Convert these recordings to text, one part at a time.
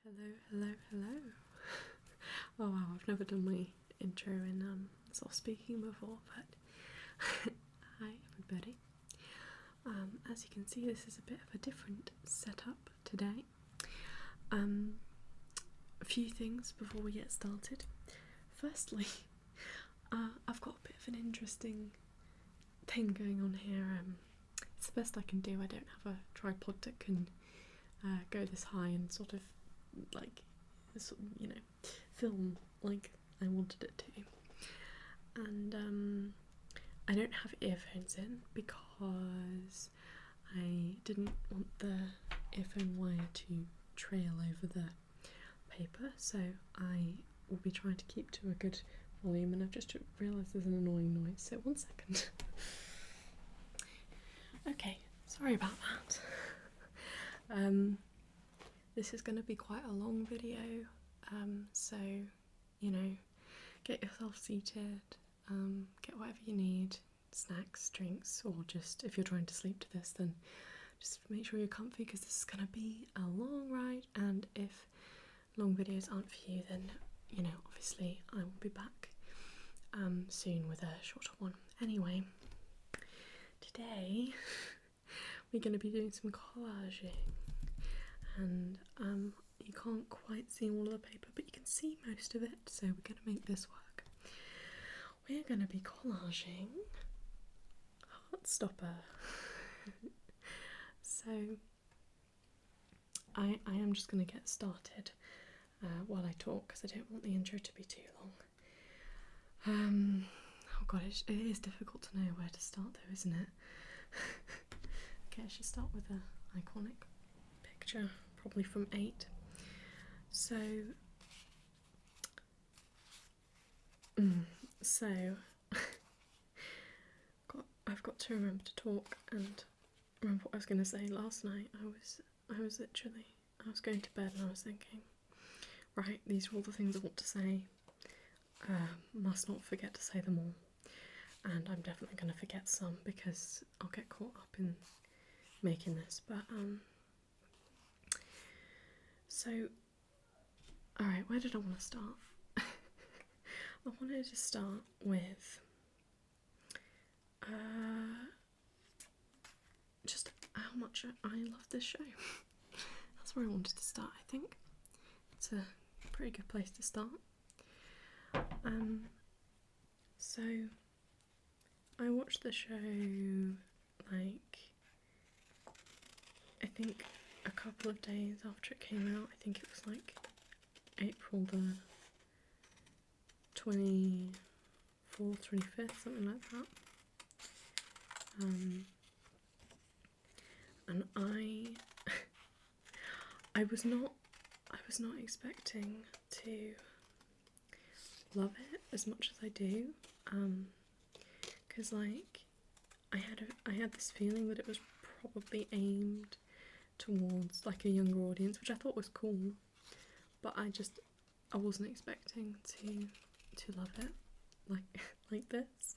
Hello. Oh wow, I've never done my intro in soft speaking before, but hi everybody. As you can see, this is a bit of a different setup today. A few things before we get started. Firstly, I've got a bit of an interesting thing going on here. It's the best I can do. I don't have a tripod that can go this high and sort of like, you know, film like I wanted it to. And I don't have earphones in because I didn't want the earphone wire to trail over the paper, so I will be trying to keep to a good volume, and I've just realised there's an annoying noise, so 1 second. Okay, sorry about that. This is going to be quite a long video, so, you know, get yourself seated, get whatever you need, snacks, drinks, or just if you're trying to sleep to this, then just make sure you're comfy, because this is going to be a long ride, and if long videos aren't for you, then, you know, obviously I will be back soon with a shorter one. Anyway, today we're going to be doing some collaging, and you can't quite see all of the paper, but you can see most of it, so we're going to make this work. We're going to be collaging Heartstopper. So I am just going to get started while I talk, because I don't want the intro to be too long. Oh god, it is difficult to know where to start though, isn't it? Okay, I should start with an iconic picture, probably from 8. So I've got to remember to talk and remember what I was going to say. Last night I was going to bed and I was thinking, right, these are all the things I want to say, must not forget to say them all, and I'm definitely going to forget some because I'll get caught up in making this, but so alright, where did I want to start? I wanted to start with just how much I love this show. That's where I wanted to start. I think it's a pretty good place to start. So I watched the show, like, I think a couple of days after it came out. I think it was like April the 24th, 25th, something like that. And I was not expecting to love it as much as I do, because like I had this feeling that it was probably aimed towards like a younger audience, which I thought was cool, but I wasn't expecting to love it like this.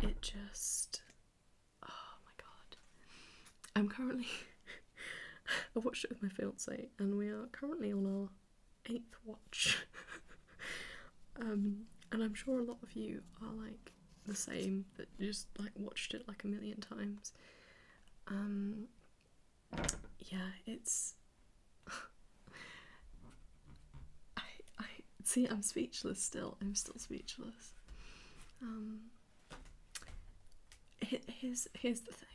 It just, oh my god. I'm currently I watched it with my fiance, and we are currently on our 8th watch. And I'm sure a lot of you are like the same, that you just like watched it like a million times. Yeah, it's I see, I'm speechless still. I'm still speechless. Here's the thing.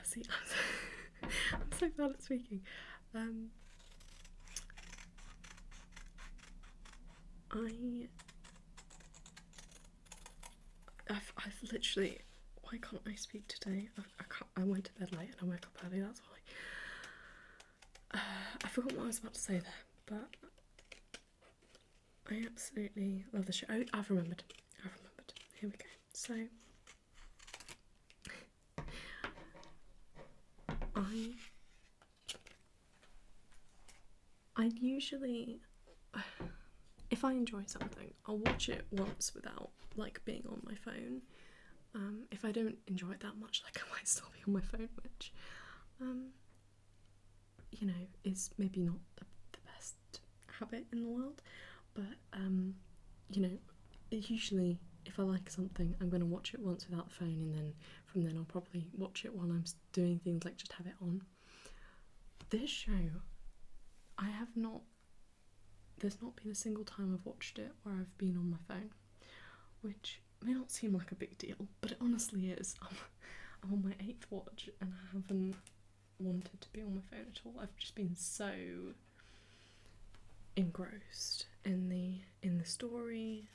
See, I'm so bad at speaking. I've literally, why can't I speak today? I went to bed late and I woke up early, that's why. I forgot what I was about to say there, but I absolutely love the show. Oh, I've remembered. Here we go. So I usually, if I enjoy something, I'll watch it once without like being on my phone. If I don't enjoy it that much, like I might still be on my phone, which you know, is maybe not the best habit in the world, but you know, usually if I like something, I'm going to watch it once without the phone, and then from then I'll probably watch it while I'm doing things like just have it on. This show, there's not been a single time I've watched it where I've been on my phone, which may not seem like a big deal, but it honestly is. I'm on my 8th watch and I haven't wanted to be on my phone at all. I've just been so engrossed in the story.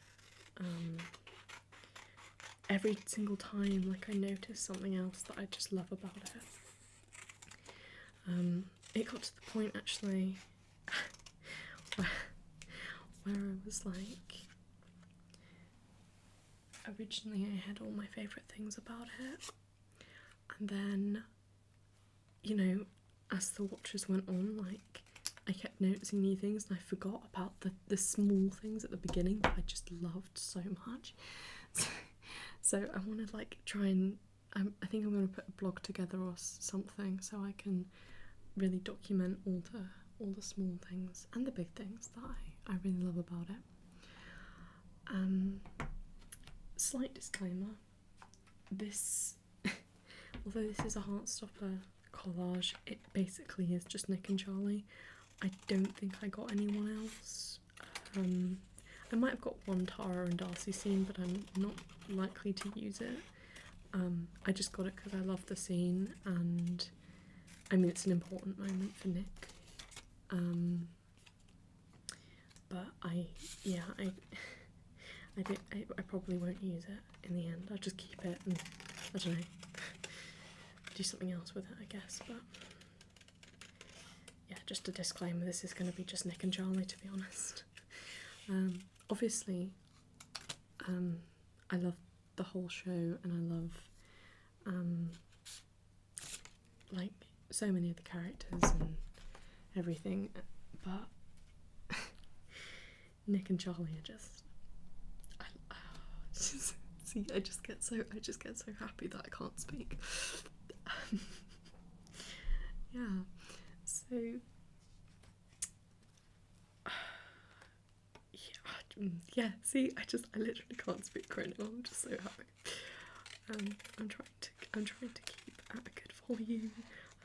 Every single time, like, I notice something else that I just love about it. It got to the point actually where I was like, originally I had all my favourite things about it, and then, you know, as the watches went on, like, I kept noticing new things and I forgot about the small things at the beginning that I just loved so much. So I want to like try and I think I'm going to put a blog together or something so I can really document all the small things and the big things that I really love about it. Slight disclaimer, this although this is a Heartstopper collage, it basically is just Nick and Charlie. I don't think I got anyone else. I might have got one Tara and Darcy scene, but I'm not likely to use it. I just got it because I love the scene, and I mean it's an important moment for Nick. But I probably won't use it in the end. I'll just keep it and I don't know, do something else with it, I guess. But yeah, just a disclaimer, this is going to be just Nick and Charlie, to be honest. Obviously, I love the whole show, and I love like so many of the characters and everything, but Nick and Charlie are just, see, I just get so happy that I can't speak. Yeah, so yeah, see, I literally can't speak right now. I'm just so happy. I'm trying to keep at a good volume.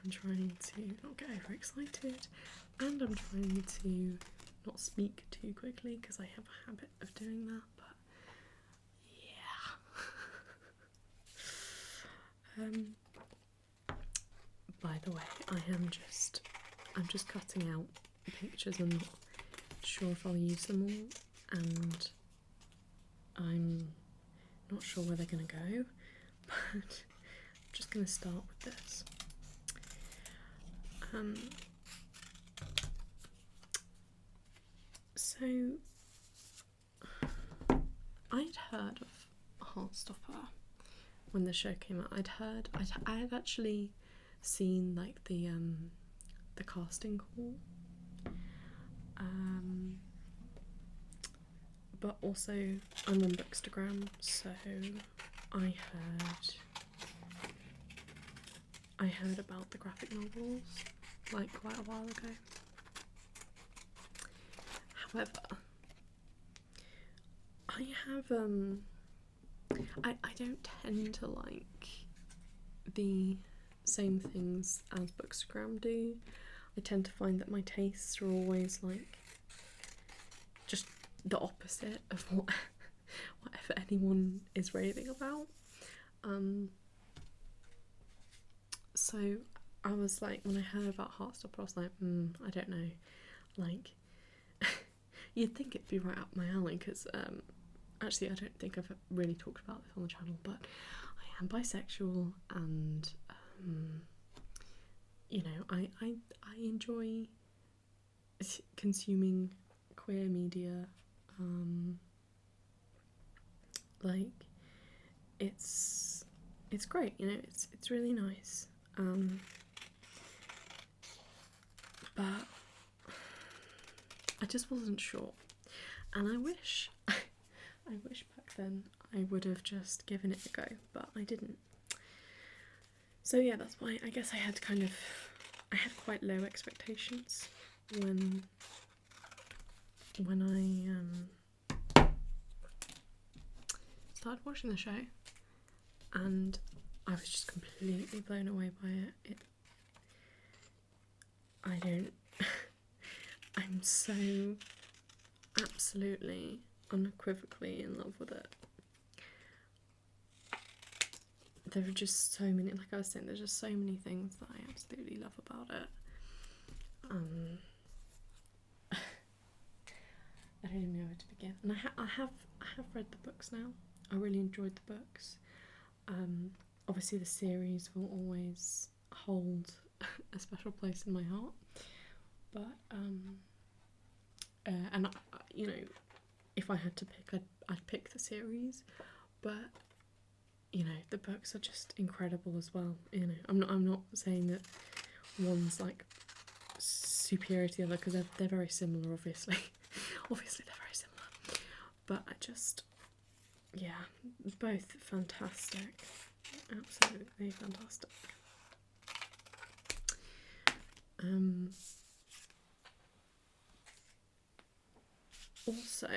I'm trying to not get overexcited, and I'm trying to not speak too quickly because I have a habit of doing that. But yeah. By the way, I'm just cutting out pictures. I'm not sure if I'll use them all, and I'm not sure where they're going to go, but I'm just going to start with this. So I'd heard of Heartstopper when the show came out. I had actually seen like the casting call, but also I'm on Bookstagram, so I heard about the graphic novels like quite a while ago. However, I have I don't tend to like the same things as Bookstagram do. I tend to find that my tastes are always like just the opposite of whatever anyone is raving about. So I was like, when I heard about Heartstopper, I was like, I don't know, like, you'd think it'd be right up my alley, because actually I don't think I've really talked about this on the channel, but I am bisexual, and you know, I enjoy consuming queer media. Like, it's great, you know, it's really nice. But I just wasn't sure, And I wish back then I would have just given it a go, but I didn't. So yeah, that's why I guess I had quite low expectations when I started watching the show, and I was just completely blown away by it. I'm so absolutely, unequivocally in love with it. There are just so many, like I was saying, there's just so many things that I absolutely love about it. I don't even know where to begin. And I have read the books now. I really enjoyed the books. Obviously the series will always hold a special place in my heart. But and you know, if I had to pick, I'd pick the series. But you know, the books are just incredible as well. You know, I'm not saying that one's like superior to the other, because they're very similar, obviously. Obviously they're very similar. But I just, yeah, both fantastic. Absolutely fantastic. Also,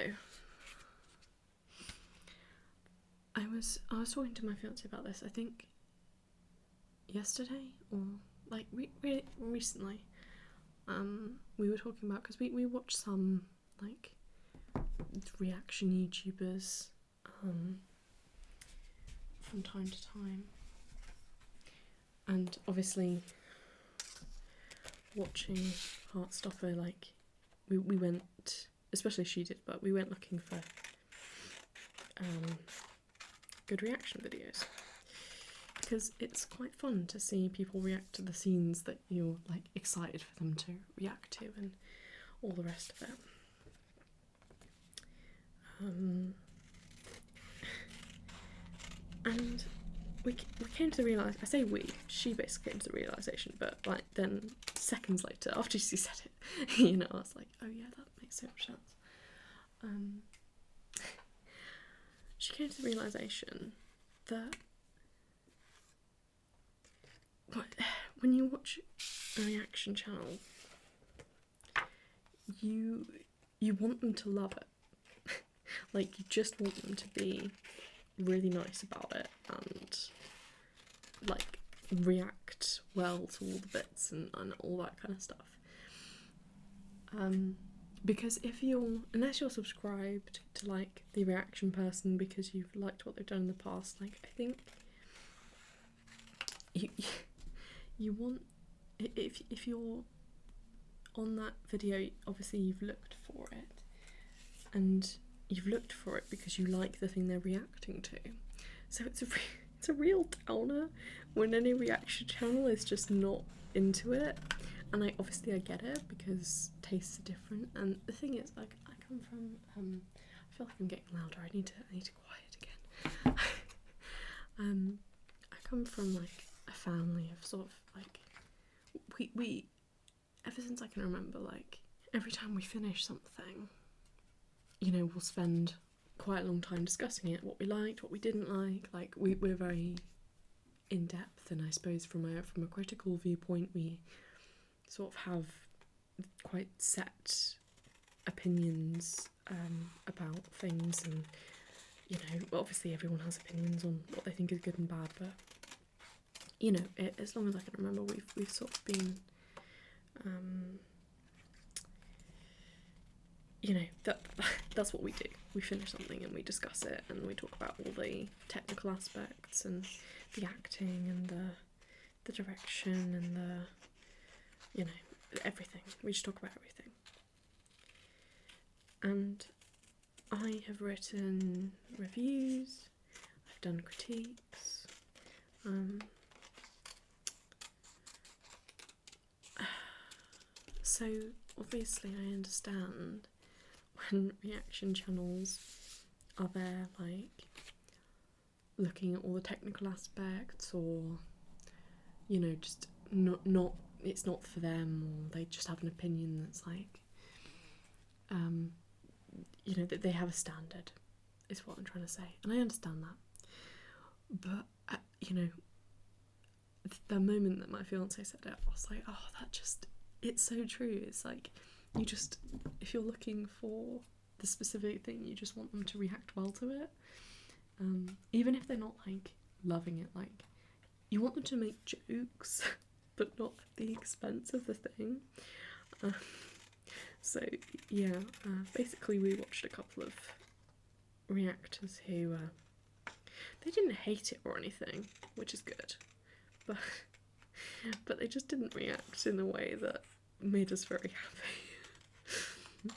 I was talking to my fiance about this, I think yesterday, or like recently. We were talking about, because we watch some like reaction YouTubers from time to time, and obviously watching Heartstopper, like we went, especially she did, but we went looking for good reaction videos, because it's quite fun to see people react to the scenes that you're like excited for them to react to, and all the rest of it. And we came to the she basically came to the realisation, but like then seconds later, after she said it, you know, I was like, oh yeah, that makes so much sense. She came to the realisation that when you watch a reaction channel, you want them to love it. Like, you just want them to be really nice about it and like react well to all the bits and all that kind of stuff. Because unless you're subscribed to like the reaction person because you've liked what they've done in the past, like I think you want, if you're on that video, obviously you've looked for it, and you've looked for it because you like the thing they're reacting to. So it's a real downer when any reaction channel is just not into it. And I get it, because tastes are different. And the thing is, like, I come from I feel like I'm getting louder. I need to quiet again. I come from like a family of sort of like, we ever since I can remember, like every time we finish something, you know, we'll spend quite a long time discussing it, what we liked, what we didn't like. Like we're very in depth, and I suppose from a critical viewpoint, we sort of have quite set opinions about things, and you know, obviously everyone has opinions on what they think is good and bad, but you know, as long as I can remember, we've sort of been you know, that's what we do. We finish something and we discuss it, and we talk about all the technical aspects and the acting and the direction and the, you know, everything. We just talk about everything. And I have written reviews, I've done critiques, so obviously I understand when reaction channels are there, like looking at all the technical aspects, or you know, just not it's not for them, or they just have an opinion that's like you know, that they have a standard, is what I'm trying to say, and I understand that. But you know, the moment that my fiance said it, I was like, oh, it's so true. It's like, you just, if you're looking for the specific thing, you just want them to react well to it, even if they're not like loving it. Like, you want them to make jokes but not at the expense of the thing. So yeah, basically we watched a couple of reactors who they didn't hate it or anything, which is good, but they just didn't react in a way that made us very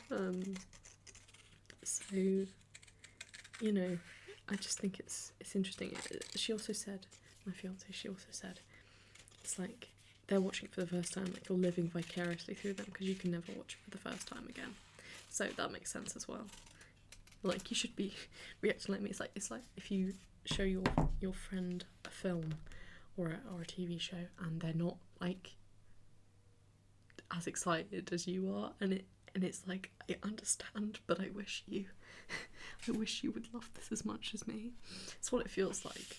happy. So, you know, I just think it's interesting. She also said, my fiance, she also said, it's like they're watching it for the first time, like you're living vicariously through them because you can never watch it for the first time again. So that makes sense as well. Like, you should be reacting like me. It's like if you show your friend a film or a TV show and they're not like as excited as you are, and it's like, I understand, but I wish you would love this as much as me. It's what it feels like.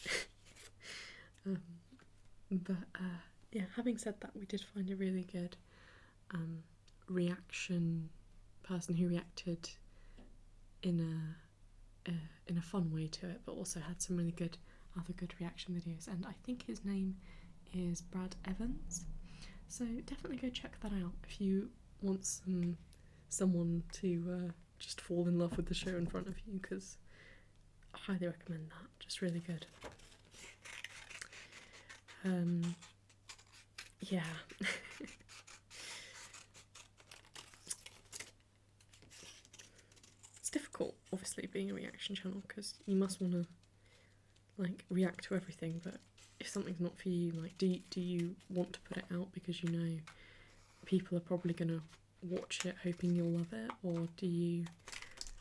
Yeah, having said that, we did find a really good reaction person who reacted in a fun way to it, but also had some really good other good reaction videos, and I think his name is Brad Evans. So definitely go check that out if you want someone to just fall in love with the show in front of you, because I highly recommend that. Just really good. Yeah. It's difficult, obviously, being a reaction channel, because you must want to like react to everything, but if something's not for you, like, do you want to put it out because you know people are probably gonna watch it hoping you'll love it, or do you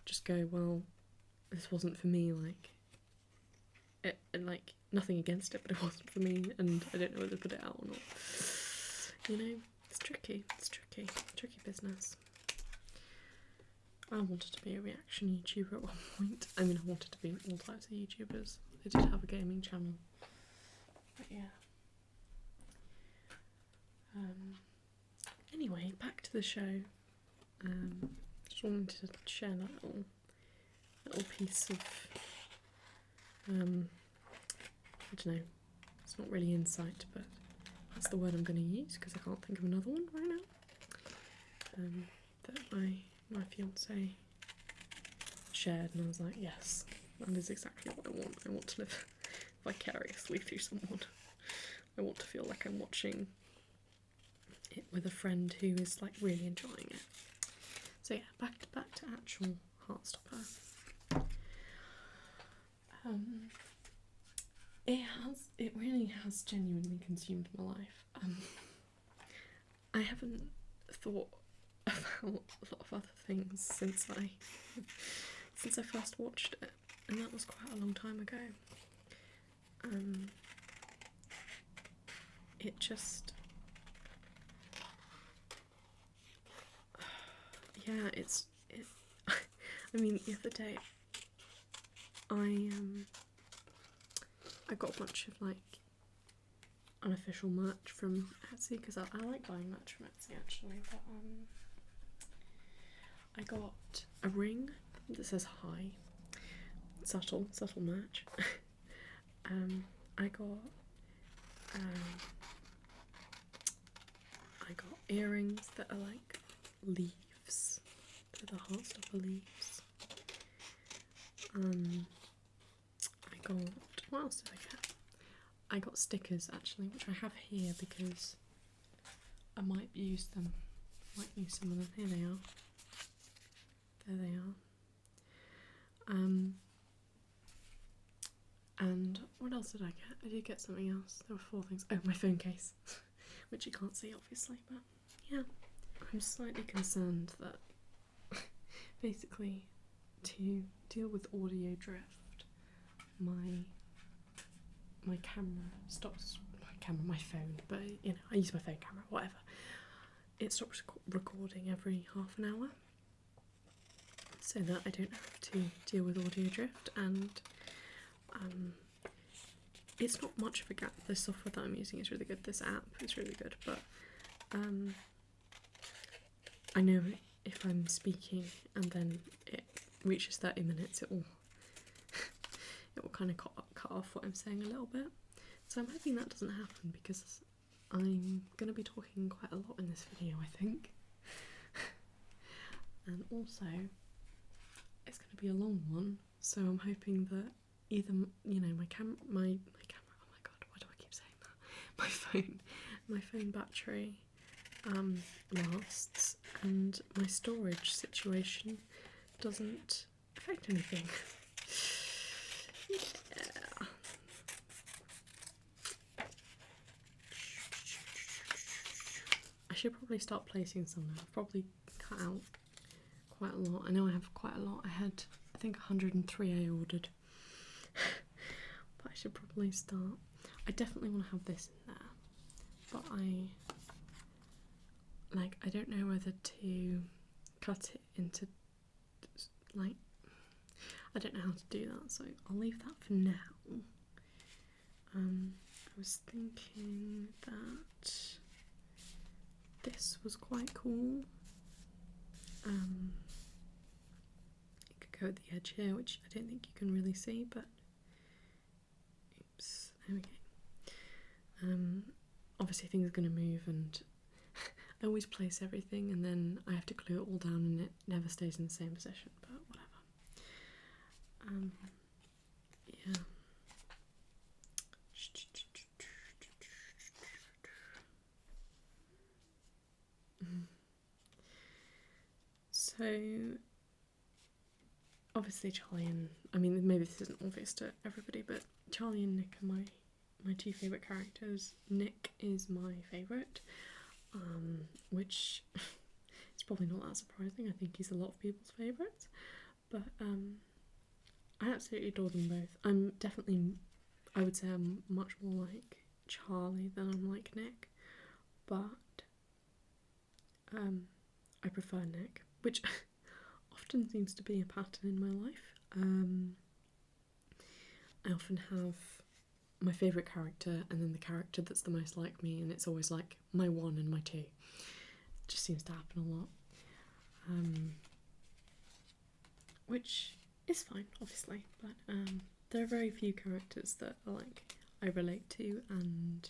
just go, well, this wasn't for me, like, like, nothing against it, but it wasn't for me, and I don't know whether to put it out or not. You know, it's tricky business. I wanted to be a reaction YouTuber at one point. I mean, I wanted to be all types of YouTubers. I did have a gaming channel, but yeah. Anyway, back to the show. Just wanted to share that little piece of I don't know, it's not really insight, but that's the word I'm going to use because I can't think of another one right now. That my fiance shared, and I was like, yes, that is exactly what I want. I want to live vicariously through someone. I want to feel like I'm watching it with a friend who is like really enjoying it. So yeah, back to actual Heartstopper. It really has genuinely consumed my life. I haven't thought about a lot of other things since I first watched it, and that was quite a long time ago. It just, yeah, I mean, the other day I got a bunch of like unofficial merch from Etsy, because I like buying merch from Etsy actually, but I got a ring that says hi, subtle merch. I got earrings that are like leaves. They're the Heartstopper leaves. What else did I get? I got stickers actually, which I have here because I might use them. Might use some of them. Here they are. There they are. And what else did I get? I did get something else. There were 4 things. Oh, my phone case, which you can't see obviously, but yeah. I'm slightly concerned that basically to deal with audio drift, my camera stops, my phone, but you know, I use my phone camera, whatever. It stops recording every half an hour. so that I don't have to deal with audio drift, and it's not much of a gap. The software that I'm using is really good, this app is really good, but I know if I'm speaking and then it reaches 30 minutes, it will kind of cut off what I'm saying a little bit. So I'm hoping that doesn't happen, because I'm going to be talking quite a lot in this video, I think. And also, it's going to be a long one, so I'm hoping that either, you know, my camera, oh my god, why do I keep saying that? My phone battery lasts, and my storage situation doesn't affect anything. Yeah. I should probably start placing some now. I've probably cut out quite a lot. I know I have quite a lot. I had, I think, 103 I ordered. But I should probably start. I definitely want to have this in there. But I don't know whether to cut it into, like, I don't know how to do that, so I'll leave that for now. I was thinking that this was quite cool. It could go at the edge here, which I don't think you can really see, but oops, there we go. Obviously things are going to move, and I always place everything and then I have to glue it all down and it never stays in the same position, but whatever. Yeah. So, obviously Charlie and, I mean, maybe this isn't obvious to everybody, but Charlie and Nick are my two favourite characters. Nick is my favourite, which is probably not that surprising. I think he's a lot of people's favourites, but I absolutely adore them both. I would say I'm much more like Charlie than I'm like Nick, but I prefer Nick, which often seems to be a pattern in my life. I often have my favourite character and then the character that's the most like me, and it's always like my 1 and my 2. It just seems to happen a lot. Which is fine, obviously, but there are very few characters that are like I relate to, and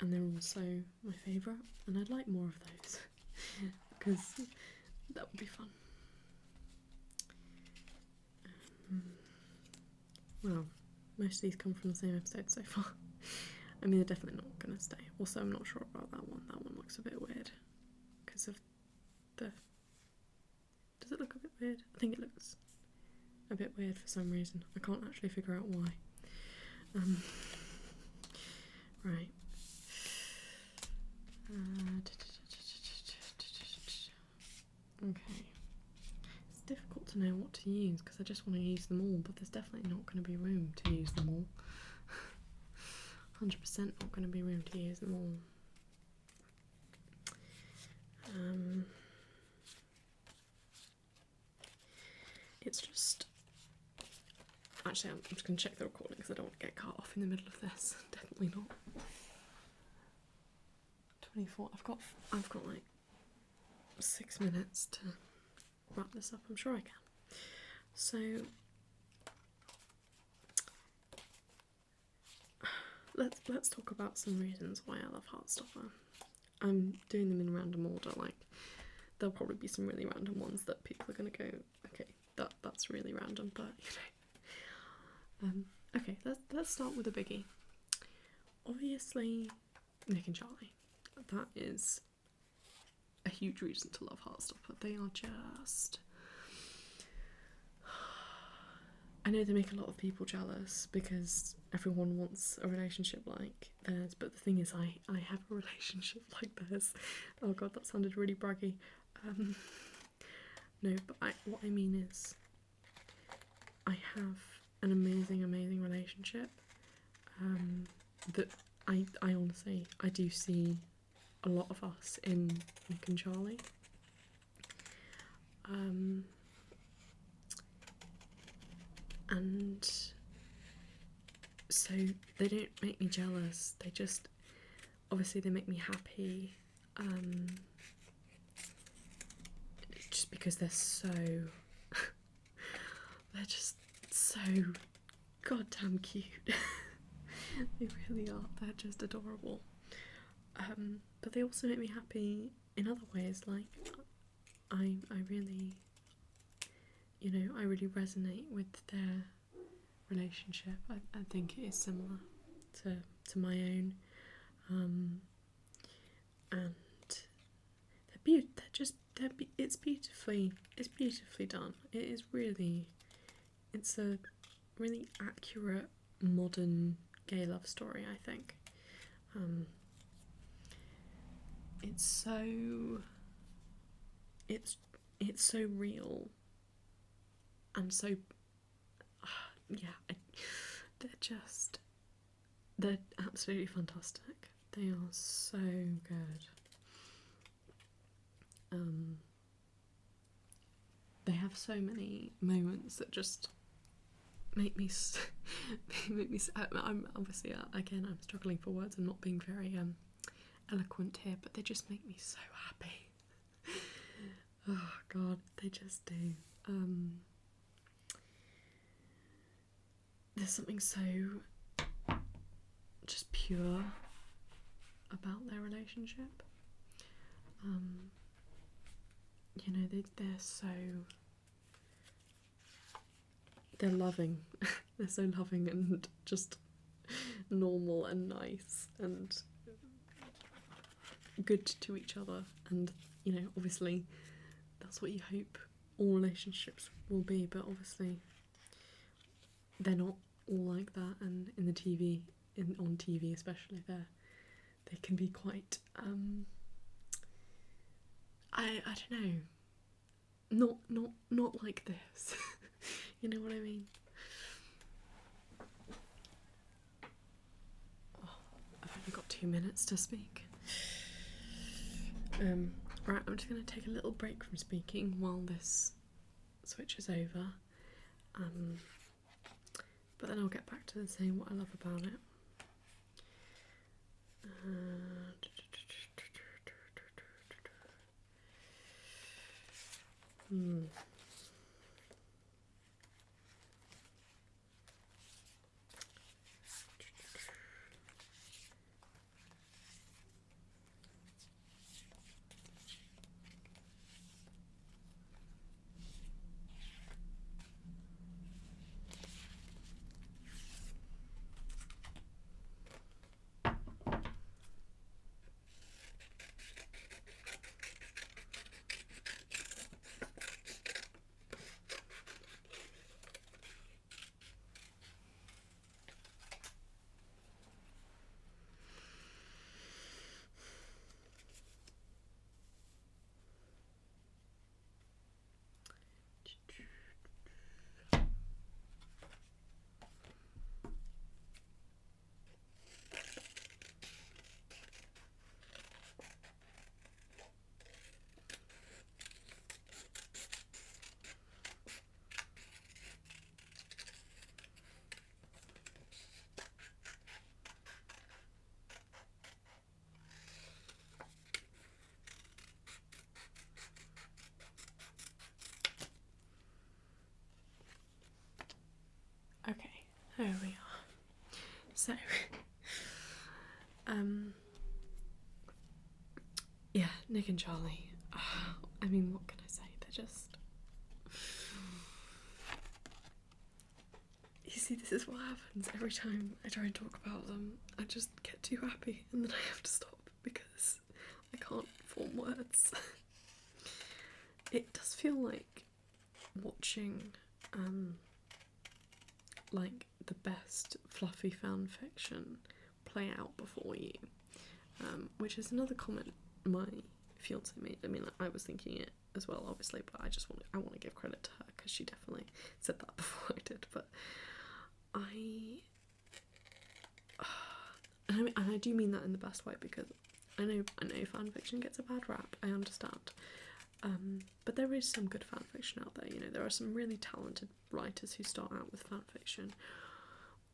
they're also my favourite, and I'd like more of those because that would be fun. Well, most of these come from the same episode so far. I mean, they're definitely not going to stay. Also, I'm not sure about that one. That one looks a bit weird because of the... Does it look a bit weird? I think it looks a bit weird for some reason. I can't actually figure out why. Right. Okay. It's difficult to know what to use because I just want to use them all, but there's definitely not going to be room to use them all. 100% not going to be room to use them all. It's just... Actually, I'm just going to check the recording because I don't want to get cut off in the middle of this. Definitely not. 24. I've got like 6 minutes to wrap this up. I'm sure I can. So let's talk about some reasons why I love Heartstopper. I'm doing them in random order. Like, there'll probably be some really random ones that people are going to go, okay, that's really random, but you know. Okay, let's start with a biggie. Obviously, Nick and Charlie. That is a huge reason to love Heartstopper. They are just... I know they make a lot of people jealous because everyone wants a relationship like theirs, but the thing is I have a relationship like theirs. Oh god, that sounded really braggy. No, but what I mean is I have an amazing relationship that I honestly, I do see a lot of us in Nick and Charlie. and so they don't make me jealous, they just, obviously they make me happy, just because they're so, they're just so goddamn cute. They really are, they're just adorable. But they also make me happy in other ways, like I really, you know, I really resonate with their relationship. I think it is similar to my own, and it's beautifully done. It's a really accurate modern gay love story, I think. It's so real and so they're absolutely fantastic. They are so good. They have so many moments that just make me I'm obviously, again, I'm struggling for words and not being very eloquent here, but they just make me so happy. Oh god, they just do. There's something so just pure about their relationship. You know, they're loving. They're so loving and just normal and nice and good to each other, and you know, obviously that's what you hope all relationships will be, but obviously they're not all like that, and on TV especially, they can be quite I don't know, not like this. You know what I mean? Oh, I've only got 2 minutes to speak. Right, I'm just going to take a little break from speaking while this switches over, but then I'll get back to saying what I love about it. Okay, there we are. So, yeah, Nick and Charlie. I mean, what can I say? They're just... You see, this is what happens every time I try and talk about them. I just get too happy and then I have to stop because I can't form words. It does feel like watching like the best fluffy fan fiction play out before you, which is another comment my fiance made. I mean, I was thinking it as well, obviously, but I want to give credit to her because she definitely said that before I did. But and I do mean that in the best way, because I know fan fiction gets a bad rap, I understand, But there is some good fanfiction out there, you know, there are some really talented writers who start out with fanfiction.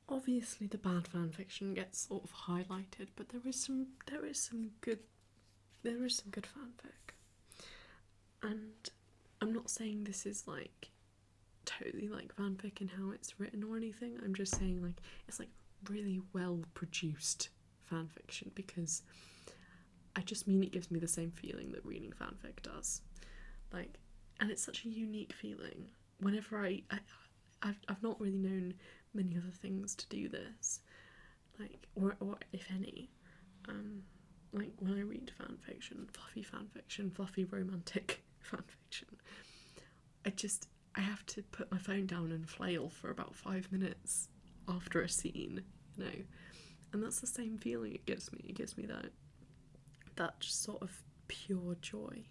Obviously the bad fanfiction gets sort of highlighted, but there is some good fanfic. And I'm not saying this is like totally like fanfic in how it's written or anything. I'm just saying like it's like really well produced fanfiction, because I just mean it gives me the same feeling that reading fanfic does. Like, and it's such a unique feeling. Whenever I've not really known many other things to do this, like, or if any, like when I read fanfiction, fluffy romantic fanfiction, I have to put my phone down and flail for about 5 minutes after a scene, you know, and that's the same feeling it gives me. It gives me that just sort of pure joy.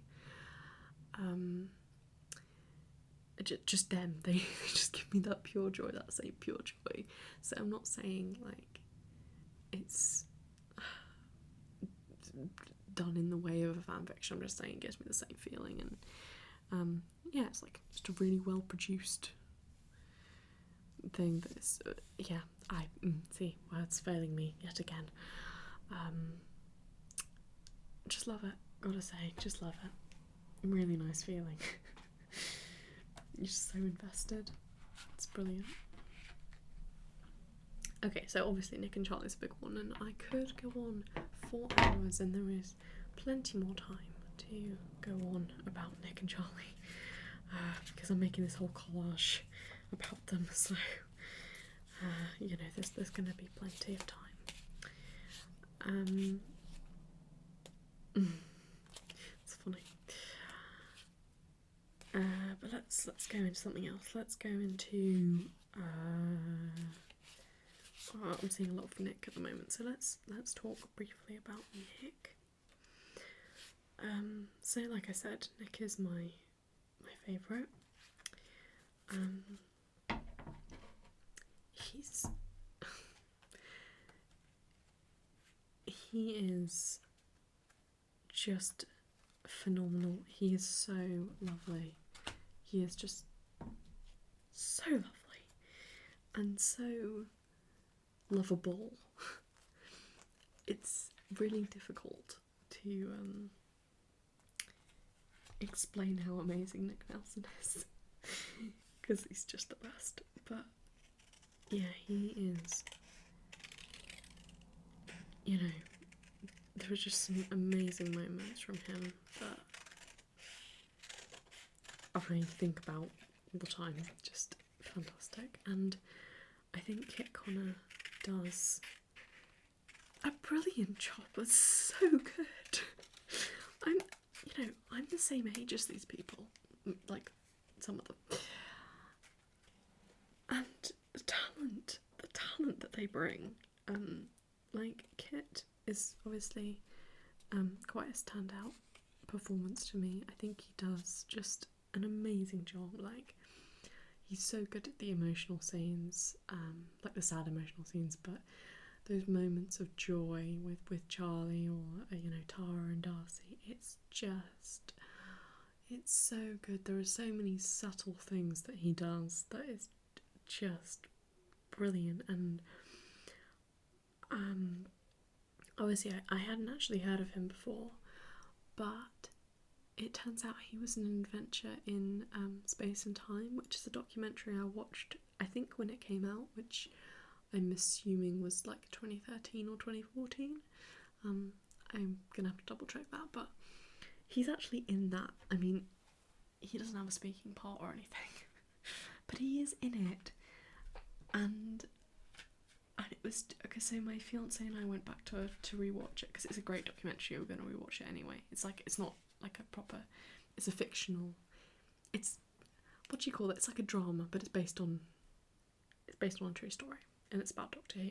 Just them, they just give me that pure joy, that same pure joy. So I'm not saying like it's done in the way of a fanfiction, I'm just saying it gives me the same feeling. And yeah, it's like just a really well produced thing that is I see, words failing me yet again. Just love it, gotta say, just love it. Really nice feeling. You're just so invested. It's brilliant. Okay, so obviously Nick and Charlie's a big one, and I could go on 4 hours, and there is plenty more time to go on about Nick and Charlie, because I'm making this whole collage about them, so you know, there's gonna be plenty of time. It's funny. But let's go into something else. Let's go into I'm seeing a lot of Nick at the moment, so let's talk briefly about Nick. So like I said, Nick is my favourite. He is just phenomenal. He is so lovely. He is just so lovely and so lovable. It's really difficult to explain how amazing Nick Nelson is, because he's just the best. But yeah, he is, you know, there were just some amazing moments from him that I really think about all the time. Just fantastic. And I think Kit Connor does a brilliant job. It's so good. I'm the same age as these people, like some of them, and the talent that they bring. Like Kit is obviously quite a standout performance to me. I think he does just an amazing job. Like, he's so good at the emotional scenes, like the sad emotional scenes, but those moments of joy with Charlie or you know, Tara and Darcy, it's so good. There are so many subtle things that he does that is just brilliant. And obviously I hadn't actually heard of him before, but it turns out he was an adventure in Space and Time, which is a documentary I watched, I think, when it came out, which I'm assuming was like 2013 or 2014. I'm gonna have to double check that, but he's actually in that. I mean, he doesn't have a speaking part or anything, but he is in it. And it was, okay, so my fiance and I went back to rewatch it, because it's a great documentary. We're going to rewatch it anyway. It's not like a proper, it's a fictional, it's, what do you call it? It's like a drama, but it's based on a true story, and it's about Doctor Who,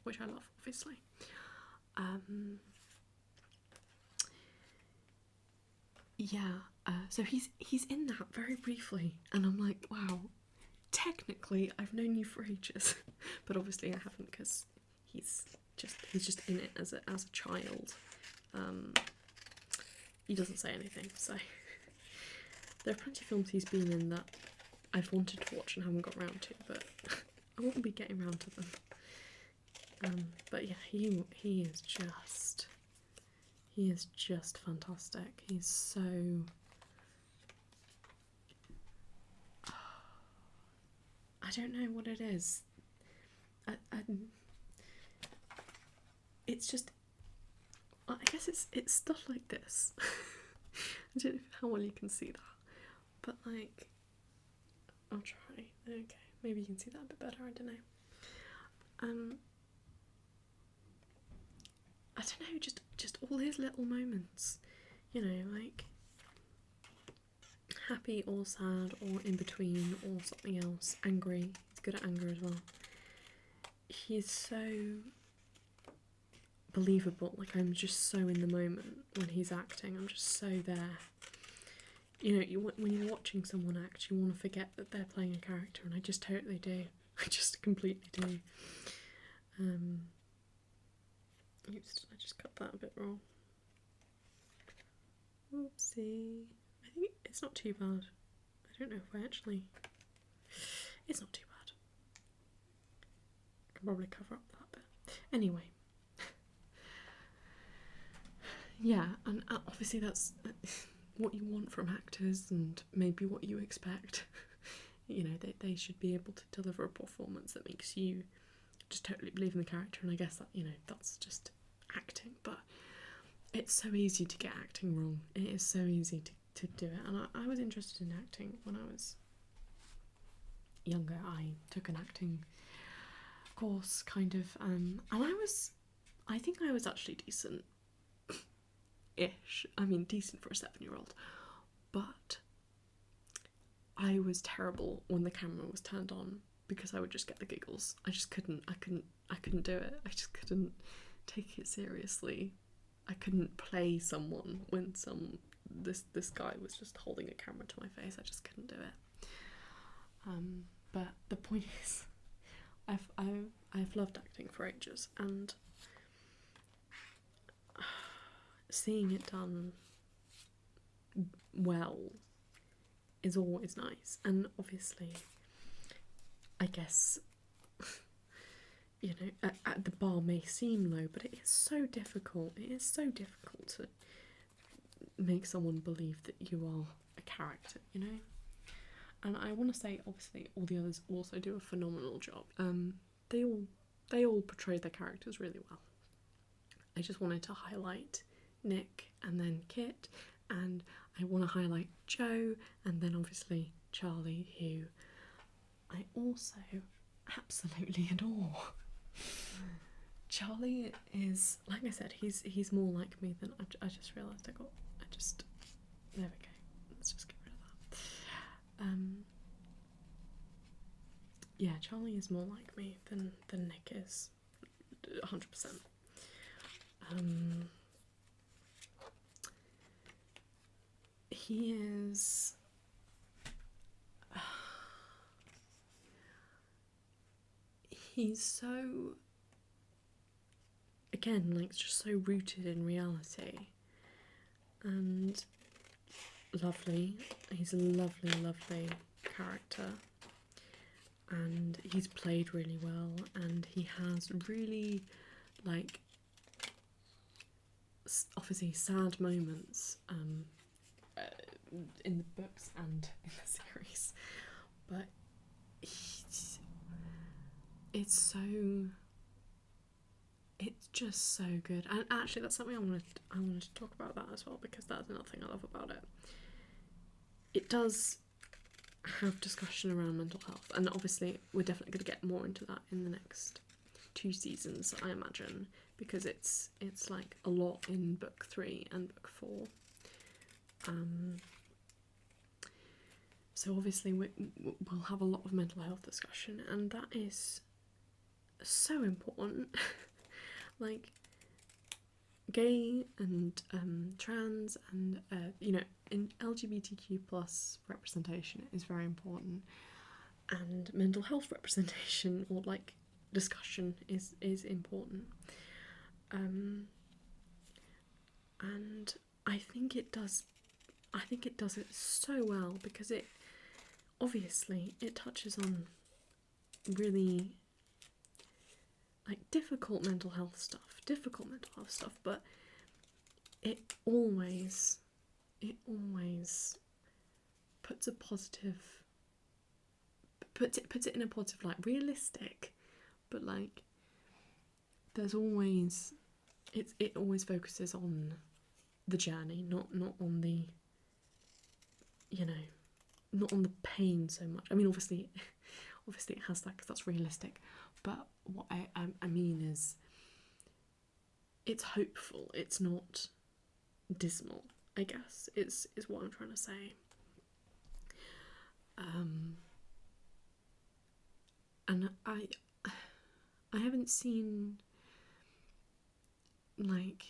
which I love, obviously. So he's in that very briefly, and I'm like, wow, technically I've known you for ages, but obviously I haven't, because he's just in it as a child. He doesn't say anything, so there are plenty of films he's been in that I've wanted to watch and haven't got around to, but I won't be getting around to them. But yeah, he is just fantastic. He's so... I don't know what it is. It's just... I guess it's stuff like this. I don't know how well you can see that, but like, I'll try. Okay, maybe you can see that a bit better. I don't know. I don't know, just all his little moments, you know, like happy or sad or in between or something else. Angry. He's good at anger as well. He's so believable. Like, I'm just so in the moment when he's acting. I'm just so there. You know, when you're watching someone act, you want to forget that they're playing a character, and I just totally do. I just completely do. Oops, I just cut that a bit wrong. Whoopsie. I think it's not too bad. I don't know if I actually... It's not too bad. I can probably cover up that bit. Anyway. Yeah, and obviously that's what you want from actors and maybe what you expect. You know, they should be able to deliver a performance that makes you just totally believe in the character, and I guess that, you know, that's just acting, but it's so easy to get acting wrong. It is so easy to do it, and I was interested in acting when I was younger. I took an acting course, kind of, and I think I was actually decent-ish. I mean, decent for a 7-year-old, but I was terrible when the camera was turned on because I would just get the giggles. I couldn't do it. I just couldn't take it seriously. I couldn't play someone when this guy was just holding a camera to my face. I just couldn't do it. But the point is, I've loved acting for ages, and seeing it done well is always nice. And obviously, I guess, you know, the bar may seem low, but it is so difficult. It is so difficult to make someone believe that you are a character, you know? And I want to say, obviously, all the others also do a phenomenal job. They all portray their characters really well. I just wanted to highlight Nick and then Kit, and I want to highlight Joe, and then obviously Charlie, who I also absolutely adore. Charlie is, like I said, he's more like me than I just realised there we go. Let's just get rid of that. Yeah, Charlie is more like me than Nick is, 100%. He is... he's so, again, like, just so rooted in reality and lovely. He's a lovely, lovely character, and he's played really well, and he has really, like, obviously sad moments in the books and in the series, but it's just so good. And actually, that's something I wanted to talk about that as well, because that's another thing I love about it. It does have discussion around mental health, and obviously we're definitely going to get more into that in the next 2 seasons, I imagine, because it's like a lot in book 3 and book 4. So obviously we'll have a lot of mental health discussion, and that is so important. Like, gay and trans and you know, in LGBTQ plus representation is very important, and mental health representation, or like discussion, is important. And I think it does, I think it does it so well because it obviously it touches on really like difficult mental health stuff, but it always puts it in a positive light, realistic, but like there's always it always focuses on the journey, not on the, you know, not on the pain so much. I mean, obviously it has that because that's realistic, but what I mean is it's hopeful, it's not dismal, I guess, is what I'm trying to say. And I haven't seen like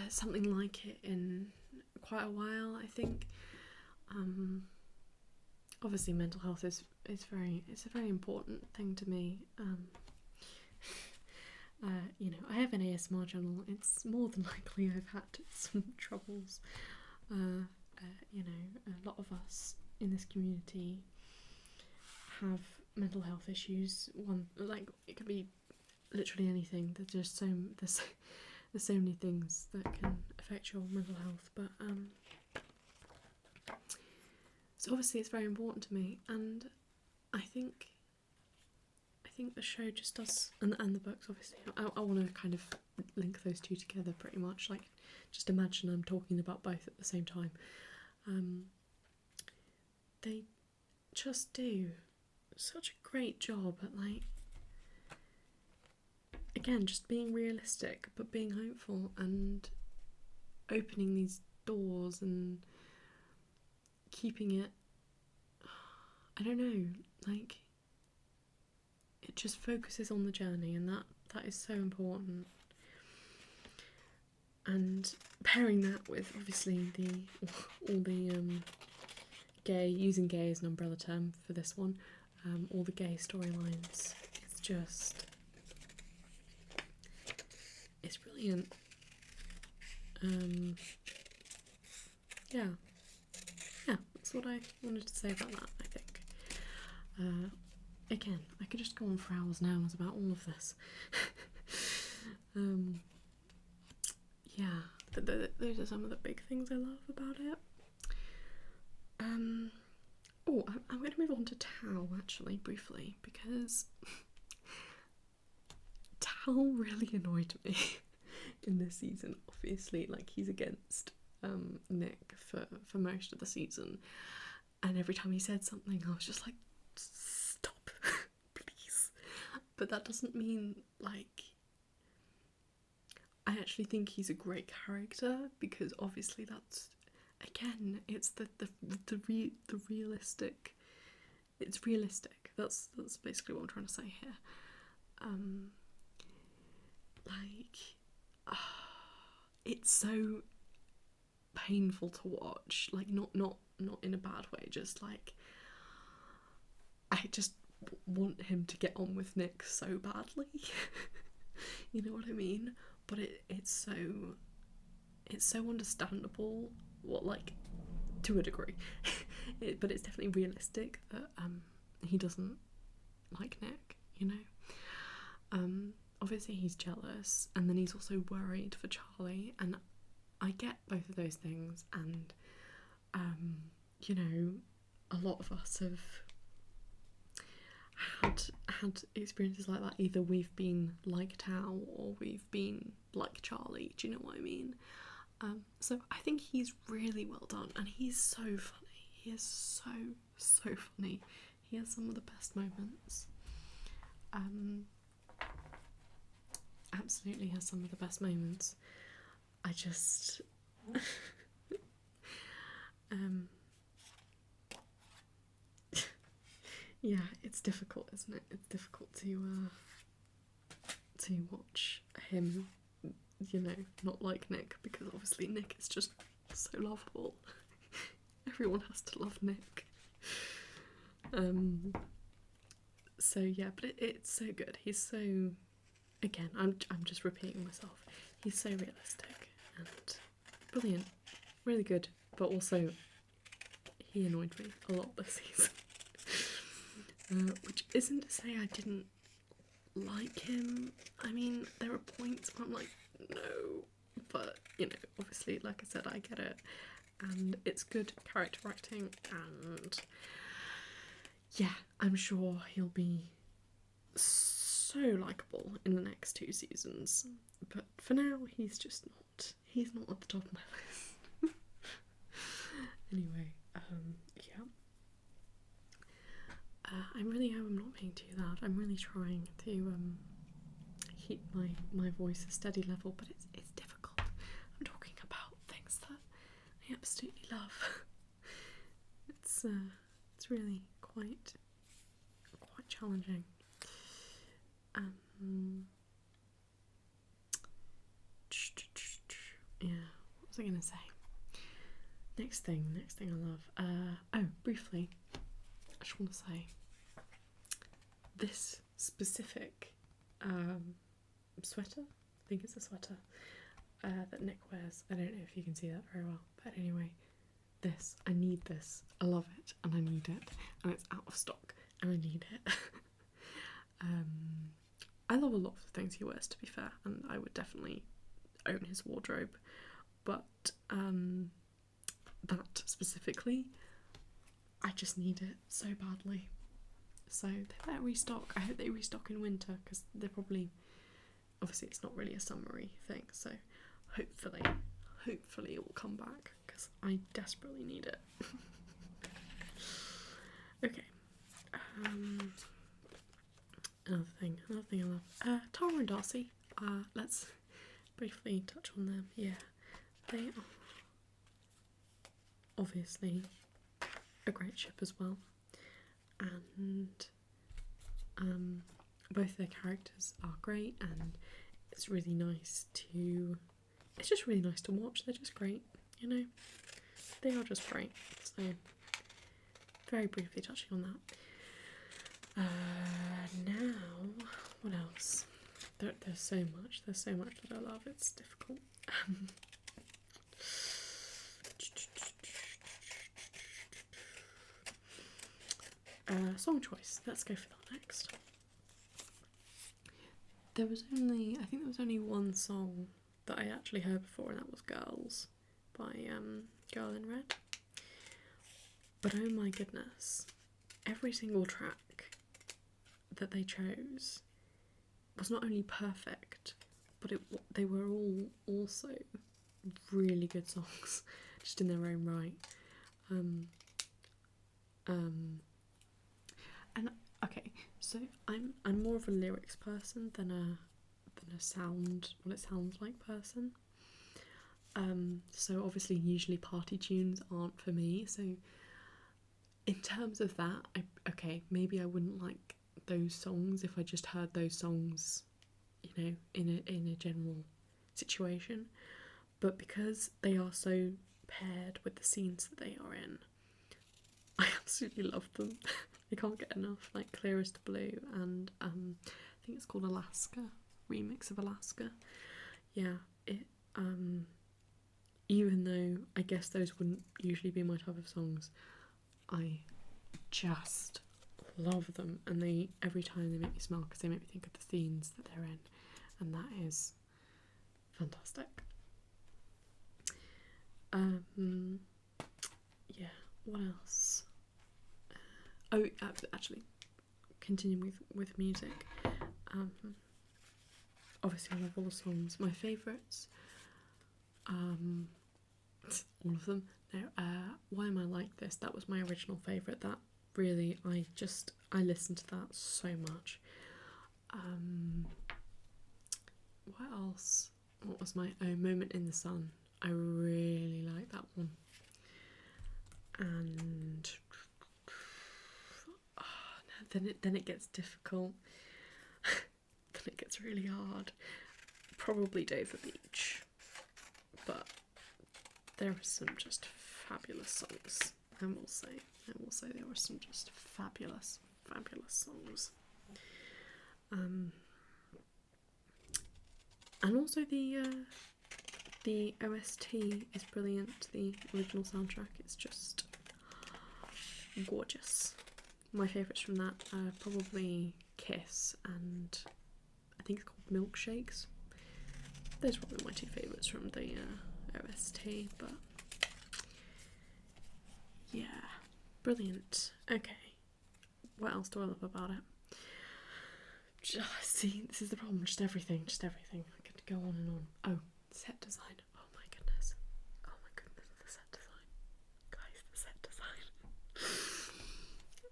something like it in quite a while, I think. Obviously mental health is a very important thing to me. You know, I have an ASMR channel. It's more than likely I've had some troubles. You know, a lot of us in this community have mental health issues. One, like, it could be literally anything. There's so many things that can affect your mental health, but so obviously it's very important to me, and I think the show just does, and the books obviously. I want to kind of link those two together pretty much. Like, just imagine I'm talking about both at the same time. They just do such a great job at, like, again, just being realistic but being hopeful and opening these doors and keeping it, I don't know, like, it just focuses on the journey, and that is so important. And pairing that with obviously all the using gay as an umbrella term for this one, all the gay storylines, it's brilliant. Yeah, that's what I wanted to say about that, I think. Again, I could just go on for hours and hours about all of this. Yeah, those are some of the big things I love about it. Oh, I'm going to move on to Tao, actually, briefly, because Tao really annoyed me in this season. Obviously, like, he's against Nick for most of the season, and every time he said something I was just like, stop, please. But that doesn't mean, like, I actually think he's a great character, because obviously that's, again, it's the realistic, it's realistic, that's basically what I'm trying to say here. It's so painful to watch, like, not in a bad way, just like, I just want him to get on with Nick so badly. You know what I mean? But it's so understandable, what, like, to a degree. But it's definitely realistic that he doesn't like Nick, you know. Obviously he's jealous, and then he's also worried for Charlie, and I get both of those things, and you know, a lot of us have had experiences like that. Either we've been like Tao or we've been like Charlie, do you know what I mean? So I think he's really well done, and he's so funny. He is so funny. He has some of the best moments. Absolutely has some of the best moments. I just yeah, it's difficult, isn't it? It's difficult to watch him, you know, not like Nick, because obviously Nick is just so lovable. Everyone has to love Nick. So yeah, but it's so good. He's so, again, I'm just repeating myself. He's so realistic and brilliant. really good, but also he annoyed me a lot this season. Which isn't to say I didn't like him. I mean, there are points where I'm like, no, but you know, obviously, like I said, I get it, and it's good character writing, and yeah, I'm sure he'll be so likeable in the next 2 seasons. But for now, he's not at the top of my list. Anyway, yeah. I really hope I'm not being too loud. I'm really trying to keep my voice a steady level, but it's difficult. I'm talking about things that I absolutely love. It's really quite challenging. Yeah, what was I gonna say? Next thing I love. Briefly, I just want to say this specific sweater. I think it's a sweater that Nick wears. I don't know if you can see that very well, but anyway, this. I need this. I love it, and I need it, and it's out of stock, and I need it. I love a lot of the things he wears, to be fair, and I would definitely own his wardrobe, but that specifically, I just need it so badly. So they better restock. I hope they restock in winter, because they're probably, obviously it's not really a summery thing, so hopefully it will come back, because I desperately need it. Okay. Another thing I love. Tara and Darcy. Let's briefly touch on them. Yeah, they are obviously a great ship as well, and both their characters are great, and it's just really nice to watch. They're just great, you know. They are just great. So very briefly touching on that. Now, what else? There's so much that I love, it's difficult. Song choice, let's go for that next. I think there was only one song that I actually heard before, and that was Girls by Girl in Red. But oh my goodness, every single track that they chose was not only perfect, but they were all also really good songs, just in their own right. And okay, so I'm more of a lyrics person than a what it sounds like person. So obviously usually party tunes aren't for me, so in terms of that, maybe I wouldn't like those songs if I just heard those songs, you know, in a general situation. But because they are so paired with the scenes that they are in, I absolutely love them. I can't get enough. Like Clearest Blue and I think it's called Alaska, remix of Alaska. Yeah, it even though I guess those wouldn't usually be my type of songs, I just love them, and every time they make me smile, because they make me think of the scenes that they're in, and that is fantastic. Yeah, what else? Actually, continuing with music. Obviously I love all the songs. My favourites, all of them. No, Why Am I Like This? That was my original favourite. That really, I listened to that so much. What else? What was my Moment in the Sun? I really like that one. And then it gets difficult. Then it gets really hard. Probably Dover Beach, but there are some just fabulous songs. I will say there are some just fabulous songs. And also the The OST is brilliant. The original soundtrack is just gorgeous. My favourites from that are probably Kiss and I think it's called Milkshakes. Those are probably my two favourites from the OST, but yeah, brilliant. Okay, what else do I love about it? See, this is the problem, just everything. I could go on and on. Oh, set design. Oh my goodness, the set design. Guys, the set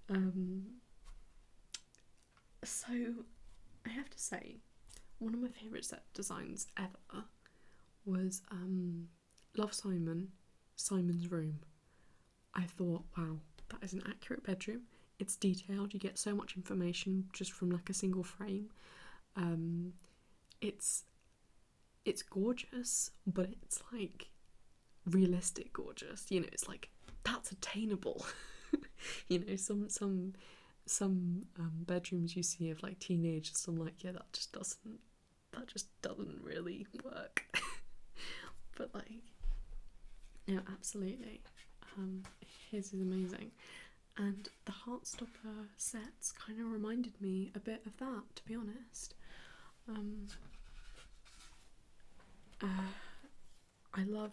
design. So, I have to say, one of my favourite set designs ever was Love Simon, Simon's Room. I thought, wow, that is an accurate bedroom. It's detailed, you get so much information just from like a single frame. It's gorgeous, but it's like realistic gorgeous. You know, it's like that's attainable. You know, some bedrooms you see of like teenagers, I'm like, yeah, that just doesn't really work. But like, no, absolutely. His is amazing. And the Heartstopper sets kind of reminded me a bit of that, to be honest. I love,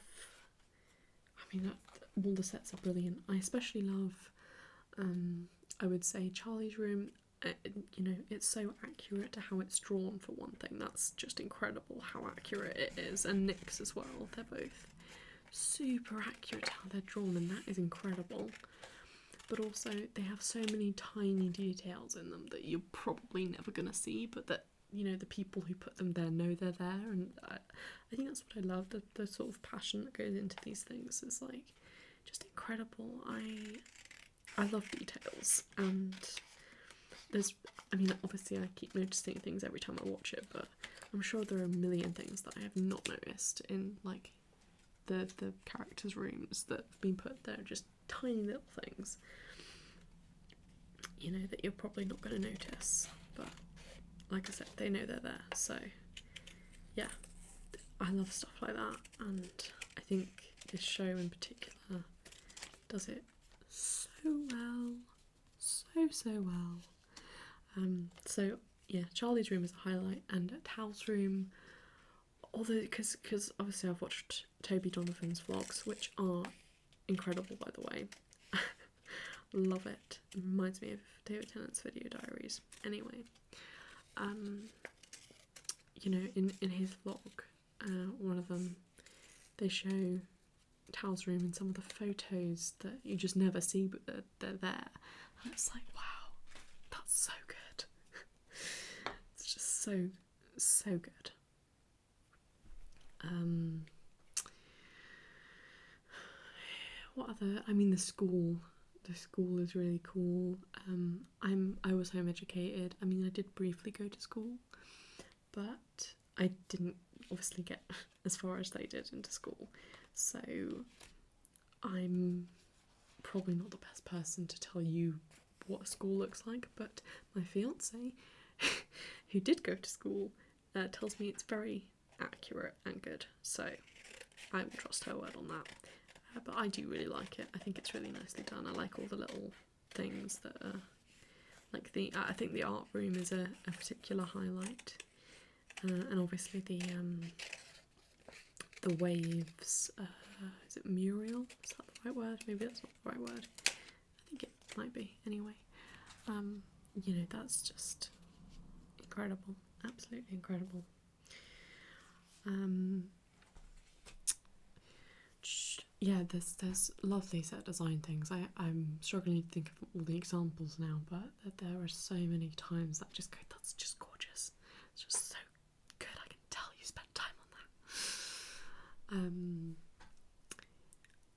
all the sets are brilliant. I especially love, I would say, Charlie's room. You know, it's so accurate to how it's drawn, for one thing. That's just incredible how accurate it is. And Nick's as well. They're both super accurate how they're drawn, and that is incredible. But also they have so many tiny details in them that you're probably never going to see, but that, you know, the people who put them there know they're there. And I think that's what I love, the sort of passion that goes into these things is like just incredible. I love details, and there's, obviously I keep noticing things every time I watch it, but I'm sure there are a million things that I have not noticed in like the characters' rooms that have been put there, just tiny little things, you know, that you're probably not going to notice, but like I said, they know they're there. So yeah, I love stuff like that, and I think this show in particular does it so well, so well. So yeah, Charlie's room is a highlight, and Tal's room, although because obviously I've watched Toby Donovan's vlogs, which are incredible, by the way. Love it. Reminds me of David Tennant's video diaries. Anyway, you know, in his vlog, one of them, they show Tal's room and some of the photos that you just never see, but they're there, and it's like, wow, that's so good. It's just so good. What other? The school is really cool. I was home educated. I did briefly go to school, but I didn't obviously get as far as they did into school, so I'm probably not the best person to tell you what a school looks like, but my fiance, who did go to school, tells me it's very accurate and good, so I will trust her word on that. But I do really like it. I think it's really nicely done. I like all the little things that are like I think the art room is a particular highlight, and obviously the waves. Is it mural? Is that the right word? Maybe that's not the right word. I think it might be. Anyway, you know, that's just incredible. Absolutely incredible. Yeah, there's lovely set design things. I'm struggling to think of all the examples now, but there are so many times that just go, that's just gorgeous. It's just so good. I can tell you spent time on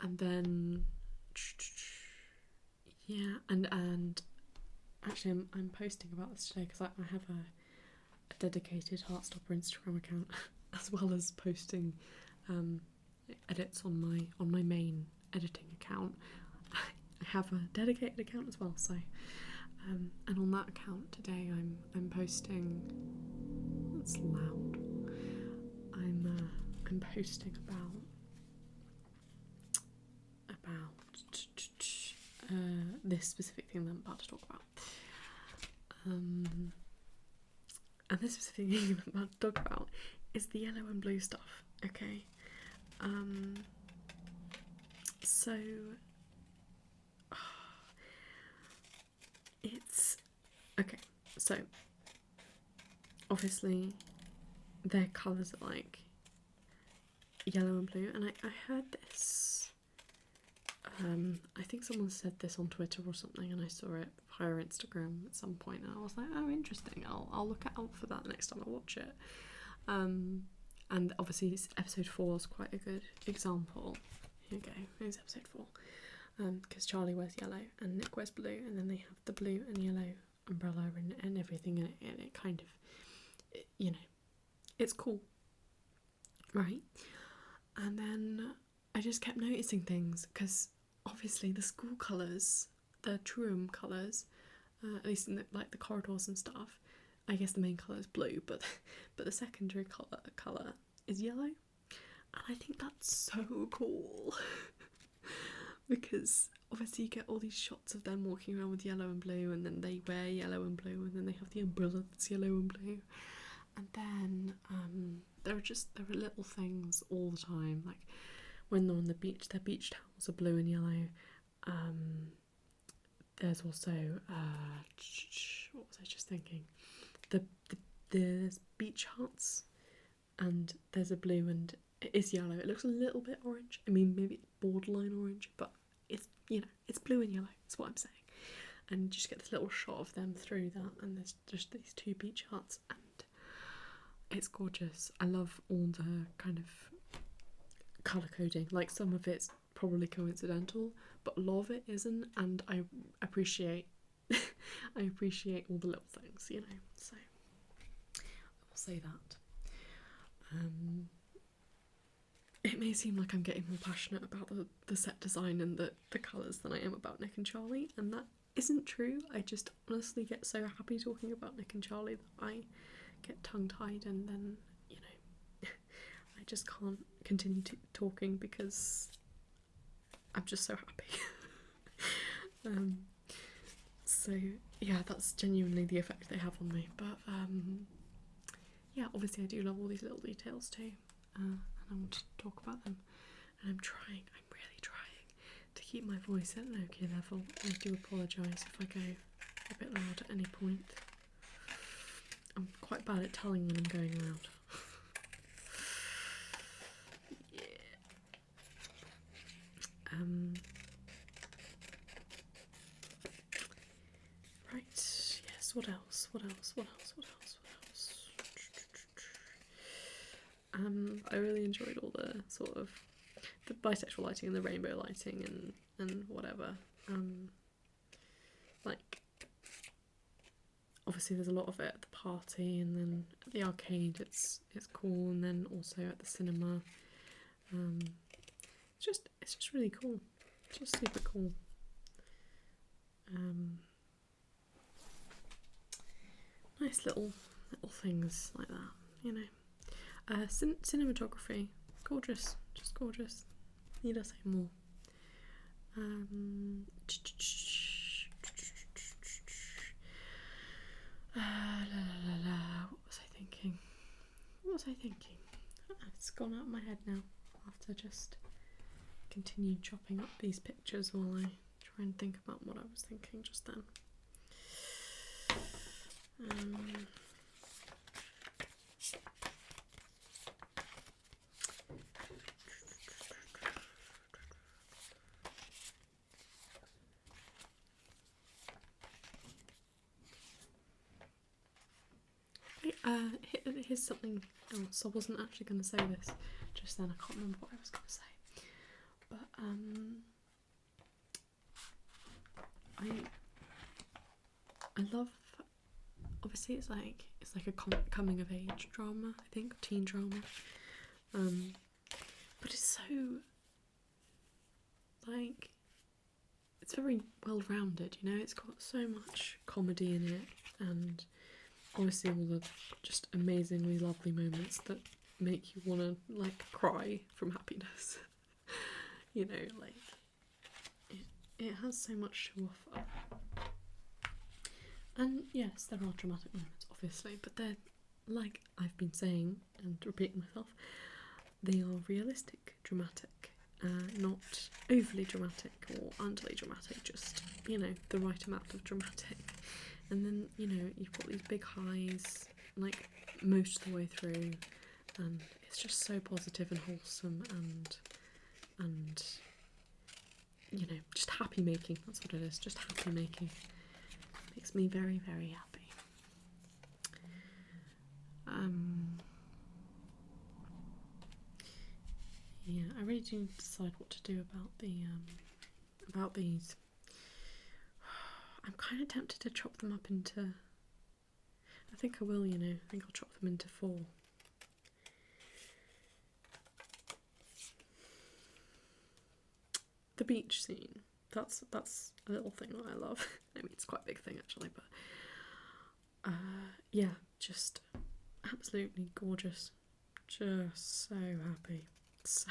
that. And then yeah, and actually I'm posting about this today because I have a dedicated Heartstopper Instagram account, as well as posting edits on my main editing account. I have a dedicated account as well, so and on that account today I'm posting, that's loud, I'm I'm posting about this specific thing that I'm about to talk about. And this specific thing I'm about to talk about is the yellow and blue stuff, okay? So it's okay, so obviously their colours are like yellow and blue, and I heard this, I think someone said this on Twitter or something, and I saw it via Instagram at some point, and I was like, oh, interesting, I'll look out for that next time I watch it. And obviously episode 4 is quite a good example. Here we go, here's episode 4, because Charlie wears yellow and Nick wears blue, and then they have the blue and yellow umbrella and everything, and it kind of, you know, it's cool, right? And then I just kept noticing things, because obviously the school colours, the Truum colours, at least in the, like the corridors and stuff, I guess the main colour is blue, but the secondary colour is yellow, and I think that's so cool. Because obviously you get all these shots of them walking around with yellow and blue, and then they wear yellow and blue, and then they have the umbrella that's yellow and blue, and then there are little things all the time, like when they're on the beach, their beach towels are blue and yellow. There's also what was I just thinking? There's beach huts, and there's a blue and it is yellow. It looks a little bit orange. I mean, maybe it's borderline orange, but it's, you know, it's blue and yellow. That's what I'm saying. And you just get this little shot of them through that, and there's just these 2 beach huts, and it's gorgeous. I love all the kind of colour coding. Like, some of it's probably coincidental, but a lot of it isn't, and I appreciate I appreciate all the little things, you know, so I will say that. It may seem like I'm getting more passionate about the set design and the colours than I am about Nick and Charlie, and that isn't true. I just honestly get so happy talking about Nick and Charlie that I get tongue-tied, and then, you know, I just can't continue talking because I'm just so happy. So yeah, that's genuinely the effect they have on me, but yeah, obviously I do love all these little details too, and I want to talk about them, and I'm really trying to keep my voice at an okay level. I do apologise if I go a bit loud at any point. I'm quite bad at telling when I'm going loud. Yeah. Right, yes, what else? I really enjoyed all the sort of the bisexual lighting and the rainbow lighting and whatever. Like, obviously there's a lot of it at the party, and then at the arcade it's cool, and then also at the cinema. It's just really cool. It's just super cool. Nice little things like that, you know. Cinematography, gorgeous, just gorgeous. Need I say more? What was I thinking? It's gone out of my head now. I'll have to just continue chopping up these pictures while I try and think about what I was thinking just then. Here's something else. I wasn't actually going to say this just then. I can't remember what I was going to say. But I love. Obviously, it's like a coming of age drama. I think teen drama. But it's so like it's very well rounded. You know, it's got so much comedy in it, and obviously all the just amazingly lovely moments that make you want to like cry from happiness. You know, like it has so much to offer. And yes, there are dramatic moments, obviously, but they're, like I've been saying and repeating myself, they are realistic dramatic, not overly dramatic or underly dramatic, just, you know, the right amount of dramatic. And then, you know, you've got these big highs, like, most of the way through, and it's just so positive and wholesome and you know, just happy making. That's what it is, just happy making. Makes me very, very happy. Yeah, I really do need to decide what to do about these. I'm kind of tempted to chop them up into, I think I will, you know, I think I'll chop them into 4. The beach scene, that's a little thing that I love. I mean, it's quite a big thing actually, but yeah, just absolutely gorgeous. Just so happy. So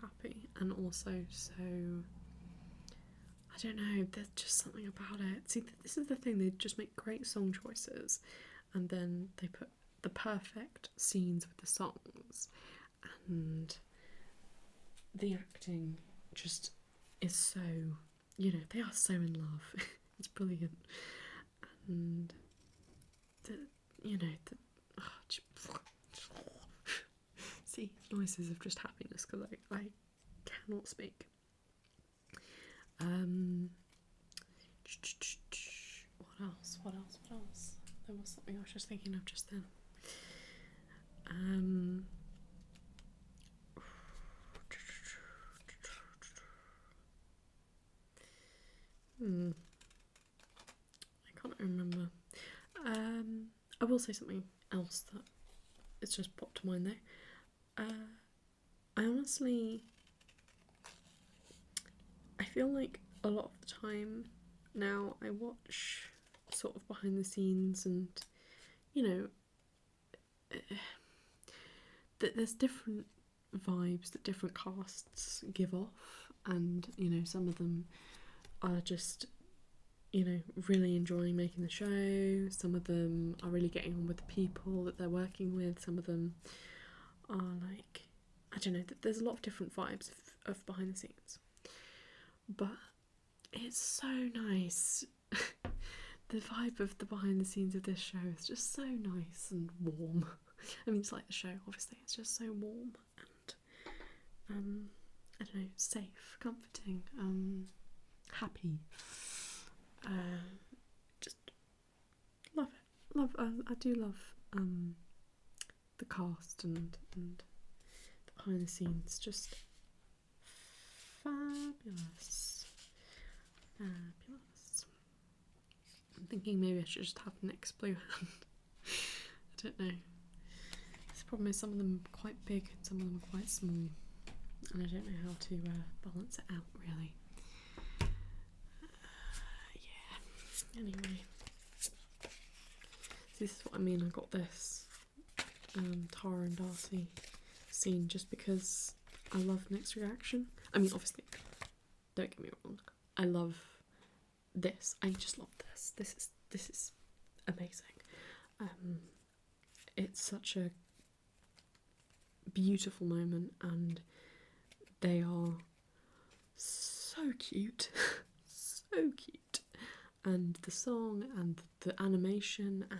happy, and also so, I don't know, there's just something about it. See, this is the thing, they just make great song choices and then they put the perfect scenes with the songs, and the acting just is so, you know, they are so in love. It's brilliant. And you know, see, noises of just happiness because I cannot speak. What else? There was something I was just thinking of just then. I can't remember. I will say something else that it's just popped to mind though. I honestly, I feel like a lot of the time now I watch sort of behind the scenes, and you know, that there's different vibes that different casts give off, and you know, some of them are just, you know, really enjoying making the show, some of them are really getting on with the people that they're working with, some of them are like, I don't know, there's a lot of different vibes of behind the scenes, but it's so nice. The vibe of the behind the scenes of this show is just so nice and warm. I mean, it's like the show, obviously, it's just so warm and I don't know, safe, comforting, happy. Just love it. I do love the cast and the behind the scenes. Just fabulous. I'm thinking maybe I should just have the next blue hand. I don't know. The problem is some of them are quite big and some of them are quite small, and I don't know how to balance it out really. Yeah. Anyway, so this is what I mean. I got this Tara and Darcy scene just because I love Nick's reaction. I mean, obviously, don't get me wrong, I love this. I just love this. This is amazing. It's such a beautiful moment, and they are so cute. So cute. And the song and the animation and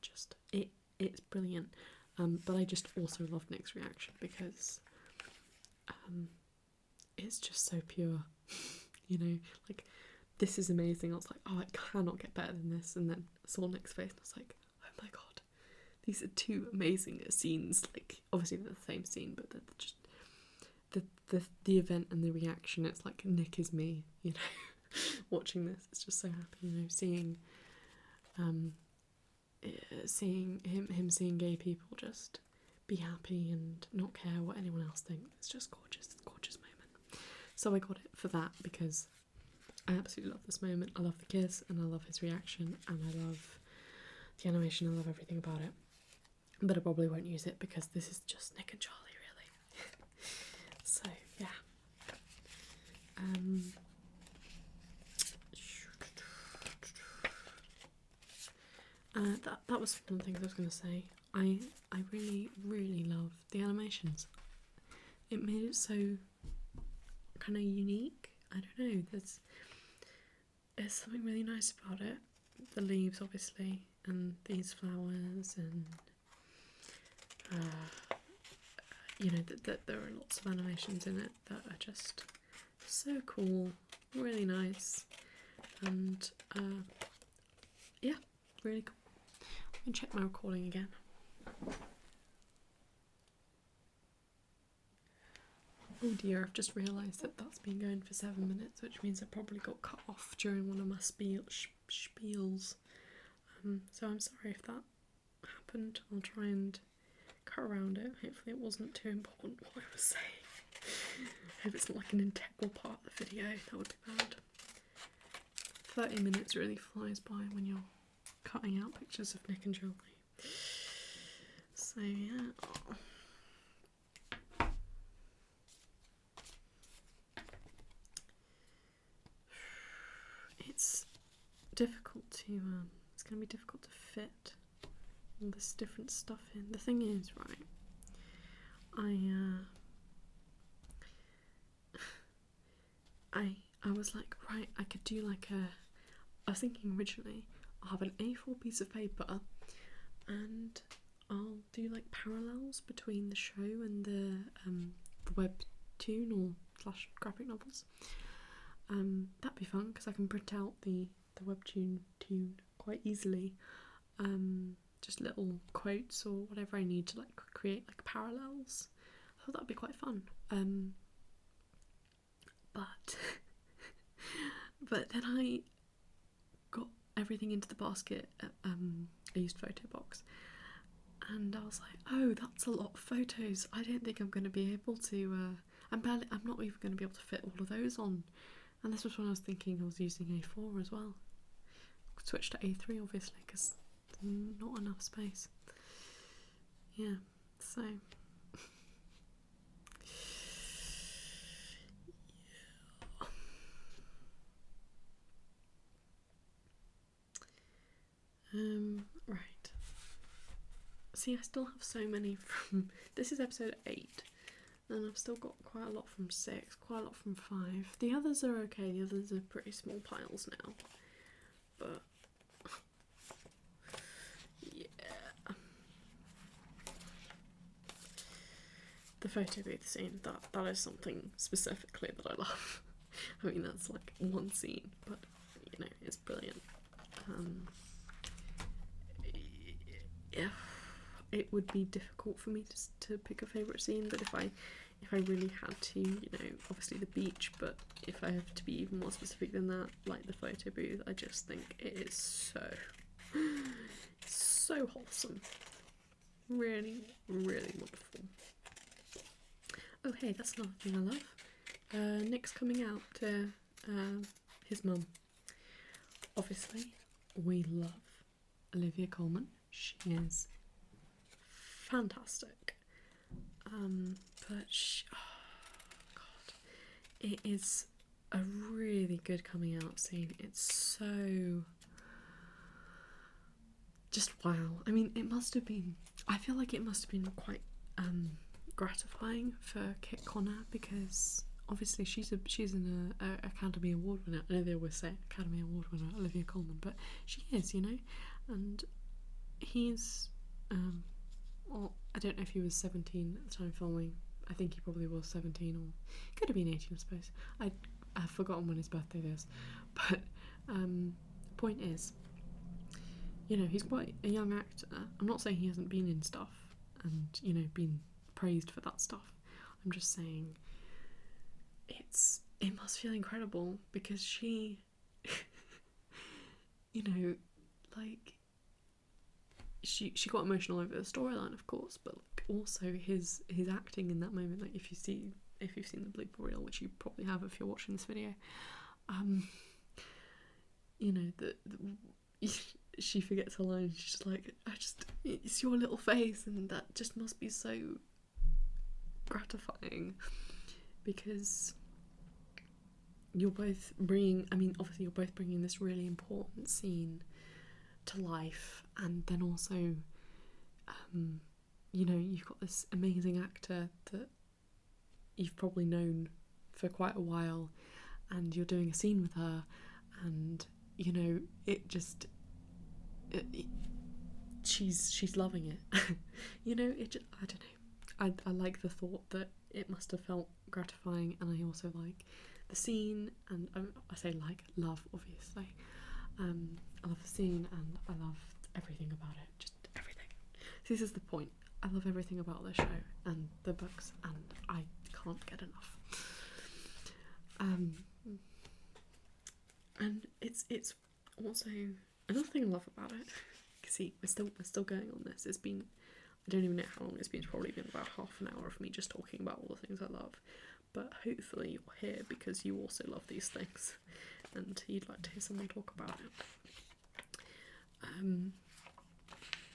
just it's brilliant. But I just also love Nick's reaction because it's just so pure. You know, like, this is amazing. I was like, oh, it cannot get better than this. And then I saw Nick's face and I was like, oh my god, these are 2 amazing scenes. Like, obviously they're the same scene, but they're just the event and the reaction. It's like Nick is me, you know. Watching this, it's just so happy, you know, seeing him seeing gay people just be happy and not care what anyone else thinks. It's just gorgeous. It's a gorgeous moment. So I got it for that because I absolutely love this moment. I love the kiss and I love his reaction and I love the animation. I love everything about it. but I probably won't use it because this is just Nick and Charlie, really. So yeah. That was one of the things I was going to say. I really love the animations. It made it so kind of unique. I don't know. There's something really nice about it. The leaves, obviously, and these flowers, and you know that there are lots of animations in it that are just so cool, really nice, and yeah, really cool. I'm gonna check my recording again. Oh dear, I've just realised that that's been going for 7 minutes, which means I probably got cut off during one of my spiels. So I'm sorry if that happened. I'll try and cut around it. Hopefully it wasn't too important what I was saying. I hope it's not like an integral part of the video. That would be bad. 30 minutes really flies by when you're cutting out pictures of Nick and Charlie. So yeah. It's difficult to it's going to be difficult to fit all this different stuff in. The thing is, right, I was like, right, I could do like I was thinking originally I'll have an A4 piece of paper and I'll do like parallels between the show and the webtoon or slash graphic novels. That'd be fun because I can print out the webtoon quite easily. Just little quotes or whatever I need to like create like parallels. I thought that'd be quite fun. But then I got everything into the basket. I used photo box, and I was like, oh, that's a lot of photos. I don't think I'm going to be able to. I'm not even going to be able to fit all of those on. And this was when I was thinking I was using A4 as well. Switch to A3 obviously because not enough space. Yeah, so right. See, I still have so many from this is episode 8. And I've still got quite a lot from 6, quite a lot from 5. The others are okay, the others are pretty small piles now. But yeah. The photo booth scene, that is something specifically that I love. I mean, that's like one scene, but you know, it's brilliant. Yeah. It would be difficult for me to pick a favourite scene, but if I really had to, you know, obviously the beach, but if I have to be even more specific than that, like the photo booth, I just think it is so wholesome. Really, really wonderful. Oh hey, that's another thing I love. Nick's coming out to his mum. Obviously, we love Olivia Colman. She is fantastic. But oh god, it is a really good coming out scene. It's so just wow. I mean, it must have been. I feel like it must have been quite gratifying for Kit Connor because obviously she's an Academy Award winner. I know they always say Academy Award winner Olivia Colman, but she is, you know, and he's well, I don't know if he was 17 at the time filming. I think he probably was 17 or could have been 18, I suppose. I've forgotten when his birthday is, but point is, you know, he's quite a young actor. I'm not saying he hasn't been in stuff and, you know, been praised for that stuff. I'm just saying it must feel incredible because she you know, like she got emotional over the storyline, of course, but like also his acting in that moment. Like if you've seen the blooper reel, which you probably have if you're watching this video, you know, she forgets her line. She's like, it's your little face, and that just must be so gratifying, because you're both bringing, obviously you're both bringing this really important scene to life, and then also, you've got this amazing actor that you've probably known for quite a while, and you're doing a scene with her, and she's loving it. I don't know. I like the thought that it must have felt gratifying, and I also like the scene, and I say love, obviously. I love the scene, and I love everything about it, just everything. So this is the point. I love everything about the show and the books, and I can't get enough. And it's also another thing I love about it. See, we're still going on this. It's been, I don't even know how long it's been. It's probably been about half an hour of me just talking about all the things I love. But hopefully you're here because you also love these things, and you'd like to hear someone talk about it.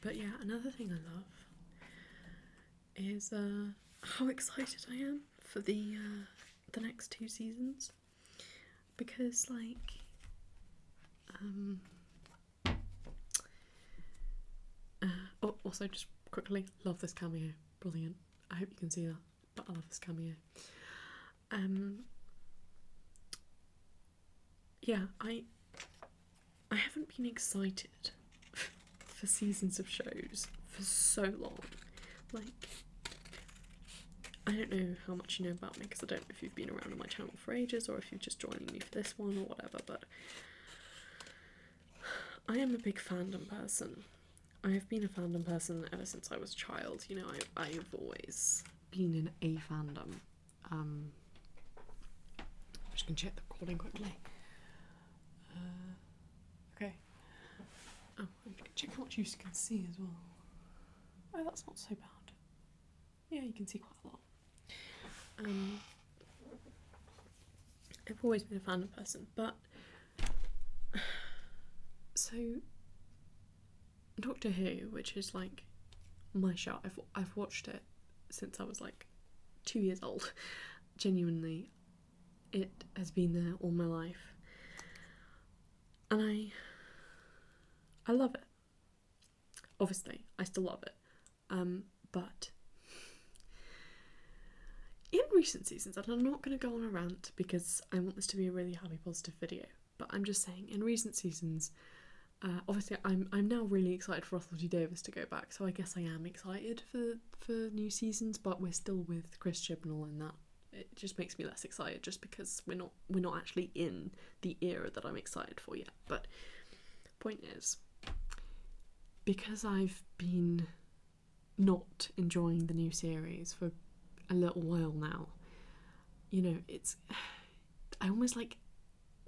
But yeah, another thing I love is how excited I am for the next 2 seasons, because also just quickly, love this cameo, brilliant. I hope you can see that, but I love this cameo. Yeah, I haven't been excited for seasons of shows for so long. I don't know how much you know about me, because I don't know if you've been around on my channel for ages or if you're just joining me for this one or whatever, but I am a big fandom person. I have been a fandom person ever since I was a child. I've always been in a fandom. I'm just going to check the recording quickly. Okay. Oh, I'm going to check how much you can see as well. Oh, that's not so bad. Yeah, you can see quite a lot. I've always been a fandom person, but so Doctor Who, which is my show, I've watched it since I was 2 years old. Genuinely, it has been there all my life, and I love it. Obviously, I still love it, but in recent seasons, and I'm not going to go on a rant because I want this to be a really happy, positive video, but I'm just saying, in recent seasons, obviously I'm now really excited for Russell T Davies to go back, so I guess I am excited for new seasons, but we're still with Chris Chibnall, and that it just makes me less excited, just because we're not actually in the era that I'm excited for yet. But point is, because I've been not enjoying the new series for a little while now, I almost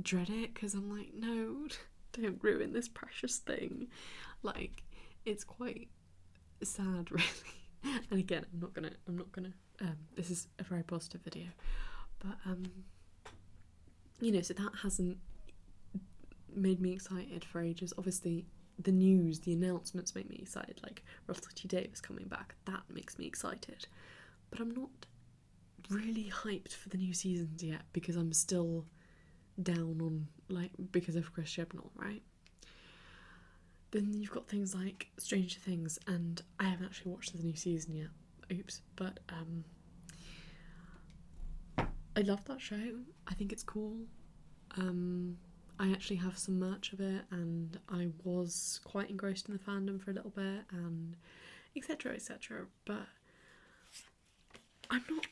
dread it, because I'm like, no, don't ruin this precious thing. It's quite sad, really. And again, I'm not gonna this is a very positive video, but so that hasn't made me excited for ages. Obviously the news, the announcements make me excited, Russell T Davies coming back, that makes me excited, but I'm not really hyped for the new seasons yet, because I'm still down on because of Chris Chibnall, right? Then you've got things like Stranger Things, and I haven't actually watched the new season yet, oops, but I love that show. I think it's cool. I actually have some merch of it, and I was quite engrossed in the fandom for a little bit, and etc, but I'm not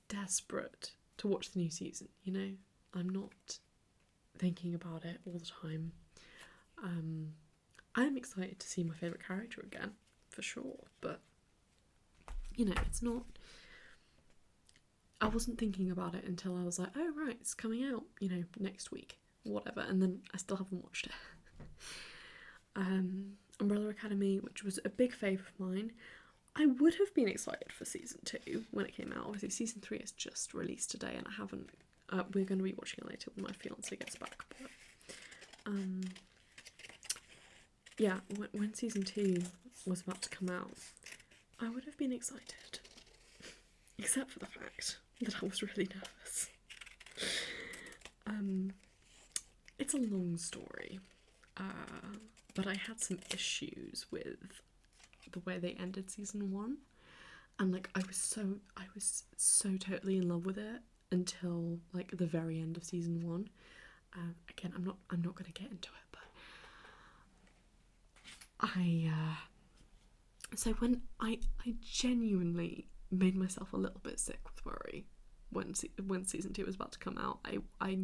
desperate to watch the new season, I'm not thinking about it all the time. I am excited to see my favourite character again, for sure, but it's not, I wasn't thinking about it until I was like, oh right, it's coming out, next week, whatever, and then I still haven't watched it. Umbrella Academy, which was a big favourite of mine, I would have been excited for season 2 when it came out. Obviously season 3 is just released today, and I haven't, we're going to be watching it later when my fiance gets back, but yeah, when season 2 was about to come out, I would have been excited, except for the fact that I was really nervous. It's a long story, but I had some issues with the way they ended season 1, and like I was so totally in love with it until like the very end of season 1. Again, I'm not going to get into it, but so when I genuinely made myself a little bit sick with worry when season 2 was about to come out. I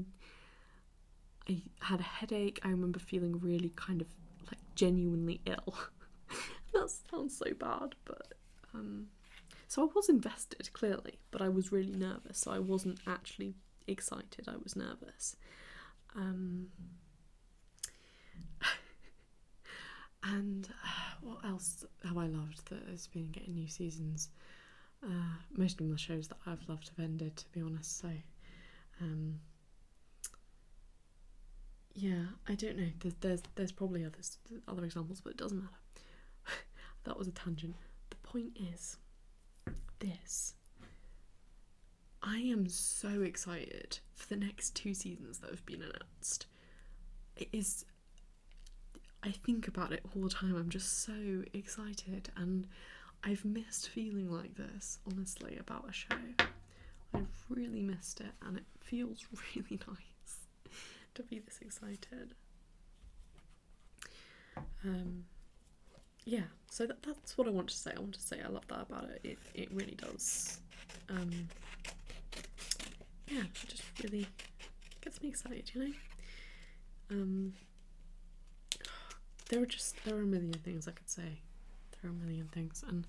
had a headache. I remember feeling really kind of like genuinely ill. That sounds so bad, but so I was invested clearly, but I was really nervous. So I wasn't actually excited. I was nervous. And what else have I loved that has been getting new seasons? Most of the shows that I've loved have ended, to be honest. So, yeah, I don't know. There's probably other examples, but it doesn't matter. That was a tangent. The point is, I am so excited for the next 2 seasons that have been announced. It is. I think about it all the time. I'm just so excited, and I've missed feeling like this, honestly, about a show. I've really missed it, and it feels really nice to be this excited. Yeah, so that's what I want to say. I want to say I love that about it. It really does. Yeah, it just really gets me excited, you know? There are a million things I could say. There are a million things, and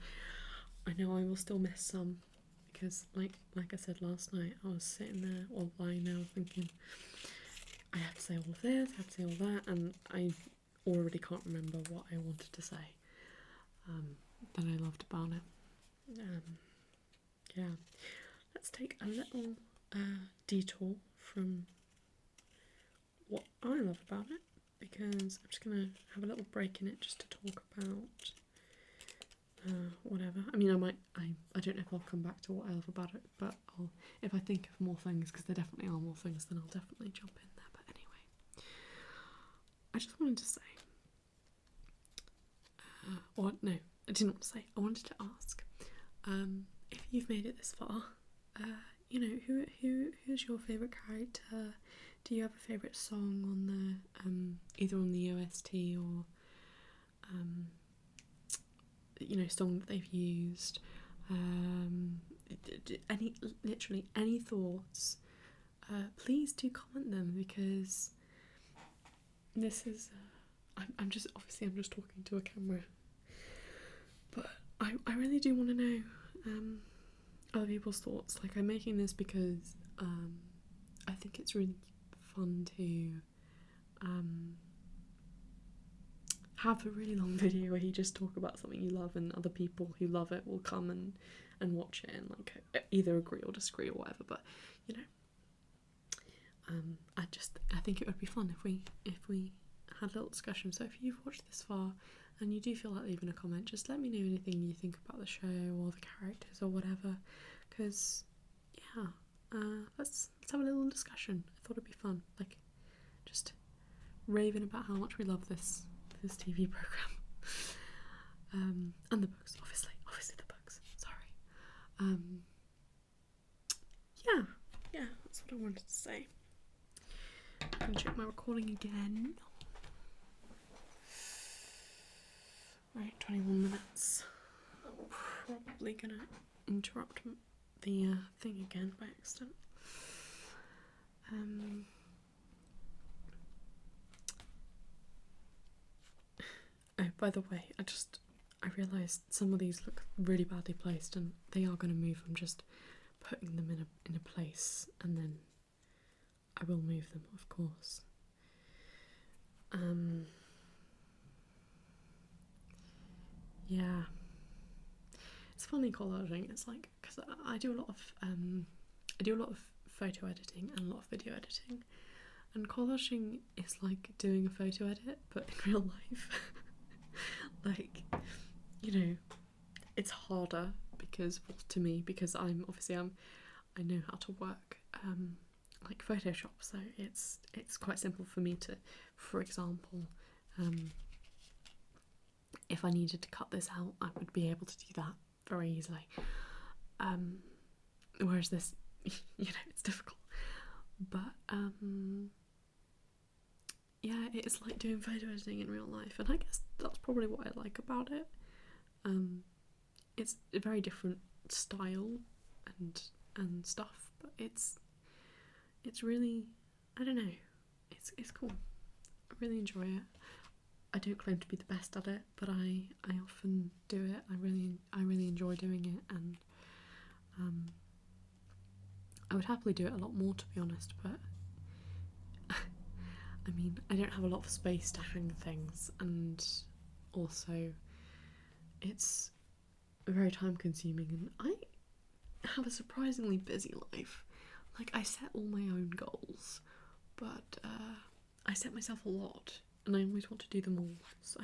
I know I will still miss some, because like I said last night, I was sitting there or lying there thinking, I have to say all of this, I have to say all that, and I already can't remember what I wanted to say that I loved about it. Yeah, let's take a little detour from what I love about it, because I'm just going to have a little break in it just to talk about whatever. I mean, I don't know if I'll come back to what I love about it, but if I think of more things, because there definitely are more things, then I'll definitely jump in there. But anyway, I just wanted to say, or no, I didn't want to say, I wanted to ask, if you've made it this far, you know, who's your favourite character? Do you have a favourite song on the either on the OST or you know, song that they've used? Literally any thoughts? Please do comment them, because this is I'm just talking to a camera, but I really do want to know other people's thoughts. Like, I'm making this because I think it's really fun to have a really long video where you just talk about something you love, and other people who love it will come and watch it and like either agree or disagree or whatever. But you know, I think it would be fun if we had a little discussion. So if you've watched this far and you do feel like leaving a comment, just let me know anything you think about the show or the characters or whatever, because yeah, let's have a little discussion. I thought it'd be fun, like just raving about how much we love this TV program, and the books, obviously the books. Sorry. Yeah, that's what I wanted to say. I'm gonna check my recording again. Right, 21 minutes. Probably gonna interrupt the thing again by accident. Oh, by the way, I realised some of these look really badly placed, and they are going to move. I'm just putting them in a place, and then I will move them, of course. Yeah, it's funny collaging. It's like, because I do a lot of photo editing and a lot of video editing, and collaging is like doing a photo edit but in real life. Like, you know, it's harder because, well, to me, because I know how to work like Photoshop, so it's quite simple for me to, for example, if I needed to cut this out, I would be able to do that very easily. Whereas this, it's difficult. But yeah, it's like doing photo editing in real life, and I guess that's probably what I like about it. It's a very different style and stuff, but it's really, I don't know, it's cool. I really enjoy it. I don't claim to be the best at it, but I often do it. I really enjoy doing it, and I would happily do it a lot more, to be honest, but I mean, I don't have a lot of space to hang things, and also it's very time consuming, and I have a surprisingly busy life. Like, I set all my own goals, but I set myself a lot, and I always want to do them all, so,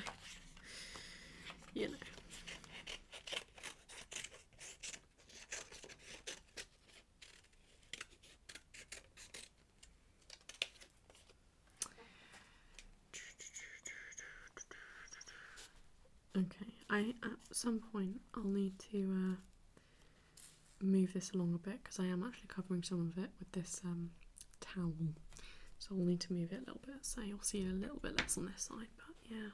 you know. Okay, at some point I'll need to move this along a bit, because I am actually covering some of it with this towel, so I'll need to move it a little bit, so you'll see a little bit less on this side, but yeah.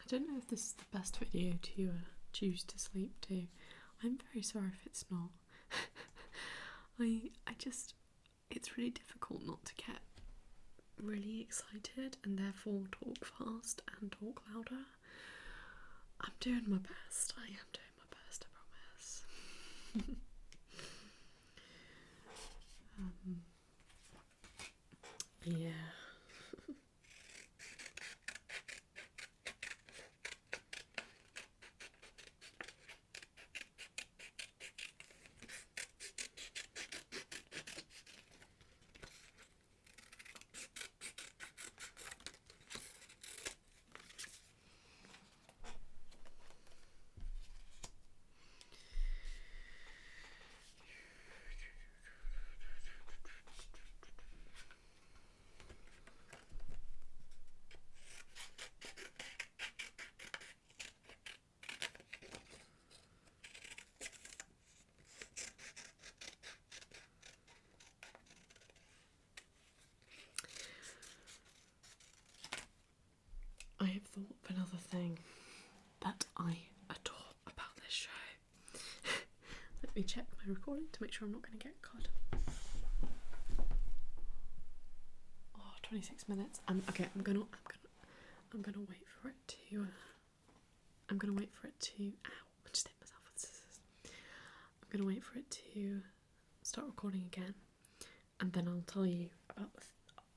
I don't know if this is the best video to choose to sleep to. I'm very sorry if it's not. It's really difficult not to get really excited and therefore talk fast and talk louder. I'm doing my best. I am doing my best, I promise. Yeah. I have thought of another thing that I adore about this show. Let me check my recording to make sure I'm not going to get cut. Oh, 26 minutes. Okay, I'm gonna wait for it to. Ow! I just hit myself with scissors. I'm gonna wait for it to start recording again, and then I'll tell you about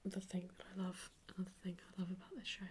the thing that I love. Another thing I love about this show.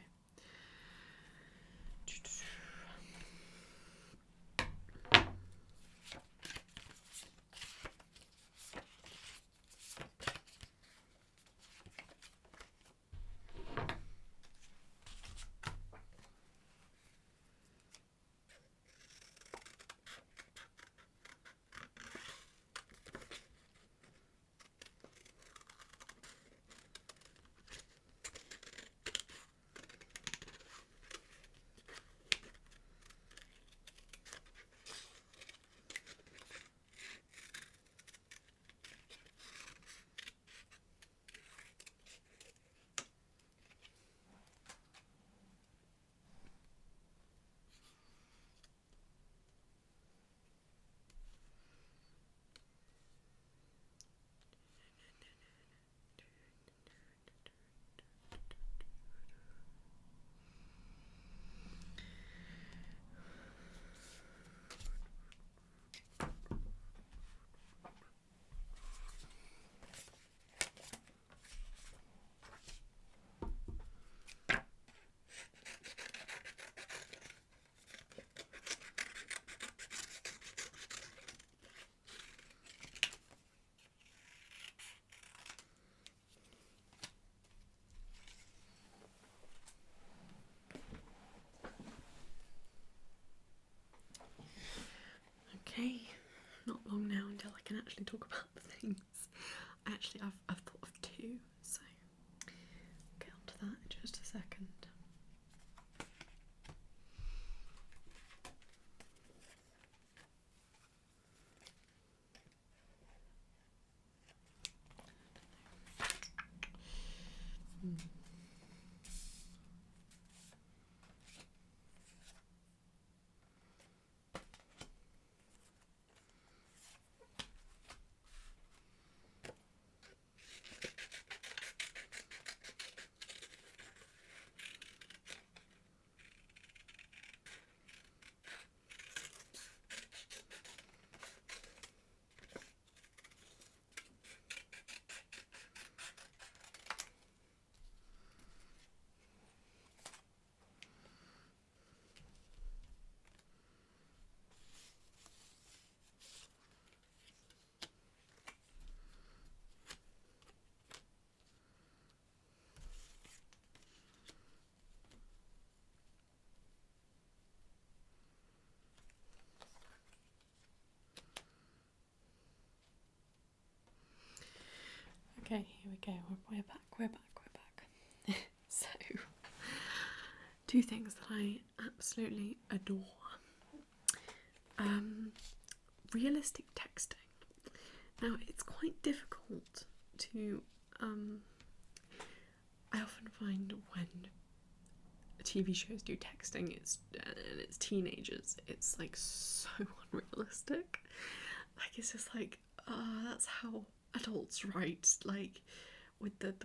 Okay, not long now until I can actually talk about the things. Actually, I've thought of two, so I'll get onto that in just a second. Okay, here we go. We're back. So, two things that I absolutely adore. Realistic texting. Now, it's quite difficult to, I often find when TV shows do texting, and it's teenagers, it's like so unrealistic. Like, it's just like, that's how adults write, like with the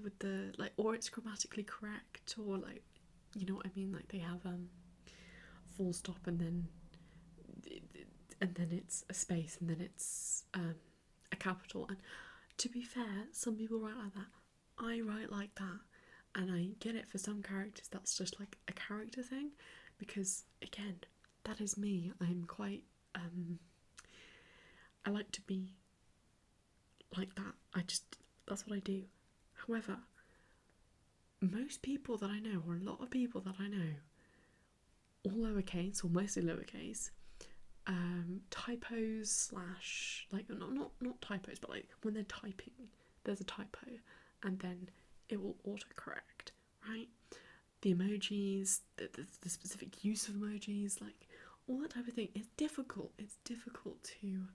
like, or it's grammatically correct, or like, you know what I mean, like they have full stop and then it's a space and then it's a capital. And to be fair, some people write like that. I write like that, and I get it. For some characters that's just like a character thing, because again, that is me. I'm quite I like to be like that. That's what I do. However, most people that I know, or a lot of people that I know, all lowercase or mostly lowercase, typos slash, like, not typos, but like when they're typing, there's a typo and then it will autocorrect, right? The emojis, the specific use of emojis, like all that type of thing. It's difficult to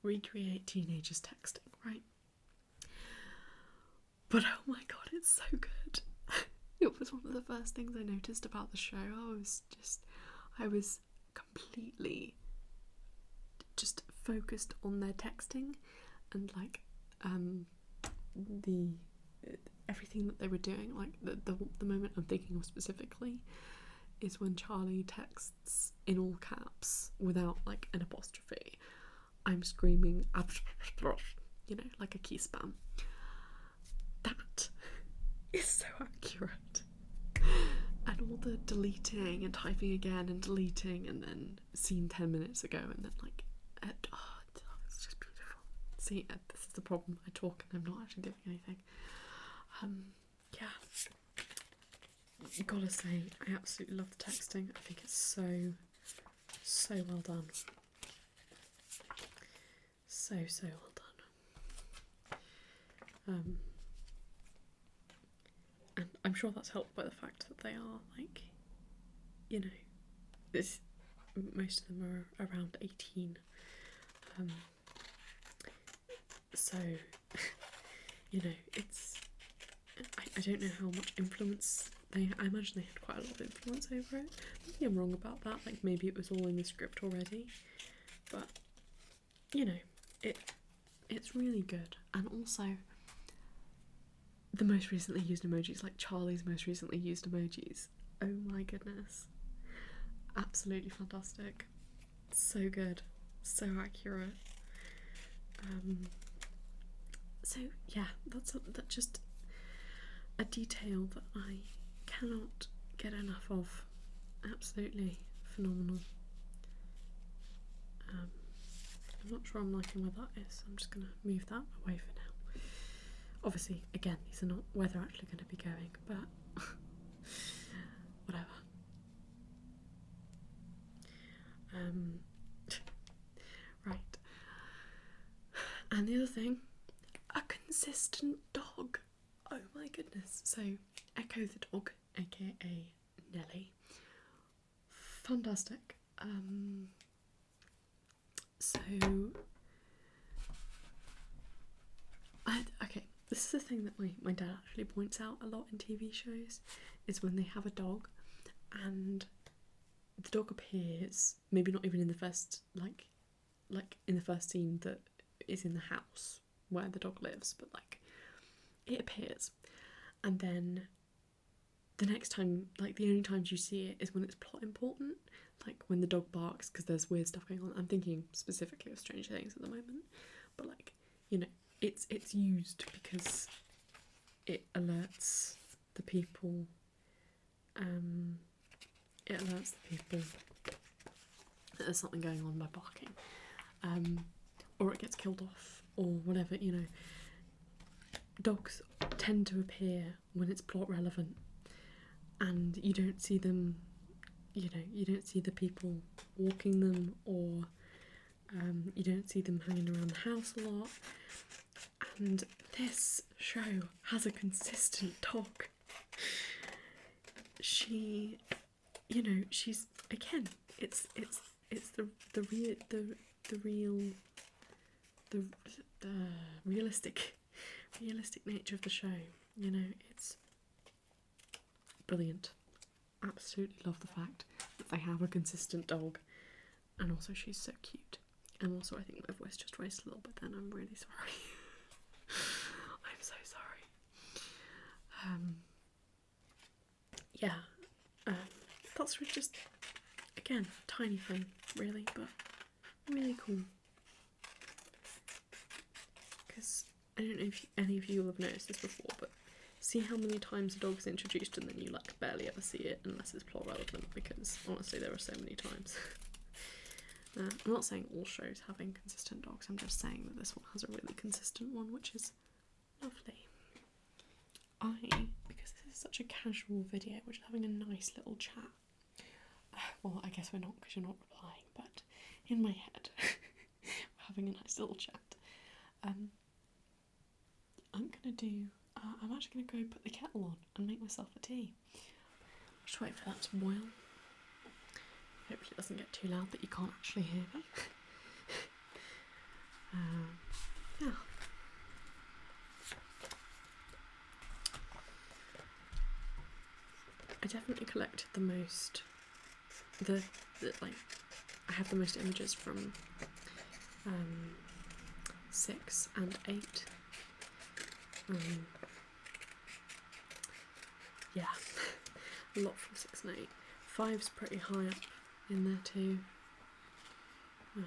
recreate teenagers texting, right? But oh my god, it's so good. It was one of the first things I noticed about the show. I was completely just focused on their texting, and like the everything that they were doing. Like the moment I'm thinking of specifically is when Charlie texts in all caps without like an apostrophe. I'm screaming, you know, like a key spam. That is so accurate. And all the deleting and typing again and deleting and then seen 10 minutes ago and then like, it's just beautiful. See, this is the problem. I talk and I'm not actually doing anything. Yeah. Gotta say, I absolutely love the texting. I think it's so well done. So well done. And I'm sure that's helped by the fact that they are, like, you know, most of them are around 18. So, you know, I don't know how much influence I imagine they had quite a lot of influence over it. Maybe I'm wrong about that, like maybe it was all in the script already. But, you know, it's really good. And also, the most recently used emojis, like Charlie's most recently used emojis. Oh my goodness. Absolutely fantastic. So good. So accurate. So yeah, that's just a detail that I cannot get enough of. Absolutely phenomenal. I'm not sure I'm liking where that is, so I'm just going to move that away for now. Obviously, again, these are not where they're actually going to be going, but whatever. Right, And the other thing, a consistent dog. Oh my goodness. So Echo the dog, aka Nelly. Fantastic. Okay, this is the thing that my dad actually points out a lot in TV shows, is when they have a dog and the dog appears, maybe not even in the first, like in the first scene that is in the house where the dog lives, but like it appears, and then the next time, like the only times you see it is when it's plot important, like when the dog barks because there's weird stuff going on. I'm thinking specifically of Stranger Things at the moment, but like, you know, it's used because it alerts the people. It alerts the people that there's something going on by barking, or it gets killed off, or whatever. You know, dogs tend to appear when it's plot relevant, and you don't see them. You know, you don't see the people walking them, or you don't see them hanging around the house a lot. And this show has a consistent dog. She, you know, she's, again, it's the realistic nature of the show. You know, it's brilliant. Absolutely love the fact that they have a consistent dog, and also she's so cute. And also I think my voice just raised a little bit then. I'm really sorry. I'm so sorry. That's just, again, tiny thing really, but really cool. Because I don't know if any of you will have noticed this before, but see how many times a dog's introduced and then you like barely ever see it unless it's plot relevant, because honestly there are so many times. I'm not saying all shows have inconsistent dogs, I'm just saying that this one has a really consistent one, which is lovely. Because this is such a casual video, we're just having a nice little chat. Well, I guess we're not, because you're not replying, but in my head we're having a nice little chat. I'm actually going to go put the kettle on and make myself a tea. Just wait for that to boil. Hopefully it doesn't get too loud that you can't actually hear me. Yeah. I definitely collected the most, like, I have the most images from 6 and 8. Yeah, a lot from 6 and 8. 5's pretty high up in there too. Yeah.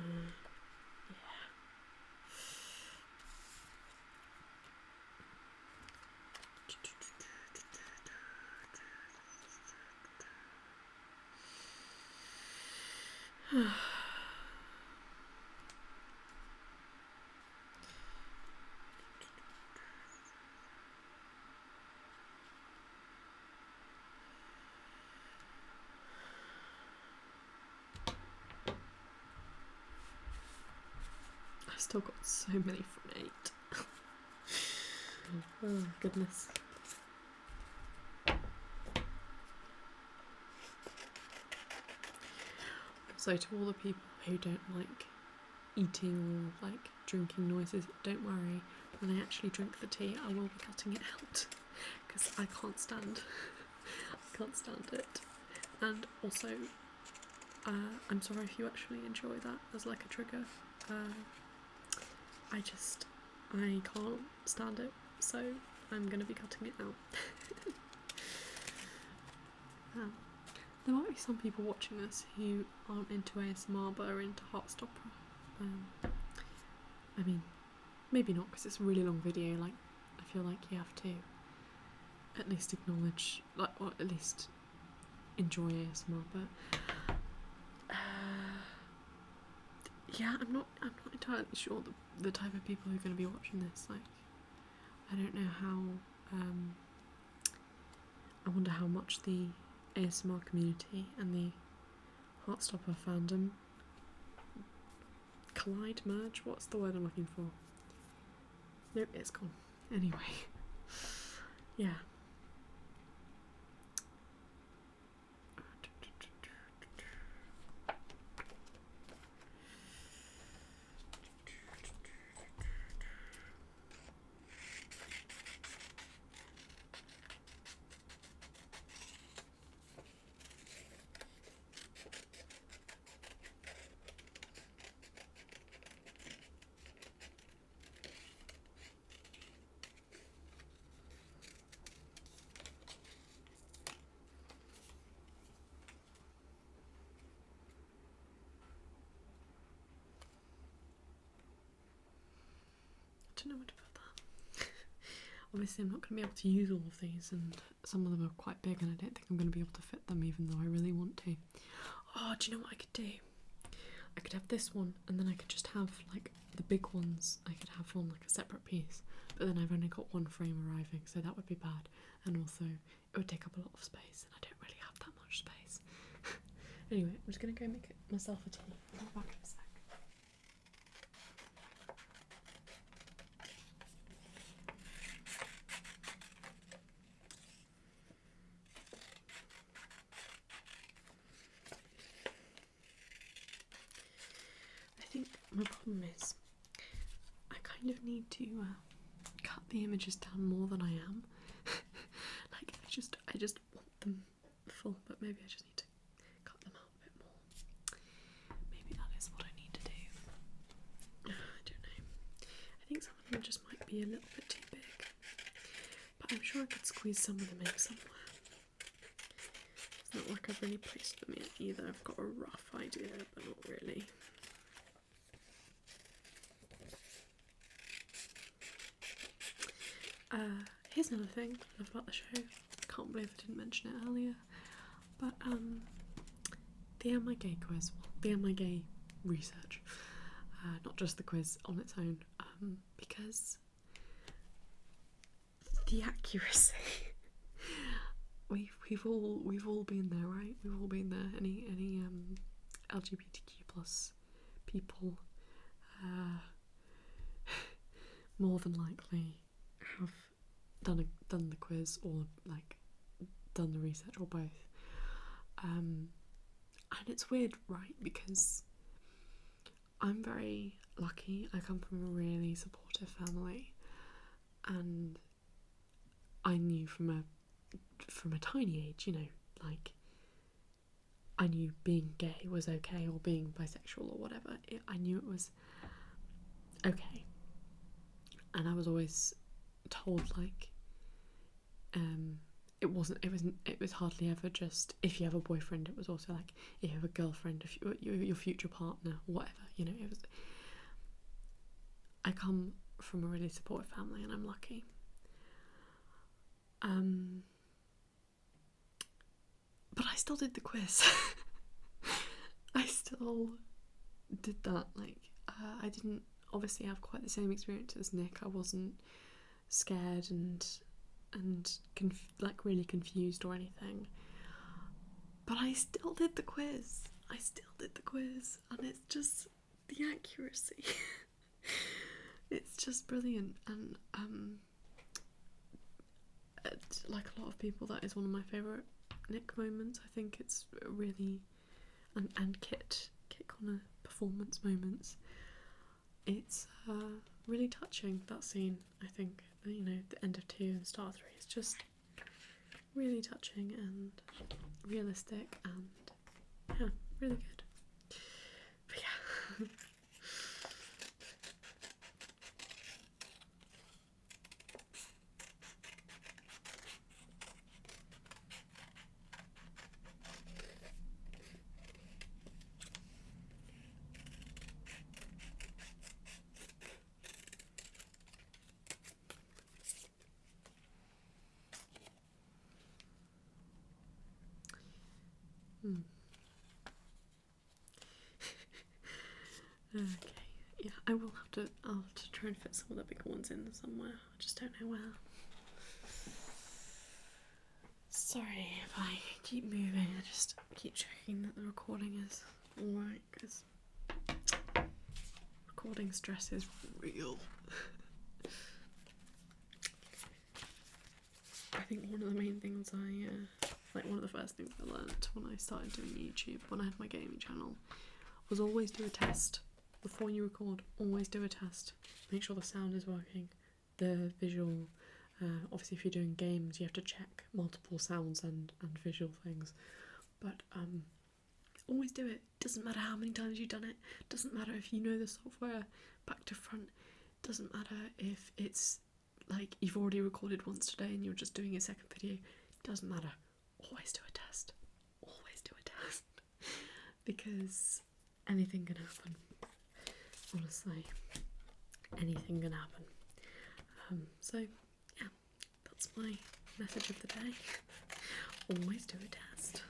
I've still got so many from 8. Oh goodness. So to all the people who don't like eating or like drinking noises, don't worry, when I actually drink the tea I will be cutting it out, because I can't stand it. And also I'm sorry if you actually enjoy that as like a trigger. I can't stand it, so I'm going to be cutting it out. There might be some people watching this who aren't into ASMR but are into Heartstopper. I mean, maybe not, because it's a really long video. Like, I feel like you have to at least acknowledge, like, or at least enjoy ASMR. But yeah, I'm not entirely sure the type of people who are going to be watching this. Like, I don't know how. I wonder how much the ASMR community and the Heartstopper fandom merge. What's the word I'm looking for? Nope, it's gone. Anyway. Yeah. I don't know where to put that. Obviously I'm not going to be able to use all of these, and some of them are quite big and I don't think I'm going to be able to fit them even though I really want to. Oh, do you know what I could do? I could have this one and then I could just have like the big ones I could have on like a separate piece, but then I've only got one frame arriving, so that would be bad, and also it would take up a lot of space and I don't really have that much space. Anyway, I'm just going to go make myself a tea. I'll be back in a sec. I think my problem is I kind of need to cut the images down more than I am. Like I just want them full, but maybe I just need to cut them out a bit more. Maybe that is what I need to do. I don't know. I think some of them just might be a little bit too big, but I'm sure I could squeeze some of them in somewhere. It's not like I've really placed them yet either. I've got a rough idea, but not really. Here's another thing I love about the show. Can't believe I didn't mention it earlier, but the Am I Gay quiz, well, the Am I Gay research, not just the quiz on its own, because the accuracy. we've all been there, right? We've all been there. Any LGBTQ plus people more than likely have done the quiz or like done the research or both, and it's weird, right? Because I'm very lucky. I come from a really supportive family, and I knew from a tiny age, you know, like I knew being gay was okay, or being bisexual or whatever. I knew it was okay, and I was always told like it was hardly ever just if you have a boyfriend. It was also like if you have a girlfriend, if your future partner, whatever, you know. It was. I come from a really supportive family and I'm lucky. But I still did the quiz. I still did that. Like I didn't obviously have quite the same experience as Nick. I wasn't scared and like really confused or anything, but I still did the quiz. And it's just the accuracy. It's just brilliant, and like a lot of people, that is one of my favourite Nick moments. I think it's really, and Kit Connor performance moments. It's really touching, that scene. I think, you know, the end of 2 and start of 3 is just really touching and realistic, and yeah, really good. But yeah. Okay, yeah, I'll have to try and fit some of the bigger ones in somewhere. I just don't know where. Sorry if I keep moving, I just keep checking that the recording is alright, because recording stress is real. think one of the main things like one of the first things I learned when I started doing YouTube, when I had my gaming channel, was always do a test. Before you record, always do a test. Make sure the sound is working, the visual. Obviously if you're doing games you have to check multiple sounds and visual things. But always do it. Doesn't matter how many times you've done it. Doesn't matter if you know the software back to front. Doesn't matter if it's like you've already recorded once today and you're just doing a second video. Doesn't matter. Always do a test. Always do a test. Because anything can happen. Honestly, anything can happen. So yeah, that's my message of the day. Always do a test.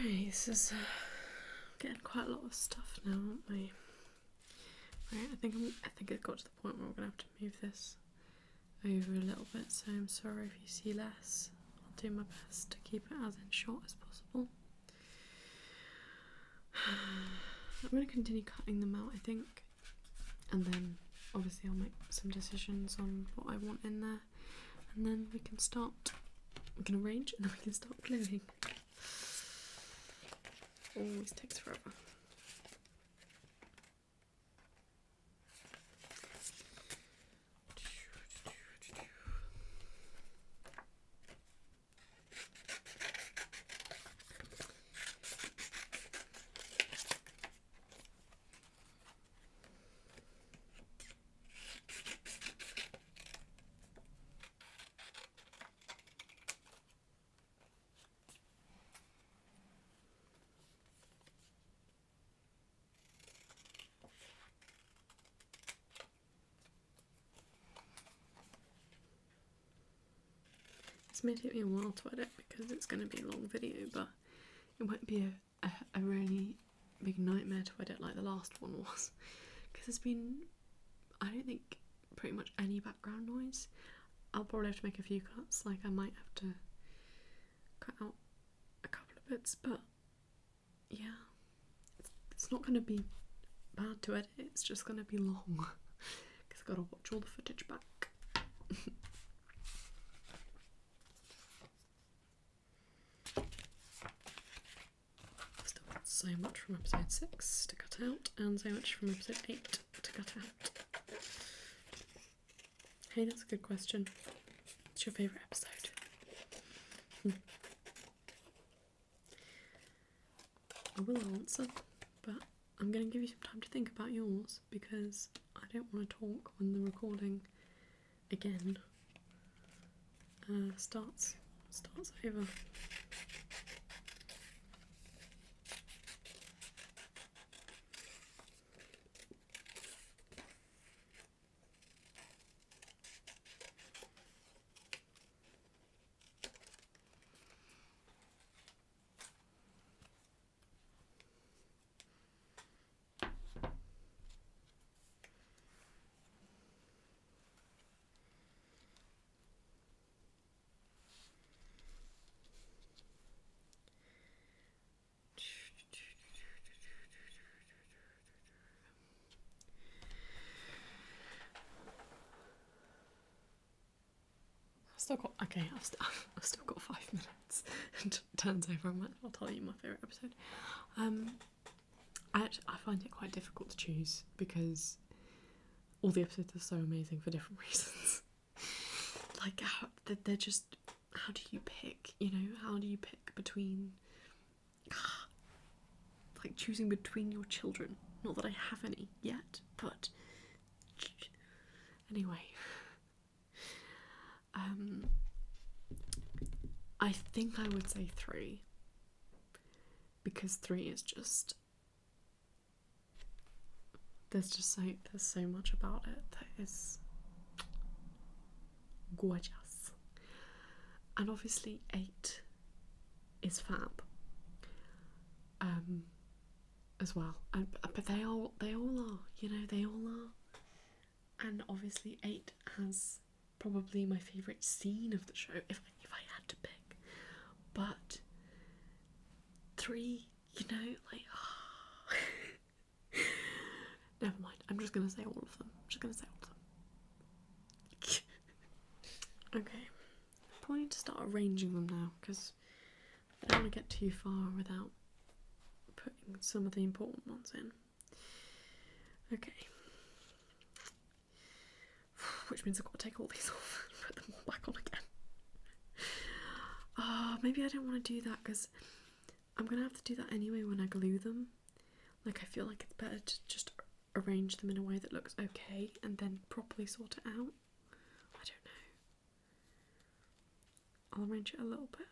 Alright, this is getting quite a lot of stuff now, aren't we? Right, I think it got to the point where we're gonna have to move this over a little bit, so I'm sorry if you see less. I'll do my best to keep it as in short as possible. I'm going to continue cutting them out, I think, and then obviously I'll make some decisions on what I want in there, and then we can arrange, and then we can start gluing. Always takes forever. This may take me a while to edit because it's going to be a long video, but it won't be a really big nightmare to edit like the last one was, because there's been, I don't think, pretty much any background noise. I'll probably have to make a few cuts, like I might have to cut out a couple of bits, but yeah, it's not going to be bad to edit, it's just going to be long because I've got to watch all the footage back. So much from episode 6 to cut out, and so much from episode 8 to cut out. Hey, that's a good question. What's your favourite episode? I will answer, but I'm going to give you some time to think about yours, because I don't want to talk when the recording again starts over. still got, okay, I've still got 5 minutes and it turns over. I'll tell you my favourite episode. I find it quite difficult to choose because all the episodes are so amazing for different reasons. Like, they're just, how do you pick, how do you pick between, like, choosing between your children? Not that I have any yet, but anyway. I think I would say 3, because 3 is just, there's so much about it that is gorgeous. And obviously 8 is fab, as well. But they all are, they all are. And obviously 8 has probably my favourite scene of the show, if I had to pick. But 3, like, never mind. I'm just gonna say all of them. Okay. Probably need to start arranging them now, because I don't want to get too far without putting some of the important ones in. Okay. Which means I've got to take all these off and put them all back on again. Maybe I don't want to do that, because I'm going to have to do that anyway when I glue them. Like, I feel like it's better to just arrange them in a way that looks okay and then properly sort it out. I don't know. I'll arrange it a little bit.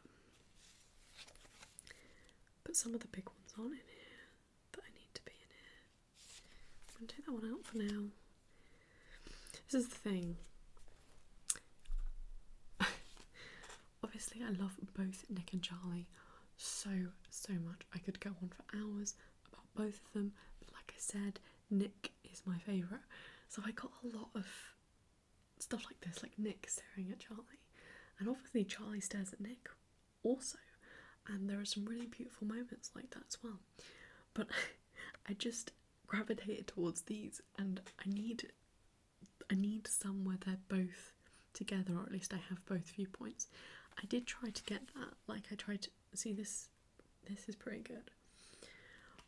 But some of the big ones aren't in here that I need to be in here. I'm going to take that one out for now. This is the thing. Obviously, I love both Nick and Charlie so much. I could go on for hours about both of them, but like I said, Nick is my favourite. So I got a lot of stuff like this, like Nick staring at Charlie, and obviously Charlie stares at Nick also, and there are some really beautiful moments like that as well. But I just gravitated towards these, and I need some where they're both together, or at least I have both viewpoints. I did try to get that, like I tried to see this is pretty good,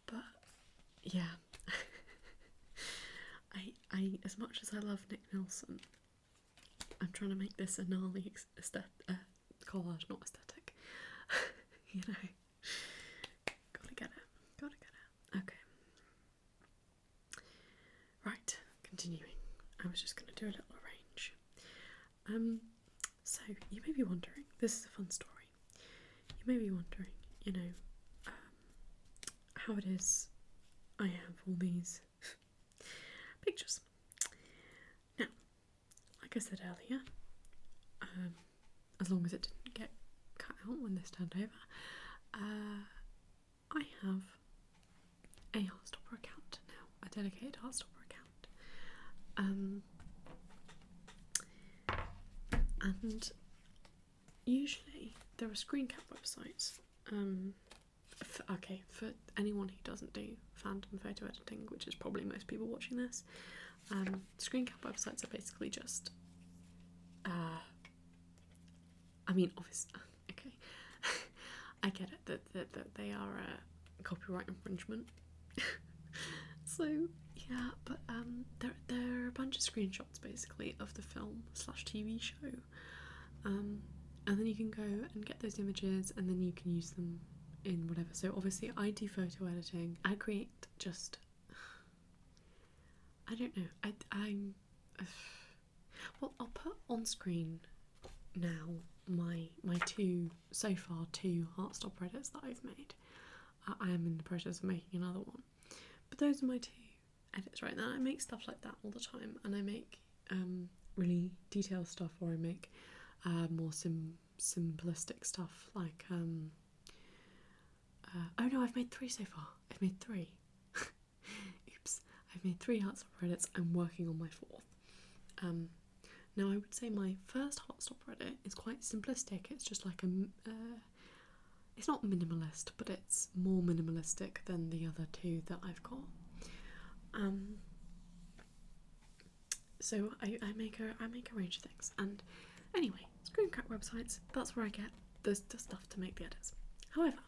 but yeah. I as much as I love Nick Nelson, I'm trying to make this a gnarly collage, not aesthetic. Gotta get it. Okay, right, continuing. I was just going to do a little arrange. So you may be wondering, this is a fun story. You may be wondering, how it is I have all these pictures. Now, like I said earlier, as long as it didn't get cut out when this turned over, I have a Heartstopper account now, a dedicated Heartstopper account. And usually there are screen cap websites. For anyone who doesn't do phantom photo editing, which is probably most people watching this, screen cap websites are basically just, obviously, okay, I get it that they are a copyright infringement. So yeah, but there are a bunch of screenshots basically of the film / TV show, and then you can go and get those images, and then you can use them in whatever. So obviously I do photo editing. I create just, I don't know. Well, I'll put on screen now my two Heartstopper edits that I've made. I am in the process of making another one. But those are my 2 edits right now. I make stuff like that all the time, and I make really detailed stuff, or I make more simplistic stuff like oh no, I've made 3 so far. I've made 3. Oops. I've made 3 Heartstopper edits. I'm working on my 4th. Now I would say my first Heartstopper edit is quite simplistic. It's just like it's not minimalist, but it's more minimalistic than the other 2 that I've got. So I make a range of things. And anyway, screen cap websites. That's where I get the stuff to make the edits. However,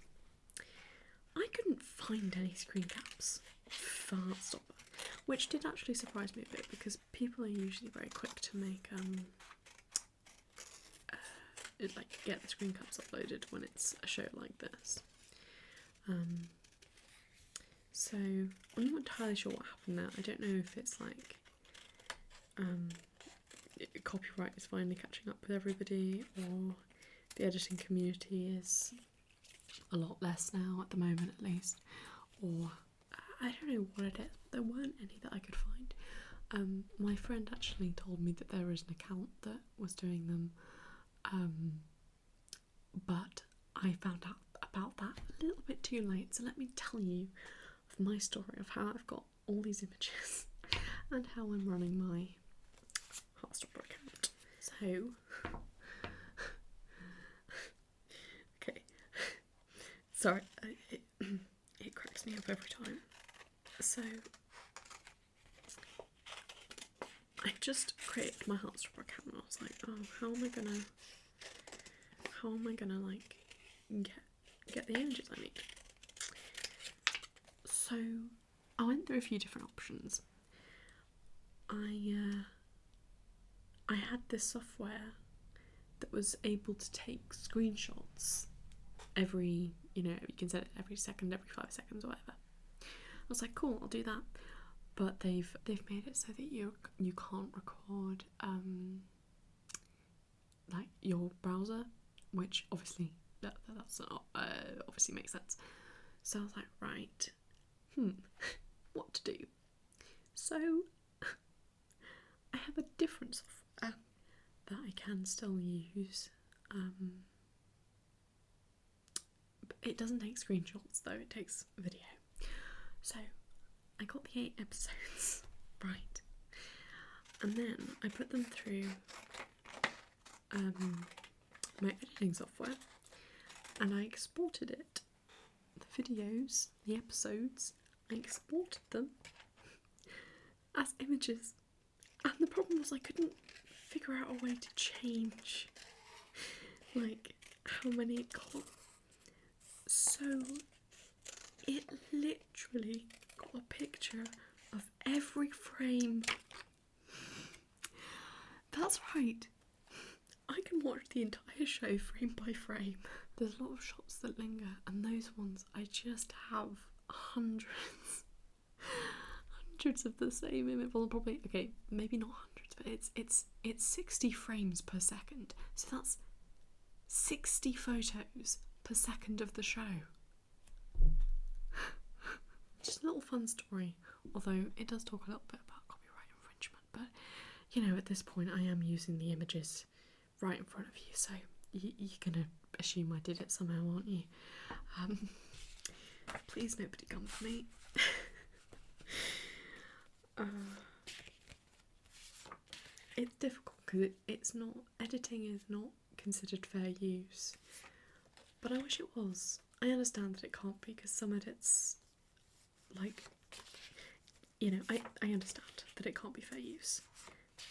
I couldn't find any screen caps for Heartstopper, which did actually surprise me a bit because people are usually very quick to make like get the screen caps uploaded when it's a show like this. So I'm not entirely sure what happened there. I don't know if it's like copyright is finally catching up with everybody, or the editing community is a lot less now at the moment at least, or I don't know what it is. There weren't any that I could find. My friend actually told me that there is an account that was doing them, but I found out about that a little bit too late, so let me tell you of my story of how I've got all these images and how I'm running my Heartstopper account. So, okay, sorry, it cracks me up every time. So, I just created my Heartstopper account and I was like, oh, how am I gonna like get the images I need? So I went through a few different options. I had this software that was able to take screenshots every, you can set it every second, every 5 seconds or whatever. I was like, cool, I'll do that. But they've made it so that you can't record like your browser, which obviously that's not obviously makes sense. So I was like, right, what to do? So I have a different software that I can still use. But it doesn't take screenshots though, it takes video. So I got the 8 episodes, right, and then I put them through my editing software, and I exported it, the videos, the episodes, I exported them as images, and the problem was I couldn't figure out a way to change like how many it got, so it literally got a picture of every frame. That's right, I can watch the entire show frame by frame. There's a lot of shots that linger, and those ones I just have hundreds of the same image. Well, probably, okay, maybe not hundreds, but it's 60 frames per second, so that's 60 photos per second of the show. Just a little fun story, although it does talk a little bit about copyright infringement, but at this point I am using the images right in front of you, so you're gonna assume I did it somehow, aren't you? Please nobody come for me. It's difficult because it's not, editing is not considered fair use, but I wish it was. I understand that it can't be because some edits, like, I understand that it can't be fair use,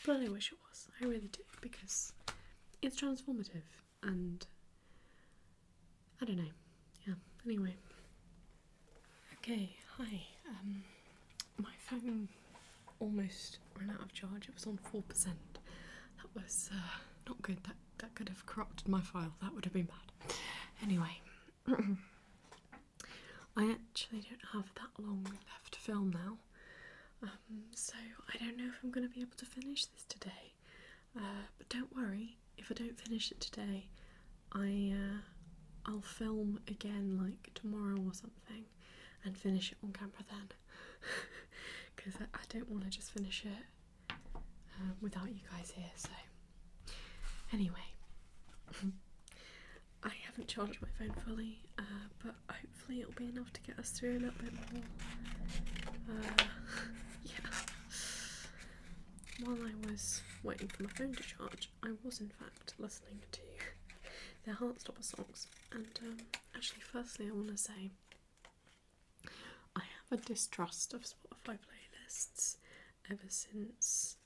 but I wish it was. I really do, because it's transformative, and I don't know. Yeah, anyway. Okay, hi. My phone almost ran out of charge. It was on 4%. That was not good. That could have corrupted my file. That would have been bad. Anyway, I actually don't have that long left to film now, so I don't know if I'm going to be able to finish this today. But don't worry, if I don't finish it today, I'll film again like tomorrow or something and finish it on camera then, because I don't want to just finish it without you guys here. So anyway, I haven't charged my phone fully, but hopefully it'll be enough to get us through a little bit more. Yeah. While I was waiting for my phone to charge, I was in fact listening to their Heartstopper songs, and actually firstly I want to say I have a distrust of Spotify playlists ever since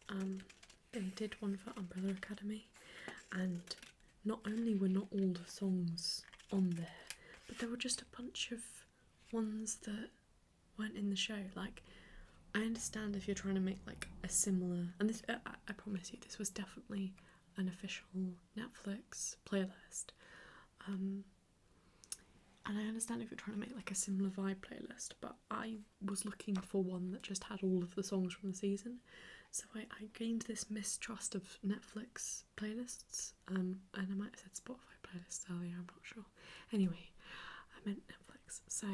they did one for Umbrella Academy, and not only were not all the songs on there, but there were just a bunch of ones that weren't in the show. Like, I understand if you're trying to make like a similar, and this I promise you this was definitely an official Netflix playlist, and I understand if you're trying to make like a similar vibe playlist, but I was looking for one that just had all of the songs from the season, so I gained this mistrust of Netflix playlists, and I might have said Spotify playlists earlier, I'm not sure. Anyway, I meant Netflix. So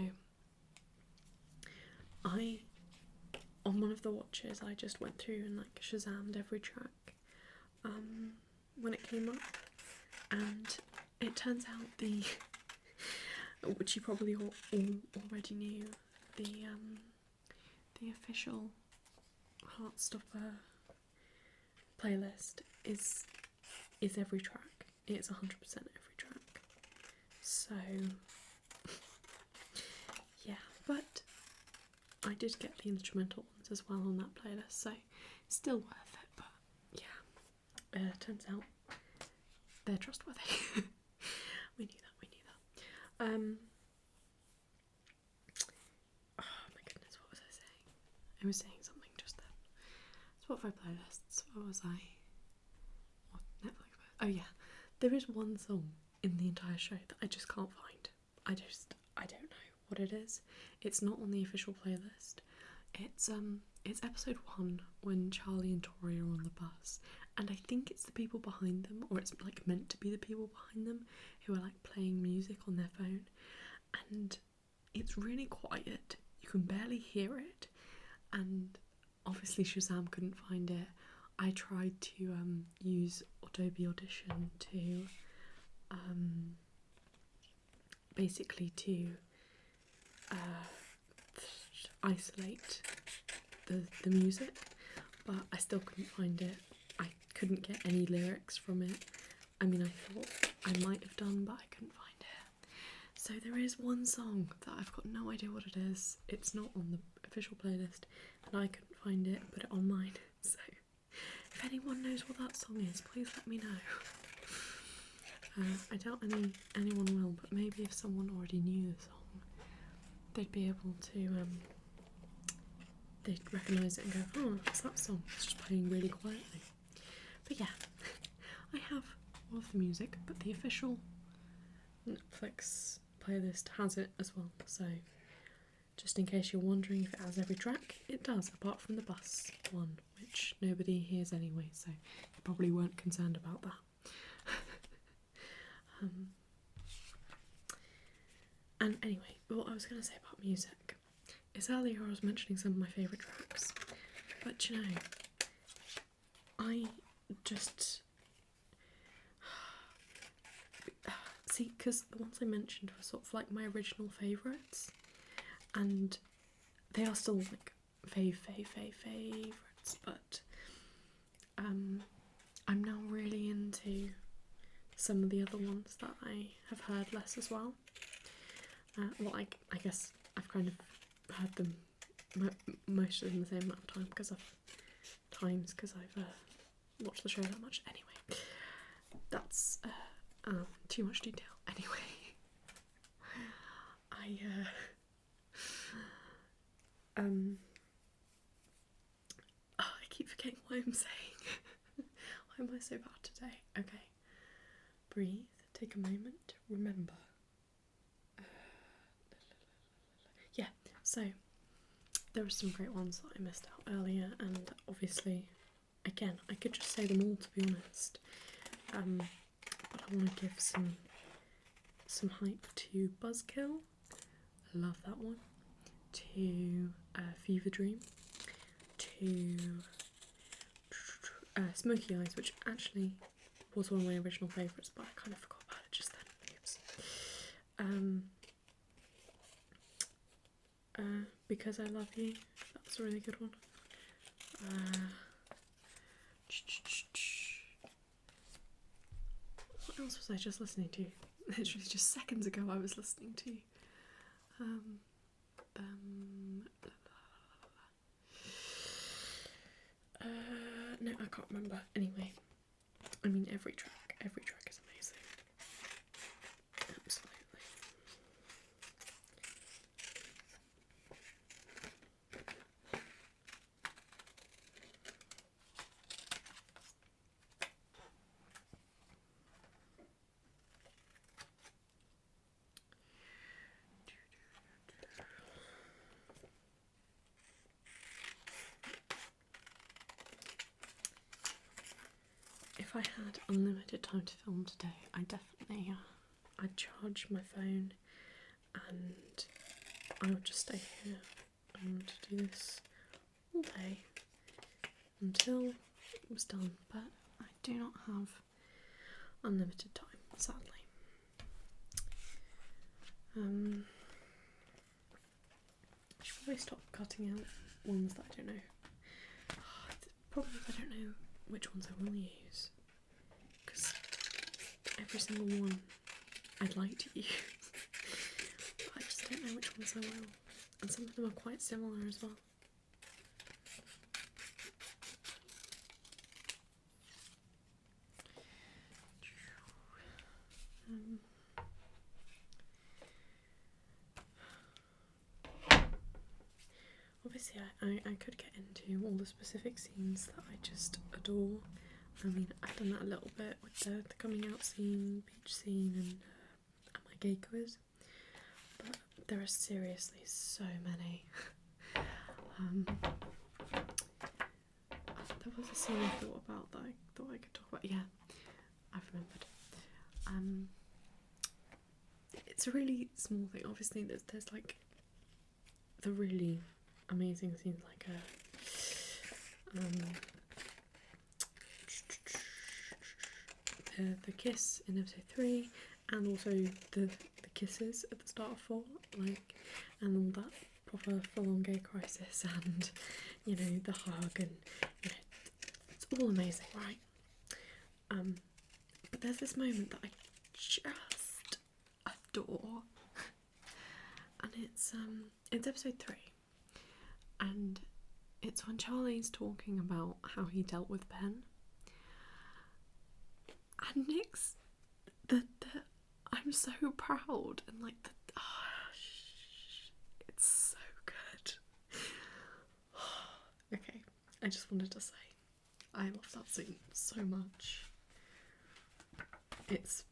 on one of the watches, I just went through and like Shazammed every track when it came up, and it turns out which you probably all already knew, the official Heartstopper playlist is every track. It's 100% every track. So yeah, but I did get the instrumental ones as well on that playlist, so it's still worth it. But yeah, turns out they're trustworthy. we knew that. Oh my goodness, what was I saying? I was saying something just then. Spotify playlists. What was I? What Netflix? Oh yeah, there is one song in the entire show that I just can't find. I don't know what it is. It's not on the official playlist. It's episode 1 when Charlie and Tori are on the bus, and I think it's the people behind them, or it's like meant to be the people behind them, who are like playing music on their phone, and it's really quiet. You can barely hear it, and obviously Shazam couldn't find it. I tried to use Adobe Audition to basically to isolate the music, but I still couldn't find it. I couldn't get any lyrics from it. I mean, I thought I might have done, but I couldn't find it. So there is one song that I've got no idea what it is. It's not on the official playlist, and I couldn't find it, put it on mine. So if anyone knows what that song is, please let me know. I doubt anyone will, but maybe if someone already knew the song, they'd be able to, they'd recognise it and go, oh, it's that song, it's just playing really quietly. But yeah, I have all of the music, but the official Netflix playlist has it as well, so just in case you're wondering if it has every track, it does, apart from the bus one, which nobody hears anyway, so you probably weren't concerned about that. And anyway, what I was going to say about music is earlier I was mentioning some of my favourite tracks, but you know, I just see, because the ones I mentioned were sort of like my original favourites, and they are still like favourites, but I'm now really into some of the other ones that I have heard less as well. Well, I guess I've kind of heard them most of them the same amount of time because I've watched the show that much. Anyway, that's too much detail. Anyway, I keep forgetting what I'm saying. Why am I so bad today? Okay, breathe, take a moment, remember. Yeah, so there were some great ones that I missed out earlier, and obviously, again, I could just say them all to be honest, but I want to give some hype to Buzzkill, I love that one, to Fever Dream, to Smoky Eyes, which actually was one of my original favourites, but I kind of forgot about it just then. Oops. Because I Love You, that's a really good one. What else was I just listening to? Literally just seconds ago I was listening to no, I can't remember. Anyway, I mean every track is amazing. if I had unlimited time to film today, I definitely I'd charge my phone and I would just stay here and do this all day until it was done, but I do not have unlimited time, sadly. I should probably stop cutting out ones that I don't know. The problem is I don't know which ones I will use, because every single one I'd like to use, but I just don't know which ones I will, and some of them are quite similar as well. Obviously I could get into all the specific scenes that I just adore. I mean, I've done that a little bit with the coming out scene, beach scene, and my gay quiz, but there are seriously so many. There was a scene I thought about that I thought I could talk about. Yeah, I've remembered. It's a really small thing. Obviously there's like the really amazing scenes, like the kiss in episode 3, and also the kisses at the start of 4, like, and all that proper full-on gay crisis, and you know, the hug, and you know, it's all amazing, right? But there's this moment that I just adore, and it's episode 3, and it's when Charlie's talking about how he dealt with Ben, and Nick's I'm so proud, and like it's so good. Okay, I just wanted to say I love that scene so much. It's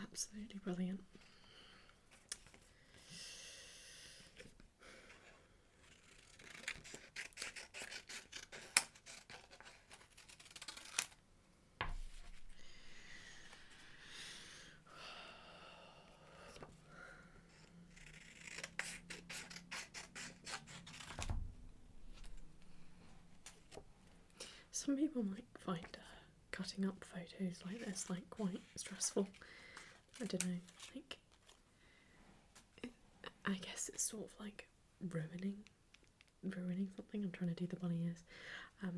absolutely brilliant. Some people might find cutting up photos like this like quite stressful. I don't know, like I guess it's sort of like ruining something. I'm trying to do the bunny ears. I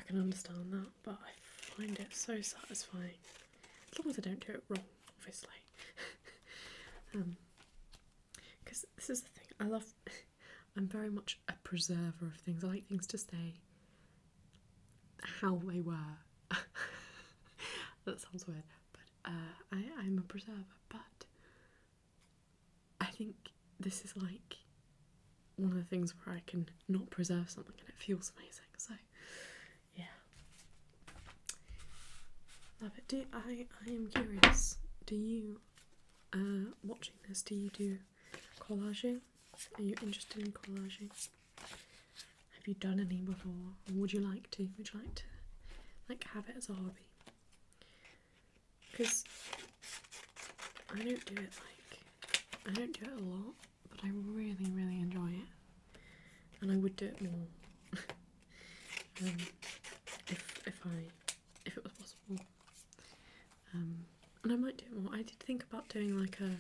can understand that, but I find it so satisfying, as long as I don't do it wrong, obviously. Because this is the thing, I'm very much a preserver of things. I like things to stay how they were. That sounds weird, but I'm a preserver, but I think this is like one of the things where I can not preserve something and it feels amazing, so yeah. Love it. I am curious, do you, watching this, do you do collaging? Are you interested in collaging? Have you done any before, or would you like to? Would you like to like have it as a hobby? Because I don't do it a lot, but I really, really enjoy it, and I would do it more if it was possible. And I might do it more. I did think about doing like a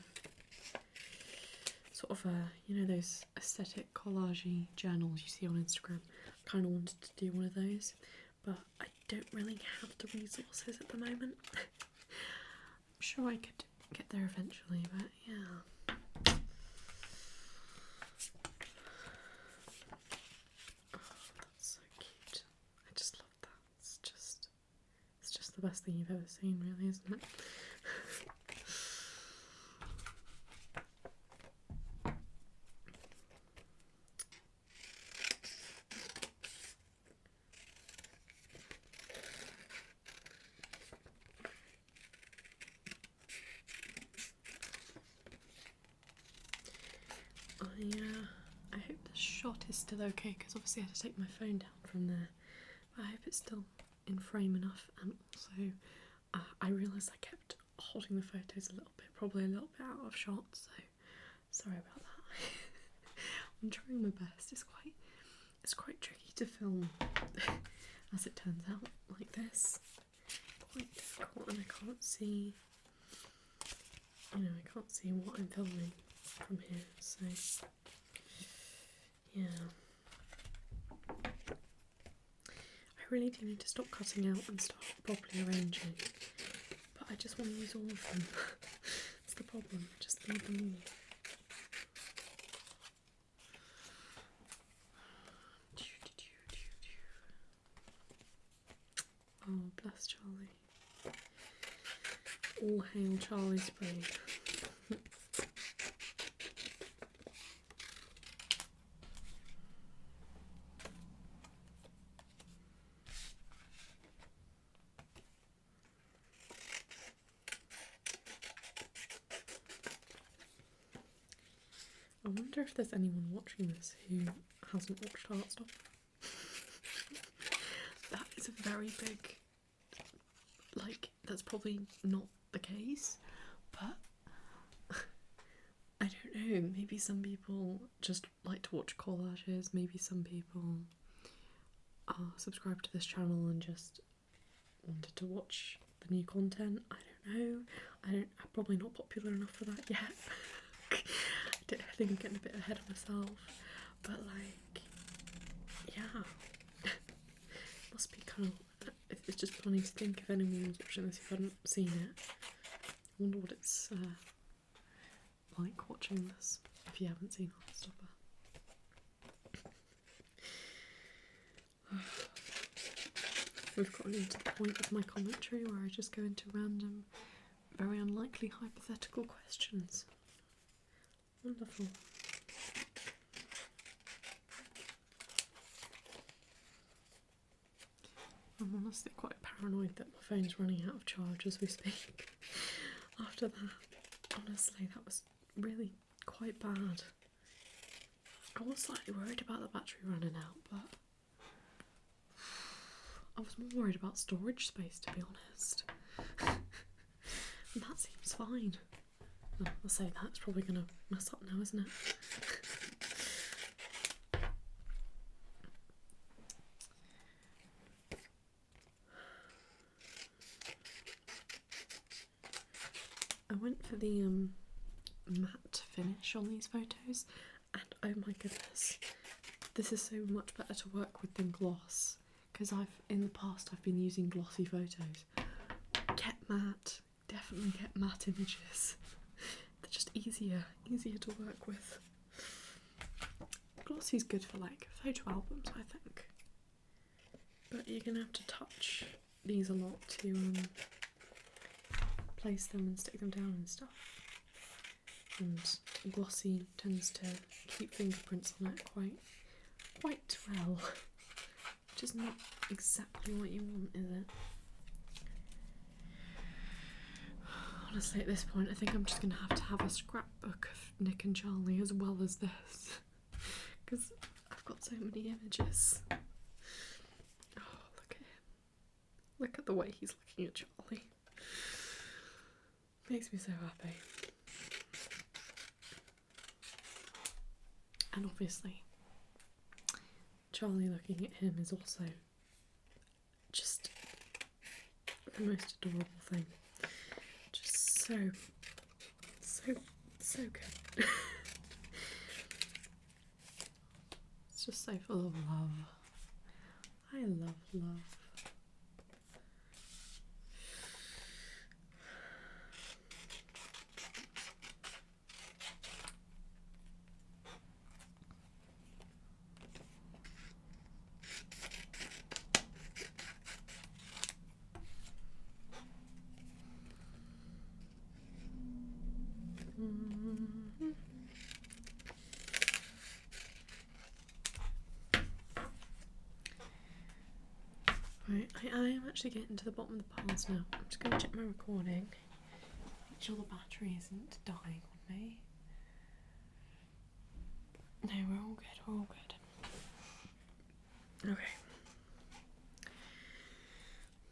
sort of you know, those aesthetic collagey journals you see on Instagram. Kind of wanted to do one of those, but I don't really have the resources at the moment. I'm sure I could get there eventually, but yeah. Oh, that's so cute. I just love that. It's just the best thing you've ever seen, really, isn't it? I hope the shot is still okay, because obviously I had to take my phone down from there, but I hope it's still in frame enough, and also I realised I kept holding the photos a little bit, probably a little bit out of shot, so sorry about that. I'm trying my best. It's quite tricky to film as it turns out like this. Quite difficult, and I can't see, I can't see what I'm filming from here, so yeah. I really do need to stop cutting out and start properly arranging, but I just want to use all of them. That's the problem, I just need them all. Oh, bless Charlie. All hail Charlie Spring. I wonder if there's anyone watching this who hasn't watched Heartstopper. That is a very big, that's probably not the case, but I don't know, maybe some people just like to watch collages, maybe some people are subscribed to this channel and just wanted to watch the new content. I don't know, I'm probably not popular enough for that yet. I think I'm getting a bit ahead of myself, but yeah, must be kind of, it's just funny to think if anyone was watching this who hadn't seen it. I wonder what it's like watching this if you haven't seen Heartstopper. We've gotten into the point of my commentary where I just go into random, very unlikely hypothetical questions. Wonderful. I'm honestly quite paranoid that my phone's running out of charge as we speak. After that, honestly, that was really quite bad. I was slightly worried about the battery running out, but I was more worried about storage space, to be honest. And that seems fine. Oh, I'll say that, it's probably going to mess up now, isn't it? I went for the matte finish on these photos, and oh my goodness, this is so much better to work with than gloss, because in the past I've been using glossy photos. Get matte, definitely get matte images. They're just easier to work with. Glossy's good for photo albums, I think, but you're gonna have to touch these a lot to place them and stick them down and stuff. And glossy tends to keep fingerprints on it quite well, which is not exactly what you want, is it? Honestly, at this point, I think I'm just going to have a scrapbook of Nick and Charlie as well as this, because I've got so many images. Oh, look at him. Look at the way he's looking at Charlie. Makes me so happy. And obviously, Charlie looking at him is also just the most adorable thing. Just so good. It's just so full of love. I love love. Right, I am actually getting to the bottom of the piles now. I'm just going to check my recording, make sure the battery isn't dying on me. No, we're all good, we're all good. Okay.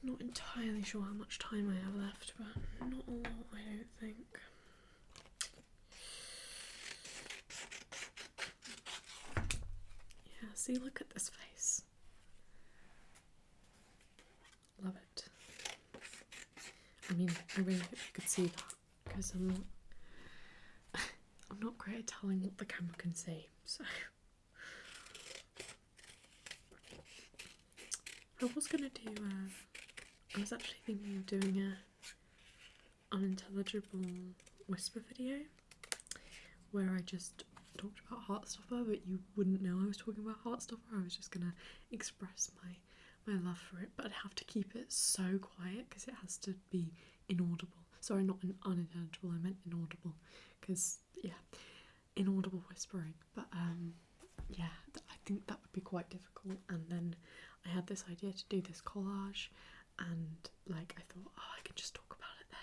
Not entirely sure how much time I have left, but not a lot, I don't think. Yeah, see, look at this face. Love it. I mean, I really hope you could see that, because I'm not great at telling what the camera can see, so. I was gonna do, I was actually thinking of doing a unintelligible whisper video where I just talked about Heartstopper, but you wouldn't know I was talking about Heartstopper. I was just gonna express my love for it, but I'd have to keep it so quiet because it has to be inaudible. Sorry, not unintelligible, I meant inaudible, because, yeah, inaudible whispering. But, yeah, I think that would be quite difficult, and then I had this idea to do this collage, and, like, I thought, oh, I can just talk about it there.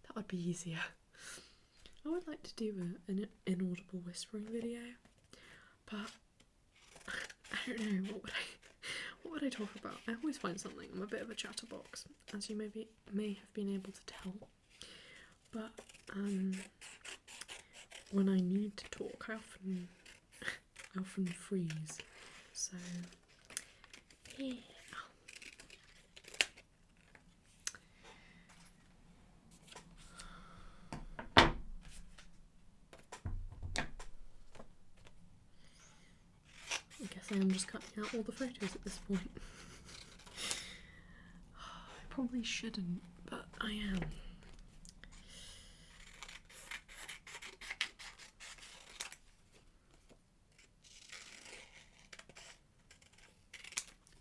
That would be easier. I would like to do an inaudible whispering video, but I don't know, what would I talk about? I always find something. I'm a bit of a chatterbox, as you may have been able to tell. But when I need to talk, I often freeze. So yeah. I guess I am just cutting out all the photos at this point. I probably shouldn't, but I am.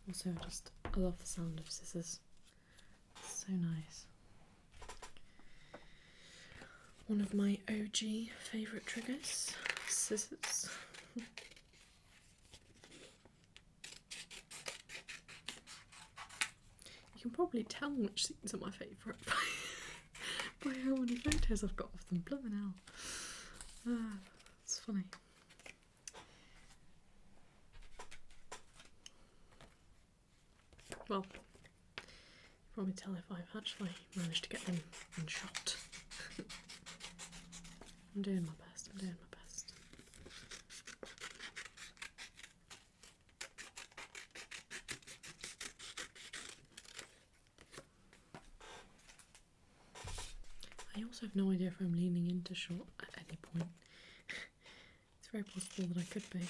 Also, I love the sound of scissors. It's so nice. One of my OG favourite triggers, scissors. You can probably tell which scenes are my favourite by how many photos I've got of them. Blooming hell. It's funny. Well, you can probably tell if I've actually managed to get them in shot. I'm doing my best, I'm doing my best. I also have no idea if I'm leaning into shot at any point. It's very possible that I could be.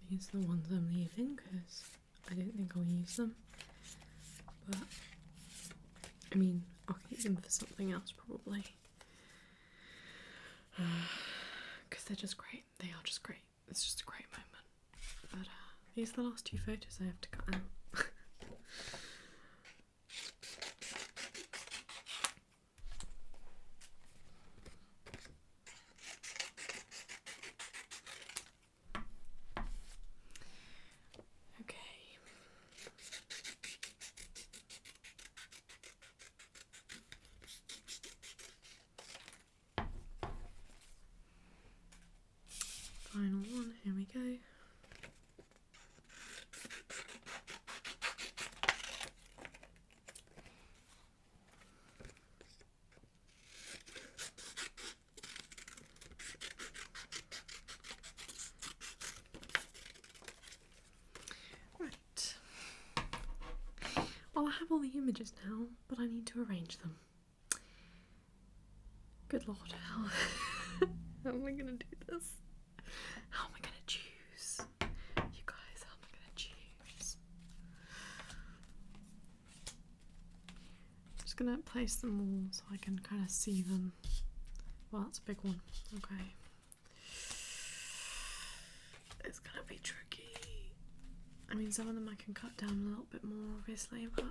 These are the ones I'm leaving because I don't think I'll use them, but I mean I'll keep them for something else probably, because they're just great. They are just great. It's just a great moment. But these are the last two photos I have to cut out. go. Right. Well, I have all the images now, but I need to arrange them. Good lord, how am I gonna do this? How am I gonna choose? You guys, how am I gonna choose? I'm just gonna place them all so I can kind of see them. Well, that's a big one. Okay. It's gonna be tricky. I mean, some of them I can cut down a little bit more, obviously, but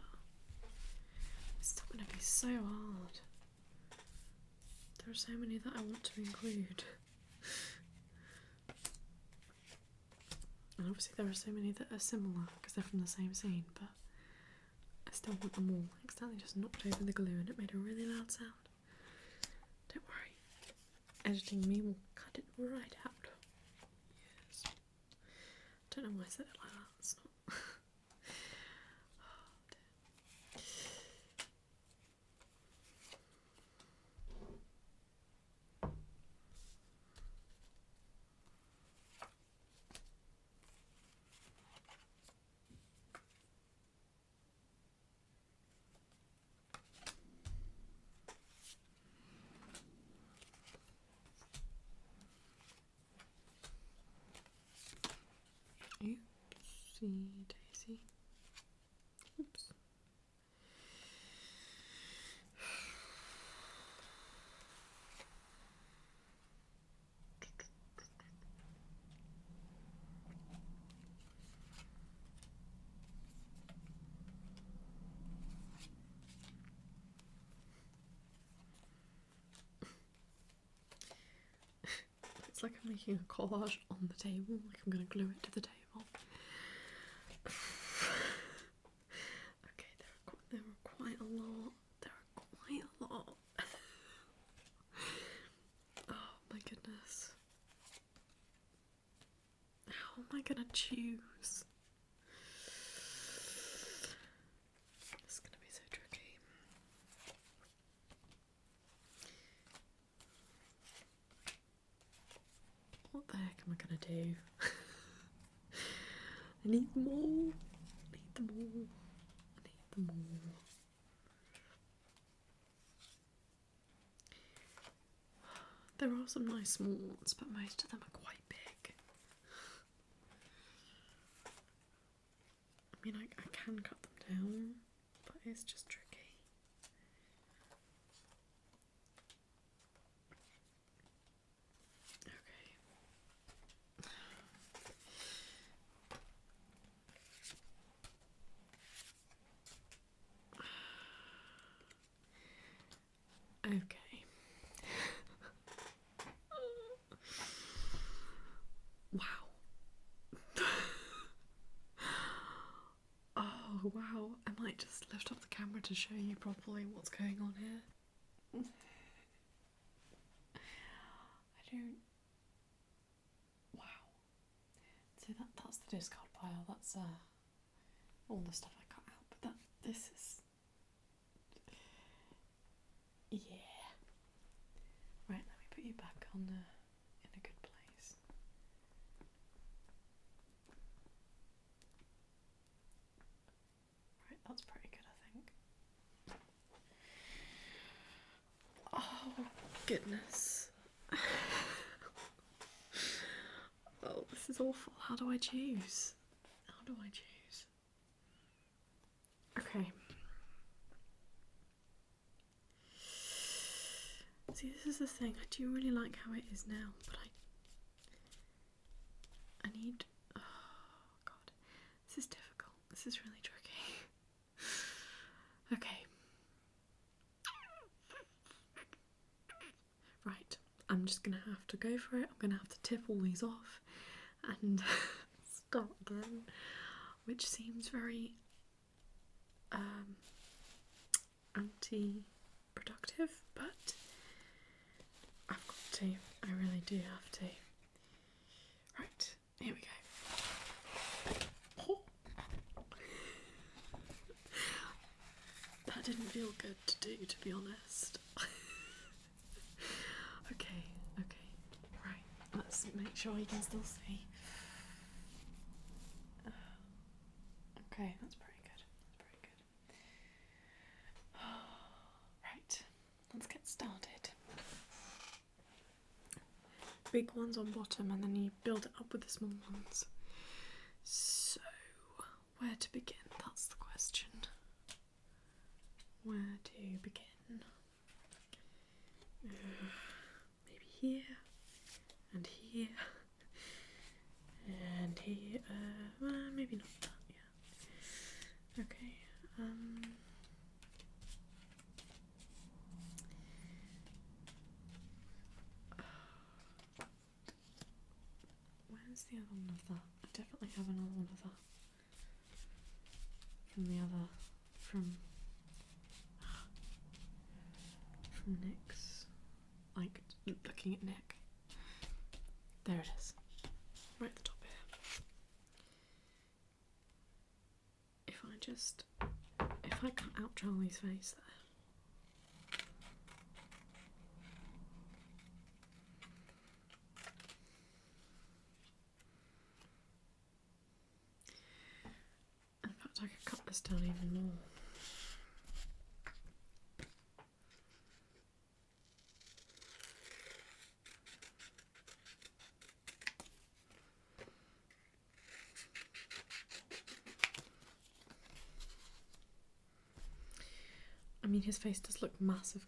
it's still gonna be so hard. There are so many that I want to include. And obviously there are so many that are similar because they're from the same scene, but I still want them all. I accidentally just knocked over the glue and it made a really loud sound. Don't worry. Editing me will cut it right out. Yes. Don't know why I said it like that. It's not. Oopsie daisy. Oops. It's like I'm making a collage on the table, like I'm going to glue it to the table. Okay, there are quite a lot. There are quite a lot. Oh my goodness. How am I going to choose? It's going to be so tricky. What the heck am I going to do? I need them all. I need them all. I need them all. There are some nice small ones, but most of them are quite big. I mean, I can cut them down, but it's just tricky. Okay. Wow. Oh, wow. I might just lift up the camera to show you properly what's going on here. I don't... Wow. So that's the discard pile. That's all the stuff I cut out. But this is... Yeah. Right, let me put you back on in a good place. Right, that's pretty good, I think. Oh, goodness. Oh, this is awful. How do I choose? How do I choose? Okay. See, this is the thing. I do really like how it is now, but I need... Oh, God. This is difficult. This is really tricky. Okay. Right. I'm just going to have to go for it. I'm going to have to tip all these off and start again, which seems very anti-productive, but I've got to. I really do have to. Right, Here we go. Oh. That didn't feel good to do, to be honest. Okay, right. Let's make sure you can still see. Okay, that's pretty good. Right, let's get started. Big ones on bottom, and then you build it up with the small ones. So, where to begin? That's the question. Where to begin? Maybe here, and here, and here. Maybe not that. Yeah. Okay. Where's the other one of that? I definitely have another one of that. From Nick's, like looking at Nick. There it is, right at the top here. If I cut out Charlie's face there. In fact, I could cut this down even more. I mean, his face does look massive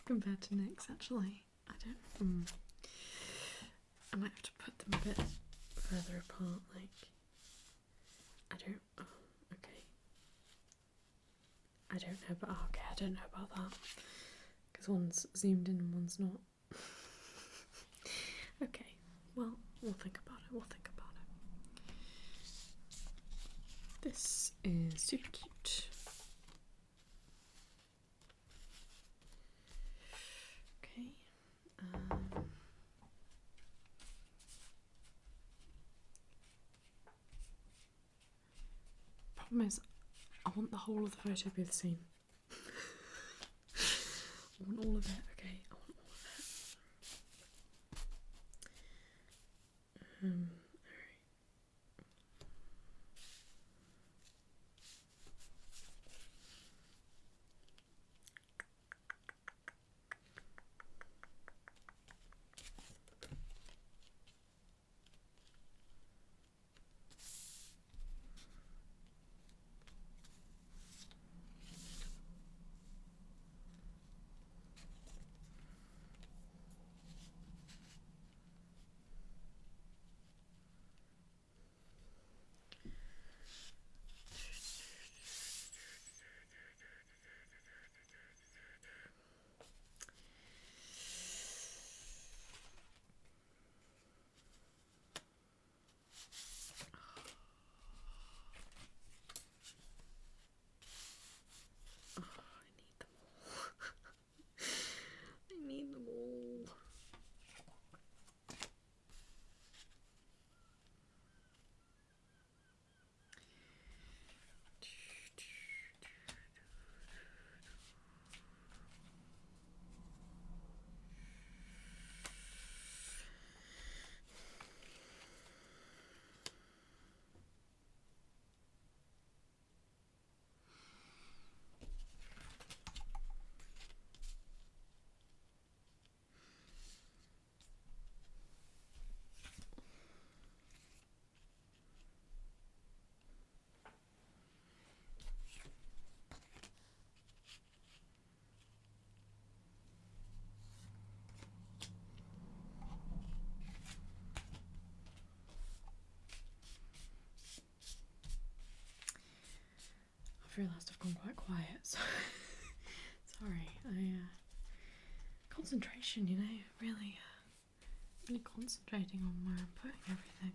compared to Nick's, actually. I might have to put them a bit further apart, like, okay. I don't know, but okay, I don't know about that. Because one's zoomed in and one's not. Okay, well, we'll think about it, This is super cute. Okay. Problem is, I want the whole of the photo to be the same. I want all of it, okay? I want all of it. Alright. I've realised I've gone quite quiet, so sorry. Concentration, you know, really concentrating on where I'm putting everything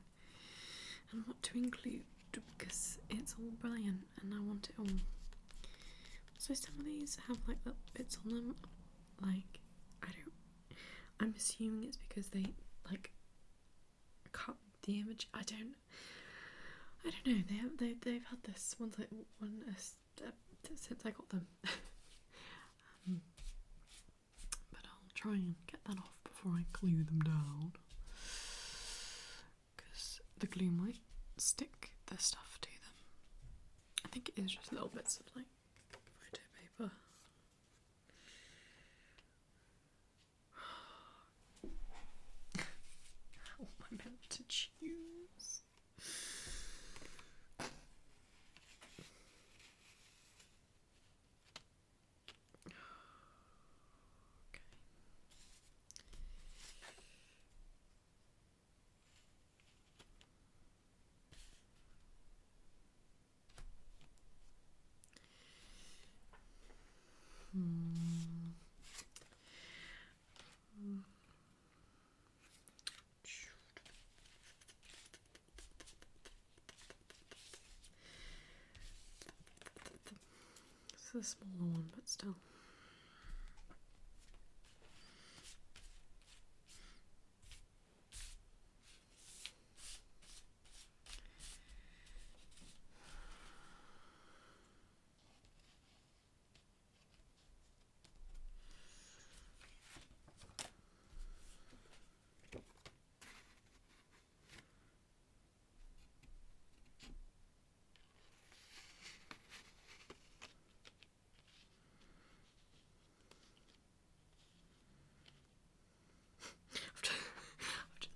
and what to include, because it's all brilliant and I want it all. So some of these have like little bits on them, like I'm assuming it's because they like cut the image. I don't know. They've had this since I got them. But I'll try and get that off before I glue them down, because the glue might stick the stuff to them. I think it is just little bits of like photo paper. How am I meant to choose? It's a smaller one, but still.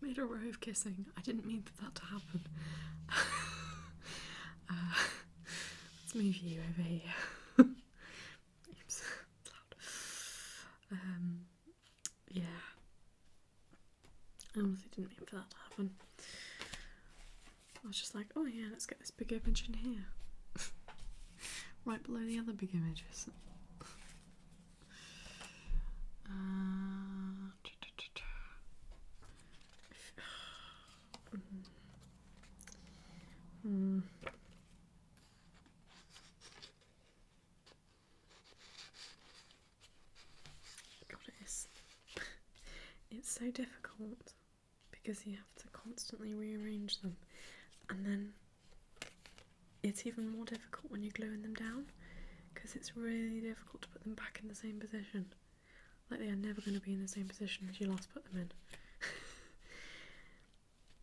Made a row of kissing. I didn't mean for that to happen. Let's move you over here. Oops, loud. Yeah. I honestly didn't mean for that to happen. I was just like, oh yeah, let's get this big image in here. Right below the other big images. God, it's so difficult because you have to constantly rearrange them, and then it's even more difficult when you're gluing them down because it's really difficult to put them back in the same position. Like, they are never going to be in the same position as you last put them in.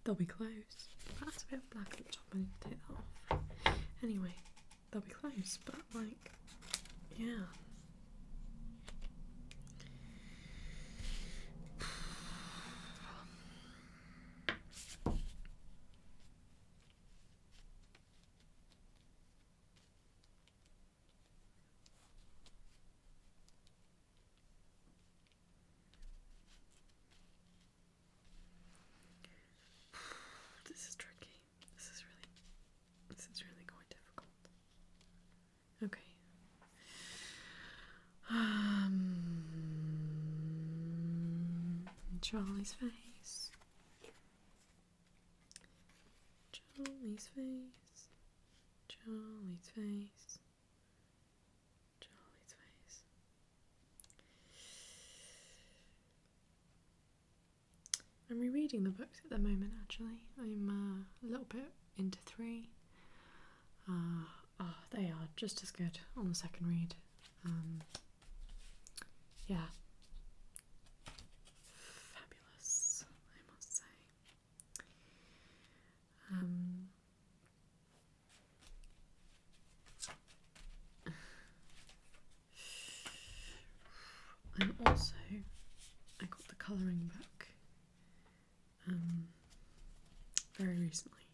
They'll be close. That's a bit of black at the top. I need to take that off. Anyway, they'll be close, but like, yeah. This is really quite difficult. Okay. Charlie's face. Charlie's face. Charlie's face. Charlie's face. I'm rereading the books at the moment, actually. I'm a little bit into 3. They are just as good on the second read. Yeah. Fabulous, I must say. And also, I got the colouring book very recently,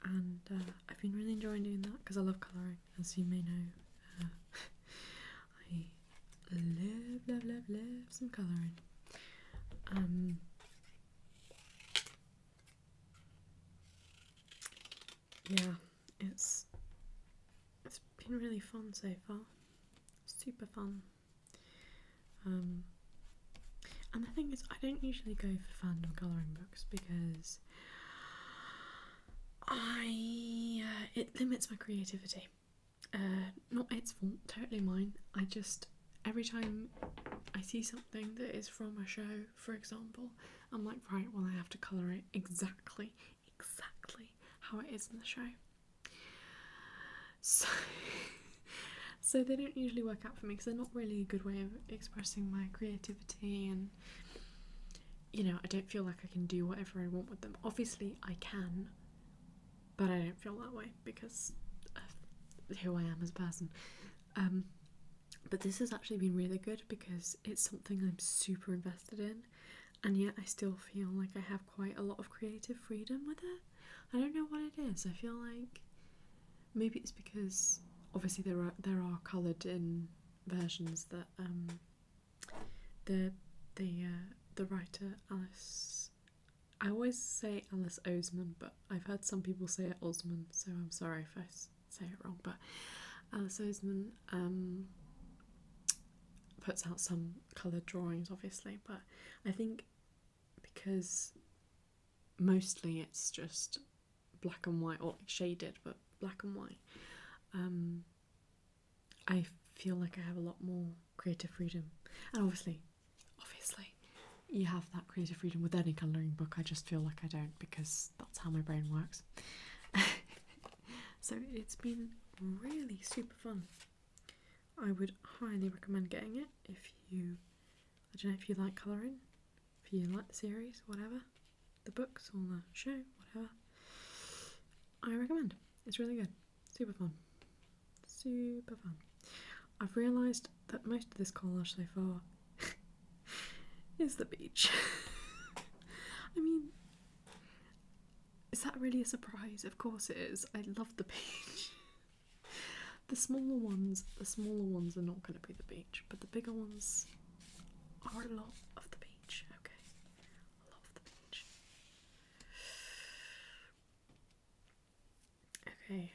and I've been really enjoying doing that because I love colouring, as you may know. I love some colouring. Yeah, it's been really fun so far. Super fun. And the thing is, I don't usually go for fandom colouring books because it limits my creativity. Not its fault, totally mine. I just, every time I see something that is from a show, for example, I'm like, right, well I have to colour it exactly how it is in the show. So they don't usually work out for me because they're not really a good way of expressing my creativity, and you know, I don't feel like I can do whatever I want with them. Obviously I can, but I don't feel that way because of who I am as a person. But this has actually been really good because it's something I'm super invested in, and yet I still feel like I have quite a lot of creative freedom with it. I don't know what it is. I feel like maybe it's because obviously there are coloured in versions that the writer Alice, I always say Alice Oseman, but I've heard some people say it Osman, so I'm sorry if I say it wrong, but Alice Oseman puts out some coloured drawings obviously, but I think because mostly it's just black and white, or shaded but black and white, I feel like I have a lot more creative freedom. And obviously you have that creative freedom with any colouring book. I just feel like I don't, because that's how my brain works. So it's been really super fun. I would highly recommend getting it if you, I don't know, if you like colouring, if you like the series, whatever, the books or the show, whatever. I recommend. It's really good. Super fun. Super fun. I've realised that most of this collage so far is the beach. I mean, is that really a surprise? Of course it is. I love the beach. The smaller ones are not going to be the beach, but the bigger ones are a lot of the beach. Okay, a lot of the beach. Okay.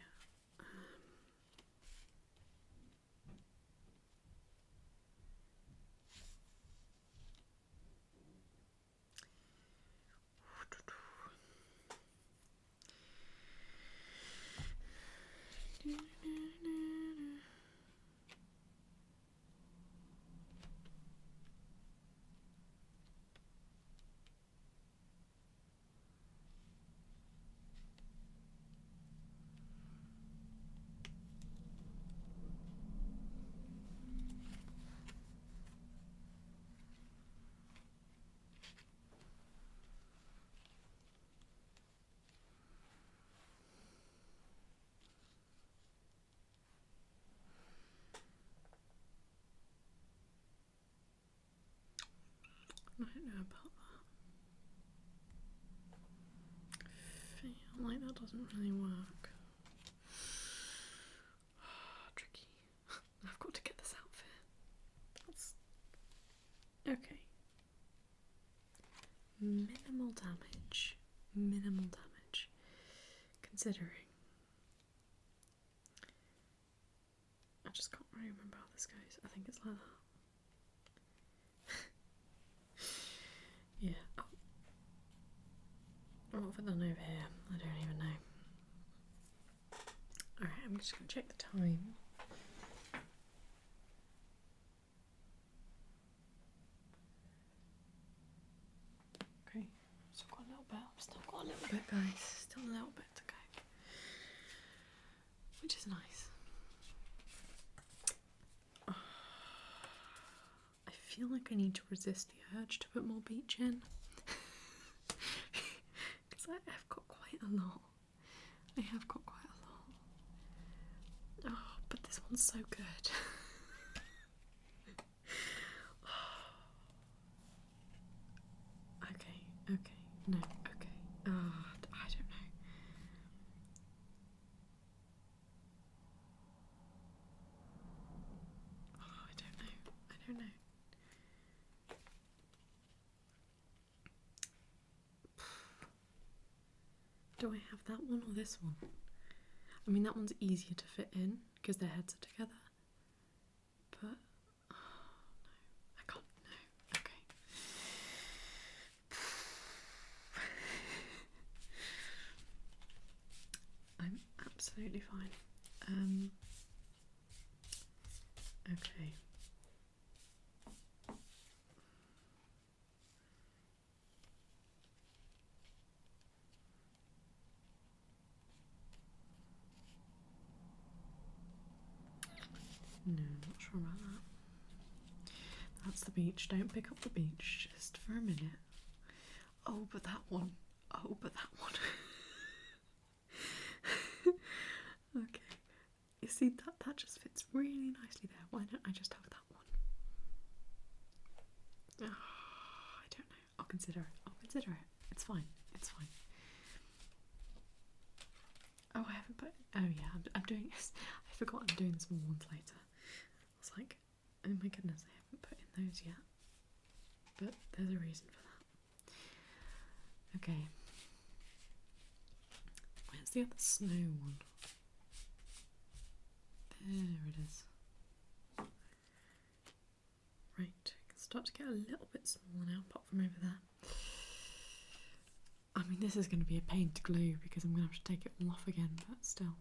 I don't know about that. I feel like that doesn't really work. Tricky. I've got to get this outfit. That's okay. Minimal damage. Minimal damage. Considering. I just can't really remember how this goes. I think it's like that. Yeah. Oh. What have I done over here? I don't even know. Alright, I'm just going to check the time. Okay, still got a little bit. I've still got a little bit, guys. Still a little bit to go. Which is nice. Oh, I feel like I need to resist the urge to put more beach in. Because I've got quite a lot. I have got quite a lot. Oh, but this one's so good. Okay, no, okay. I don't know. Oh, I don't know. Do I have that one or this one? I mean, that one's easier to fit in because their heads are together. But, oh, no, I can't, no, okay. I'm absolutely fine. Okay. No, not sure about that. That's the beach. Don't pick up the beach just for a minute. Oh, but that one. Oh, but that one. Okay. You see, that just fits really nicely there. Why don't I just have that one? Oh, I don't know. I'll consider it. I'll consider it. It's fine. It's fine. Oh, I haven't put... Oh, yeah, I'm doing this. I forgot I'm doing the small ones later. I was like, oh my goodness, I haven't put in those yet. But there's a reason for that. Okay. Where's the other snow one? There it is. Right, I can start to get a little bit smaller now, apart from over there. I mean, this is going to be a pain to glue because I'm going to have to take it all off again, but still.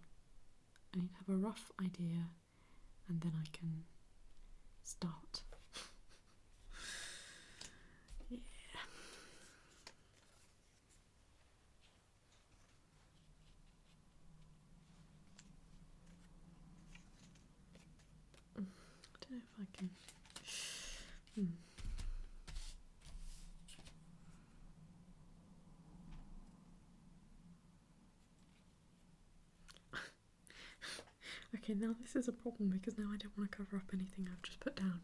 I need to have a rough idea and then I can start. Yeah. I don't know if I can... Okay, now this is a problem because now I don't want to cover up anything I've just put down.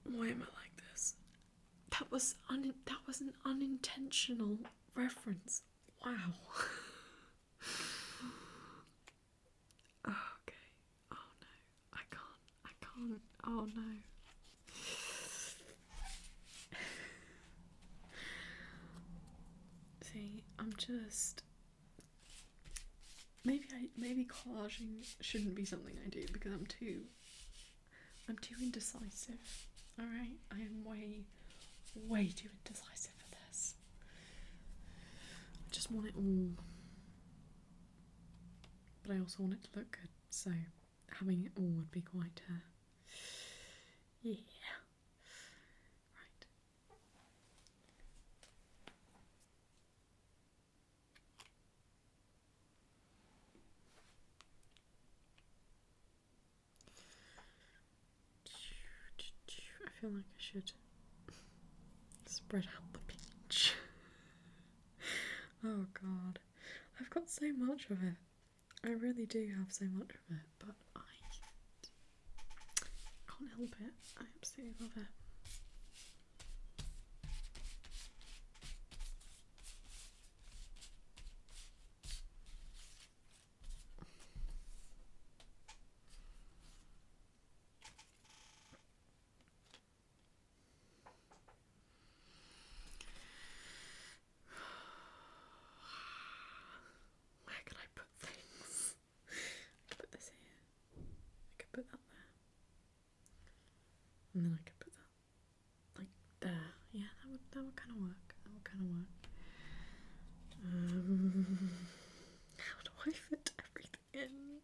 Why am I like this? That was an unintentional reference. Wow. Okay. Oh no. I can't. Oh no. See, I'm just... Maybe collaging shouldn't be something I do because I'm too indecisive. Alright? I am way too indecisive for this. I just want it all. But I also want it to look good, so having it all would be quite yeah. Right. I feel like I should spread out the beach. Oh god, I've got so much of it. I really do have so much of it, but I can't help it. I absolutely love it. Where can I put things? I could put this here. I could put that there. And then I could put that like there. Yeah, that would kind of work. That would kind of work. How do I fit everything in?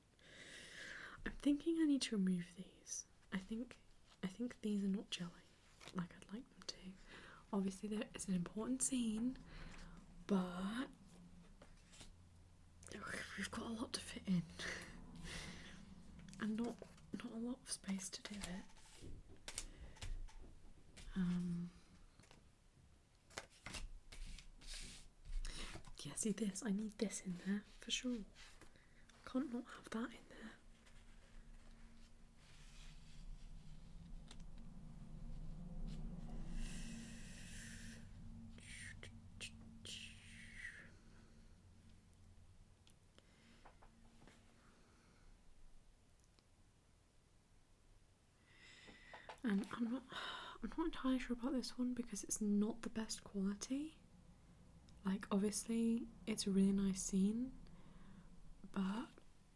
I'm thinking I need to remove these. I think these are not jelly like I'd like them to. Obviously there is an important scene, but we've got a lot to fit in. And not a lot of space to do it. Yeah, see this? I need this in there for sure. I can't not have that in there. And I'm not entirely sure about this one because it's not the best quality. Like, obviously it's a really nice scene, but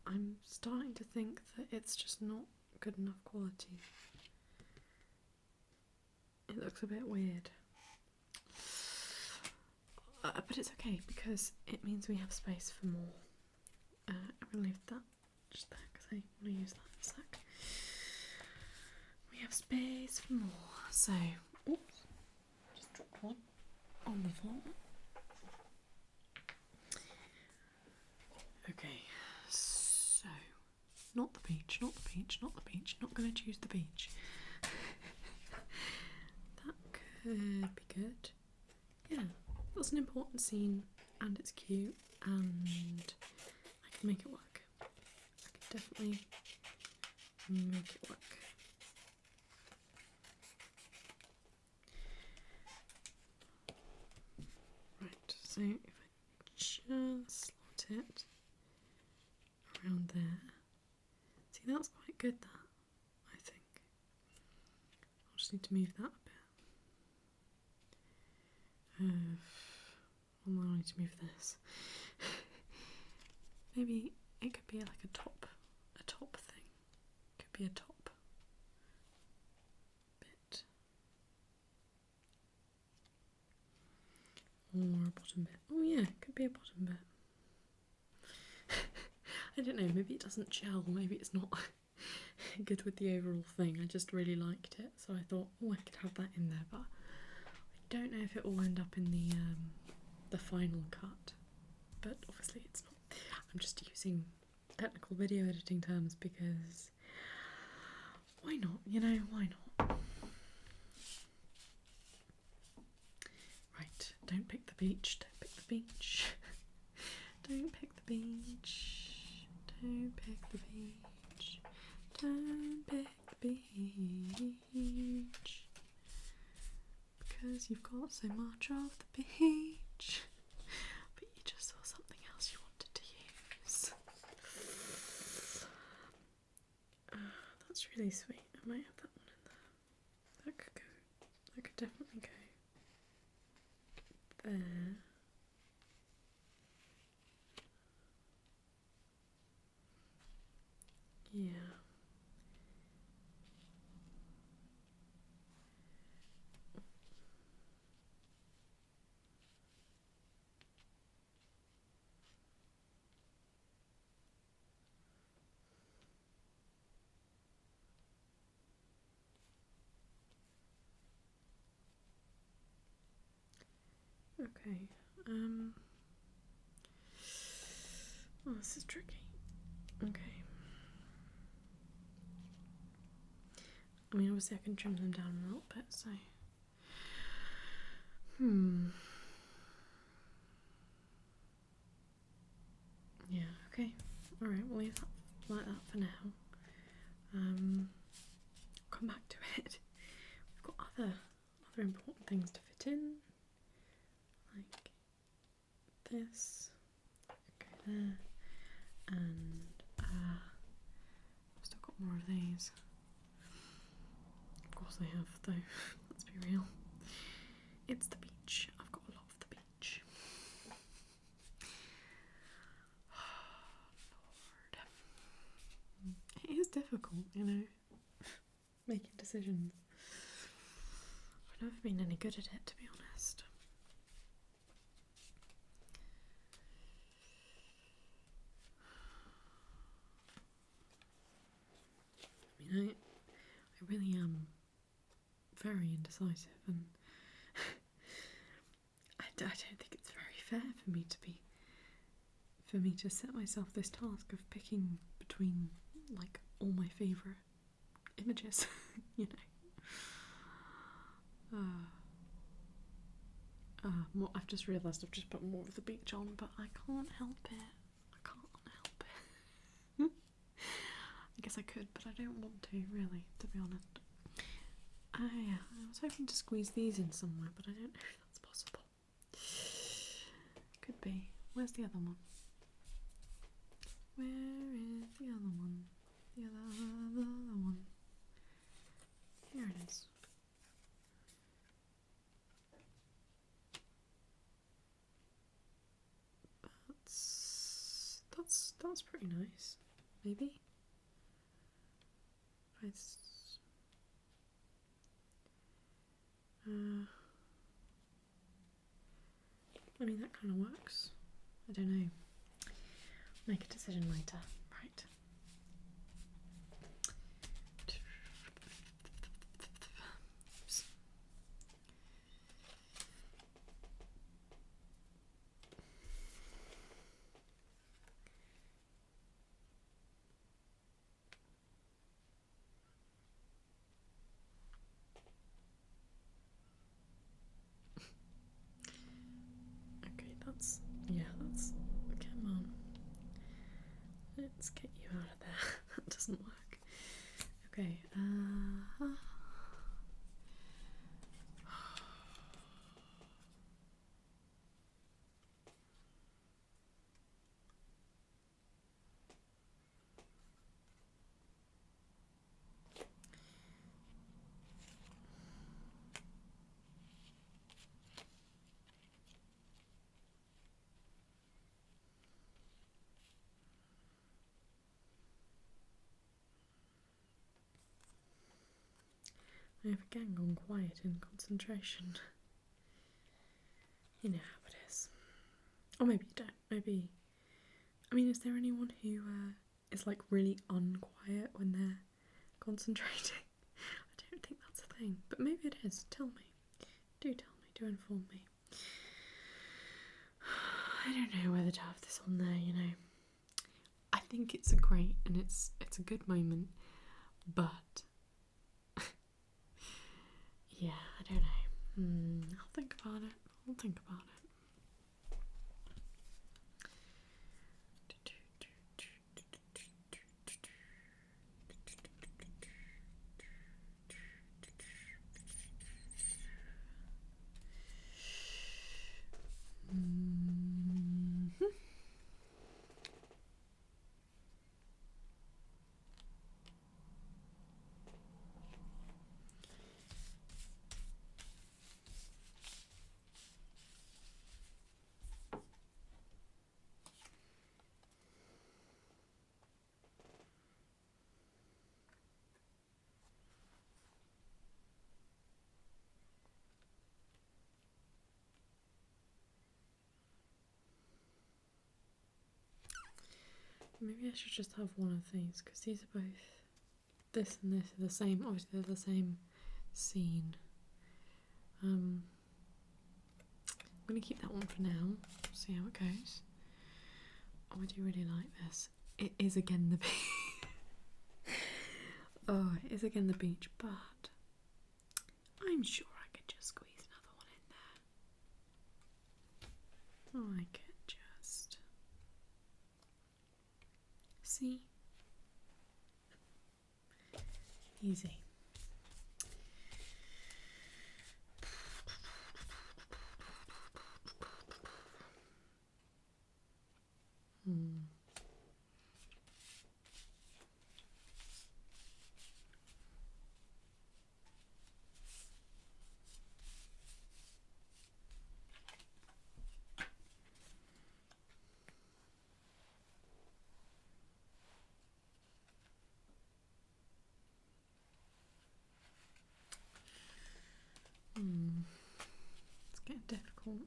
I'm starting to think that it's just not good enough quality. It looks a bit weird. But it's okay because it means we have space for more. I'm going to leave that just there because I want to use that in a sec. We have space for more. So, oops, just dropped one on the floor. Okay, so not the beach, not the beach, not going to choose the beach. That could be good. Yeah, that's an important scene and it's cute and I can make it work. I can definitely make it work. Right, so if I just slot it around there. See, that's quite good, that, I think. I'll just need to move that a bit. Well, I need to move this. Maybe it could be like a top thing. Could be a top bit. Or a bottom bit. Oh yeah, it could be a bottom bit. I don't know, maybe it doesn't gel, maybe it's not good with the overall thing. I just really liked it, so I thought, oh, I could have that in there, but I don't know if it will end up in the final cut. But obviously it's not. I'm just using technical video editing terms because why not, you know, why not? Right, don't pick the beach, don't pick the beach. Don't pick the beach. Don't pick the beach. Don't pick the beach. Because you've got so much of the beach. But you just saw something else you wanted to use. That's really sweet. I might have that one in there. That could go. That could definitely go there. Yeah. Okay. Oh, this is tricky. Okay. I mean, obviously I can trim them down a little bit, so... Yeah, okay. Alright, we'll leave that like that for now. I'll come back to it. We've got other important things to fit in. Like this. Go there. And I've still got more of these. Of course I have, though. Let's be real. It's the beach. I've got a lot of the beach. Lord. It is difficult, you know, making decisions. I've never been any good at it, to be honest. I mean, I really am very indecisive, and I don't think it's very fair for me to set myself this task of picking between like all my favourite images, you know. I've just realised I've just put more of the beach on, but I can't help it. I can't help it. I guess I could, but I don't want to, really, to be honest. I was hoping to squeeze these in somewhere, but I don't know if that's possible. Could be. Where's the other one? Where is the other one? The other one. Here it is. That's pretty nice. Maybe. I mean, that kind of works. I don't know. Make a decision later. Right. Oops. Yeah, that's... Come on. Let's get you out of there. That doesn't work. Okay, I have again gone quiet in concentration. You know how it is. Or maybe you don't. Maybe... I mean, is there anyone who is like really unquiet when they're concentrating? I don't think that's a thing. But maybe it is. Tell me. Do tell me. Do inform me. I don't know whether to have this on there, you know. I think it's a great and it's a good moment. But... yeah, I don't know. I'll think about it. I'll think about it. Maybe I should just have one of these, because these are both, this and this are the same, obviously they're the same scene. I'm going to keep that one for now, see how it goes. Oh, I do really like this. It is again the beach. Oh, it is again the beach, but I'm sure I could just squeeze another one in there. I could just... See? Easy. It's getting difficult.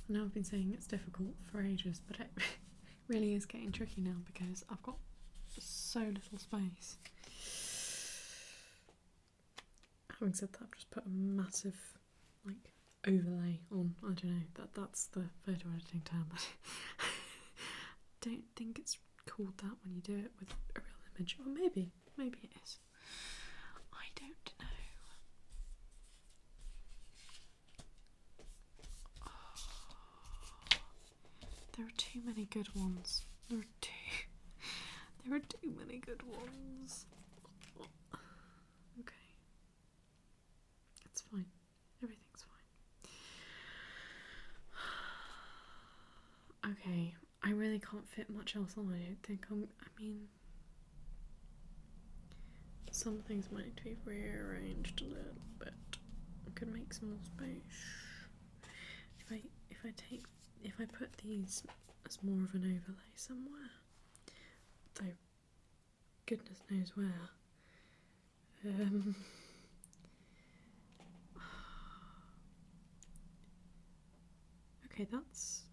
I know I've been saying it's difficult for ages, but it really is getting tricky now because I've got so little space. Having said that, I've just put a massive like overlay on. I don't know, that's the photo editing term. I don't think it's called that when you do it with a real image. Or maybe it is. I don't know. There are too many good ones. There are too many good ones. Okay. It's fine. Everything's fine. Okay. I really can't fit much else on, I don't think. I mean, some things might need to be rearranged a little bit. I could make some more space. If I put these as more of an overlay somewhere, though goodness knows where. Okay, that's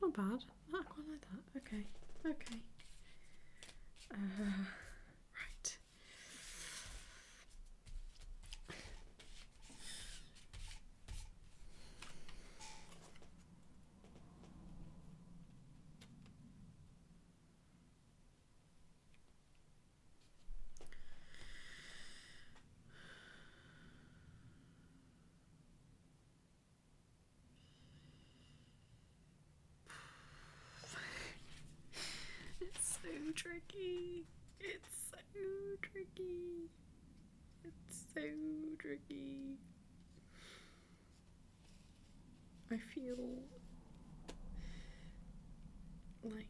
not bad. I quite like that. Okay. Right. tricky. It's so tricky. It's so tricky. I feel like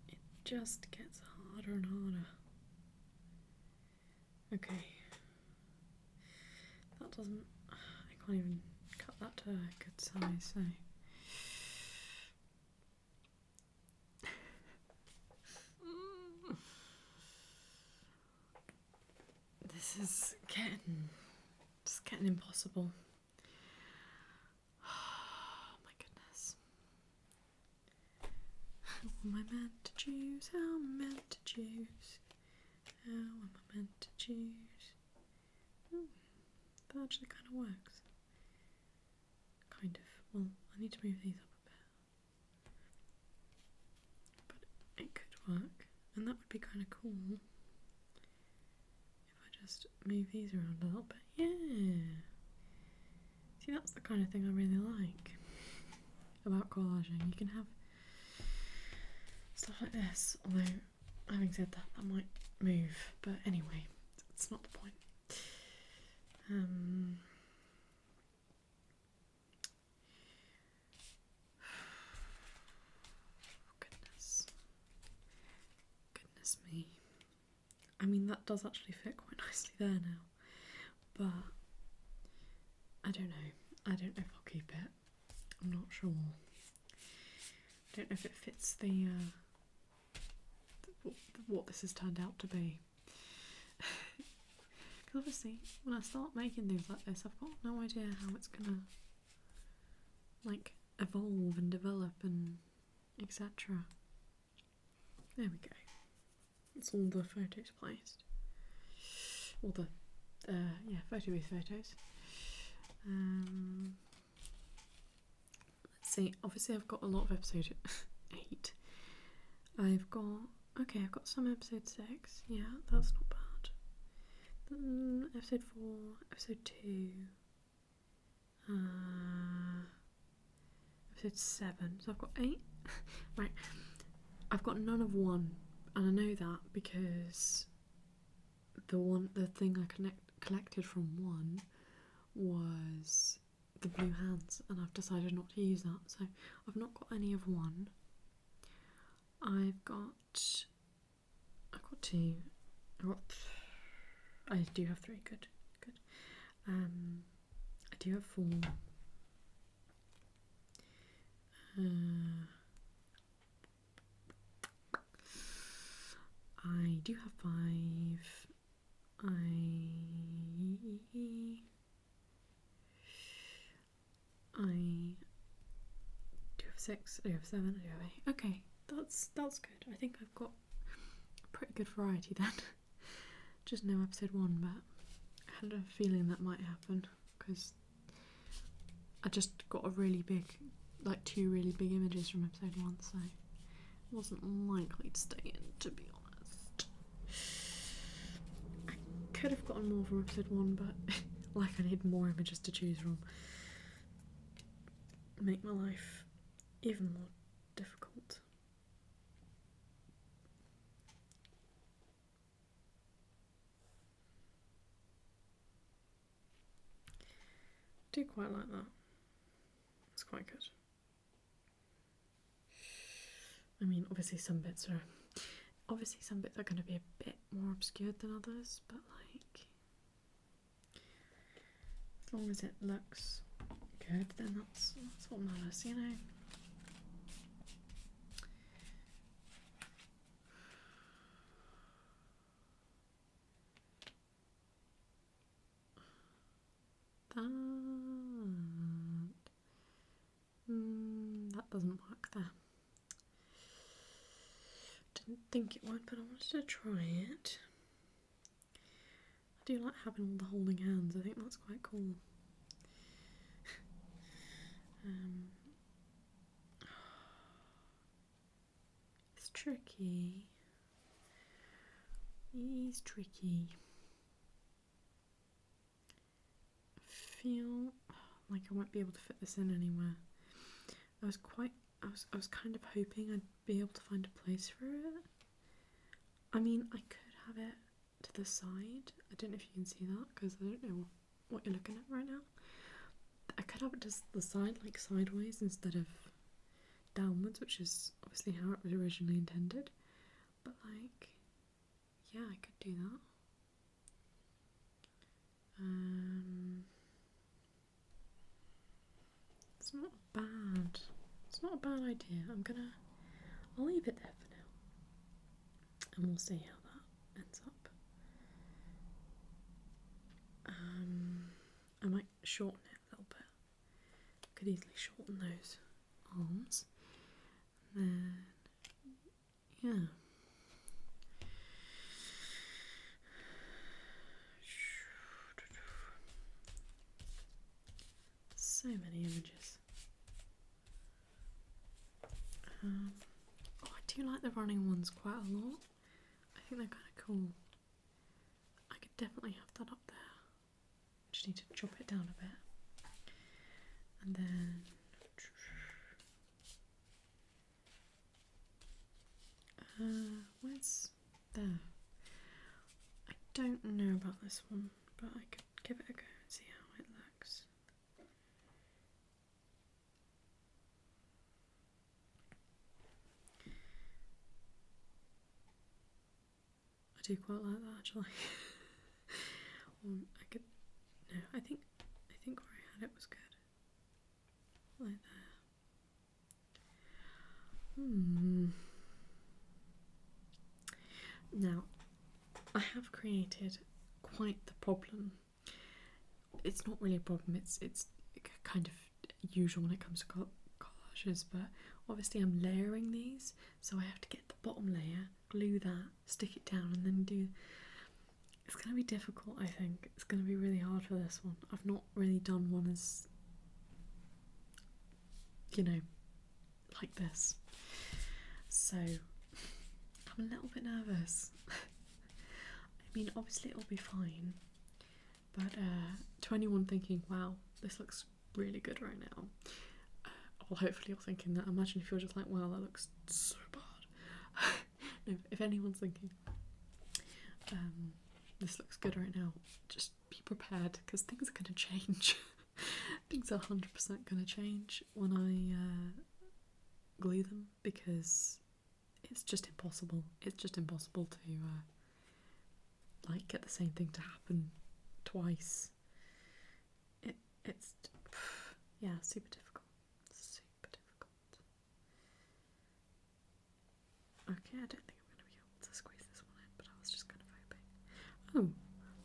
it just gets harder and harder. Okay. That doesn't, I can't even cut that to a good size, so. This is getting impossible. Oh my goodness. How am I meant to choose? How am I meant to choose? How am I meant to choose? That actually kind of works. Kind of. Well, I need to move these up a bit. But it could work. And that would be kind of cool. If I just move these around a little bit. Yeah. See, that's the kind of thing I really like about collaging. You can have stuff like this. Although, having said that, that might move. But anyway, it's not the point. Goodness me. I mean, that does actually fit quite nicely there now, but I don't know. I don't know if I'll keep it. I'm not sure. I don't know if it fits the what this has turned out to be. Because obviously, when I start making things like this, I've got no idea how it's gonna like evolve and develop and etc. There we go. It's all the photos placed. All the photo with photos. Let's see. Obviously, I've got a lot of episode 8. I've got some episode 6. Yeah, that's not bad. Episode 4, episode 2, episode 7. So I've got 8. Right. I've got none of 1, and I know that because the thing I collected from 1 was the blue hands, and I've decided not to use that. So I've not got any of 1. I've got 2. I do have 3. Good. I do have 4. I do have 5. I do have 6. I do have 7. I do have 8. Okay, that's good. I think I've got a pretty good variety then. Just no episode 1, but I had a feeling that might happen because I just got a really big, like 2 really big images from episode 1, so it wasn't likely to stay in, to be honest. I could have gotten more from episode 1, but like I need more images to choose from. Make my life even more difficult. I do quite like that. It's quite good. I mean, obviously some bits are going to be a bit more obscured than others, but like as long as it looks good, then that's what matters, you know. That doesn't work there. Didn't think it would, but I wanted to try it. I do like having all the holding hands. I think that's quite cool. It's tricky. He's tricky. I feel Like I won't be able to fit this in anywhere. I was kind of hoping I'd be able to find a place for it. I mean, I could have it to the side. I don't know if you can see that because I don't know what you're looking at right now. I could have it to the side, like sideways instead of downwards, which is obviously how it was originally intended. But like, yeah, I could do that. It's not bad. It's not a bad idea. I'll leave it there for now. And we'll see how that ends up. I might shorten it a little bit. Could easily shorten those arms. And then, yeah. So many images. Oh, I do like the running ones quite a lot. I think they're kind of cool. I could definitely have that up there. Just need to chop it down a bit. And then where's there? I don't know about this one, but I could give it a go and see how it looks. I do quite like that actually. I could no, I think where I had it was good. Like there. Now, I have created quite the problem. It's not really a problem, it's kind of usual when it comes to collages, but obviously I'm layering these, so I have to get the bottom layer, glue that, stick it down, and then do... It's going to be difficult, I think. It's going to be really hard for this one. I've not really done one as, you know, like this. So, I'm a little bit nervous. I mean, obviously it'll be fine, but to anyone thinking, wow, this looks really good right now, well, hopefully you're thinking that. Imagine if you're just like, wow, that looks so bad. No, if anyone's thinking, this looks good right now, just be prepared, because things are going to change. Things are 100% going to change when I glue them, because it's just impossible. It's just impossible to like get the same thing to happen twice. It's yeah, super difficult. Super difficult. Okay, I don't think I'm going to be able to squeeze this one in, but I was just kind of hoping.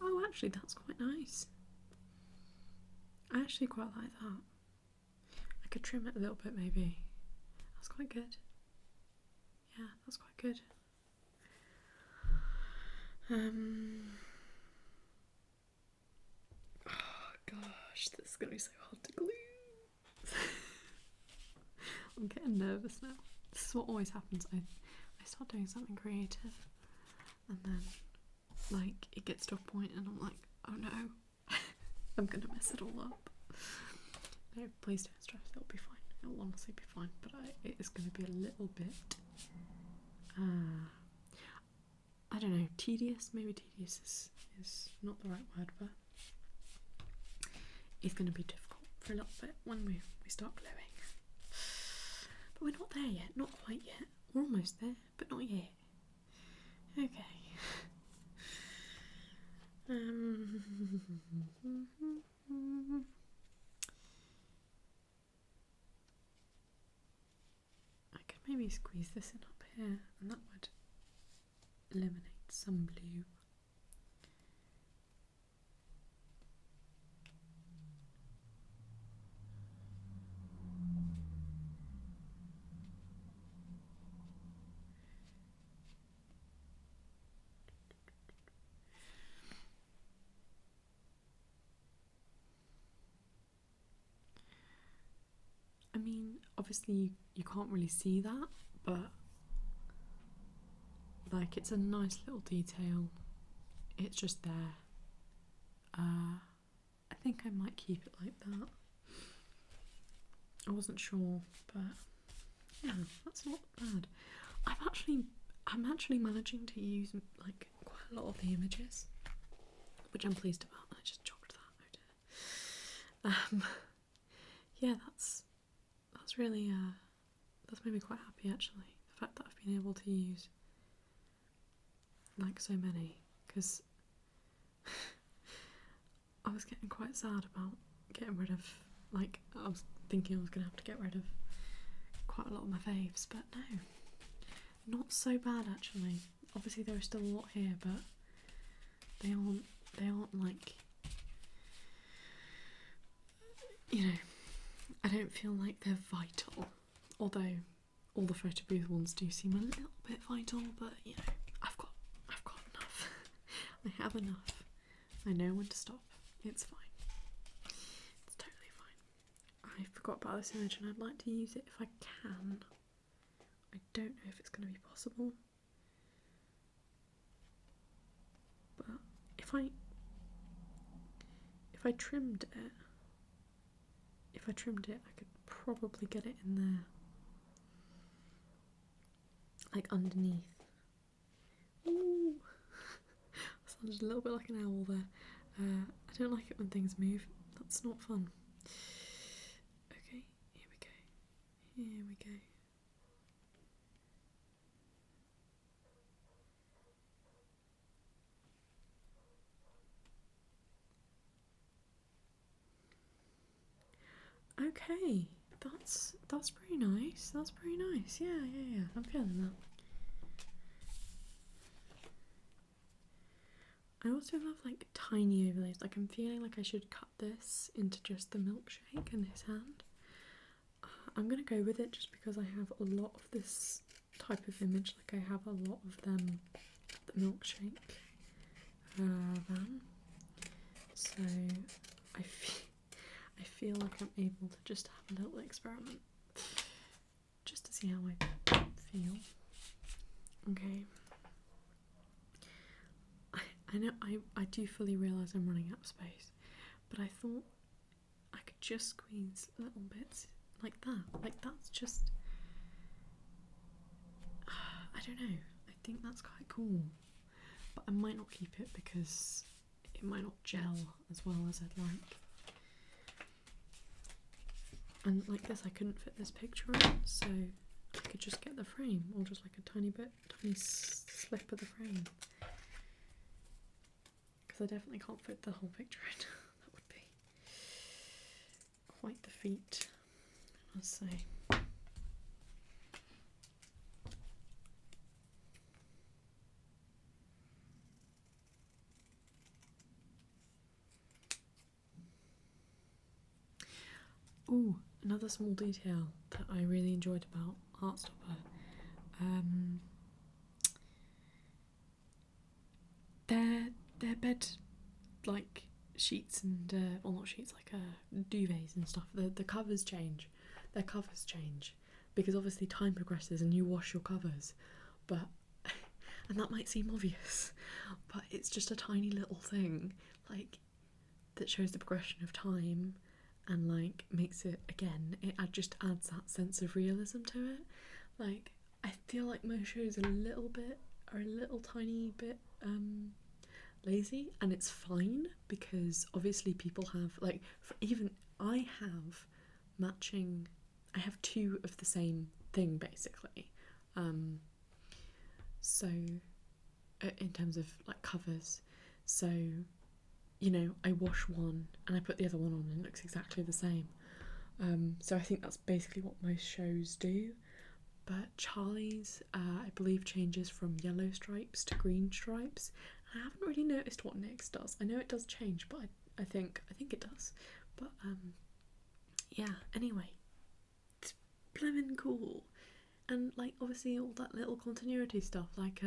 Oh, actually that's quite nice. I actually quite like that. I could trim it a little bit maybe. That's quite good. Yeah, that's quite good. Oh gosh, this is gonna be so hard to glue. I'm getting nervous now. This is what always happens. I start doing something creative and then like it gets to a point and I'm like, oh no, I'm gonna mess it all up. No, please don't stress, it'll be fine. It'll honestly be fine, but it is gonna be a little bit I don't know, tedious. Maybe tedious is not the right word, but it's going to be difficult for a little bit when we start gluing. But we're not there yet, not quite yet. We're almost there, but not yet. Okay. I could maybe squeeze this in up here, and that would eliminate some blue. I mean, obviously you can't really see that, but like it's a nice little detail. It's just there. I think I might keep it like that. I wasn't sure, but yeah, that's not bad. I'm actually managing to use like quite a lot of the images, which I'm pleased about. I just jogged that. Oh dear. Yeah, that's really that's made me quite happy actually. The fact that I've been able to use like so many, because I was getting quite sad about getting rid of, like, I was thinking I was going to have to get rid of quite a lot of my faves, but no, not so bad actually. Obviously there are still a lot here, but they aren't like, you know, I don't feel like they're vital, although all the photo booth ones do seem a little bit vital, but you know, I've got enough. I have enough. I know when to stop. It's fine. It's totally fine. I forgot about this image and I'd like to use it if I can. I don't know if it's going to be possible, but if I trimmed it, I could probably get it in there, like underneath. Ooh, sounded a little bit like an owl there. I don't like it when things move. That's not fun. Okay, here we go. Here we go. Okay, that's pretty nice. That's pretty nice. Yeah. I'm feeling that. I also love like tiny overlays. Like I'm feeling like I should cut this into just the milkshake in his hand. I'm gonna go with it just because I have a lot of this type of image. Like I have a lot of them, the milkshake van. So I feel like I'm able to just have a little experiment, just to see how I feel. Okay. I know I do fully realise I'm running out of space, but I thought I could just squeeze little bits like that. Like that's just, I don't know, I think that's quite cool. But I might not keep it because it might not gel as well as I'd like. And like this, I couldn't fit this picture in, so I could just get the frame, or just like a tiny slip of the frame. Because I definitely can't fit the whole picture in. That would be quite the feat, I must say. Ooh, another small detail that I really enjoyed about Heartstopper. Their bed, like sheets and well, not sheets, like duvets and stuff. The covers change. Their covers change because obviously time progresses and you wash your covers, but and that might seem obvious, but it's just a tiny little thing like that shows the progression of time. And like makes it, again, it just adds that sense of realism to it. Like I feel like most shows are a little tiny bit lazy, and it's fine because obviously people have like, even I have matching. I have two of the same thing basically. So in terms of like covers, so. You know, I wash one and I put the other one on and it looks exactly the same. So I think that's basically what most shows do. But Charlie's, I believe, changes from yellow stripes to green stripes. And I haven't really noticed what Nick's does. I know it does change, but I think it does. But yeah. Anyway, it's blimmin' cool, and like obviously all that little continuity stuff, like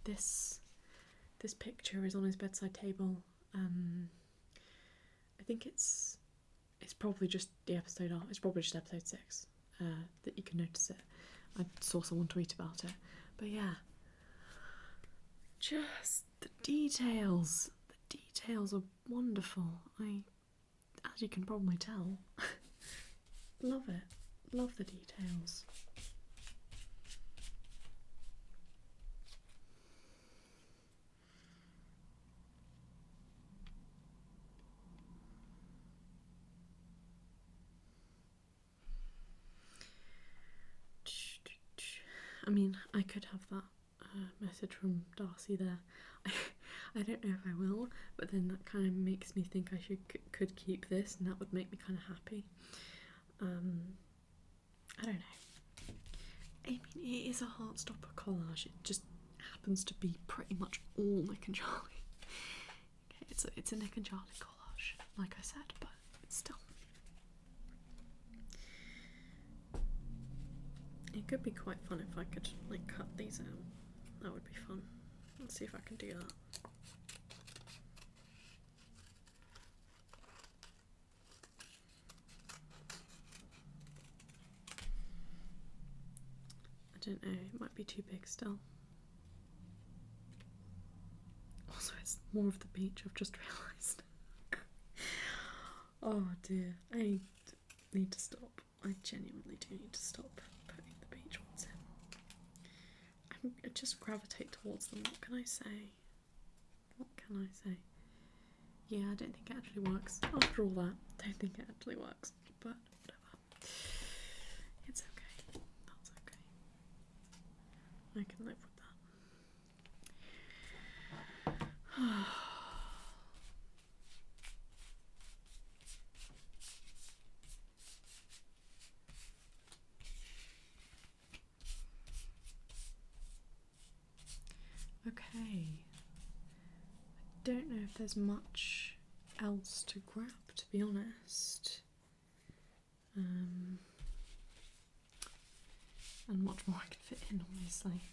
this picture is on his bedside table. I think it's probably just the episode art. It's probably just episode 6 that you can notice it. I saw someone tweet about it. But yeah, just the details. The details are wonderful. I as you can probably tell. Love it. Love the details. I mean, I could have that message from Darcy there. I don't know if I will, but then that kind of makes me think I could keep this, and that would make me kind of happy. I don't know. I mean, it is a Heartstopper collage. It just happens to be pretty much all Nick and Charlie. Okay, it's a Nick and Charlie collage, like I said, but still. It could be quite fun if I could like cut these out. That would be fun. Let's see if I can do that. I don't know, it might be too big still. Also, it's more of the beach, I've just realised. Oh dear, I need to stop. I genuinely do need to stop putting the beach ones in. I just gravitate towards them. What can I say? What can I say? Yeah, I don't think it actually works. After all that, I don't think it actually works. But whatever. It's okay. That's okay. I can live with that. Okay, I don't know if there's much else to grab, to be honest, and much more I can fit in, obviously.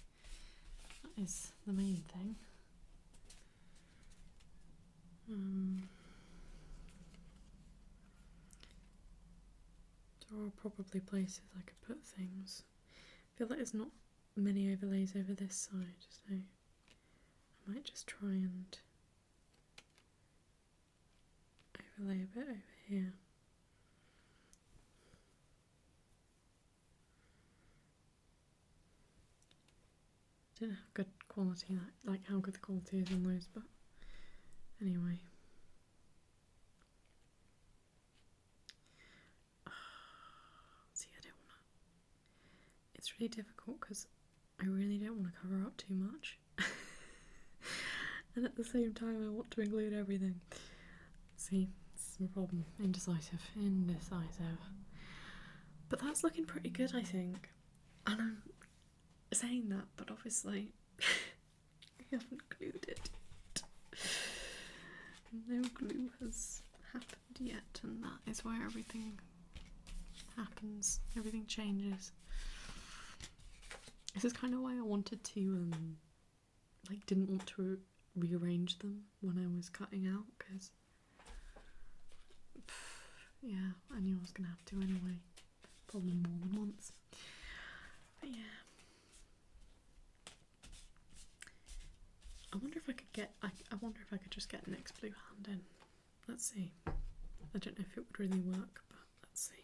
That is the main thing. There are probably places I could put things. I feel like there's not many overlays over this side, so I might just try and overlay a bit over here. I don't know how good quality that, like how good the quality is on those, but anyway. See, I don't wanna. It's really difficult because I really don't want to cover up too much. And at the same time I want to include everything. See, this is my problem. Indecisive. But that's looking pretty good, I think. And I'm saying that, but obviously I haven't glued it. No glue has happened yet, and that is where everything happens. Everything changes. This is kind of why I wanted to, didn't want to rearrange them when I was cutting out, because, yeah, I knew I was going to have to anyway. Probably more than once. But yeah. I wonder if I could get, I wonder if I could just get Nick's blue hand in. Let's see. I don't know if it would really work, but let's see.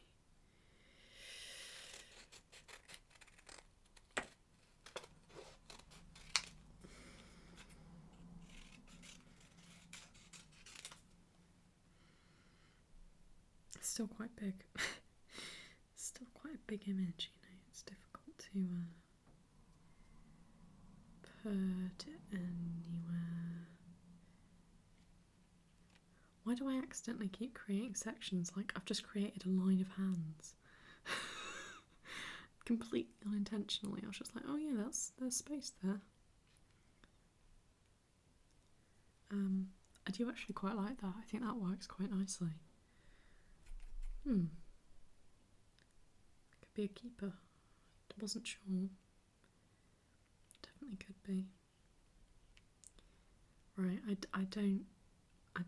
It's still quite big. Still quite a big image, you know. It's difficult to put it anywhere. Why do I accidentally keep creating sections? Like, I've just created a line of hands. Completely unintentionally. I was just like, oh yeah, there's space there. I do actually quite like that. I think that works quite nicely. Could be a keeper. I wasn't sure. Definitely could be. Right, I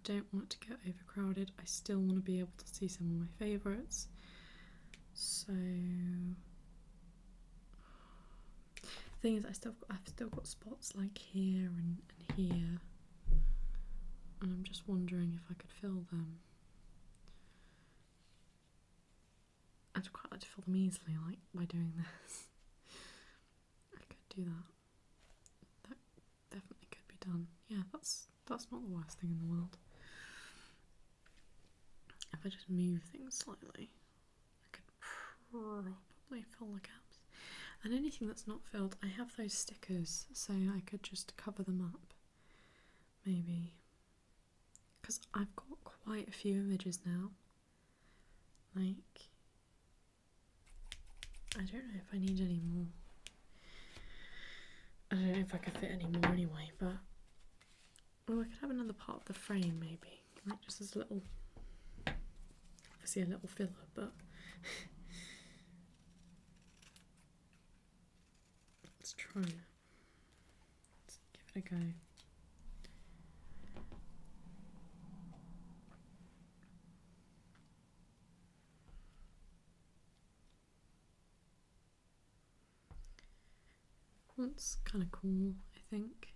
don't want it to get overcrowded. I still want to be able to see some of my favourites. So the thing is, I've still got spots like here and here, and I'm just wondering if I could fill them. I'd quite like to fill them easily, like by doing this. I could do that. That definitely could be done. Yeah, that's not the worst thing in the world. If I just move things slightly, I could probably fill the gaps. And anything that's not filled, I have those stickers, so I could just cover them up. Maybe. Because I've got quite a few images now. Like, I don't know if I need any more. I don't know if I could fit any more anyway, but... Well, I could have another part of the frame, maybe. Like, just as a little... Obviously a little filler, but... Let's try it. Let's give it a go. That's kind of cool, I think.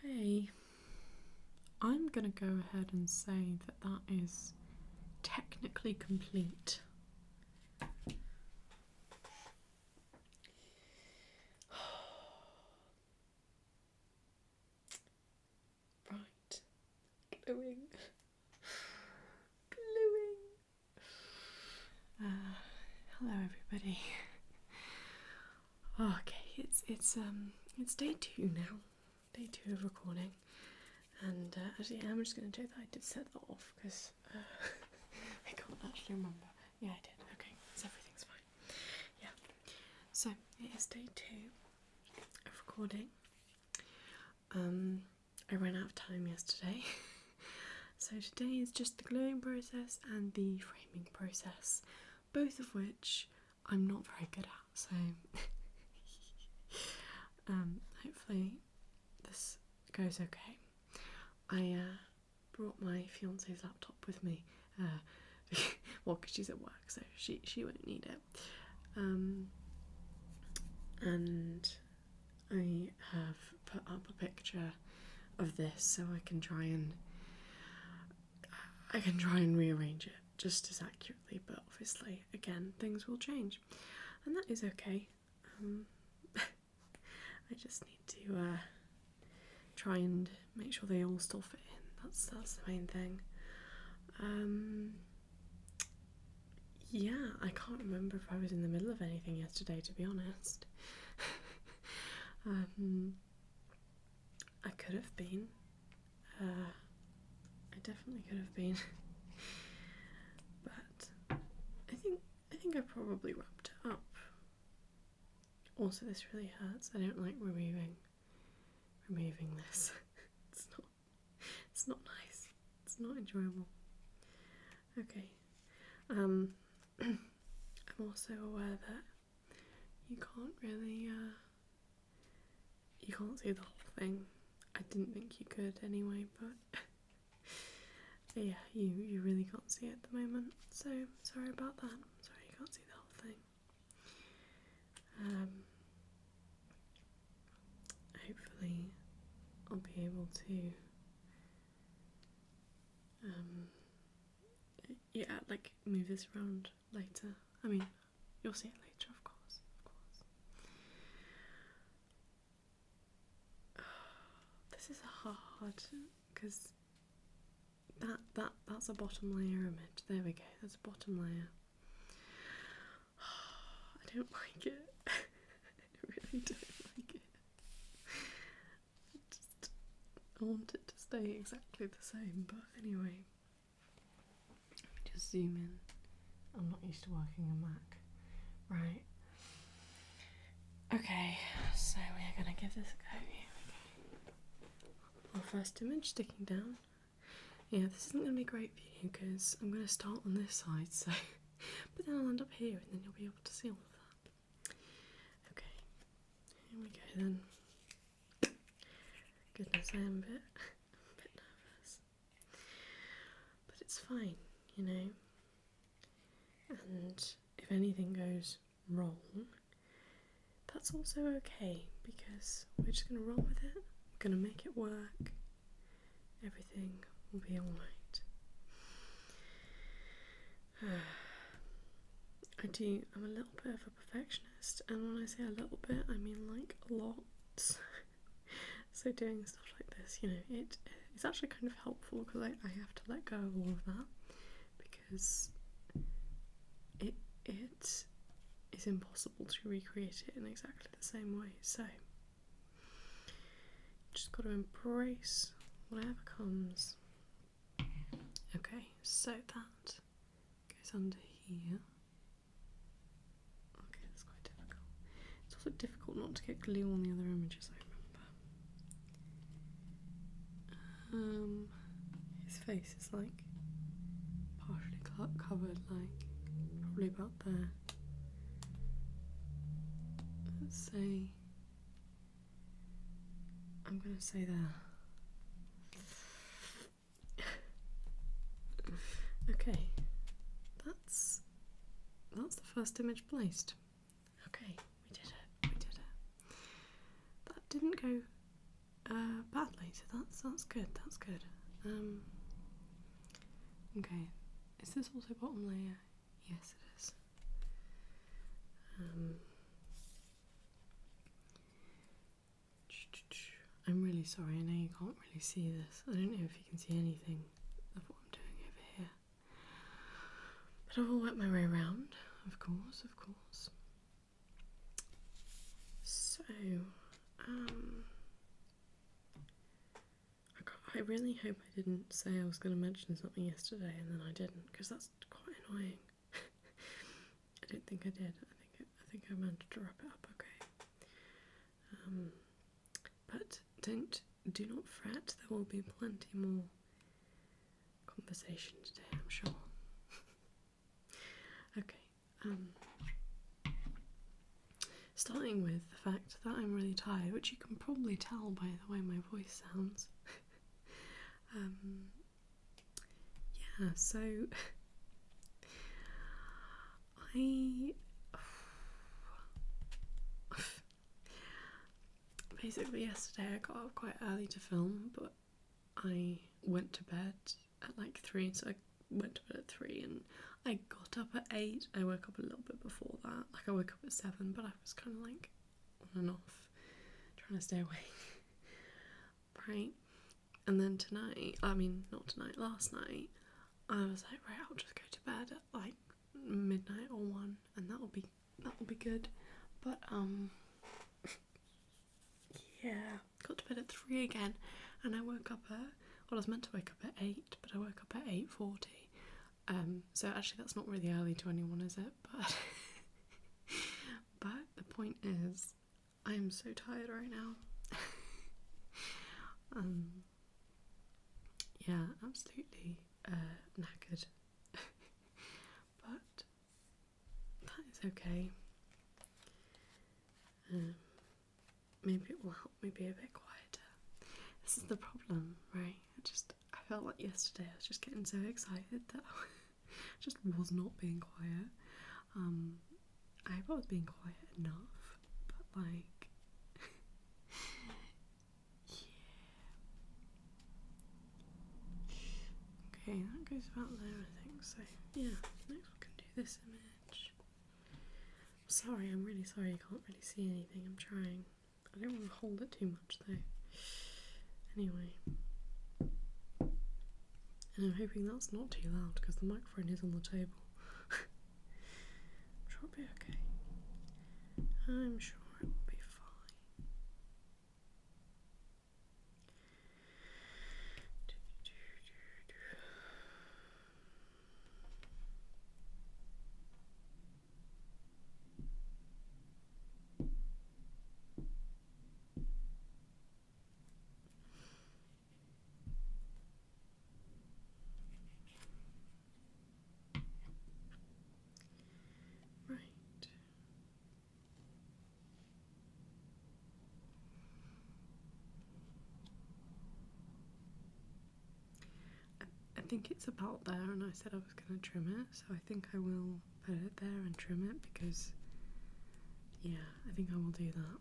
Okay, I'm gonna go ahead and say that that is technically complete. Right, gluing. Hello everybody. Okay, it's day 2 now. Day 2 of recording, and actually I'm just going to check that I did set that off because I can't actually remember. Yeah, I did. Okay, so everything's fine. Yeah. So it is day 2 of recording. I ran out of time yesterday, so today is just the gluing process and the framing process, both of which I'm not very good at. So hopefully this goes okay. I brought my fiance's laptop with me, well, because she's at work, so she won't need it. And I have put up a picture of this so I can try and rearrange it just as accurately, but obviously again things will change, and that is okay. I just need to try and make sure they all still fit in. That's the main thing. Yeah, I can't remember if I was in the middle of anything yesterday, to be honest. I could have been. I definitely could have been. But I think I probably wrapped it up. Also, this really hurts. I don't like removing this. It's not nice. It's not enjoyable. Okay. I'm also aware that you can't really you can't see the whole thing. I didn't think you could anyway, but yeah, you really can't see it at the moment. So sorry about that. Sorry you can't see the whole thing. Hopefully I'll be able to yeah, like move this around later. I mean, you'll see it later, of course. This is hard because that's a bottom layer image. There we go. That's a bottom layer. I don't like it. I really don't like it. I want it to stay exactly the same, but anyway. Let me just zoom in. I'm not used to working on Mac. Right. Okay, so we're gonna give this a go. Here we go. Our first image sticking down. Yeah, this isn't gonna be great for you because I'm gonna start on this side, so but then I'll end up here and then you'll be able to see all of that. Okay, here we go then. Goodness, I am a bit nervous. But it's fine, you know, and if anything goes wrong, that's also okay, because we're just going to roll with it, we're going to make it work, everything will be alright. I'm a little bit of a perfectionist, and when I say a little bit, I mean like lots. So doing stuff like this, you know, it's actually kind of helpful, because I have to let go of all of that, because it is impossible to recreate it in exactly the same way. So just got to embrace whatever comes. Okay, so that goes under here. Okay, that's quite difficult. It's also difficult not to get glue on the other images, I remember. His face is like partially covered, like probably about there. Let's say, I'm gonna say there. Okay, that's the first image placed. Okay, we did it. That didn't go badly, so that's good. Okay, is this also bottom layer? Yes, it is. I'm really sorry, I know you can't really see this. I don't know if you can see anything of what I'm doing over here. But I will work my way around, of course. So, I really hope I didn't say I was going to mention something yesterday and then I didn't, because that's quite annoying. I don't think I did. I think I managed to wrap it up okay. But do not fret, there will be plenty more conversation today, I'm sure. Okay, starting with the fact that I'm really tired, which you can probably tell by the way my voice sounds. Yeah, so basically yesterday I got up quite early to film, but I went to bed at like 3, so I went to bed at 3 and I got up at 8. I woke up a little bit before that, like I woke up at 7, but I was kind of like on and off, trying to stay awake, right? And then last night, I was like, right, I'll just go to bed at like midnight or 1, and that'll be good. But yeah, got to bed at 3 again, and I woke up at, well, I was meant to wake up at 8, but I woke up at 8:40. So actually that's not really early to anyone, is it? But the point is, I am so tired right now. Yeah, absolutely knackered. But that is okay. Maybe it will help me be a bit quieter. This is the problem, right? I felt like yesterday I was just getting so excited that I just was not being quiet. I hope I was being quiet enough, but like, yeah. Okay, that goes about there, I think. So yeah, next we can do this image. Sorry, I'm really sorry you can't really see anything. I'm trying. I don't want to hold it too much though. Anyway. And I'm hoping that's not too loud because the microphone is on the table. I'm sure it'll be okay. I'm sure it will be fine. Right. think it's about there, and I said I was going to trim it, so I think I will put it there and trim it because, yeah, I think I will do that.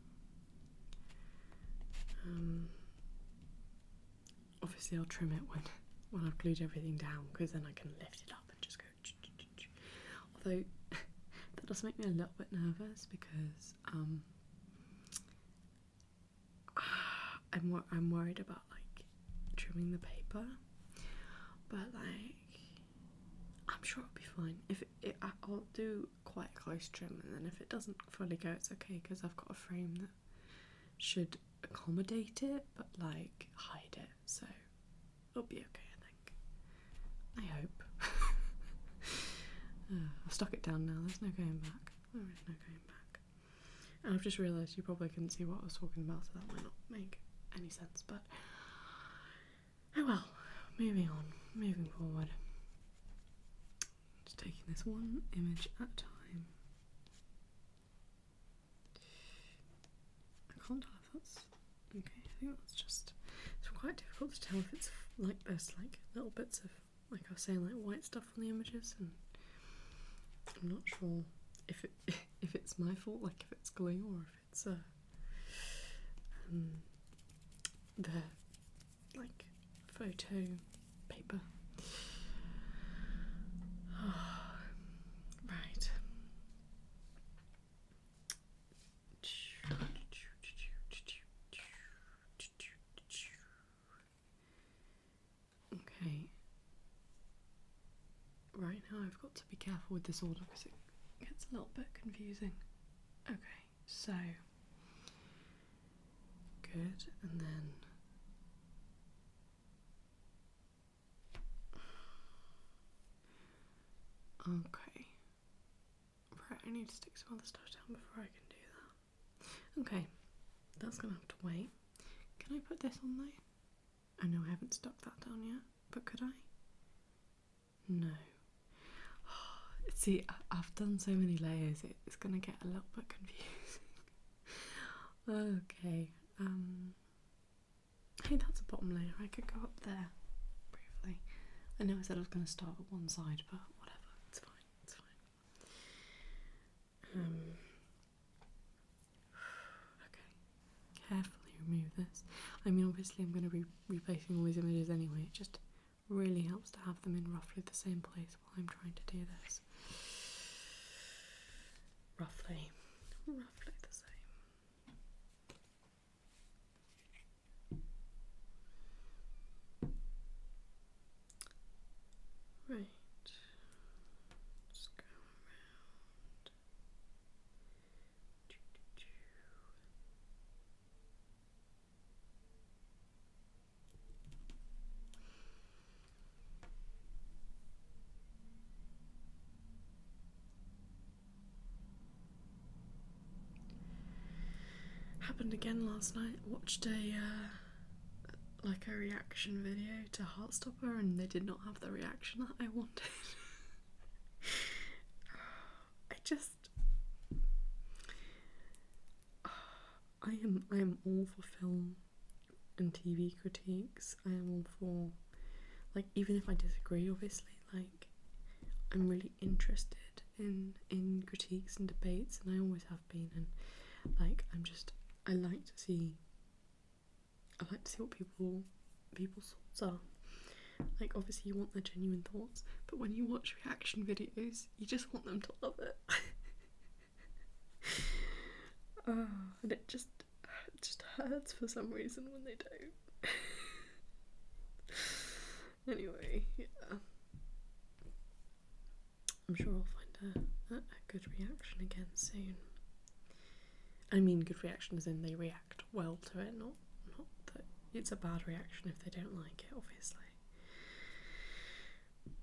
Obviously I'll trim it when I've glued everything down, because then I can lift it up and just go although that does make me a little bit nervous because I'm worried about like trimming the paper, but like I'm sure it'll be fine. I'll do quite a close trim, and then if it doesn't fully go, it's okay, because I've got a frame that should accommodate it but like hide it, so it'll be okay, I think. I hope. I've stuck it down now, there's no going back. There is no going back. And I've just realised you probably couldn't see what I was talking about, so that might not make any sense, but oh well. Moving on, moving forward. Just taking this one image at a time. I can't tell if that's okay. I think that's just, it's quite difficult to tell if it's like there's like little bits of, like I was saying, like white stuff on the images, and I'm not sure if it's my fault, like if it's glue or if it's the like photo paper. Right. Okay. Right now I've got to be careful with this order because it gets a little bit confusing. Okay, so good, and then okay. Right, I need to stick some other stuff down before I can do that. Okay, that's gonna have to wait. Can I put this on though? I know I haven't stuck that down yet, but could I? No. See, I've done so many layers, it's gonna get a little bit confusing. Okay, hey, that's a bottom layer. I could go up there briefly. I know I said I was gonna start at one side, but whatever, it's fine, it's fine. Okay, carefully remove this. I mean, obviously I'm gonna be replacing all these images anyway, it just really helps to have them in roughly the same place while I'm trying to do this. Roughly the same. Right. Just go around. Happened again last night. Watched a reaction video to Heartstopper, and they did not have the reaction that I wanted. I am all for film and TV critiques. I am all for, like, even if I disagree, obviously, like, I'm really interested in critiques and debates, and I always have been, and like I like to see what people's thoughts are. Like, obviously you want their genuine thoughts, but when you watch reaction videos, you just want them to love it. And it just hurts for some reason when they don't. Anyway, yeah. I'm sure I'll find a good reaction again soon. I mean, good reaction as in they react well to it, not that it's a bad reaction if they don't like it, obviously.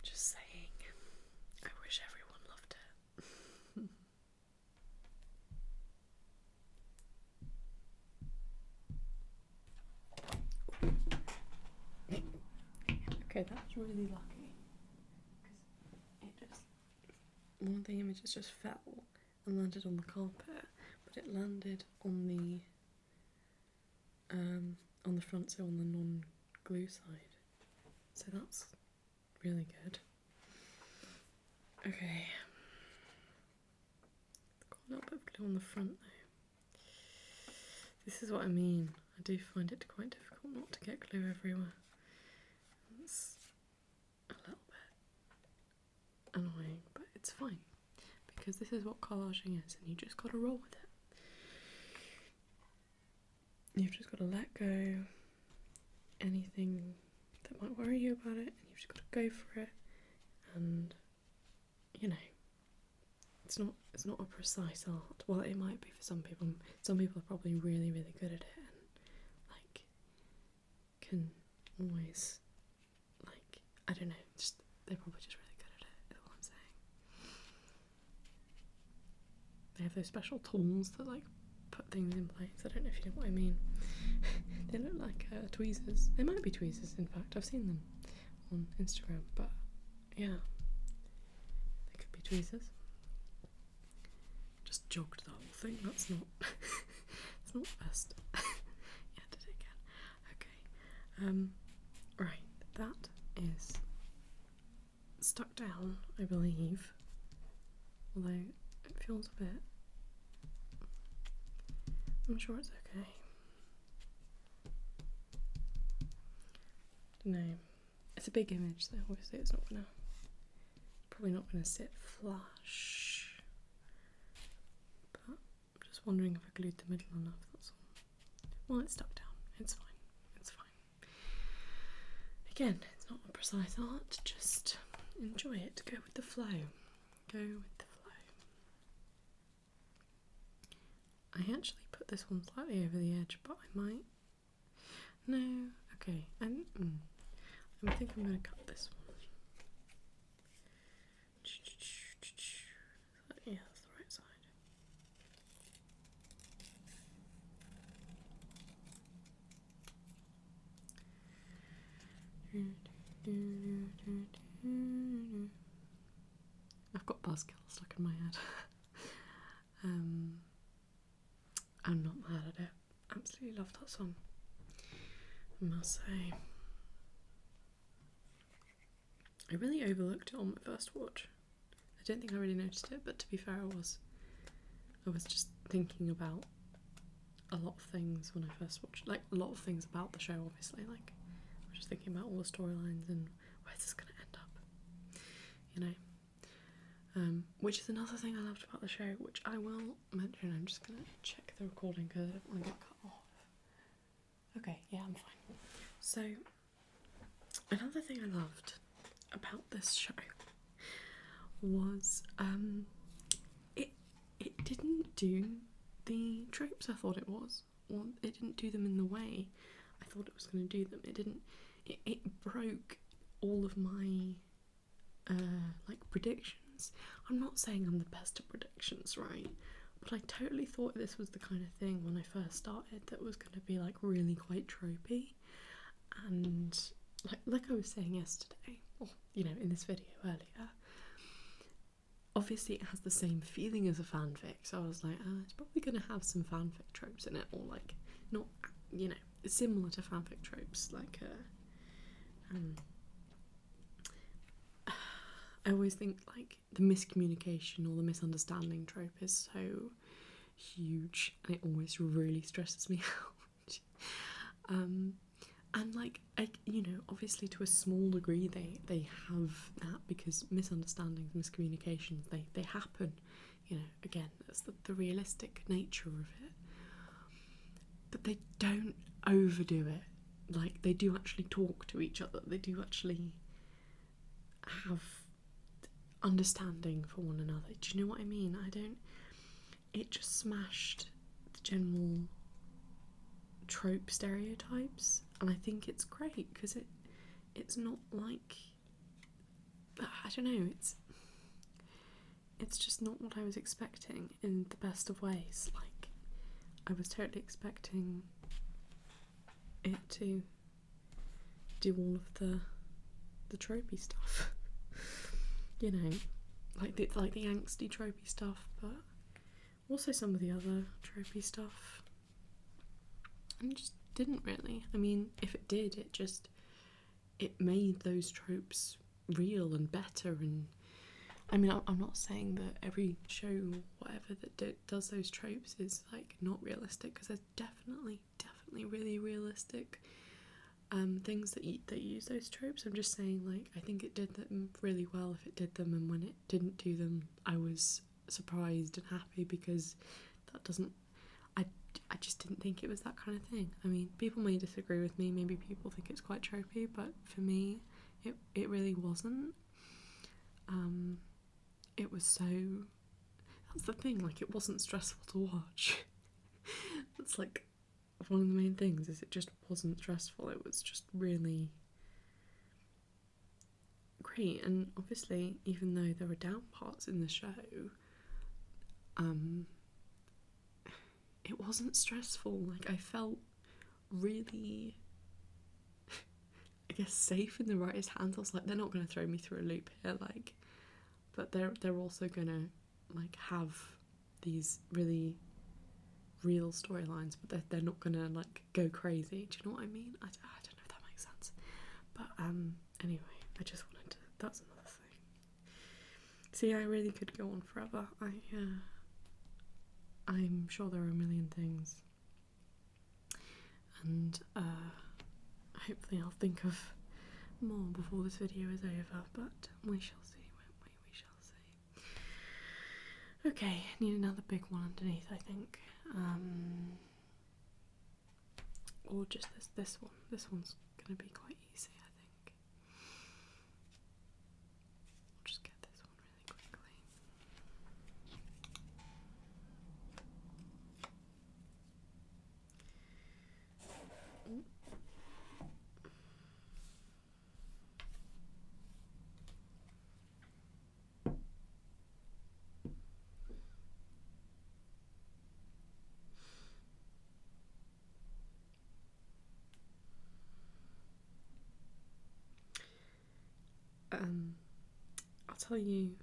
Just saying. I wish everyone loved it. Okay, that's really lucky. Because one of the images just fell and landed on the carpet, but it landed on the front, so on the non-glue side. So that's really good. Okay. Got a little bit of glue on the front though. This is what I mean. I do find it quite difficult not to get glue everywhere. It's a little bit annoying, but it's fine. Because this is what collaging is, and you just got to roll with it. You've just got to let go anything that might worry you about it, and you've just got to go for it. And you know, it's not a precise art. Well, it might be for some people. Some people are probably really, really good at it, and like can always I don't know. Just they're probably just really good at it. Is all I'm saying. They have those special tools that like put things in place. I don't know if you know what I mean. They look like tweezers. They might be tweezers, in fact. I've seen them on Instagram, but yeah, they could be tweezers. Just jogged the whole thing. That's not. It's not best. Yeah, did it again. Okay. Right. That is stuck down, I believe. Although it feels a bit. I'm sure it's okay. No, it's a big image, so obviously it's not probably not gonna sit flush. But I'm just wondering if I glued the middle enough. That's all. Well, it's stuck down. It's fine. It's fine. Again, it's not a precise art. Just enjoy it. Go with the flow. Go with the flow. I actually put this one slightly over the edge, but I might. No. Okay. I think I'm going to cut this one. Yeah, that's the right side. I've got buzzkill stuck in my head. I'm not mad at it. Absolutely love that song, I must say. I really overlooked it on my first watch. I don't think I really noticed it, but to be fair, I was just thinking about a lot of things when I first watched, like a lot of things about the show, obviously. Like, I was just thinking about all the storylines and where's this going to end up, you know. Which is another thing I loved about the show, which I will mention. I'm just going to check the recording because I don't want to get cut off. Okay, yeah, I'm fine. So, another thing I loved about this show was it didn't do the tropes I thought it was. Well, it didn't do them in the way I thought it was going to do them. It broke all of my like predictions. I'm not saying I'm the best at predictions, right? But I totally thought this was the kind of thing when I first started that was going to be like really quite tropey, and like I was saying yesterday, or you know, in this video earlier, obviously it has the same feeling as a fanfic, so I was like, it's probably going to have some fanfic tropes in it, or like not, you know, similar to fanfic tropes, like I always think like the miscommunication or the misunderstanding trope is so huge, and it always really stresses me out. And like, you know, obviously to a small degree they have that, because misunderstandings, miscommunications, they happen, you know, again, that's the realistic nature of it. But they don't overdo it. Like, they do actually talk to each other, they do actually have understanding for one another. Do you know what I mean? It just smashed the general trope stereotypes, and I think it's great because it's not like, I don't know, it's just not what I was expecting in the best of ways. Like, I was totally expecting it to do all of the tropey stuff. You know, like the angsty tropey stuff, but also some of the other tropey stuff. And it just didn't really. I mean, if it did, it made those tropes real and better. And I mean, I'm not saying that every show, whatever, that does those tropes is like not realistic, because there's definitely really realistic things that use those tropes. I'm just saying, like, I think it did them really well if it did them, and when it didn't do them, I was surprised and happy, because that doesn't. I just didn't think it was that kind of thing. I mean, people may disagree with me. Maybe people think it's quite tropey, but for me, it really wasn't. It was so. That's the thing. Like, it wasn't stressful to watch. That's like one of the main things. Is it just wasn't stressful. It was just really great. And obviously, even though there were down parts in the show, it wasn't stressful. Like, I felt really, I guess, safe in the writer's hands. I was like, they're not going to throw me through a loop here, like, but they're also going to, like, have these really real storylines, but they're not going to, like, go crazy. Do you know what I mean? I don't know if that makes sense. But anyway, I just wanted to, that's another thing. See, I really could go on forever. I'm sure there are a million things, and hopefully I'll think of more before this video is over, but we shall see, won't we? We shall see. Okay, need another big one underneath, I think, or just this one. This one's going to be quite easy, I think. I'll just get this one really quickly. I'll tell you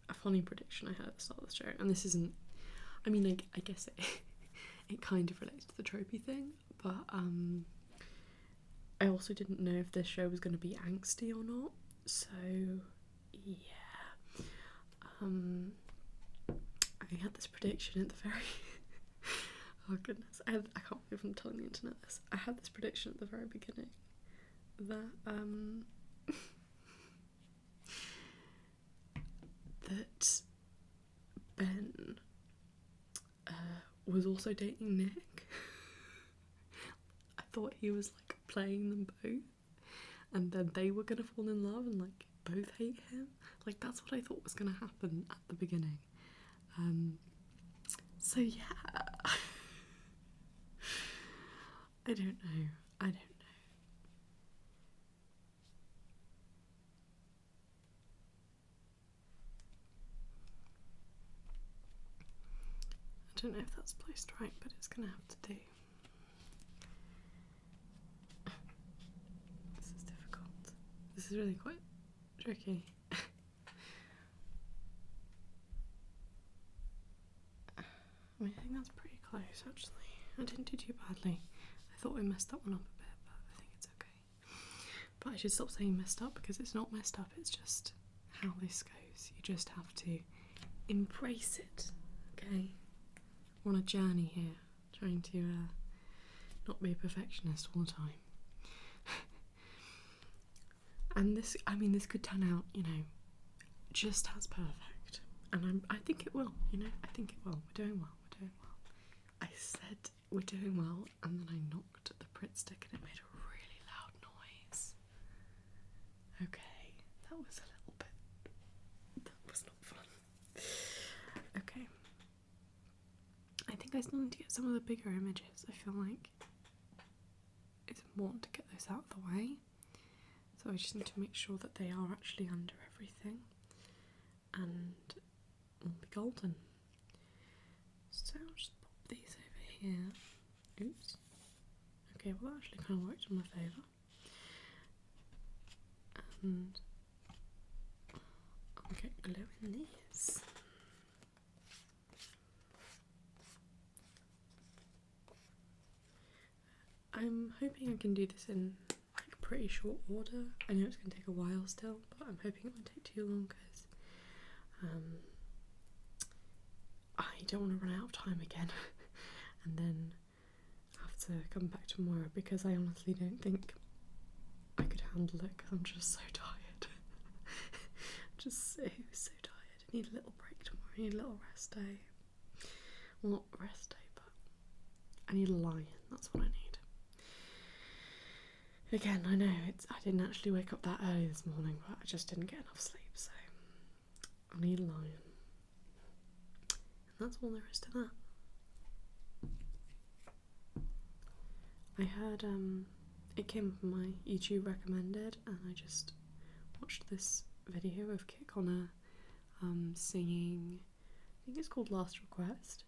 a funny prediction I had at the start of the show, and this isn't, I mean, I guess it kind of relates to the tropey thing, but I also didn't know if this show was going to be angsty or not, so yeah. I had this prediction at the very oh goodness, I can't believe I'm telling the internet this. I had this prediction at the very beginning that that Ben was also dating Nick. I thought he was like playing them both, and then they were gonna fall in love and like both hate him. Like, that's what I thought was gonna happen at the beginning. So yeah. I don't know. I don't know if that's placed right, but it's gonna have to do. This is difficult. This is really quite tricky. I mean, I think that's pretty close, actually. I didn't do too badly. I thought I messed that one up a bit, but I think it's okay. But I should stop saying messed up, because it's not messed up, it's just how this goes. You just have to embrace it, okay? We're on a journey here, trying to not be a perfectionist all the time. And this, I mean, this could turn out, you know, just as perfect. And I think it will, you know, I think it will. We're doing well, we're doing well. I said we're doing well, and then I knocked at the Pritt stick and it made a really loud noise. Okay, that was a little bit, that was not fun. Okay. I think I still need to get some of the bigger images. I feel like it's important to get those out of the way. So I just need to make sure that they are actually under everything, and will be golden. So I'll just pop these over here. Oops. Okay, well that actually kind of worked in my favour. And I'll get glue in these. I'm hoping I can do this in like pretty short order. I know it's going to take a while still, but I'm hoping it won't take too long because I don't want to run out of time again and then have to come back tomorrow, because I honestly don't think I could handle it because I'm just so tired. Just so tired. I need a little break tomorrow. I need a little rest day. Well, not rest day, but I need a lie-in. That's what I need. Again, I know I didn't actually wake up that early this morning, but I just didn't get enough sleep, so I need a lie-in. And that's all there is to that. I heard it came up on my YouTube recommended, and I just watched this video of Kit Connor singing, I think it's called Last Request,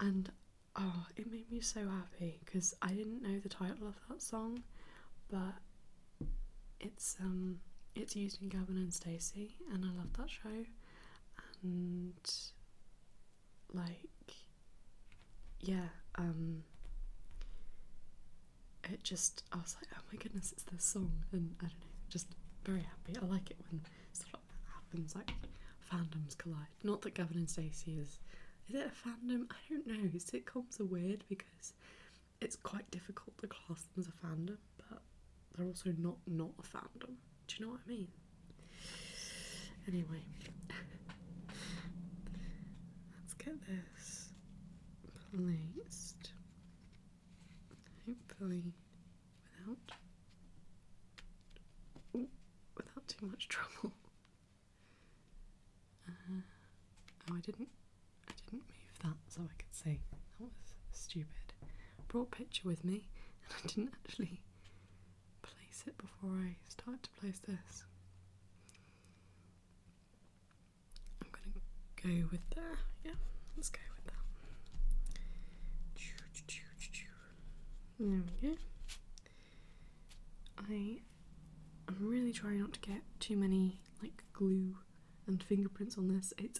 and oh, it made me so happy because I didn't know the title of that song, but it's used in Gavin and Stacey, and I love that show, and like, yeah, it just, I was like, oh my goodness, it's this song, and I don't know, just very happy. I like it when stuff like that happens, like fandoms collide. Not that Gavin and Stacey is it a fandom? I don't know. Sitcoms are weird because it's quite difficult to class them as a fandom, but they're also not a fandom. Do you know what I mean? Anyway, let's get this placed, hopefully without too much trouble. Oh, I didn't move that so I could see. That was stupid. Brought a picture with me and I didn't actually place it before I started to place this. I'm gonna go with there. Yeah, let's go with that. There we go. I'm really trying not to get too many like glue and fingerprints on this. It's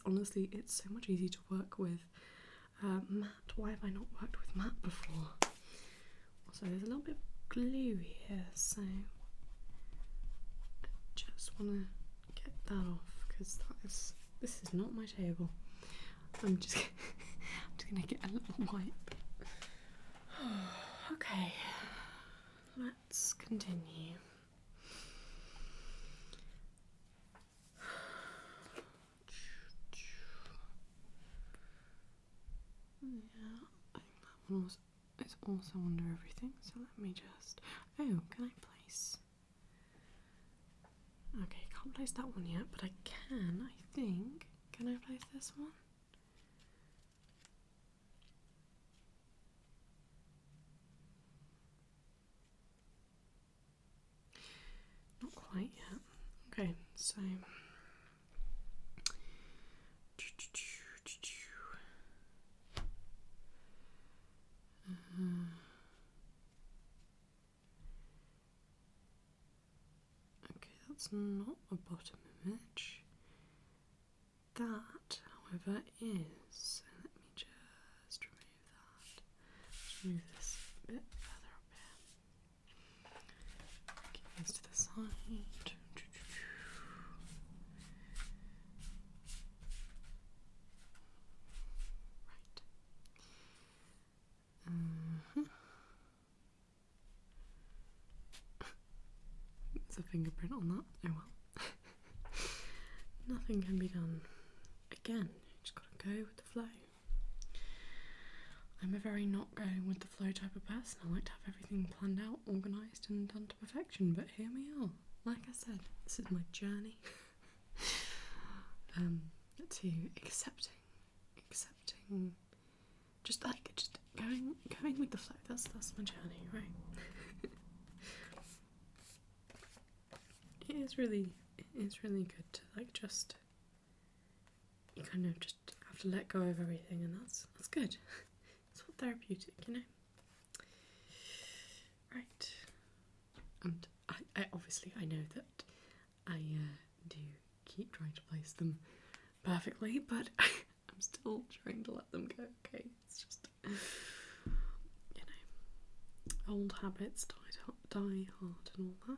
so much easier to work with matte. Why have I not worked with matte before? Also, there's a little bit of glue here, so I just want to get that off because this is not my table. I'm just gonna get a little wipe. Okay, let's continue. Yeah, I think that one is also under everything, so let me just... Oh, can I place... Okay, can't place that one yet, but I can, I think. Can I place this one? Not quite yet. Okay, so... Okay, that's not a bottom image. That, however, is. So let me just remove that. Just move this a bit further up here. Keep this to the side. There's a fingerprint on that. Oh well. Nothing can be done. Again, you just gotta go with the flow. I'm a very not going with the flow type of person. I like to have everything planned out, organised and done to perfection, but here we are. Like I said, this is my journey to accepting, just going with the flow. That's my journey, right? It is really good to like just, you kind of just have to let go of everything, and that's good. It's all therapeutic, you know. Right. And I obviously I know that I do keep trying to place them perfectly, but I'm still trying to let them go. Okay, it's just, you know, old habits die hard and all that.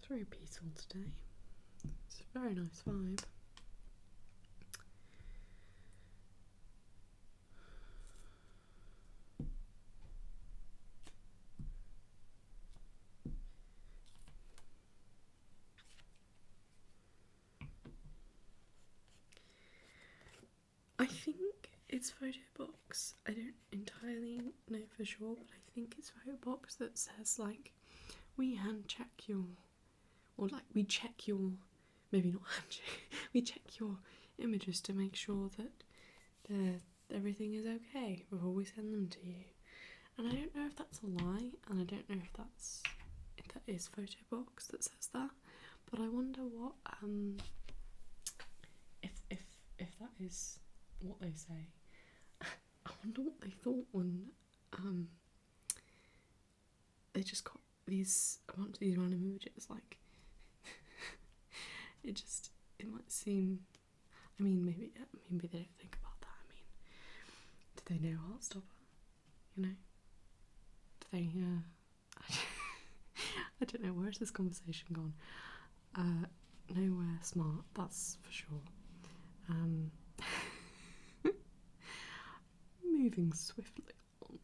It's very peaceful today. It's a very nice vibe. I think it's Photobox. I don't entirely know for sure, but I think it's Photobox that says like we hand check your, or like we check your, maybe not hand check, we check your images to make sure that everything is okay before we send them to you. And I don't know if that's a lie, and I don't know if that is Photobox that says that, but I wonder what if that is what they say. I wonder what they thought when they just got a bunch of these random images. Like it might seem, I mean, maybe they don't think about that. I mean, do they know Heartstopper? You know, do they I don't know, where's this conversation gone? Nowhere smart, that's for sure. Moving swiftly on.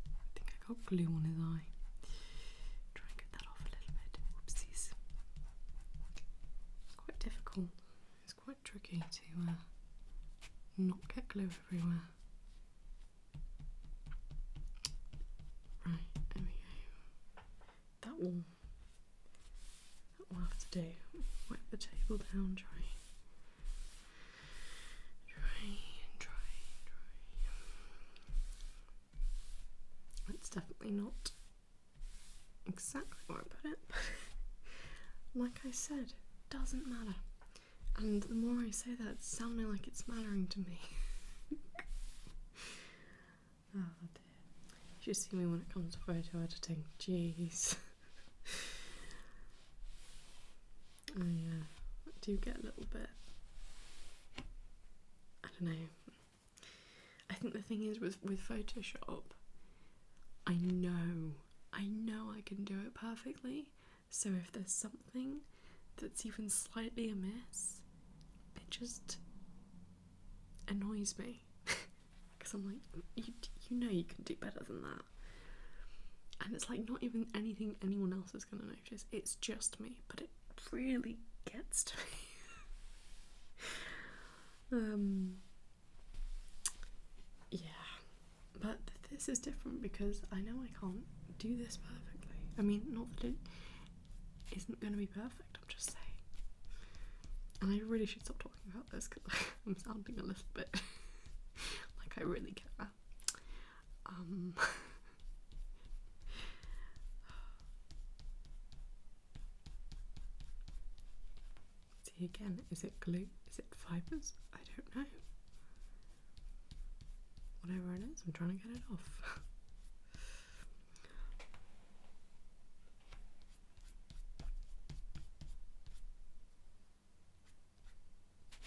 I think I got glue on his eye. Try and get that off a little bit. Whoopsies. It's quite difficult. It's quite tricky to not get glue everywhere. Right, there we go. That will have to do. Wipe the table down, dry. That's definitely not exactly where I put it, but like I said, doesn't matter. And the more I say that, it's sounding like it's mattering to me. Oh dear. You should see me when it comes to photo editing. Jeez. I do get a little bit, I don't know. I think the thing is with Photoshop, I know I can do it perfectly. So if there's something that's even slightly amiss, it just annoys me. Because I'm like, you know you can do better than that. And it's like not even anything anyone else is going to notice. It's just me, but it really gets to me. Yeah, but this is different because I know I can't do this perfectly. I mean, not that it isn't going to be perfect, I'm just saying. And I really should stop talking about this because I'm sounding a little bit like I really care. See again, is it glue? Is it fibres? I don't know. Whatever it is, I'm trying to get it off.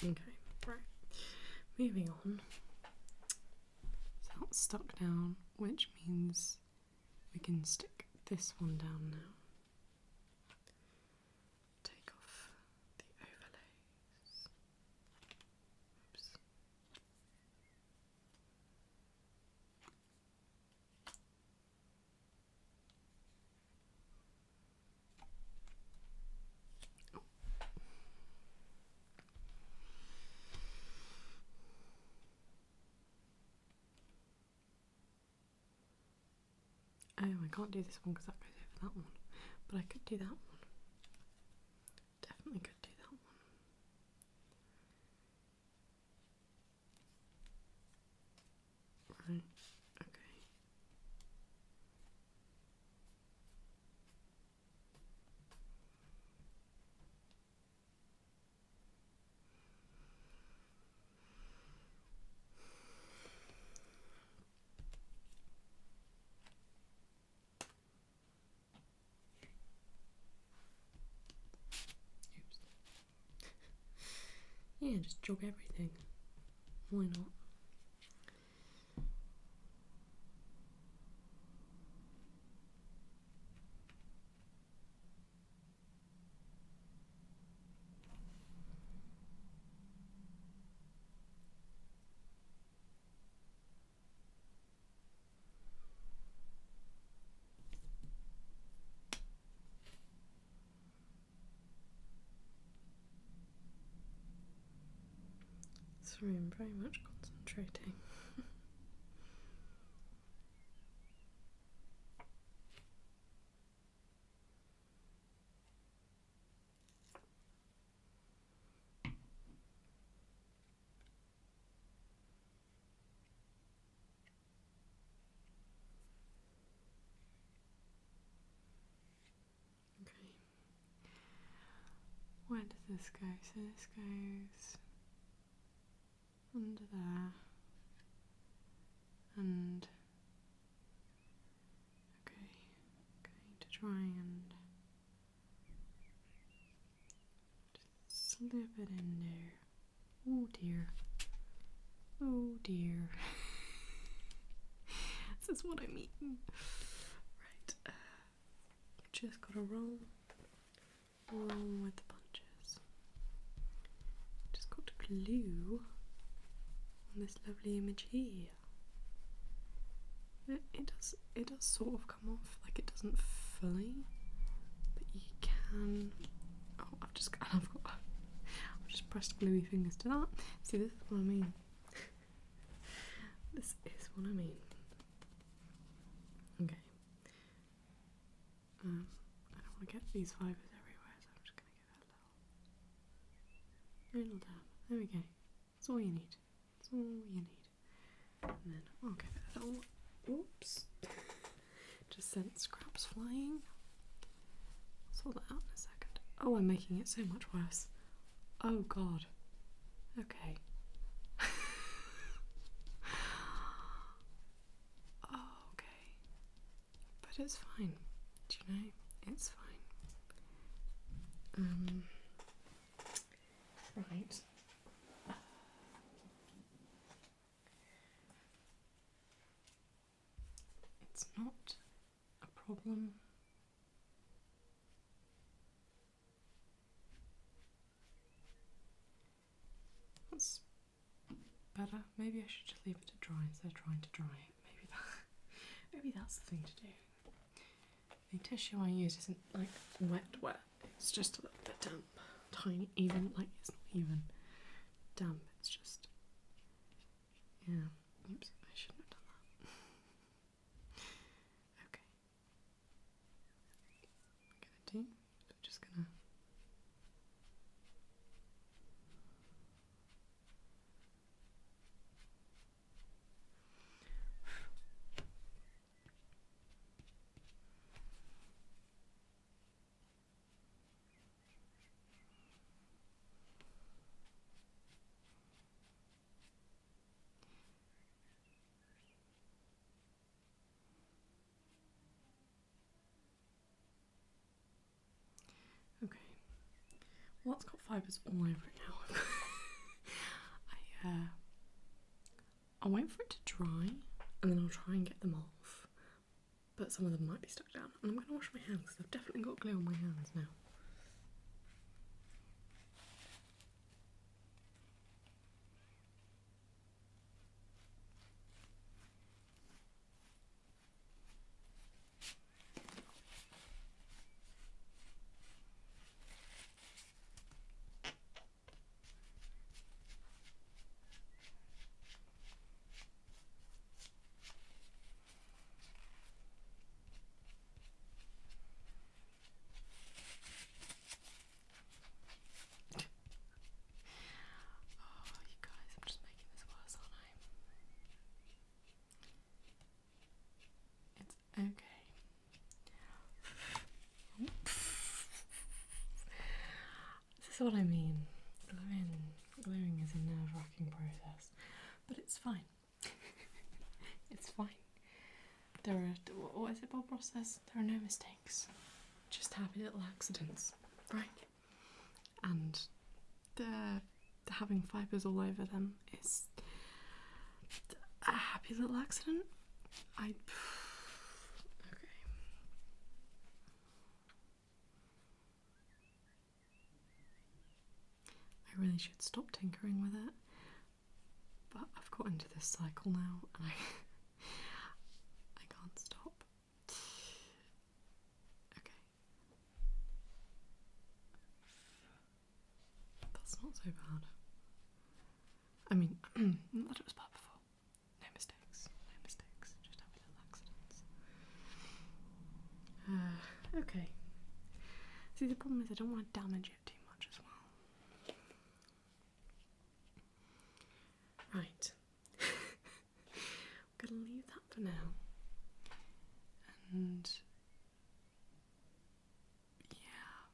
Okay, right. Moving on. So that's stuck down, which means we can stick this one down now. Take off the overlays. Oops. Oh, I can't do this one because that goes over that one, but I could do that one. Definitely could do that one. Right, yeah, just jog everything. Why not? Sorry, I'm very much concentrating. Okay. Where does this go? So this goes under there, and okay, going to try and just slip it in there. Oh dear, oh dear. This is what I mean. Right, just gotta roll with the punches. Just got to glue on this lovely image here. It does sort of come off, like it doesn't fully, but you can. Oh, I've just pressed gluey fingers to that. See, this is what I mean. This is what I mean. Okay. I don't want to get these fibres everywhere, so I'm just going to give it a little dab. There we go. That's all you need. That's all you need. And then I'll give it a little. Oops. Just sent scraps flying. I'll sort that out in a second. Oh, I'm making it so much worse. Oh god. Okay. Oh, okay. But it's fine. Do you know? It's fine. Right. It's not a problem. That's better. Maybe I should just leave it to dry instead of trying to dry it. Maybe that's the thing to do. The tissue I use isn't like wet. It's just a little bit damp. Tiny, even, like it's not even damp, it's just, yeah. Oops, I shouldn't have done that. Okay. What I'm gonna do, I'm just gonna okay. Well, that's got fibres all over it now. I'll wait for it to dry and then I'll try and get them off. But some of them might be stuck down. And I'm going to wash my hands because I've definitely got glue on my hands now. Okay. This is what I mean. Gluing is a nerve-wracking process, but it's fine. It's fine. There are, what is it, Bob Ross says? There are no mistakes, just happy little accidents, right? And having fibres all over them is a happy little accident. Okay. I really should stop tinkering with it, but I've got into this cycle now and I can't stop. Okay. That's not so bad. I mean, not that it was bad before. No mistakes, just happy little accidents. Okay. See, the problem is I don't want to damage it too much as well. Right. I'm gonna leave that for now. And yeah,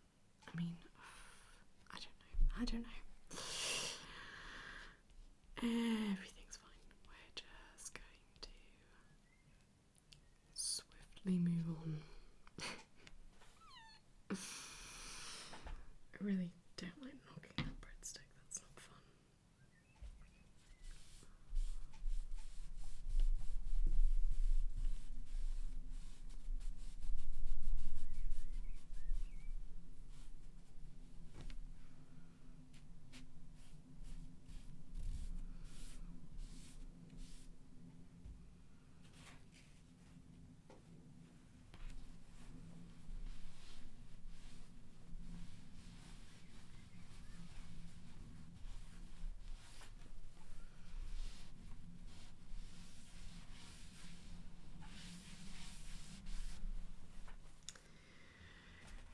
I mean, I don't know. Everything's fine. We're just going to swiftly move on. I really don't like knocking that breadstick, that's not fun.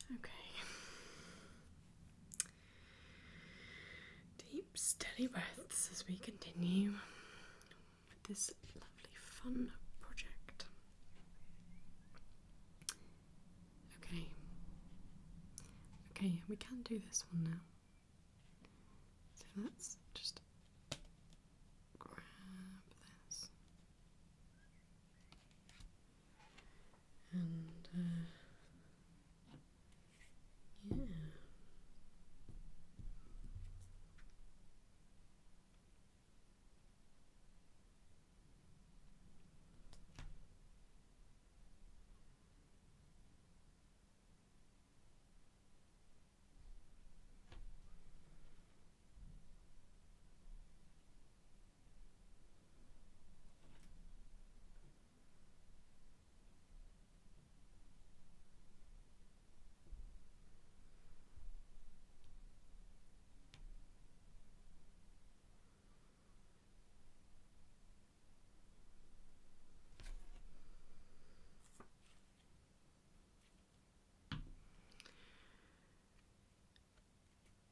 Okay. Deep, steady breaths as we continue with this lovely, fun project. Okay. Okay, we can do this one now. So let's just grab this. And yeah.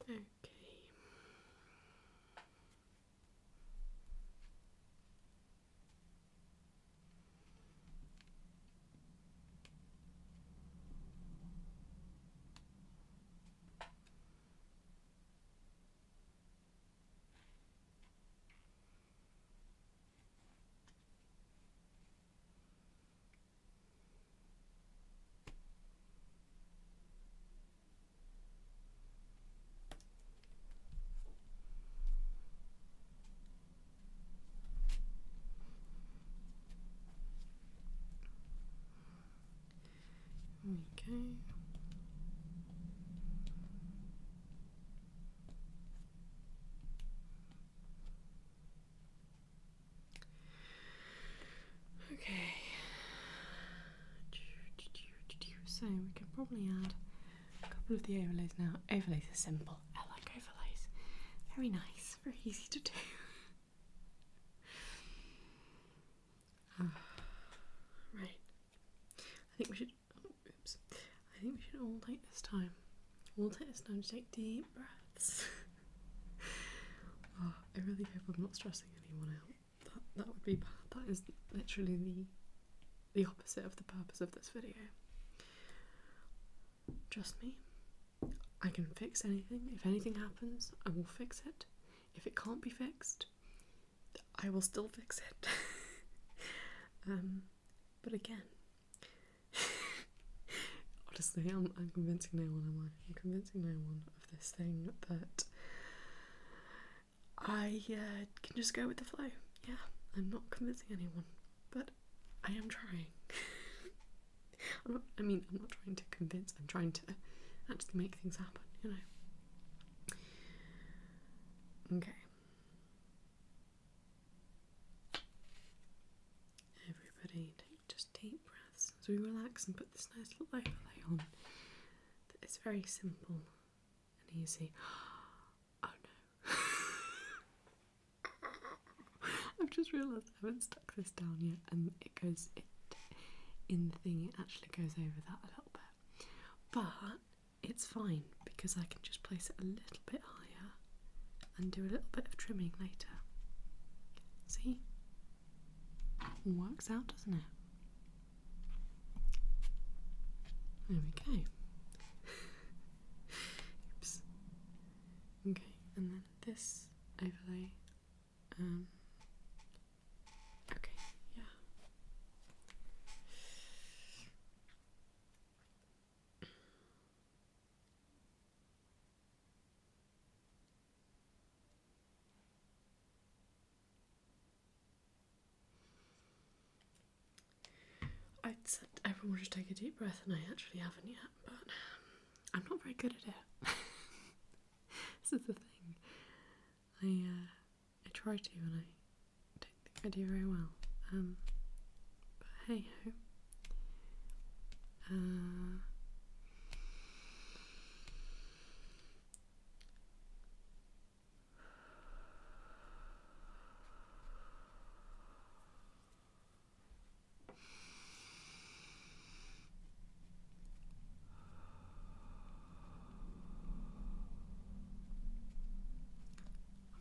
Okay. Okay. Okay. So we can probably add a couple of the overlays now. Overlays are simple. I like overlays. Very nice. Very easy to do. Right. I think we should. Oh, oops. I think we should all take this time. All take this time to take deep breaths. Oh, I really hope I'm not stressing anyone out. That would be bad. That is literally the opposite of the purpose of this video. Trust me, I can fix anything. If anything happens, I will fix it. If it can't be fixed, I will still fix it. But again, honestly, I'm convincing no one, am I? I'm convincing no one of this thing that I can just go with the flow. Yeah, I'm not convincing anyone, but I am trying. I'm not trying to convince, I'm trying to actually make things happen, you know. Okay. Everybody take just deep breaths as we relax and put this nice little overlay on. It's very simple and easy. Oh no. I've just realised I haven't stuck this down yet, and in the thing it actually goes over that a little bit. But it's fine because I can just place it a little bit higher and do a little bit of trimming later. See? Works out, doesn't it? There we go. Oops. Okay, and then this overlay. Okay, yeah. I'd said everyone should take a deep breath, and I actually haven't yet, but I'm not very good at it. This is the thing. I try to, and I don't think I do very well. But hey ho. I'm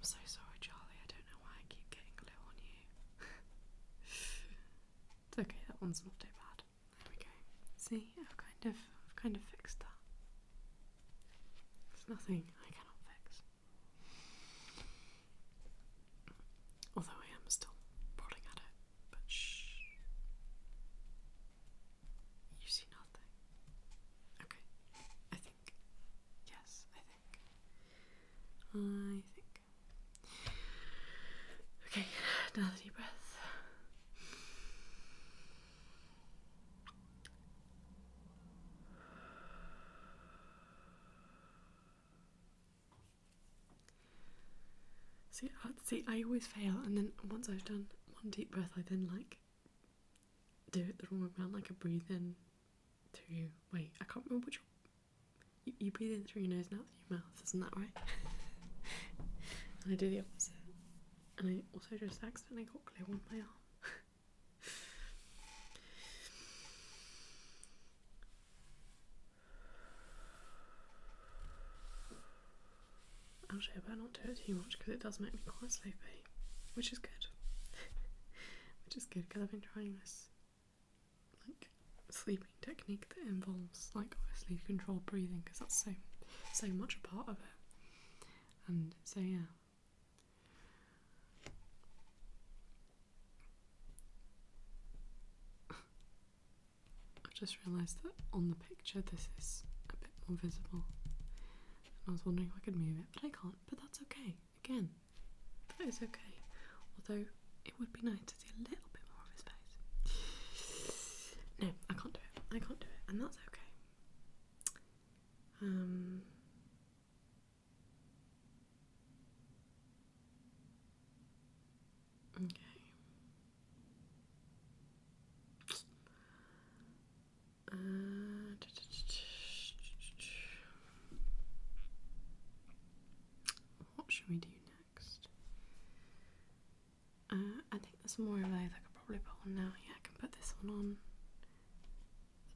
so sorry, Charlie. I don't know why I keep getting glue on you. It's okay. That one's not too bad. There we go. See, I've kind of fixed that. There's nothing I cannot fix. Although I am still prodding at it, but shh. You see nothing. Okay. I think. Yes, I think. Okay, another deep breath. See, I always fail, and then once I've done one deep breath, I then do it the wrong way around. I breathe in through. Wait, I can't remember which. You breathe in through your nose and out through your mouth, isn't that right? And I do the opposite, and I also just accidentally got glue on my arm. Actually, I better not do it too much because it does make me quite sleepy, which is good. Which is good because I've been trying this sleeping technique that involves obviously controlled breathing because that's so much a part of it. And so yeah. I've just realised that on the picture this is a bit more visible. I was wondering if I could move it, but I can't. But that's okay. Again, that is okay. Although it would be nice to see a little bit more of his face. No, I can't do it. I can't do it, and that's okay. Okay. What should we do next? I think there's some more overlays I could probably put on now. Yeah, I can put this one on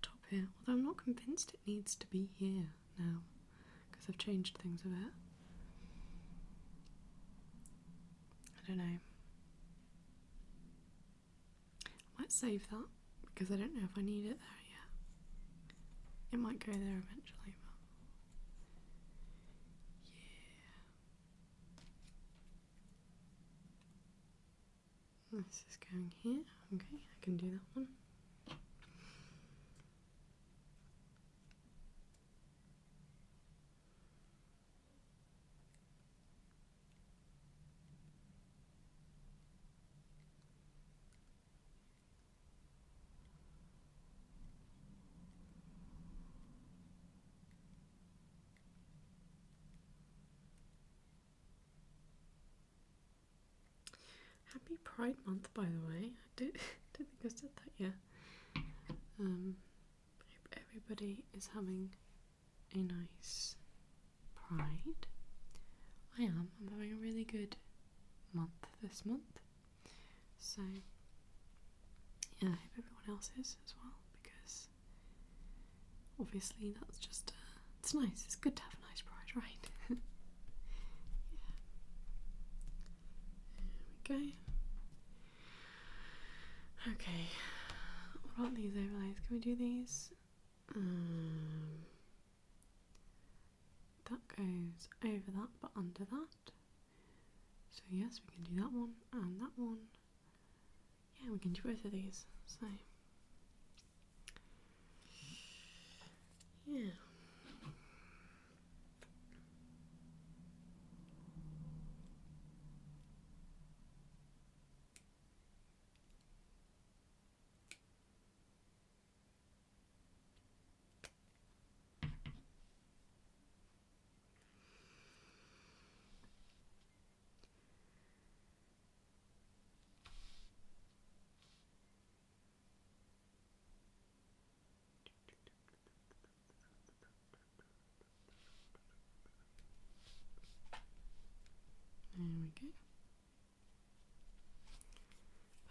the top here. Although I'm not convinced it needs to be here now because I've changed things a bit. I don't know. I might save that because I don't know if I need it there yet. It might go there eventually, but yeah. This is going here. Okay, I can do that one. Happy Pride Month, by the way. I don't think I said that yet. Hope everybody is having a nice Pride. I'm having a really good month this month. So, yeah, I hope everyone else is as well, because obviously that's just, it's nice. It's good to have a nice Pride, right? Yeah. There we go. Okay, what about these overlays? Can we do these? That goes over that, but under that. So yes, we can do that one and that one. Yeah, we can do both of these. So yeah. There we go.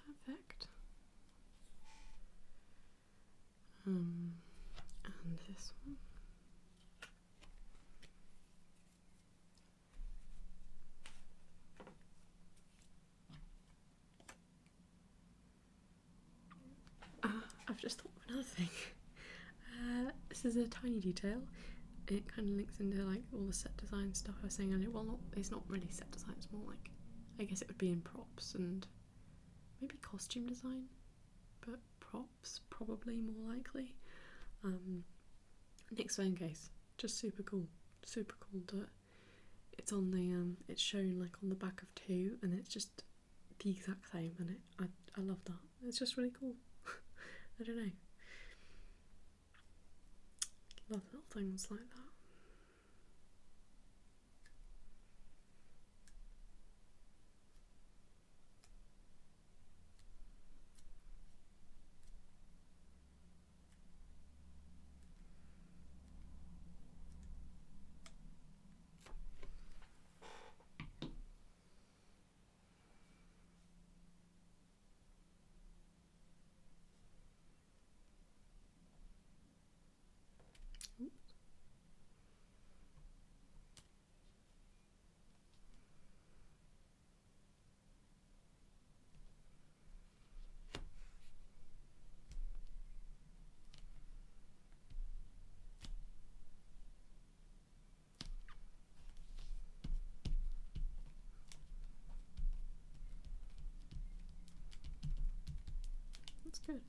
Perfect. And this one. I've just thought of another thing. This is a tiny detail. It kind of links into like all the set design stuff I was saying earlier. Well, it's not really set design, it's more like, I guess it would be in props and maybe costume design, but props probably more likely. Nick's phone case, just super cool that it's on the it's shown like on the back of 2 and it's just the exact same, and I love that. It's just really cool. I don't know. Love little things like that.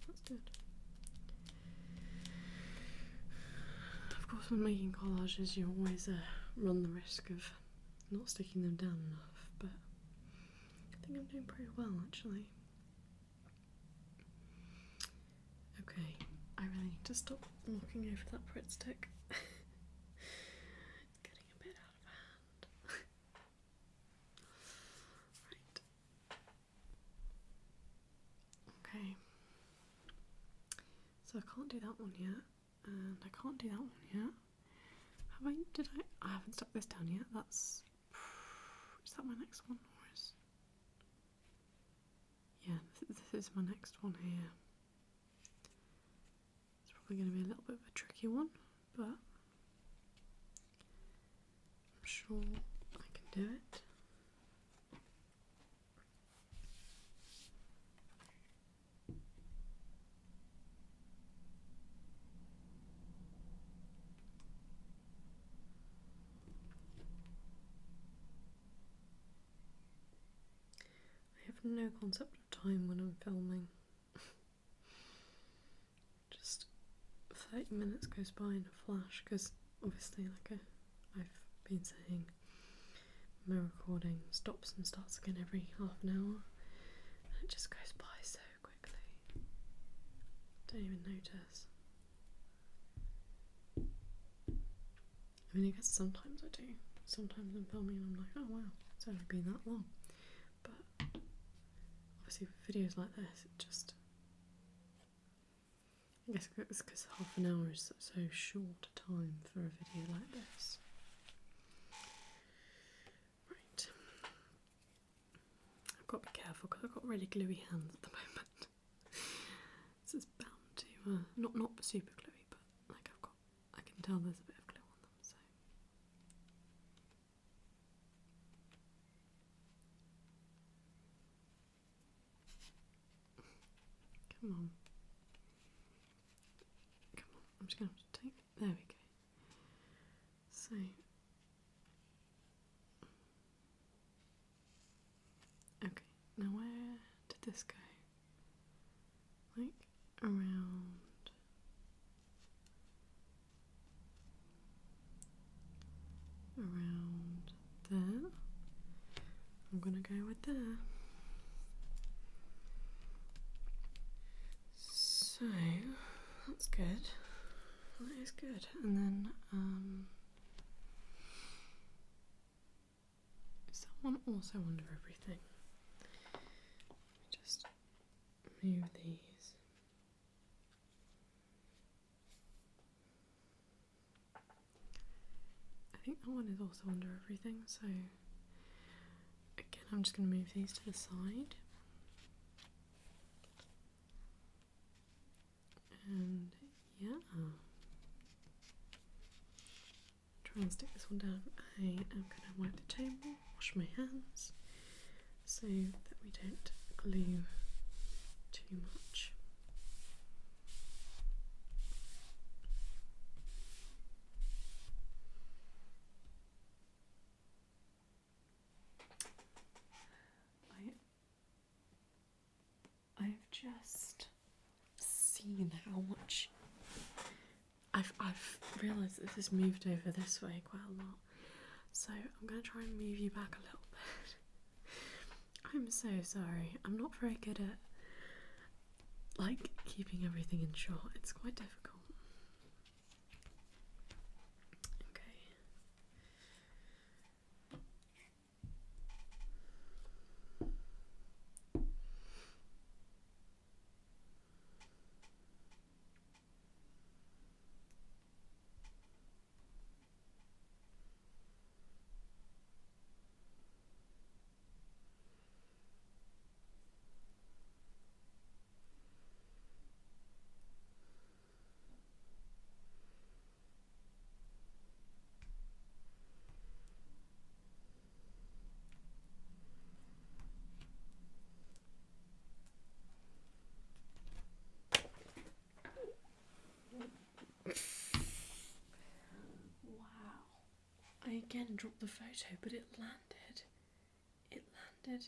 That's good. Of course, when making collages, you always run the risk of not sticking them down enough, but I think I'm doing pretty well, actually. Okay, I really need to stop knocking over that Pritt stick. It's getting a bit out of hand. Right. Okay. So I can't do that one yet, and I can't do that one yet. I haven't stuck this down yet. Is that my next one, or is... Yeah, this is my next one here. It's probably going to be a little bit of a tricky one, but I'm sure I can do it. I have no concept of time when I'm filming. Just 30 minutes goes by in a flash, because obviously, like I've been saying, my recording stops and starts again every half an hour, and it just goes by so quickly. Don't even notice. I mean, I guess sometimes I do. Sometimes I'm filming and I'm like, oh wow, it's only been that long. But obviously with videos like this, it just, I guess it's because half an hour is so short a time for a video like this. Right. I've got to be careful because I've got really gluey hands at the moment. So it's bound to, not super gluey, but like I can tell there's a bit of glue on them, so. Come on. I'm just going to have to take, there we go. So, okay, now where did this go? Like, around there. I'm going to go with there. So, that's good. That is good. And then, someone also under everything. Just move these. I think that one is also under everything, so again I'm just going to move these to the side. And yeah. Try and stick this one down. I am going to wipe the table, wash my hands, so that we don't glue too much. I've just seen how much I've realised that this has moved over this way quite a lot, so I'm going to try and move you back a little bit. I'm so sorry, I'm not very good at like keeping everything in shot, it's quite difficult. I again dropped the photo, but it landed. It landed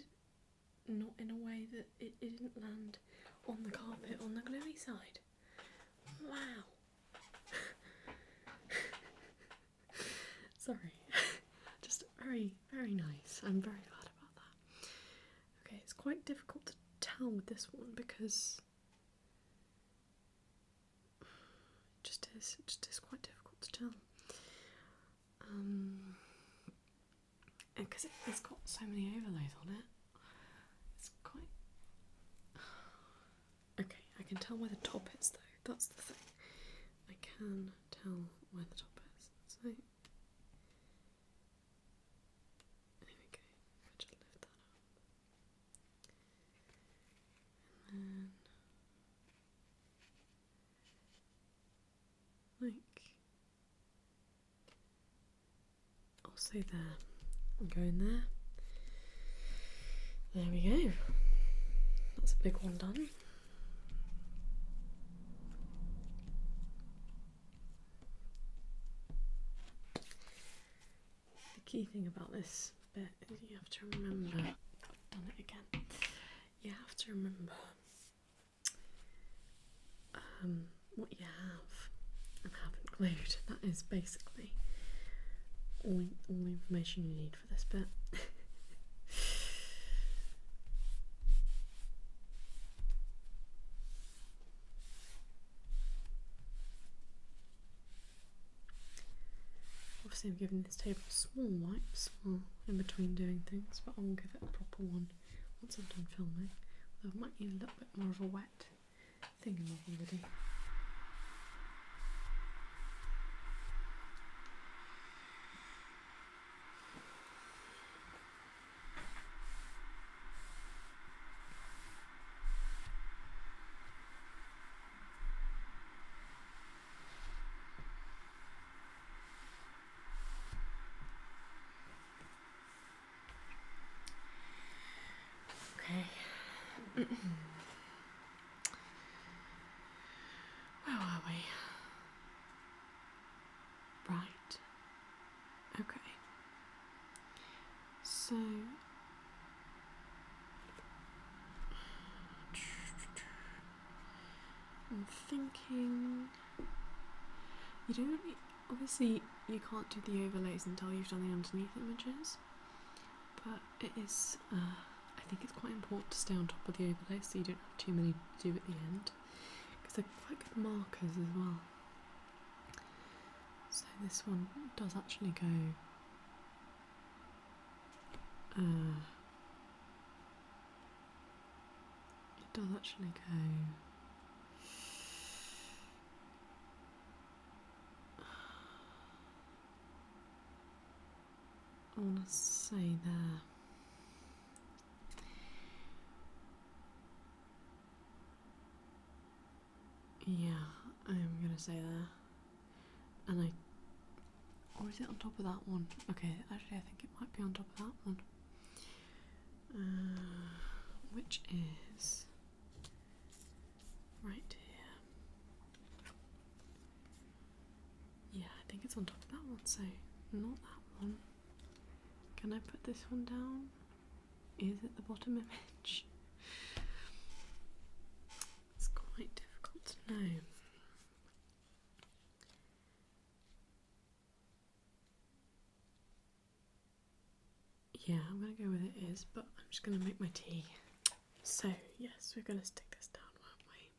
not in a way that it didn't land on the carpet on the gluey side. Wow. Sorry. Just very, very nice. I'm very glad about that. Okay, it's quite difficult to tell with this one because it just is quite difficult to tell. Because it's got so many overlays on it, it's quite... Okay, I can tell where the top is though, that's the thing. I can tell where the top is, so... There we go, I just lift that up. And then... like... I'll say there. I'm going there. There we go. That's a big one done. The key thing about this bit is you have to remember, I've done it again, you have to remember what you have and haven't glued. That is basically all the information you need for this bit. Obviously I'm giving this table small wipes while in between doing things, but I will give it a proper one once I'm done filming. Although I might need a little bit more of a wet thing in my already. Where are we? Right. Okay. So I'm thinking you don't obviously you can't do the overlays until you've done the underneath images, but it is I think it's quite important to stay on top of the overlays so you don't have too many to do at the end, because they're quite good markers as well. So this one does actually go it does actually go I want to say there. Yeah, I am going to say there. And or is it on top of that one? Okay, actually I think it might be on top of that one. Which is right here. Yeah, I think it's on top of that one, so not that one. Can I put this one down? Is it the bottom image? It's quite difficult to know. Yeah, I'm going to go with it is, but I'm just going to make my tea. So, yes, we're going to stick this down, won't we?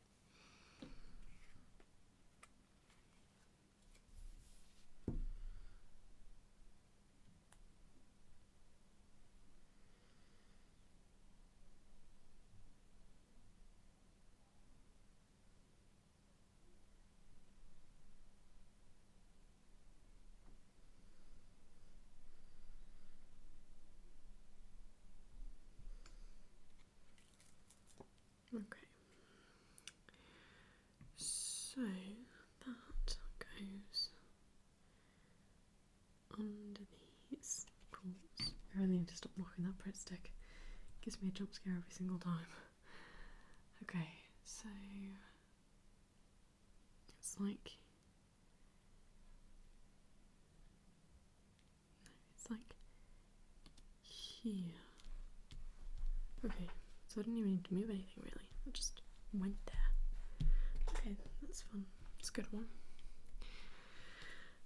Okay, so that goes under these pools. I really need to stop knocking that breadstick. It gives me a jump scare every single time. Okay, so it's like here. Okay, so I didn't even need to move anything really. I just went there. Okay, that's fun. It's a good one.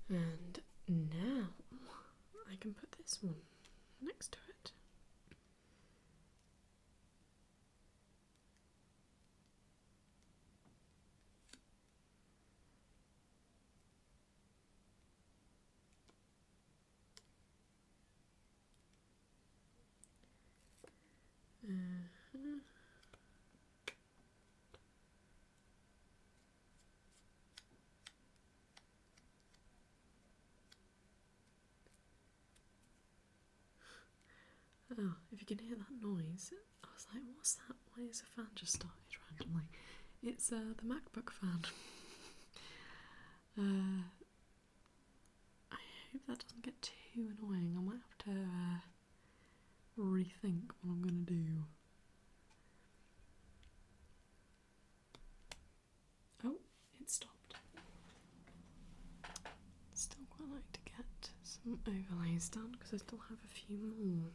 And now I can put this one next to it. Oh, if you can hear that noise, I was like, what's that? Why is a fan just started randomly? It's the MacBook fan. I hope that doesn't get too annoying. I might have to rethink what I'm going to do. Oh, it stopped. Still quite like to get some overlays done because I still have a few more.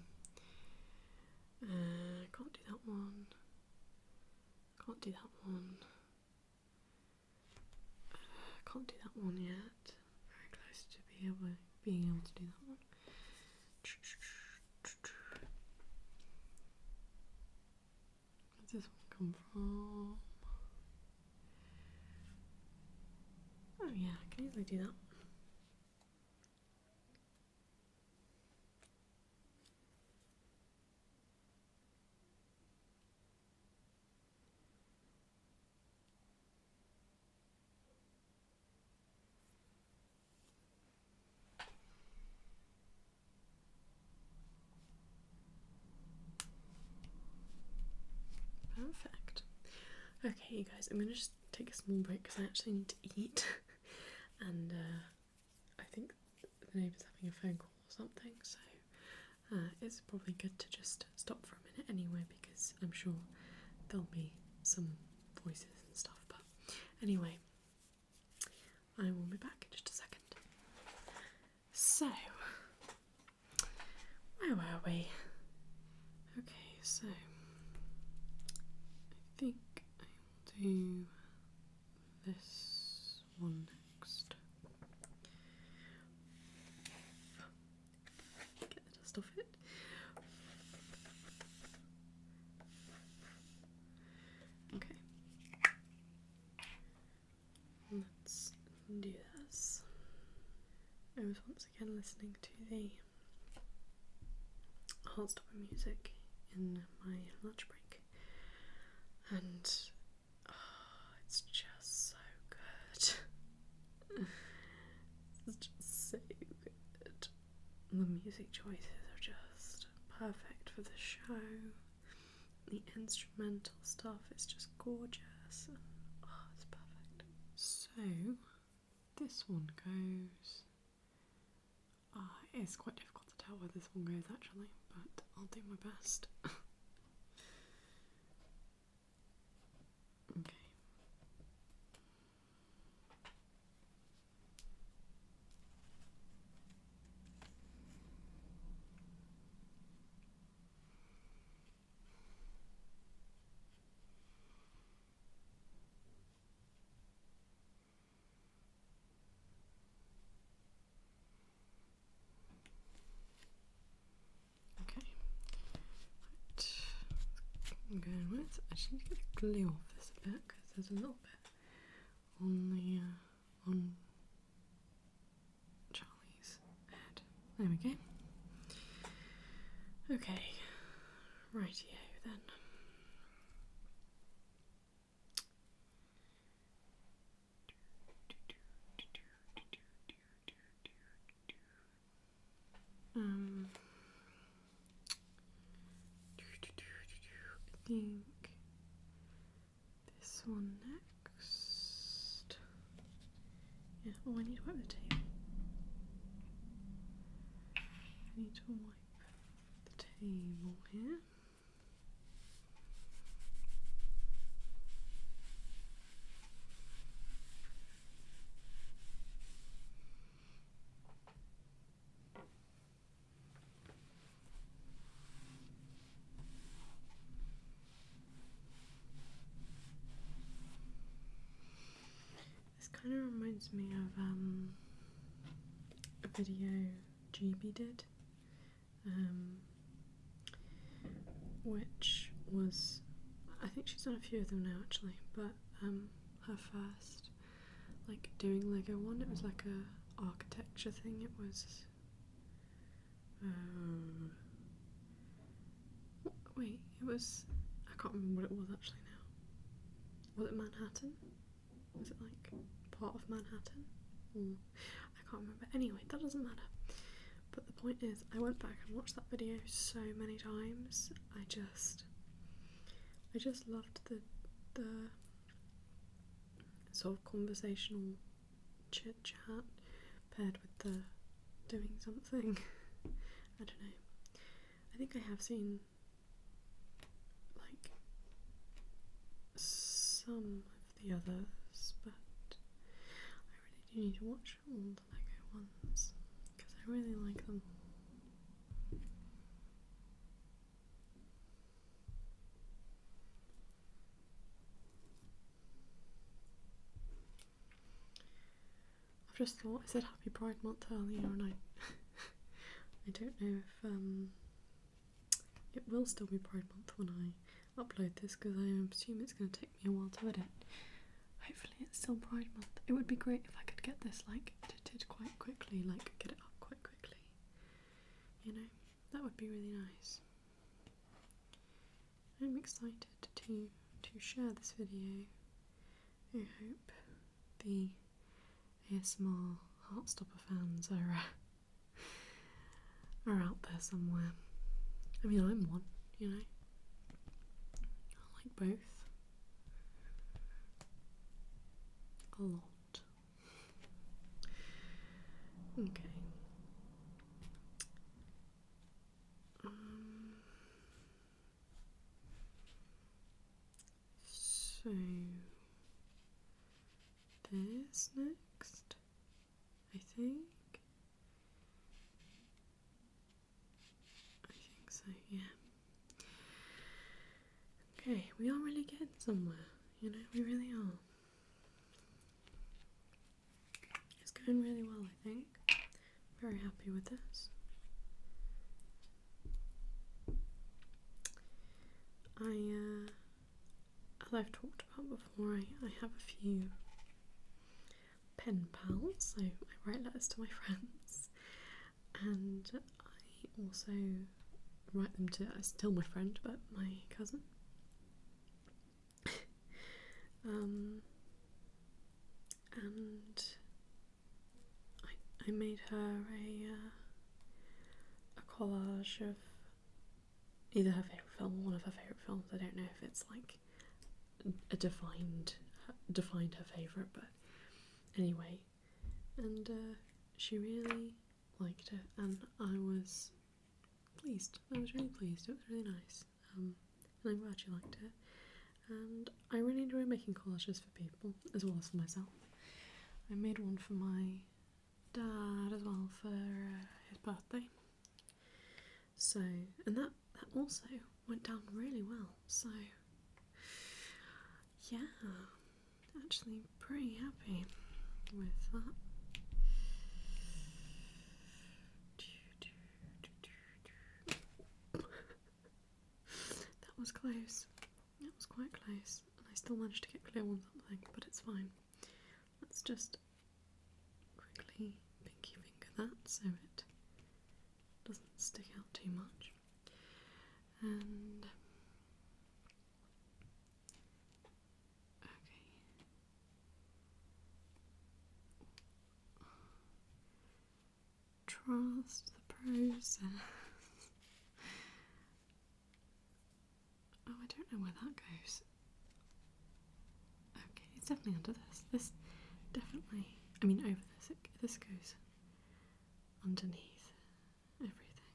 Can't do that one. Can't do that one. Can't do that one yet. Very close to being able to do that one. Where's this one come from? Oh yeah, I can easily do that. Okay, you guys, I'm gonna just take a small break because I actually need to eat, and I think the neighbour's having a phone call or something, so it's probably good to just stop for a minute anyway, because I'm sure there'll be some voices and stuff. But anyway, I will be back in just a second. So, where were we? Okay, so I think I will do this one next. Get the dust off it. Okay. Let's do this. I was once again listening to the Heartstopper music in my lunch break, and it's just so good. It's just so good. The music choices are just perfect for the show. The instrumental stuff is just gorgeous. It's perfect. So this one goes. It's quite difficult to tell where this one goes actually, but I'll do my best. Okay. I'm going with. I just need to get the glue off this a bit because there's a little bit on the on Charlie's head. There we go. Okay, rightio then. I think this one next. Yeah, oh, I need to wipe the table. I need to wipe the table here. Kind of reminds me of a video GB did, which was, I think she's done a few of them now actually, but her first like doing Lego one, it was like a architecture thing. It was wait, it was, I can't remember what it was actually now. Was it Manhattan? Was it like part of Manhattan? I can't remember. Anyway, that doesn't matter. But the point is, I went back and watched that video so many times. I just loved the sort of conversational chit chat paired with the doing something. I don't know. I think I have seen like some of the others, but I really do need to watch all the Lego ones because I really like them. I've just thought, I said Happy Pride Month earlier and I don't know if it will still be Pride Month when I upload this, because I assume it's going to take me a while to edit. Hopefully it's still Pride Month. It would be great if I could get this like edited quite quickly, like get it up quite quickly. You know, that would be really nice. I'm excited to share this video. I hope the ASMR Heartstopper fans are out there somewhere. I mean, I'm one, you know. I like both. a lot. Okay. So this next, I think so, yeah. Okay, we are really getting somewhere, you know, we really are. It's going really well, I think. Very happy with this. As I've talked about before, I have a few pen pals, so I write letters to my friends, and I also write them to, still my friend, but my cousin. And I made her a collage of either her favourite film or one of her favourite films. I don't know if it's like a defined her favourite, but anyway, and she really liked it, and I was pleased. I was really pleased. It was really nice, and I'm glad she liked it. And I really enjoy making collages for people as well as for myself. I made one for my dad as well for his birthday. So, and that also went down really well. So, yeah, actually pretty happy with that. That was close. That was quite close. And I still managed to get clear on something, but it's fine. Let's just quickly pinky finger that so it doesn't stick out too much. And okay. Trust the process. Oh, I don't know where that goes. Okay, it's definitely under this. This definitely, I mean over this, this goes underneath everything.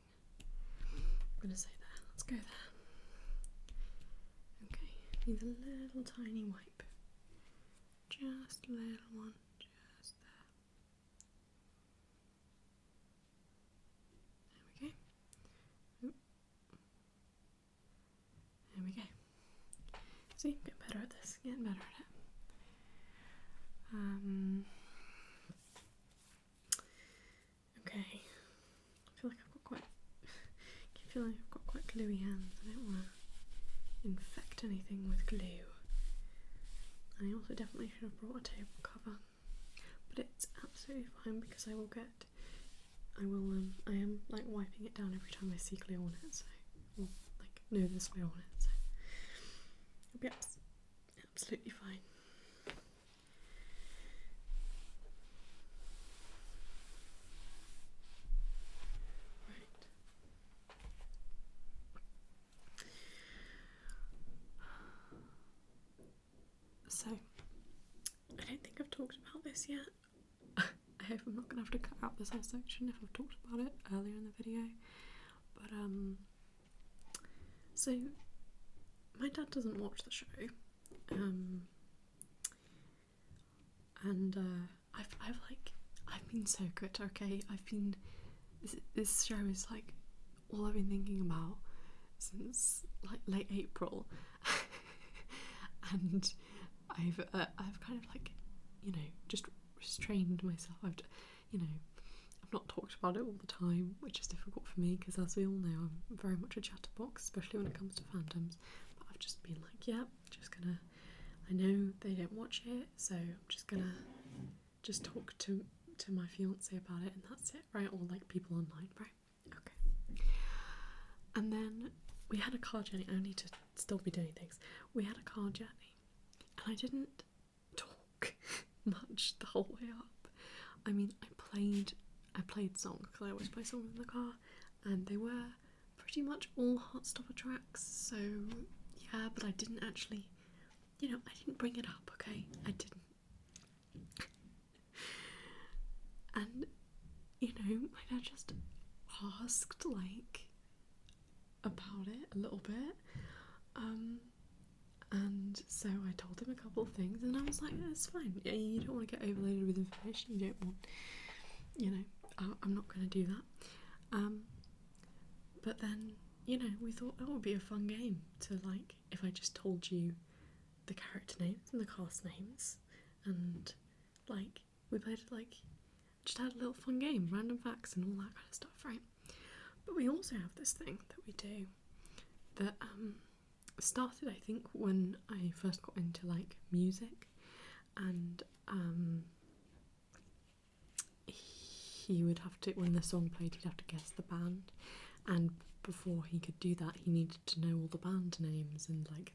I'm going to say there, let's go there. Okay, needs a little tiny wipe. Just a little one, just there. There we go. Oop. There we go. See, get better at this, getting better at it. Okay, I feel like I've got quite gluey hands. I don't want to infect anything with glue. I also definitely should have brought a table cover, but it's absolutely fine because I am like wiping it down every time I see glue on it, so, or like know there's glue on it, so it'll be absolutely fine. So, I don't think I've talked about this yet. I hope I'm not going to have to cut out this whole section if I've talked about it earlier in the video. But, so, my dad doesn't watch the show. I've been so good, okay? This show is like all I've been thinking about since like late April. And I've kind of like, you know, just restrained myself. I've not talked about it all the time, which is difficult for me because, as we all know, I'm very much a chatterbox, especially when it comes to fandoms. But I've just been like, yeah, I know they don't watch it, so I'm just gonna talk to my fiance about it, and that's it, right? Or like people online, right? Okay. And then we had a car journey. I need to still be doing things. We had a car journey, and I didn't talk much the whole way up. I mean, I played songs because I always play songs in the car, and they were pretty much all Heartstopper tracks. So yeah, but I didn't actually, I didn't bring it up. Okay, I didn't. my dad just asked like about it a little bit, and so I told him a couple of things, and I was like, it's fine. Yeah, you don't want to get overloaded with information. You don't want, you know, I'm not going to do that. But then, you know, we thought that would be a fun game to, like, if I just told you the character names and the cast names, and like we played like just had a little fun game, random facts and all that kind of stuff, right? But we also have this thing that we do that started, I think, when I first got into like music, and he would have to, when the song played, he'd have to guess the band, and before he could do that he needed to know all the band names, and like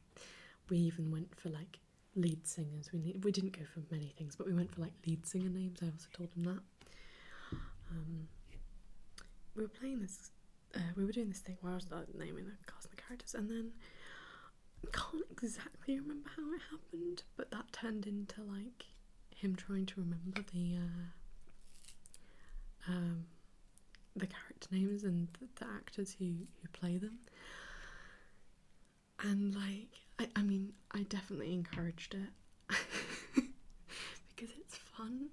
we even went for like lead singers. We didn't go for many things, but we went for like lead singer names. I also told him that. We were playing this, we were doing this thing where I was naming the cast and the characters, and then I can't exactly remember how it happened, but that turned into like him trying to remember the character names and the actors who play them. And like, I mean, I definitely encouraged it because it's fun.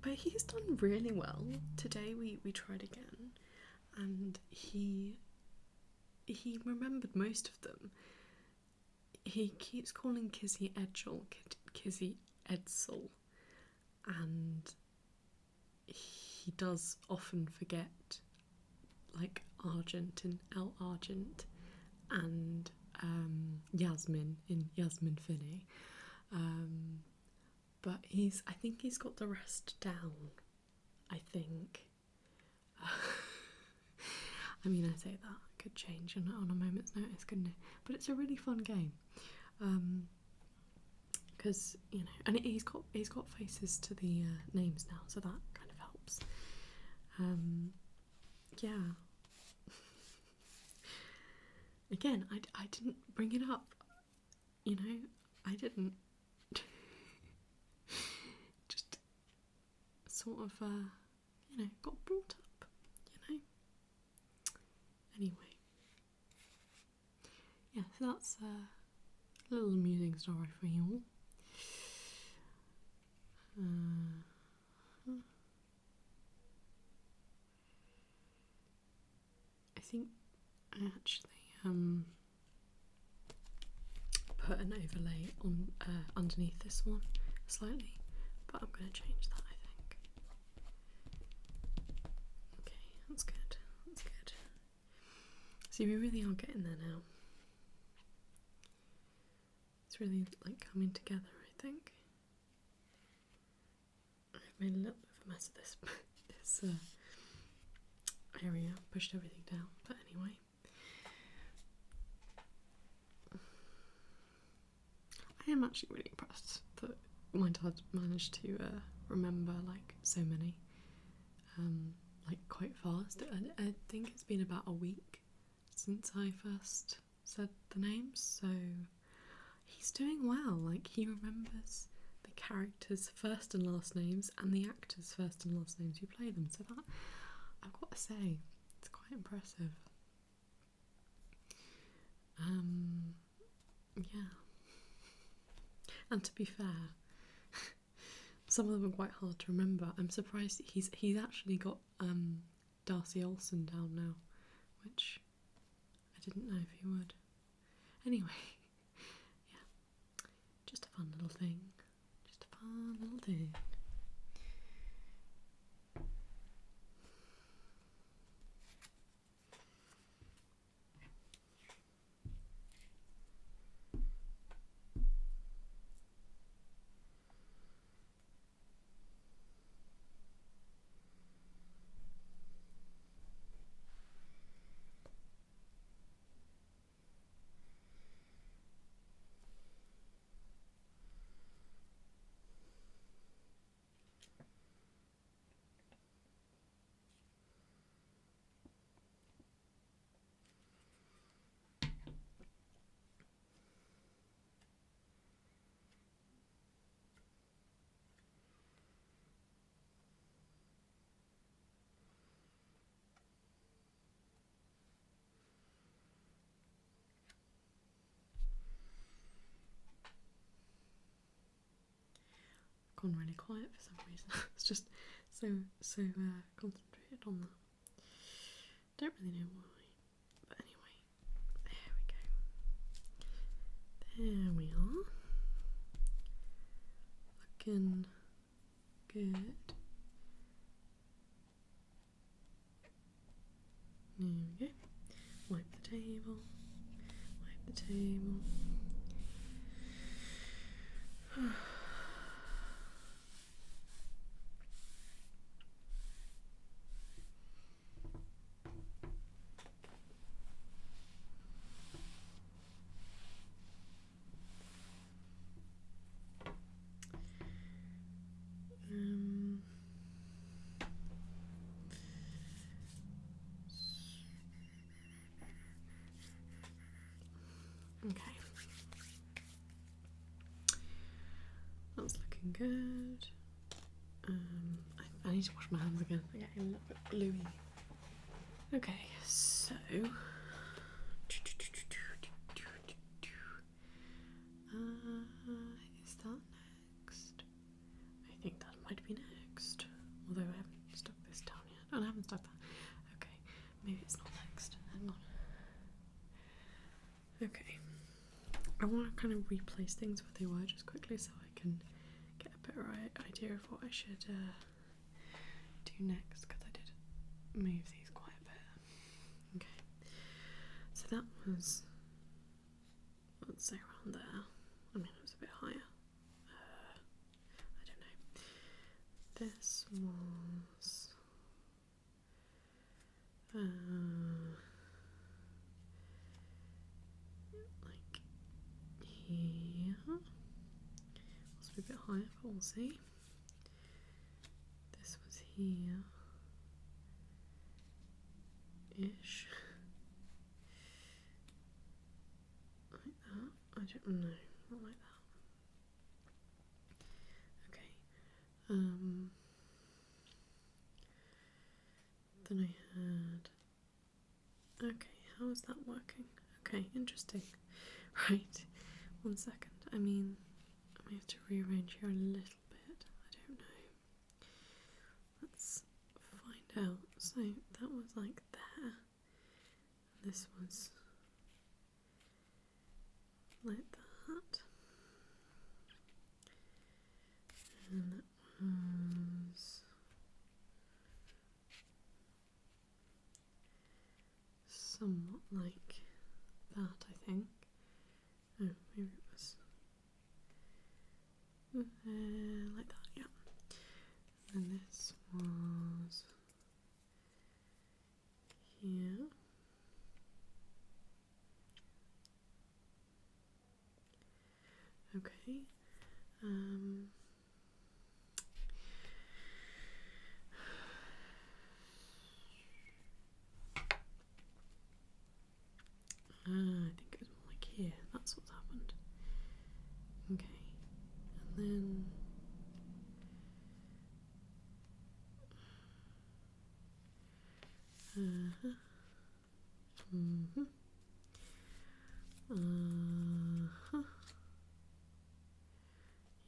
But he's done really well. Today we tried again, and he remembered most of them. He keeps calling Kizzy Edsel, Kizzy Edsel, and he does often forget like Argent and El Argent, and Yasmin in Yasmin Finney, but I think he's got the rest down, I think. I mean, I say that, it could change on a moment's notice, couldn't it? But it's a really fun game, because, you know, and he's got faces to the names now, so that kind of helps. Yeah. Again, I didn't bring it up, you know, I didn't. Just sort of, you know, got brought up, you know. Anyway. Yeah, so that's a little amusing story for you all. I think I actually put an overlay on underneath this one slightly, but I'm going to change that, I think. Okay, that's good, that's good. See, we really are getting there now. It's really like coming together, I think. I've made a little bit of a mess of this area, pushed everything down, but anyway. I am actually really impressed that my dad managed to remember like so many, like quite fast. I think it's been about a week since I first said the names, so he's doing well. Like, he remembers the characters' first and last names and the actors' first and last names who play them, so that, I've got to say, it's quite impressive. Yeah. And to be fair, some of them are quite hard to remember. I'm surprised he's actually got Darcy Olsen down now, which I didn't know if he would. Anyway, yeah, just a fun little thing. Just a fun little thing. gone really quiet for some reason. It's just so concentrated on that. Don't really know why, but anyway, there we go. There we are. Looking good. There we go. Wipe the table. Wipe the table. Okay, that's looking good. I need to wash my hands again. They're getting a little bit gluey. Okay, so is that next? I think that might be next. Although I haven't stuck this down yet. Oh, I haven't stuck that. Okay, maybe it's not next. Hang on. Okay. I want to kind of replace things where they were just quickly so I can get a better idea of what I should do next, because I did move these quite a bit. Okay, so that was, let's say around there. I mean, it was a bit higher. I don't know. This was like here. Must be a bit higher, but we'll see. This was here ish. Like that. I don't know. Not like that. Okay. Then I had, okay, how is that working? Okay, interesting. Right, 1 second. I mean, I may have to rearrange here a little bit. I don't know. Let's find out. So that was like there. This was like that. And that was somewhat like that, I think. Oh, maybe it was like that, yeah. And this was here. Okay. I think it was more like here. That's what's happened. Okay. And then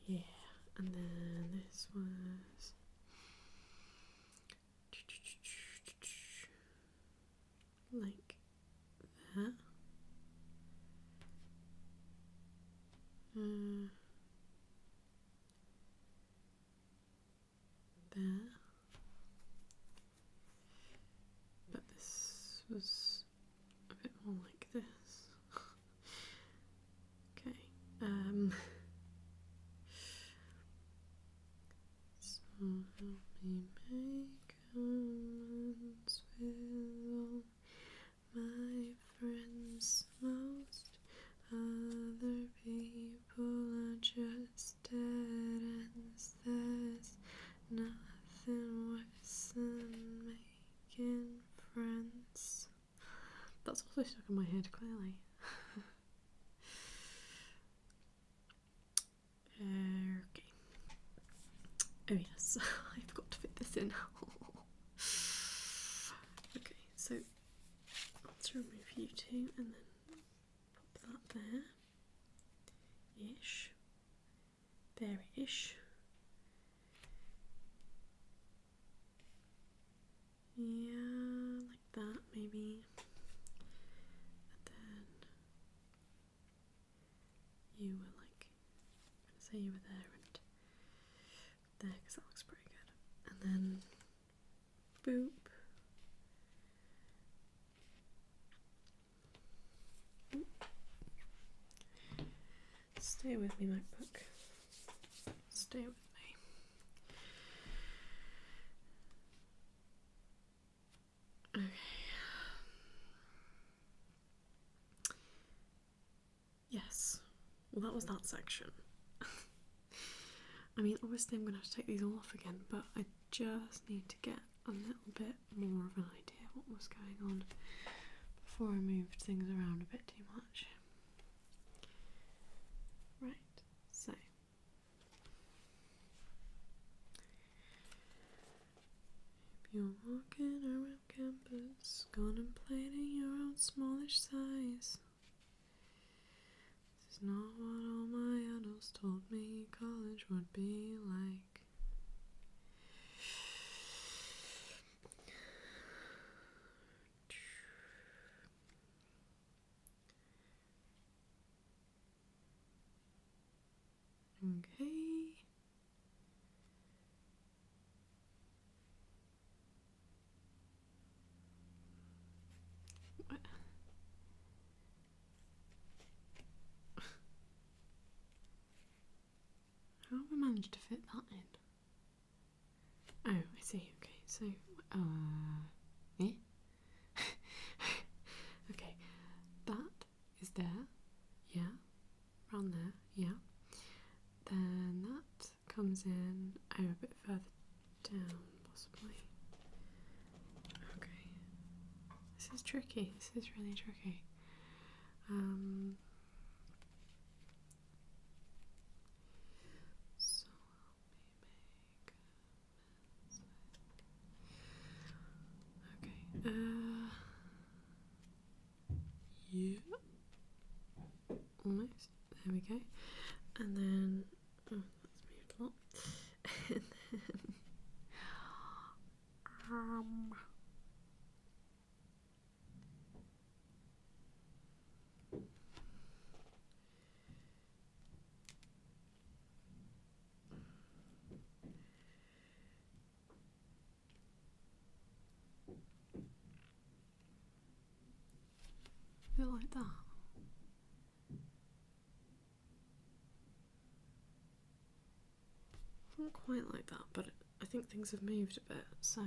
yeah, and then this was like that. There. But this was a bit more like this. Okay. So help me make amends with all my friends. Most other people are just dead ends. There's nothing worse than making friends. That's also stuck in my head, clearly. Okay. Oh yes, I've got to fit this in. Okay, so let's remove you two and then pop that there. Ish. There-ish. Yeah, like that maybe. And then you were like, I'm gonna say you were there and there because that looks pretty good. And then boop. Stay with me, MacBook. Stay with me. Okay. Yes. Well, that was that section. I mean, obviously I'm going to have to take these all off again, but I just need to get a little bit more of an idea of what was going on before I moved things around a bit too much. Right, so. You're walking around campus, contemplating your own smallish size. This is not what all my adults told me college would be like. Okay. What? How have we managed to fit that in? Oh, I see. Okay, so eh? Okay, that is there. Yeah, around there. Yeah. Then that comes in a bit further down, possibly. Okay. This is tricky. This is really tricky. So okay. Yeah. Almost. There we go. And then oh, that's moved a lot. And then a bit like that. Not quite like that, but I think things have moved a bit, so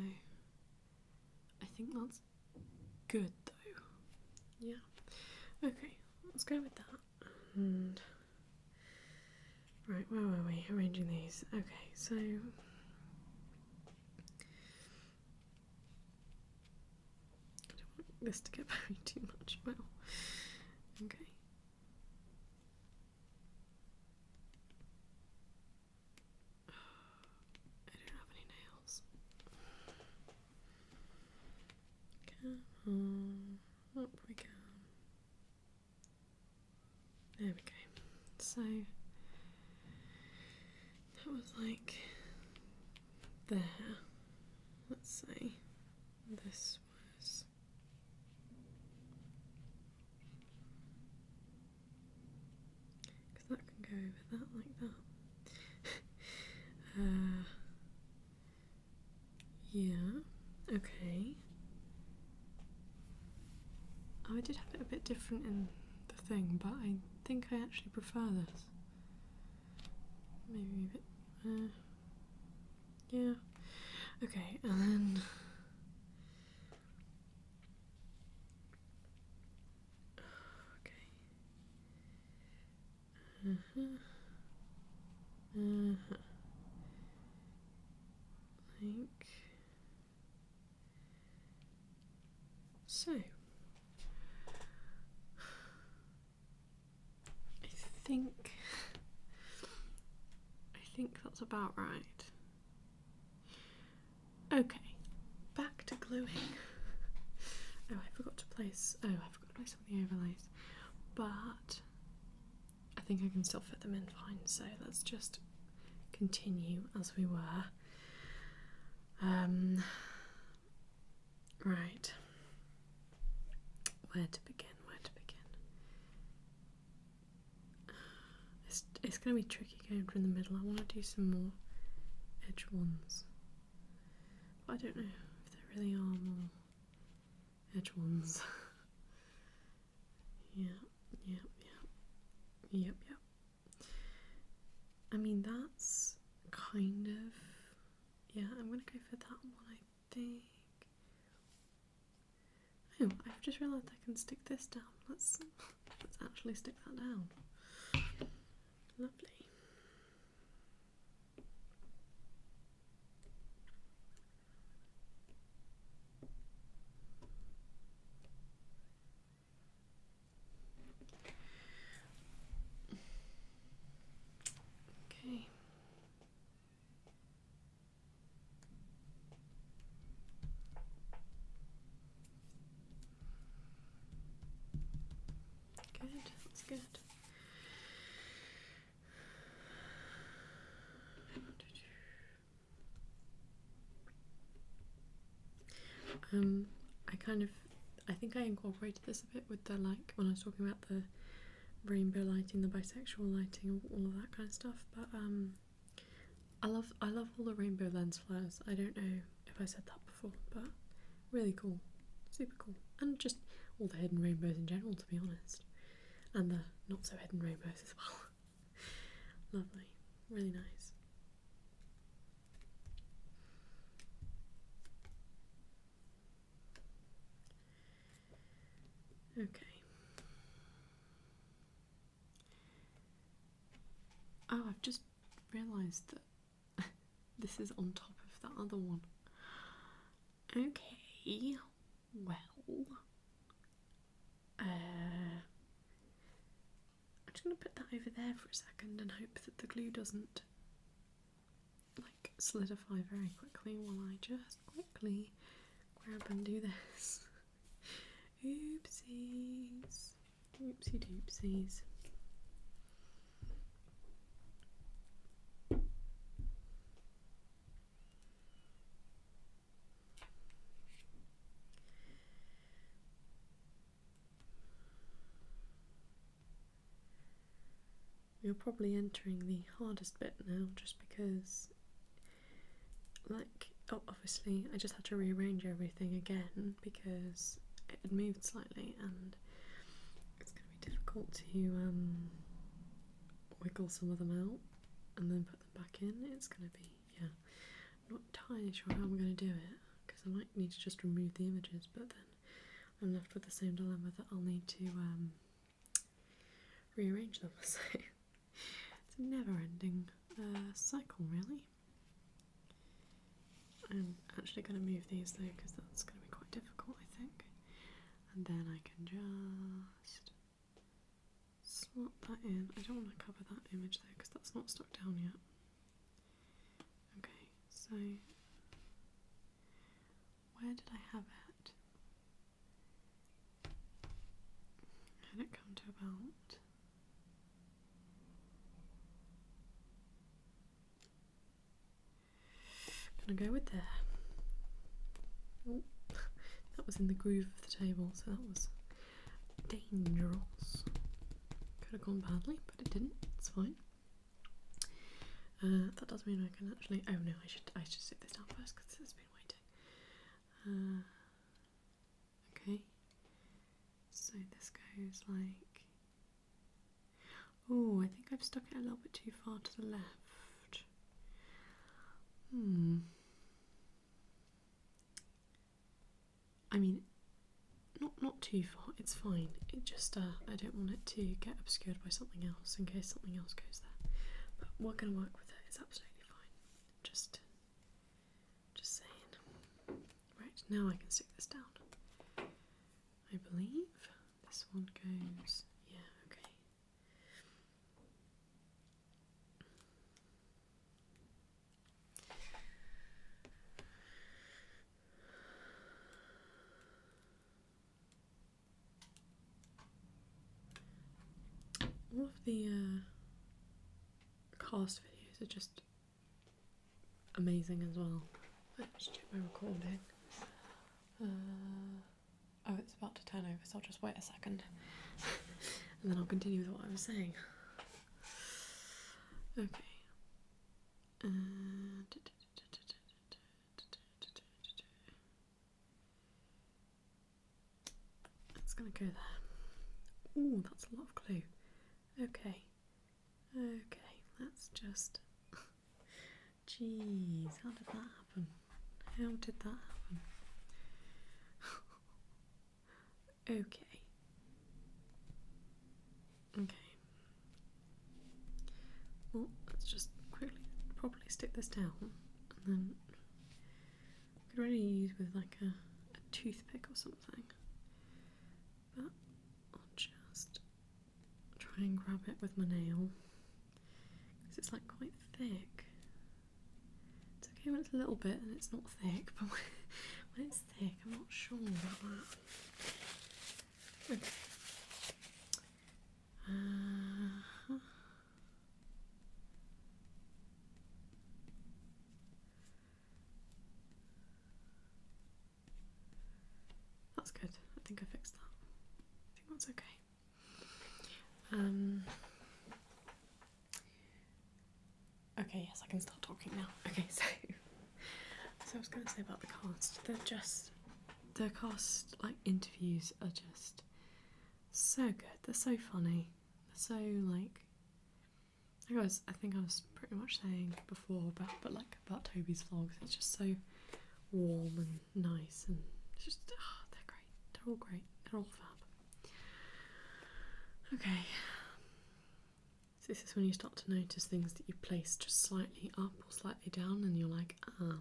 I think that's good though. Yeah. Okay, let's go with that. And right, where were we? Arranging these. Okay, so I don't want this to get buried too much. Well, okay. I don't have any nails. Come on, up we go. There we go. So that was like there. Let's say this was because that can go over that like that. Yeah. Okay. Oh, I did have it a bit different in the thing, but I think I actually prefer this. Maybe a bit. Yeah. Okay, and then. Okay. Like. So. I think that's about right. Okay, back to gluing. Oh, I forgot to place some of the overlays, but I think I can still fit them in fine, so let's just continue as we were. Right. Where to begin? It's going to be tricky going from the middle. I want to do some more edge ones. But I don't know if there really are more edge ones. Yep. I mean, that's kind of... Yeah, I'm going to go for that one, I think. Oh, I've just realised I can stick this down. Let's actually stick that down. Lovely. Okay. Good, that's good. I think I incorporated this a bit with the, like, when I was talking about the rainbow lighting, the bisexual lighting, all of that kind of stuff, but I love all the rainbow lens flares. I don't know if I said that before, but really cool, super cool, and just all the hidden rainbows in general, to be honest, and the not so hidden rainbows as well. Lovely, really nice. Okay. Oh, I've just realised that this is on top of that other one. Okay, well, I'm just going to put that over there for a second and hope that the glue doesn't, like, solidify very quickly while I just quickly grab and do this. Oopsies. Oopsie doopsies. You're probably entering the hardest bit now, just because, like, obviously I just had to rearrange everything again because it had moved slightly, and it's going to be difficult to wiggle some of them out and then put them back in. It's going to be, yeah, I'm not entirely sure how I'm going to do it, because I might need to just remove the images, but then I'm left with the same dilemma that I'll need to rearrange them. So it's a never-ending cycle, really. I'm actually going to move these though, because that's going to be quite difficult, I think. And then I can just slot that in. I don't want to cover that image though, because that's not stuck down yet. Okay, so where did I have it? Had it come to about... Gonna go with there. Oh, that was in the groove of the table, so that was dangerous. Could have gone badly, but it didn't. It's fine. That does mean I can actually... Oh no, I should sit this down first because it's been waiting. Okay. So this goes like... Oh, I think I've stuck it a little bit too far to the left. I mean, not too far, it's fine. It just, I don't want it to get obscured by something else in case something else goes there. But we're going to work with it, it's absolutely fine. Just saying. Right, now I can stick this down. I believe this one goes, yeah, okay. All of the cast videos are just amazing as well. Let's check my recording. Oh, it's about to turn over, so I'll just wait a second and then I'll continue with what I was saying. Okay. It's gonna go there. Ooh, that's a lot of glue. Okay. Okay, let's just... Jeez, how did that happen? How did that happen? Okay. Okay. Well, let's just quickly, properly stick this down, and then I could really use with like a toothpick or something. But I'll just try and grab it with my nail, because it's like quite thick. It's okay when it's a little bit and it's not thick, but when it's thick, I'm not sure about that. Okay. That's good. I think I fixed that. I think that's okay. Okay, yes, I can start talking now. Okay, so I was going to say about the cast. The cast like interviews are just so good. They're so funny. They're so like. I think I was pretty much saying before about Toby's vlogs. It's just so warm and nice, and it's just they're great. They're all great. They're all fab. Okay. So this is when you start to notice things that you place just slightly up or slightly down, and you're like,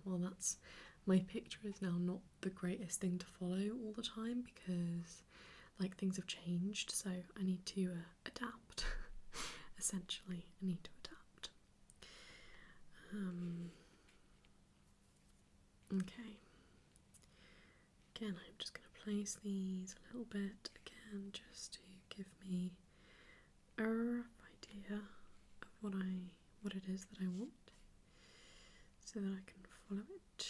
well, that's my picture is now not the greatest thing to follow all the time because like things have changed, so I need to adapt. Essentially, I need to adapt. Okay. Again, I'm just going to place these a little bit again, just to give me a rough idea of what it is that I want, so that I can follow it.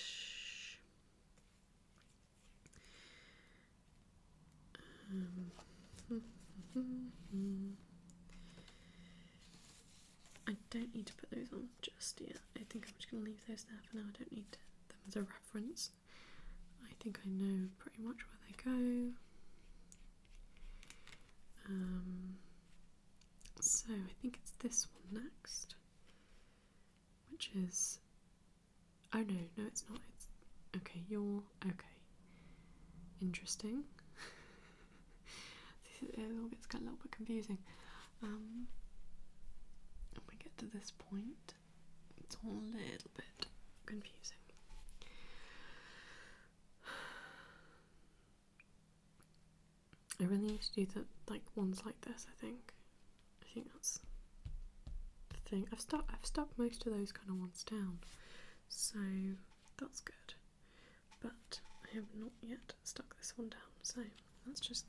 I don't need to put those on just yet. I think I'm just going to leave those there for now. I don't need them as a reference. I think I know pretty much where they go. So I think it's this one next, which is... Oh no, it's not. It's okay. You're okay. Interesting. It all gets a little bit confusing. When we get to this point, it's all a little bit confusing. I really need to do ones like this. I think that's the thing. I've stuck most of those kind of ones down, so that's good. But I have not yet stuck this one down, so let's just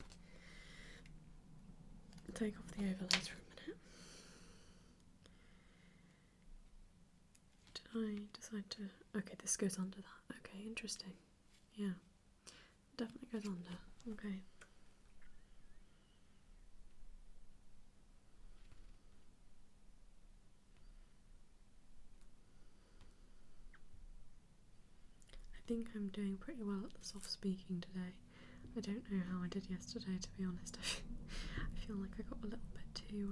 take off the overlays for a minute. Did I decide to... Okay, this goes under that. Okay, interesting. Yeah, definitely goes under. Okay. I think I'm doing pretty well at the soft speaking today. I don't know how I did yesterday, to be honest. I feel like I got a little bit too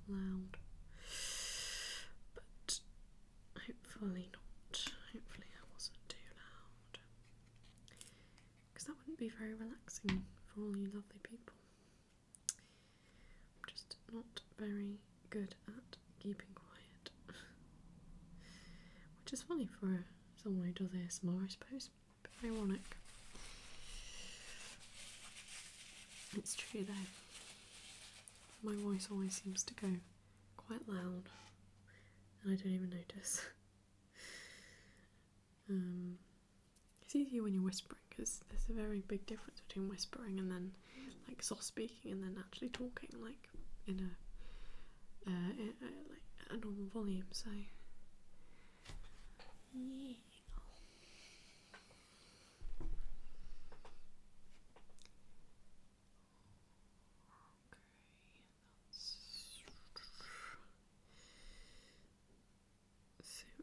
loud, but hopefully not. Hopefully I wasn't too loud, because that wouldn't be very relaxing for all you lovely people. I'm just not very good at keeping quiet, which is funny for someone who does ASMR, I suppose. But ironic. It's true though. My voice always seems to go quite loud, and I don't even notice. It's easier when you're whispering, because there's a very big difference between whispering and then like soft speaking and then actually talking like in a normal volume. So yeah.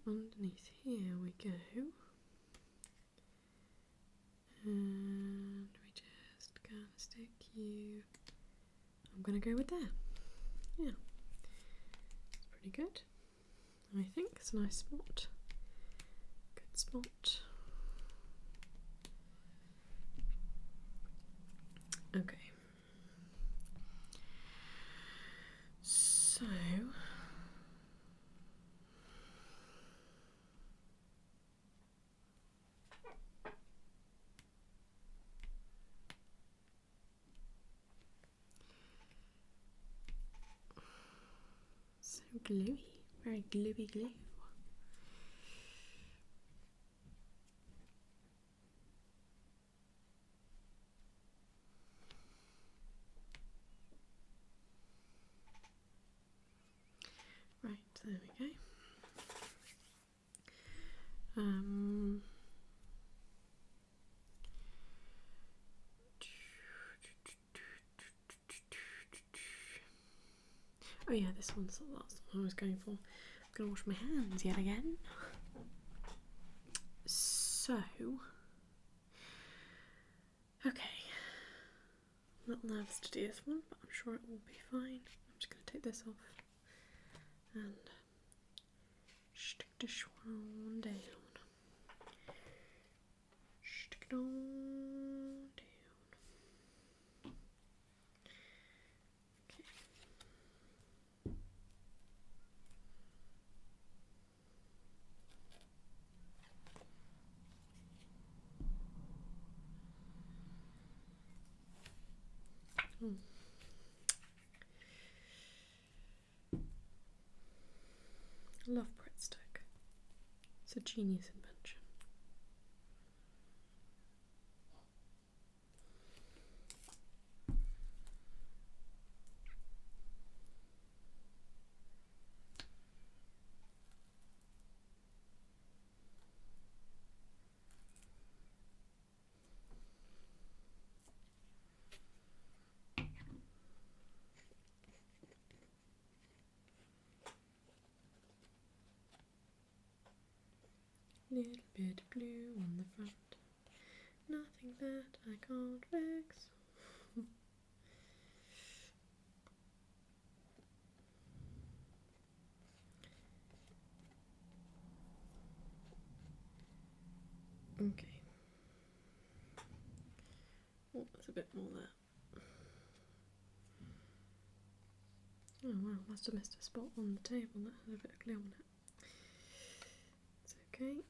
underneath here we go. And we just kind of stick you. I'm gonna go with there. Yeah, it's pretty good. I think it's a nice spot. Good spot. Okay. So gluey, very gluey glue. Right, there we go. Oh yeah, this one's the last one I was going for. I'm gonna wash my hands yet again. So, okay. I'm a little nervous to do this one, but I'm sure it will be fine. I'm just gonna take this off and stick the one down. Stick it on down. Okay. I love breadstick. It's a genius invention. Little bit of glue on the front, nothing that I can't fix. Okay. Oh, there's a bit more there. Oh wow, must have missed a spot on the table that had a bit of glue on it. It's okay.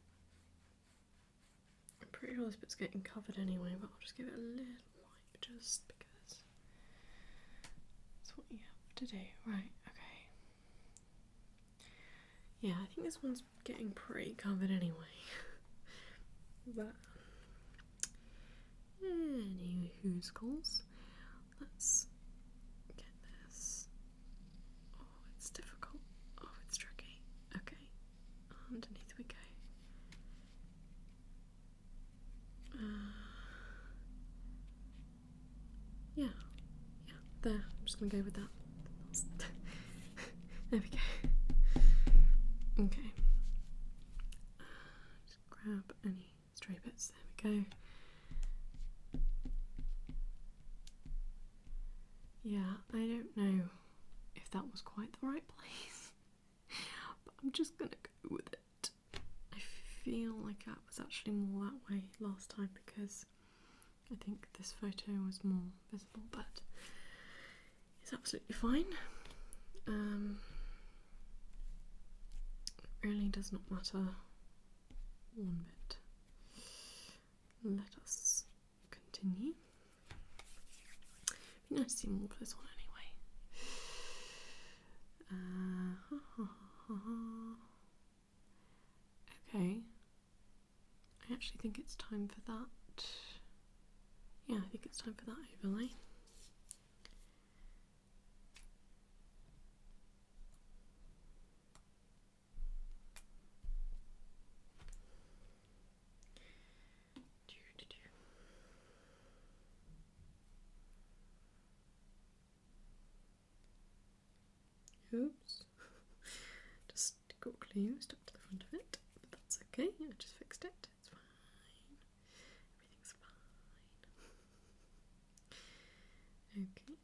I'm pretty sure this bit's getting covered anyway, but I'll just give it a little wipe just because that's what you have to do. Right, okay. Yeah, I think this one's getting pretty covered anyway. But anywho's calls. Let's get this. Oh, it's difficult. Oh, it's tricky. Okay, underneath we go. Yeah, there. I'm just gonna go with that. There we go. Okay. Just grab any stray bits. There we go. Yeah, I don't know if that was quite the right place, but I'm just gonna go with it. I feel like that was actually more that way last time because I think this photo was more visible, but it's absolutely fine. It really does not matter one bit. Let us continue. It'd be nice to see more of this one anyway. Okay. I actually think it's time for that. Yeah, I think it's time for that overlay. Oops. Just got glue stuck to the front of it. Okay, I just fixed it. It's fine. Everything's fine. Okay.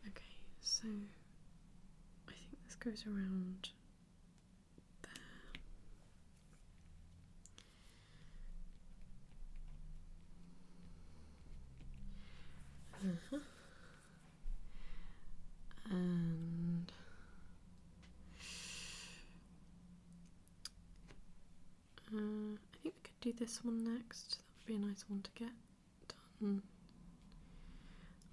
Okay, so I think this goes around there. And I think we could do this one next. That would be a nice one to get done.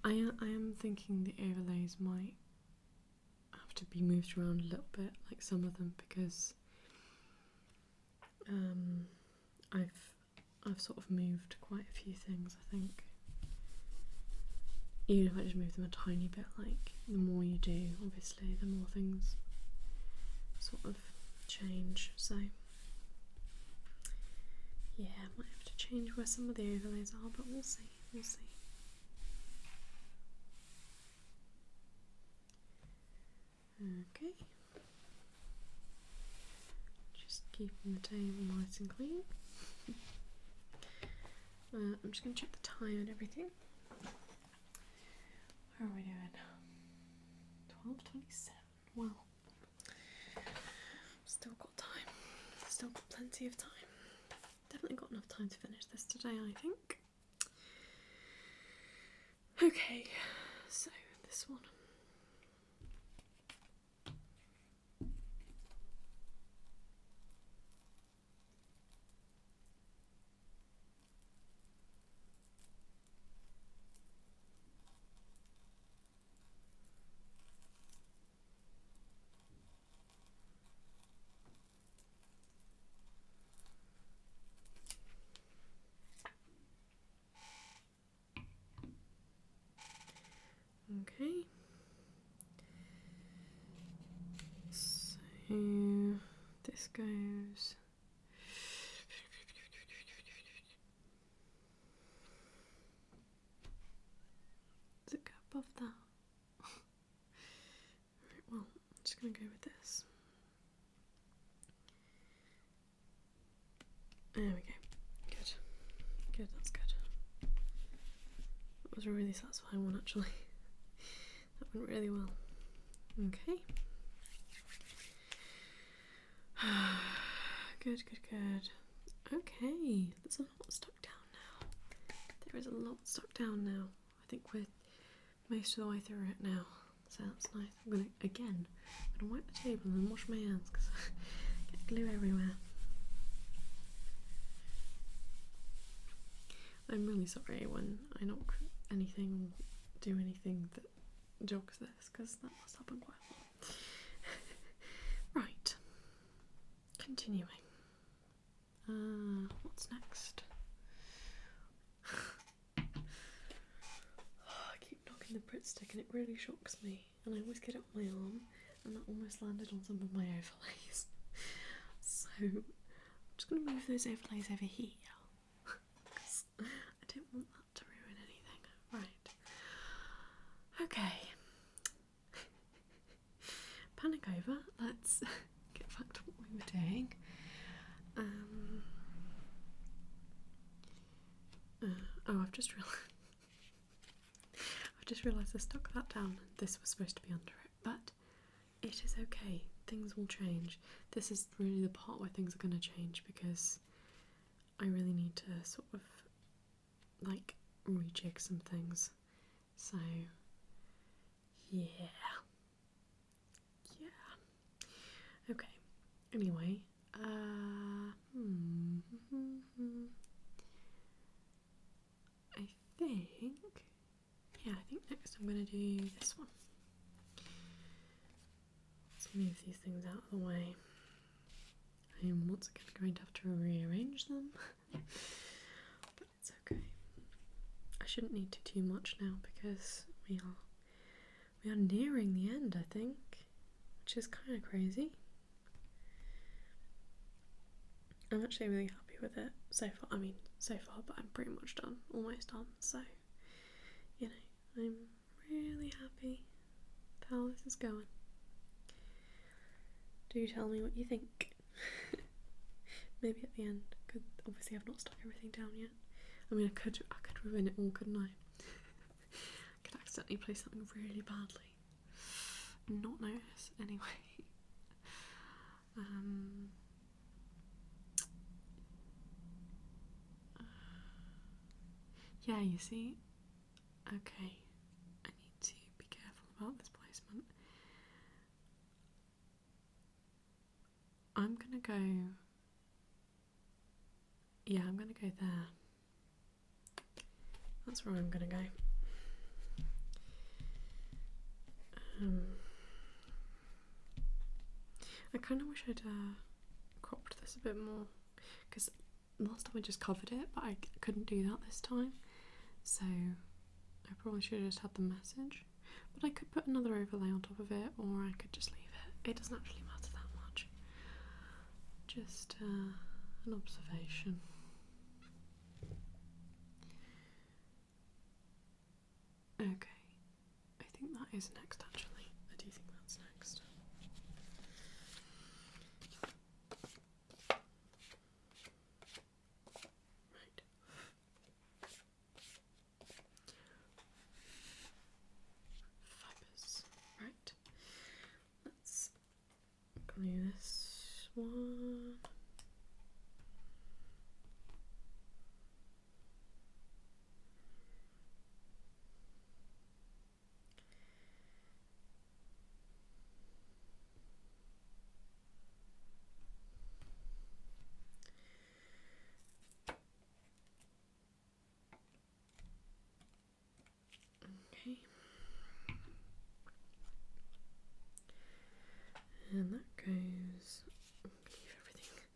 I am thinking the overlays might have to be moved around a little bit, like some of them, because I've sort of moved quite a few things, I think. Even if I just move them a tiny bit, like the more you do, obviously, the more things sort of change. So yeah, I might have to change where some of the overlays are, but we'll see, we'll see. Okay. Just keeping the table nice and clean. I'm just going to check the time and everything. How are we doing? 12:27. Well, still got time. Still got plenty of time. Definitely got enough time to finish this today, I think. Okay, so this one. Okay, so this goes does it go above that? Right, well, I'm just going to go with this. There we go. Good. Good, that's good. That was a really satisfying one, actually. That went really well. Okay. Good, good, good. Okay, there's a lot stuck down now. There is a lot stuck down now. I think we're most of the way through it now, so that's nice. I'm gonna wipe the table and wash my hands because I get glue everywhere. I'm really sorry when I knock anything or do anything that jogs this, because that must happen quite a lot. Right, continuing. What's next? I keep knocking the Brit stick and it really shocks me, and I always get it on my arm, and that almost landed on some of my overlays. So I'm just going to move those overlays over here, because I don't want that to ruin anything. Right. Okay. Panic over. Let's get back to what we were doing. I've just realised I stuck that down. This was supposed to be under it, but it is okay. Things will change. This is really the part where things are going to change, because I really need to sort of like rejig some things. So yeah. Okay. Anyway, I think next I'm going to do this one. Let's move these things out of the way. I am once again going to have to rearrange them, but it's okay. I shouldn't need to too much now, because we are nearing the end, I think, which is kind of crazy. I'm actually really happy with it so far. I mean, so far, but I'm pretty much done, almost done. So, you know, I'm really happy with how this is going. Do tell me what you think. Maybe at the end, because obviously I've not stuck everything down yet. I mean, I could ruin it all, couldn't I? I could accidentally play something really badly and not notice anyway. Yeah, you see? Okay, I need to be careful about this placement. I'm gonna go... Yeah, I'm gonna go there. That's where I'm gonna go. I kind of wish I'd cropped this a bit more, because last time I just covered it, but I couldn't do that this time, so I probably should have just had the message. But I could put another overlay on top of it, or I could just leave it. It doesn't actually matter that much. Just an observation. Okay, I think that is next actually. I do think that's next. Right. Fibers. Right. Let's glue this one. Okay. And that goes, I'm going to leave everything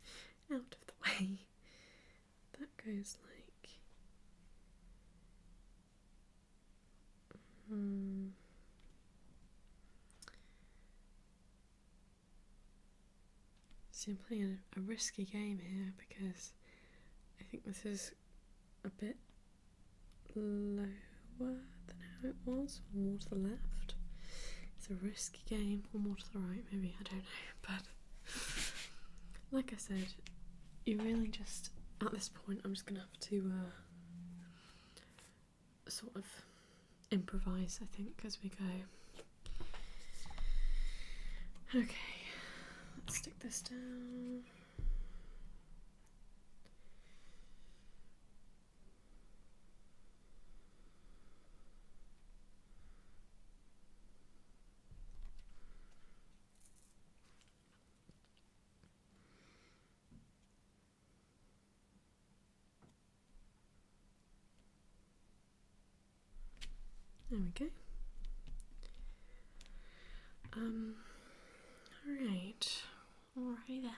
out of the way. That goes like, see, I'm playing a risky game here because I think this is a bit lower than how it was, or more to the left. It's a risky game, or more to the right maybe, I don't know, but like I said, you really just, at this point I'm just going to have to sort of improvise, I think, as we go. Okay, let's stick this down. There we go. Alright. Alrighty then.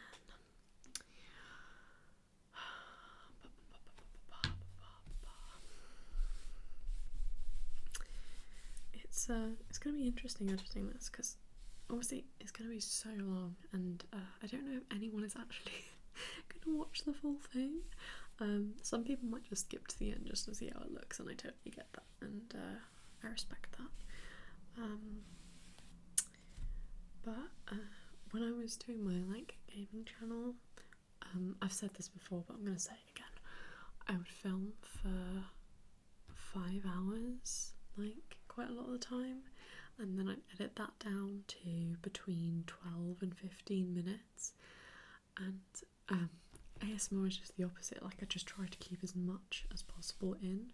It's going to be interesting editing this, because obviously it's going to be so long, and I don't know if anyone is actually going to watch the full thing. Some people might just skip to the end just to see how it looks, and I totally get that, and I respect that. But when I was doing my gaming channel, I've said this before, but I'm going to say it again. I would film for 5 hours, quite a lot of the time, and then I'd edit that down to between 12 and 15 minutes. And ASMR is just the opposite. I just try to keep as much as possible in.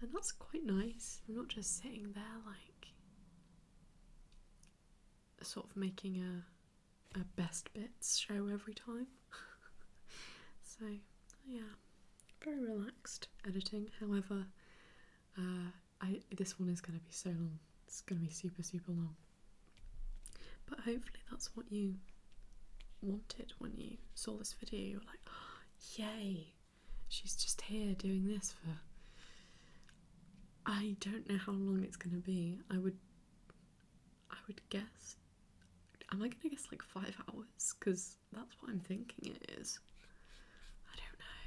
And that's quite nice. I'm not just sitting there sort of making a best bits show every time. So yeah, very relaxed editing. However, this one is going to be so long. It's going to be super, super long. But hopefully that's what you wanted when you saw this video. You were like, oh, yay, she's just here doing this for... I don't know how long it's going to be. I would guess... Am I going to guess 5 hours? Because that's what I'm thinking it is. I don't know.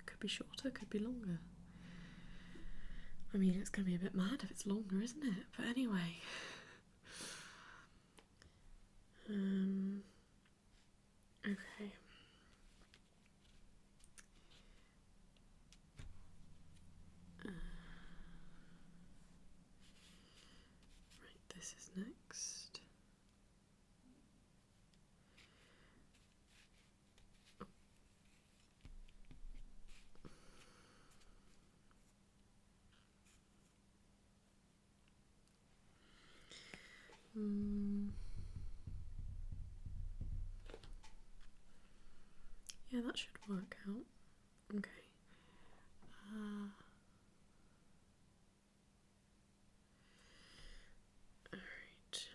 Could be shorter, could be longer. I mean, it's going to be a bit mad if it's longer, isn't it? But anyway. Okay. Right, this is next. Yeah, that should work out. Okay. Alright.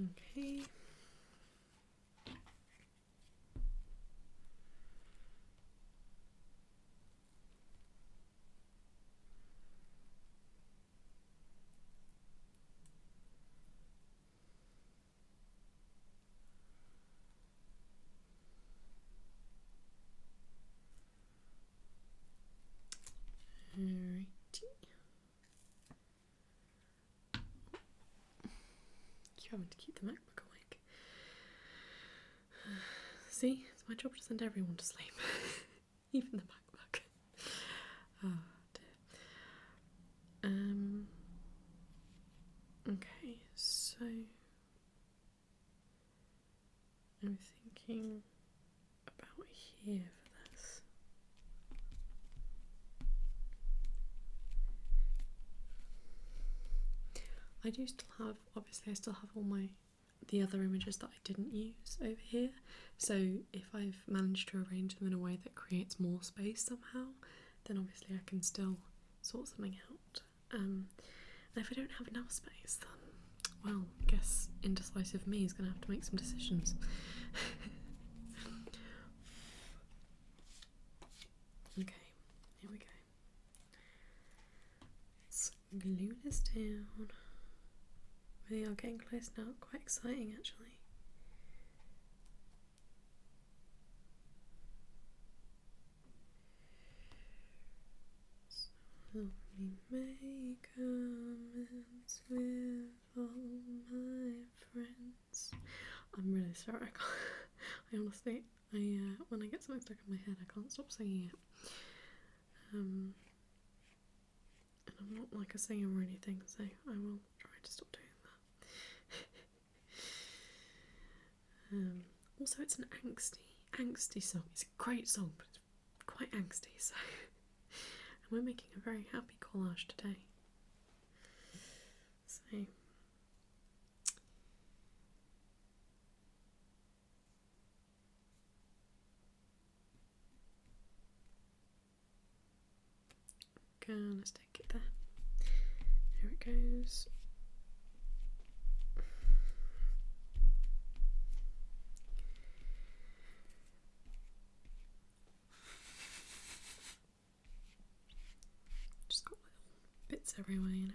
Okay. Alrighty. You're having to keep the MacBook awake. See, it's my job to send everyone to sleep, even the MacBook. Oh dear. Okay, so I'm thinking about here for this. I do still have, obviously I still have all the other images that I didn't use over here, so if I've managed to arrange them in a way that creates more space somehow, then obviously I can still sort something out. And if I don't have enough space, then, well, I guess indecisive me is going to have to make some decisions. Okay, here we go. Let's glue this down. We are getting close now, quite exciting actually. So we make amends with all my friends. I'm really sorry, I honestly, when I get something stuck in my head, I can't stop singing it. And I'm not like a singer or anything, so I will try to stop doing that. Also, it's an angsty song. It's a great song, but it's quite angsty, so. And we're making a very happy collage today. So. Gonna stick it there. Here it goes. Just got little bits everywhere, you know.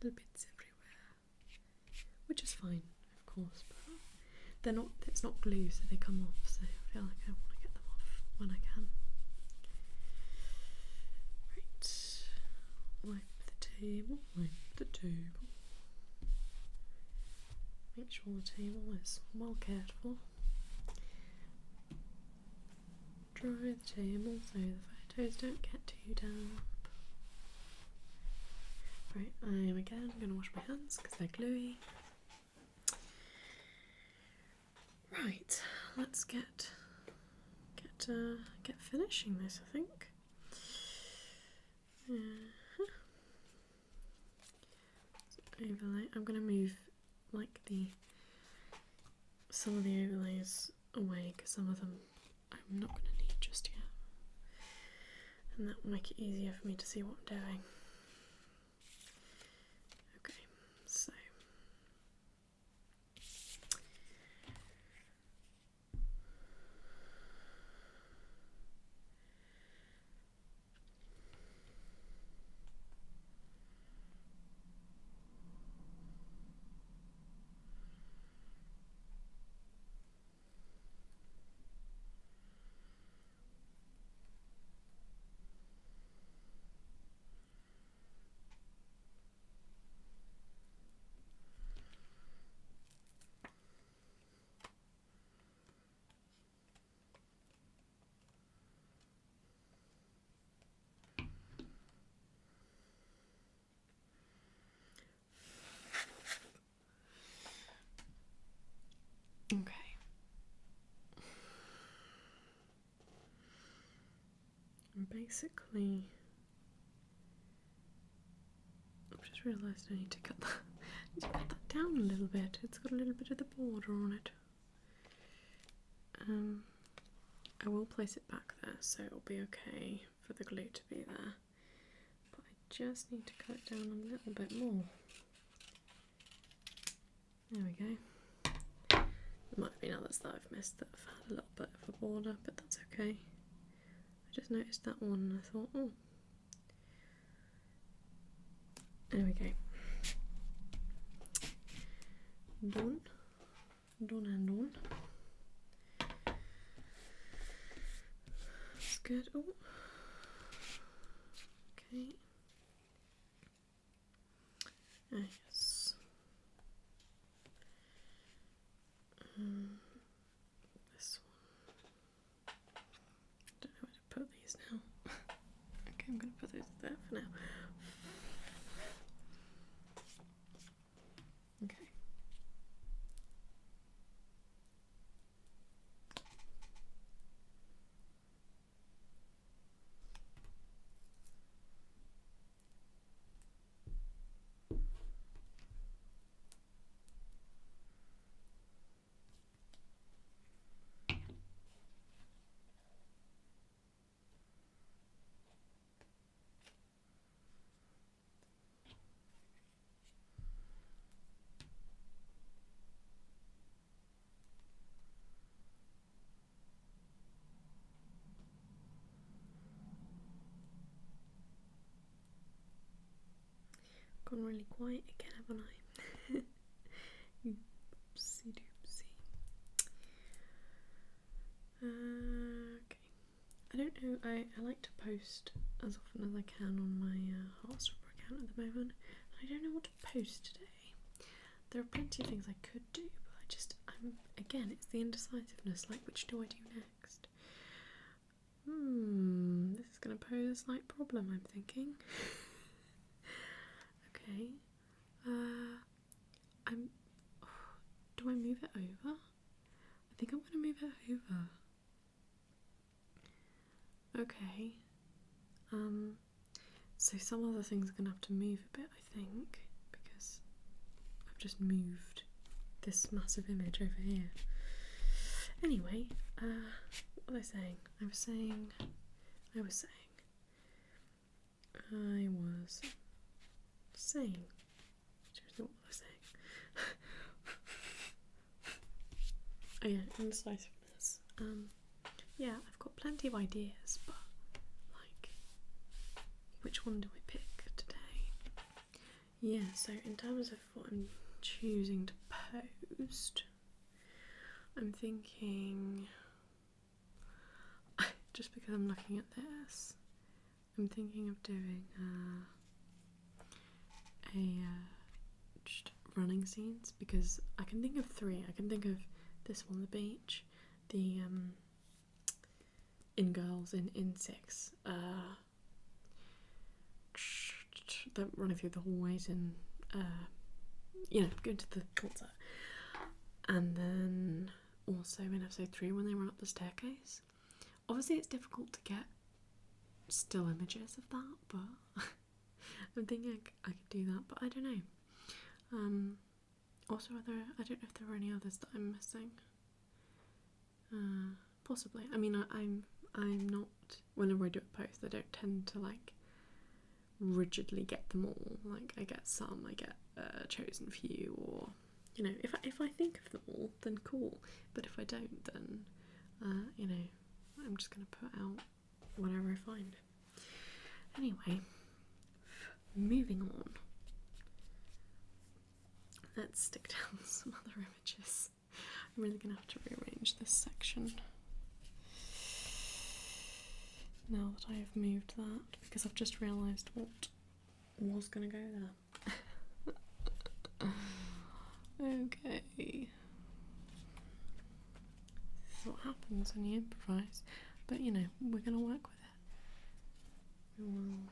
Little bits everywhere. Which is fine, of course, but they're not, it's not glue, so they come off, so I feel like I want to get them off when I can. Wipe the table, wipe the table. Make sure the table is well cared for. Dry the table so the photos don't get too damp. Right, I am again going to wash my hands because they're gluey. Right, let's get finishing this, I think. Overlay. I'm going to move like some of the overlays away because some of them I'm not going to need just yet, and that will make it easier for me to see what I'm doing. Okay, so Okay. And basically, I've just realised I need to cut that down a little bit. It's got a little bit of the border on it. I will place it back there, so it'll be okay for the glue to be there. But I just need to cut it down a little bit more. There we go. It might be others that I've missed that have had a little bit of a border, but that's okay. I just noticed that one and I thought, oh. There we go. Done. Done and done. That's good. Oh. Okay. Ah, yes. This one. I don't know where to put these now. Okay, I'm going to put those there for now. Okay. Gone really quiet again, haven't I? Oopsie doopsie. Okay. I don't know, I like to post as often as I can on my Heartstopper account at the moment. I don't know what to post today. There are plenty of things I could do, but again, it's the indecisiveness, like which do I do next? This is going to pose a slight problem, I'm thinking. Okay, do I move it over? I think I'm going to move it over. Okay, so some other things are going to have to move a bit, I think, because I've just moved this massive image over here. Anyway, what was I saying? I was saying, seriously, what was I saying? Oh yeah, indecisiveness. Yeah, I've got plenty of ideas, but like, which one do I pick today? Yeah, so in terms of what I'm choosing to post, I'm thinking, just because I'm looking at this, I'm thinking of doing just running scenes, because I can think of three. I can think of this one, the beach, the in Girls in 6, the running through the hallways and going to the concert, and then also in episode 3 when they run up the staircase. Obviously it's difficult to get still images of that, but I'm thinking I could do that, but I don't know. Also, I don't know if there are any others that I'm missing. Possibly. I mean, I'm not, whenever I do a post, I don't tend to like rigidly get them all. Like, I get some, I get a chosen few, or if I think of them all, then cool. But if I don't, then I'm just gonna put out whatever I find. Anyway, moving on. Let's stick down some other images. I'm really gonna have to rearrange this section now that I have moved that, because I've just realised what was gonna go there. Okay. This is what happens when you improvise, but we're gonna work with it. We will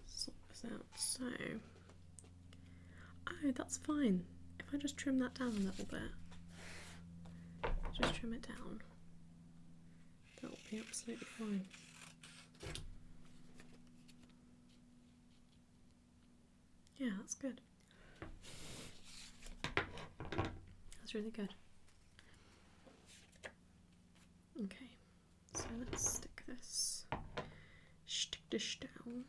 sort this out. So, oh, that's fine. If I just trim that down a little bit. just trim it down. That'll be absolutely fine. Yeah, that's good. That's really good. Okay, so let's stick this down.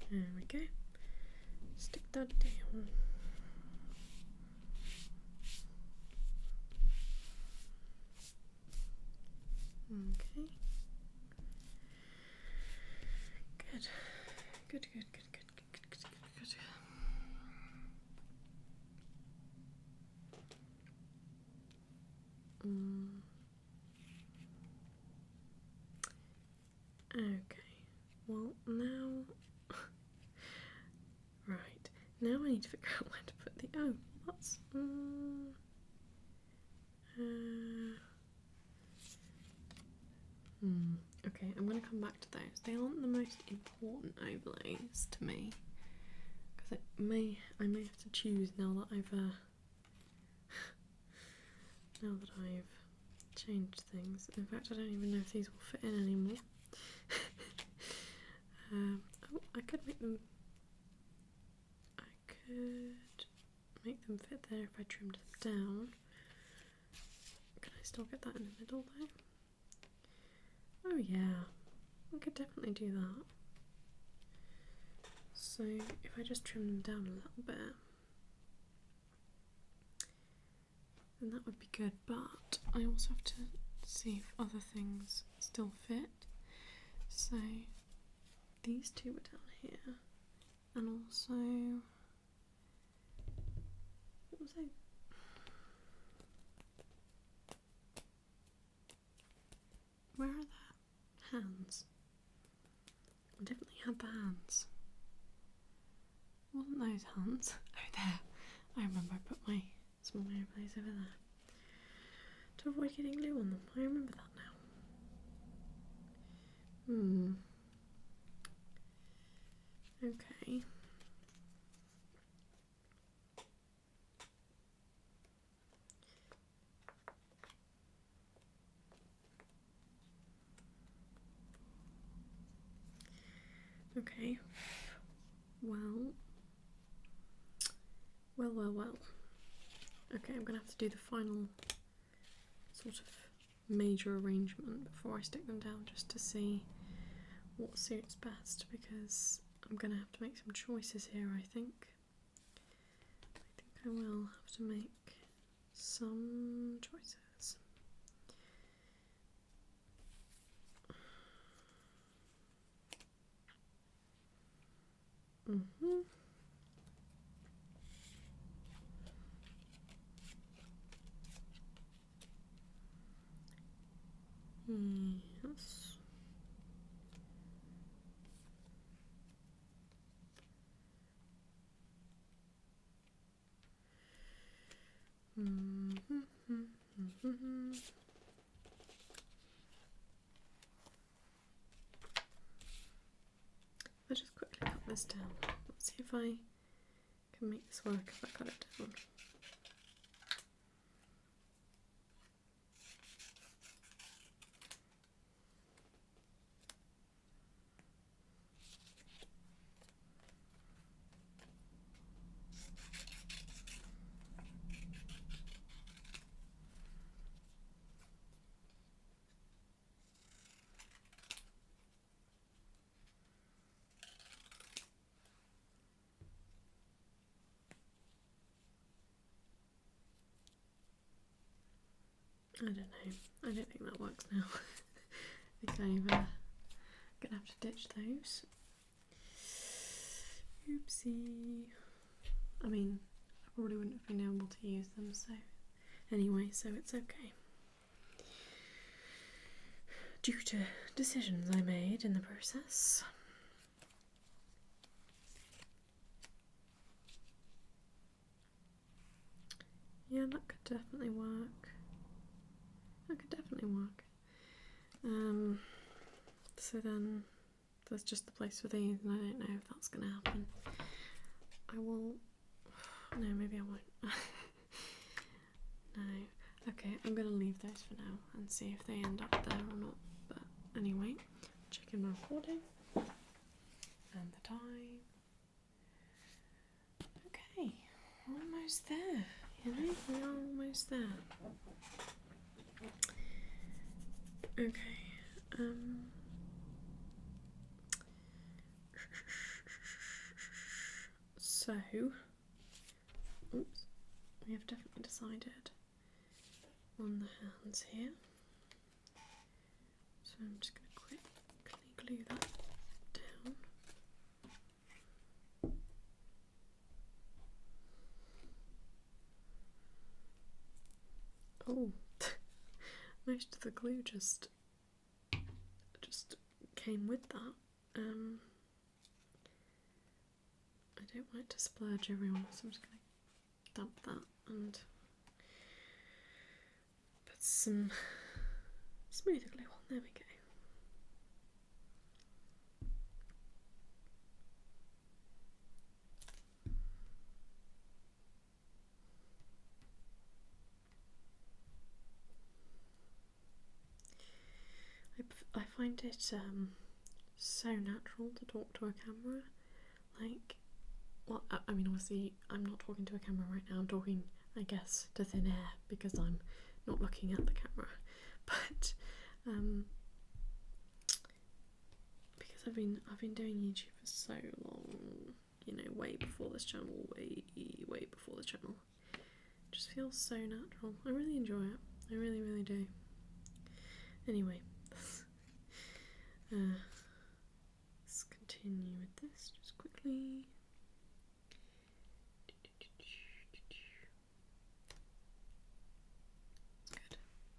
There we go. Stick that down. Okay. Good. Good. Okay. Well, now. Right. Now I need to figure out where to put the. Oh, what's. Okay, I'm going to come back to those. They aren't the most important overlays to me, because I may have to choose now that I've changed things. In fact, I don't even know if these will fit in anymore. Oh, I could make them fit there if I trimmed them down. Can I still get that in the middle though? Oh yeah, I could definitely do that. So if I just trim them down a little bit, then that would be good, but I also have to see if other things still fit. So these two were down here, and also, what was I? Where are the hands? I definitely had the hands. Wasn't those hands? Oh, there. I remember I put my small airplanes over there to avoid getting glue on them. I remember that now. Okay. Okay. Well. Okay, I'm gonna have to do the final sort of major arrangement before I stick them down, just to see what suits best, because I'm gonna have to make some choices here, I think. I will have to make some choices. Yes. I'll just quickly cut this down. Let's see if I can make this work if I cut it down. I don't know. I don't think that works now. I think I'm gonna have to ditch those. Oopsie. I mean, I probably wouldn't have been able to use them, so anyway, so it's okay. Due to decisions I made in the process. Yeah, that could definitely work. That could definitely work. So then there's just the place for these, and I don't know if that's going to happen. I will. No, maybe I won't. No. Okay, I'm going to leave those for now and see if they end up there or not. But anyway, checking my recording and the time. Okay, we're almost there. You know, we are almost there. Okay. So, oops, we have definitely decided on the hands here. So I'm just going to quickly glue that down. Oh, most of the glue just came with that. I don't like to splurge everyone, so I'm just going to dump that and put some smoother glue on. There we go. I find it so natural to talk to a camera. Like, well, I mean, obviously I'm not talking to a camera right now. I'm talking, I guess, to thin air because I'm not looking at the camera. But because I've been doing YouTube for so long, you know, way before this channel, way before the channel. It just feels so natural. I really enjoy it. I really, really do. Anyway. Let's continue with this just quickly.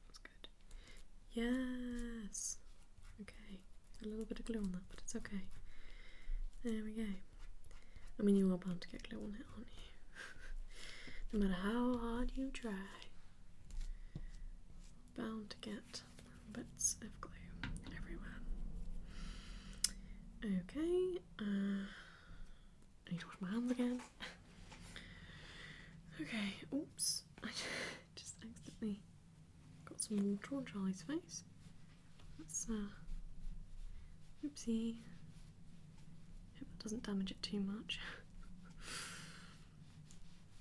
That's good. Yes. Okay. A little bit of glue on that, but it's okay. There we go. I mean, you are bound to get glue on it, aren't you? No matter how hard you try, bound to get little bits of glue everywhere. Okay, I need to wash my hands again. Okay, oops, I just accidentally got some water on Charlie's face. That's, oopsie. Hope that doesn't damage it too much.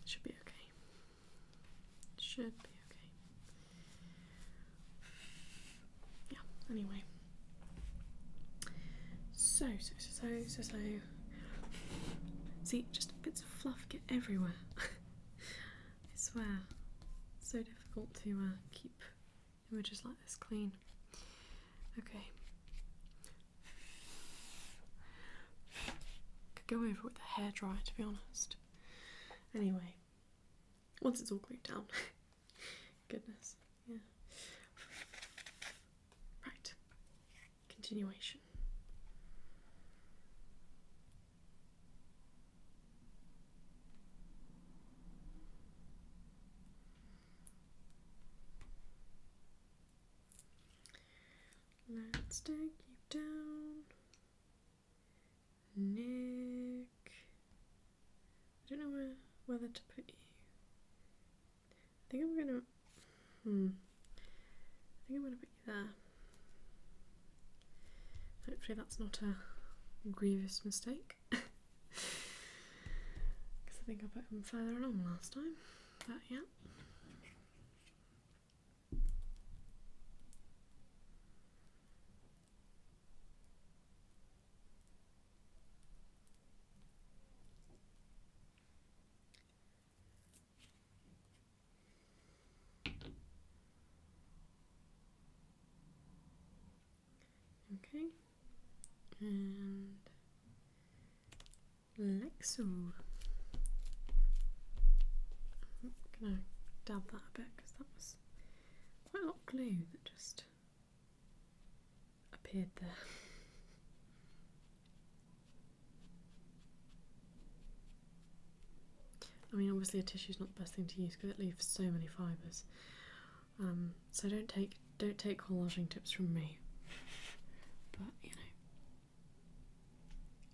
Should be okay. Should be okay. Yeah, anyway. So. See, just bits of fluff get everywhere. I swear. It's so difficult to keep images like this clean. Okay. Could go over it with a hairdryer, to be honest. Anyway. Once it's all glued down. Goodness. Yeah. Right. Continuation. Let's take you down, Nick. I don't know whether to put you. I think I'm gonna. I think I'm gonna put you there. Hopefully that's not a grievous mistake. Because I think I put him further along last time. But yeah. Okay, and like so. gonna dab that a bit because that was quite a lot of glue that just appeared there. I mean, obviously a tissue's not the best thing to use because it leaves so many fibres. So don't take collaging tips from me. But you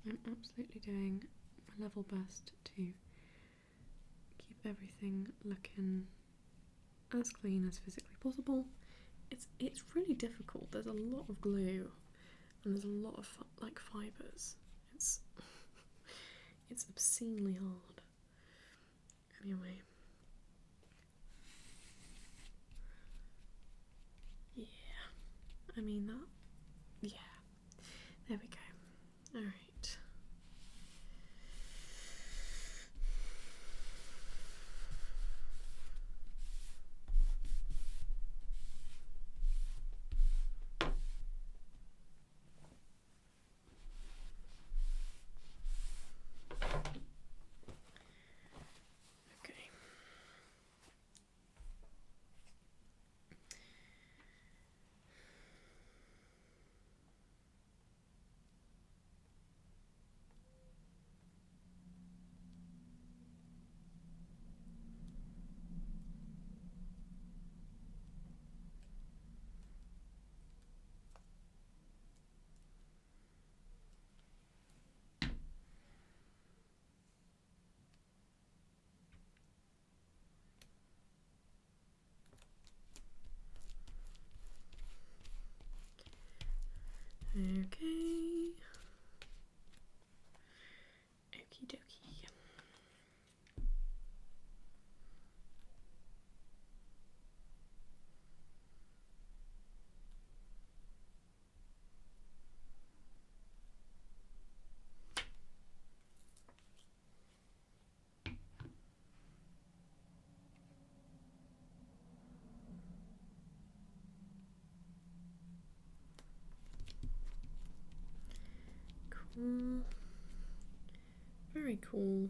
know, I'm absolutely doing my level best to keep everything looking as clean as physically possible. It's really difficult. There's a lot of glue and there's a lot of like fibres. It's obscenely hard. Anyway, yeah. I mean that. Yeah. There we go. All right. Okay. Okie dokie. Cool. Very cool.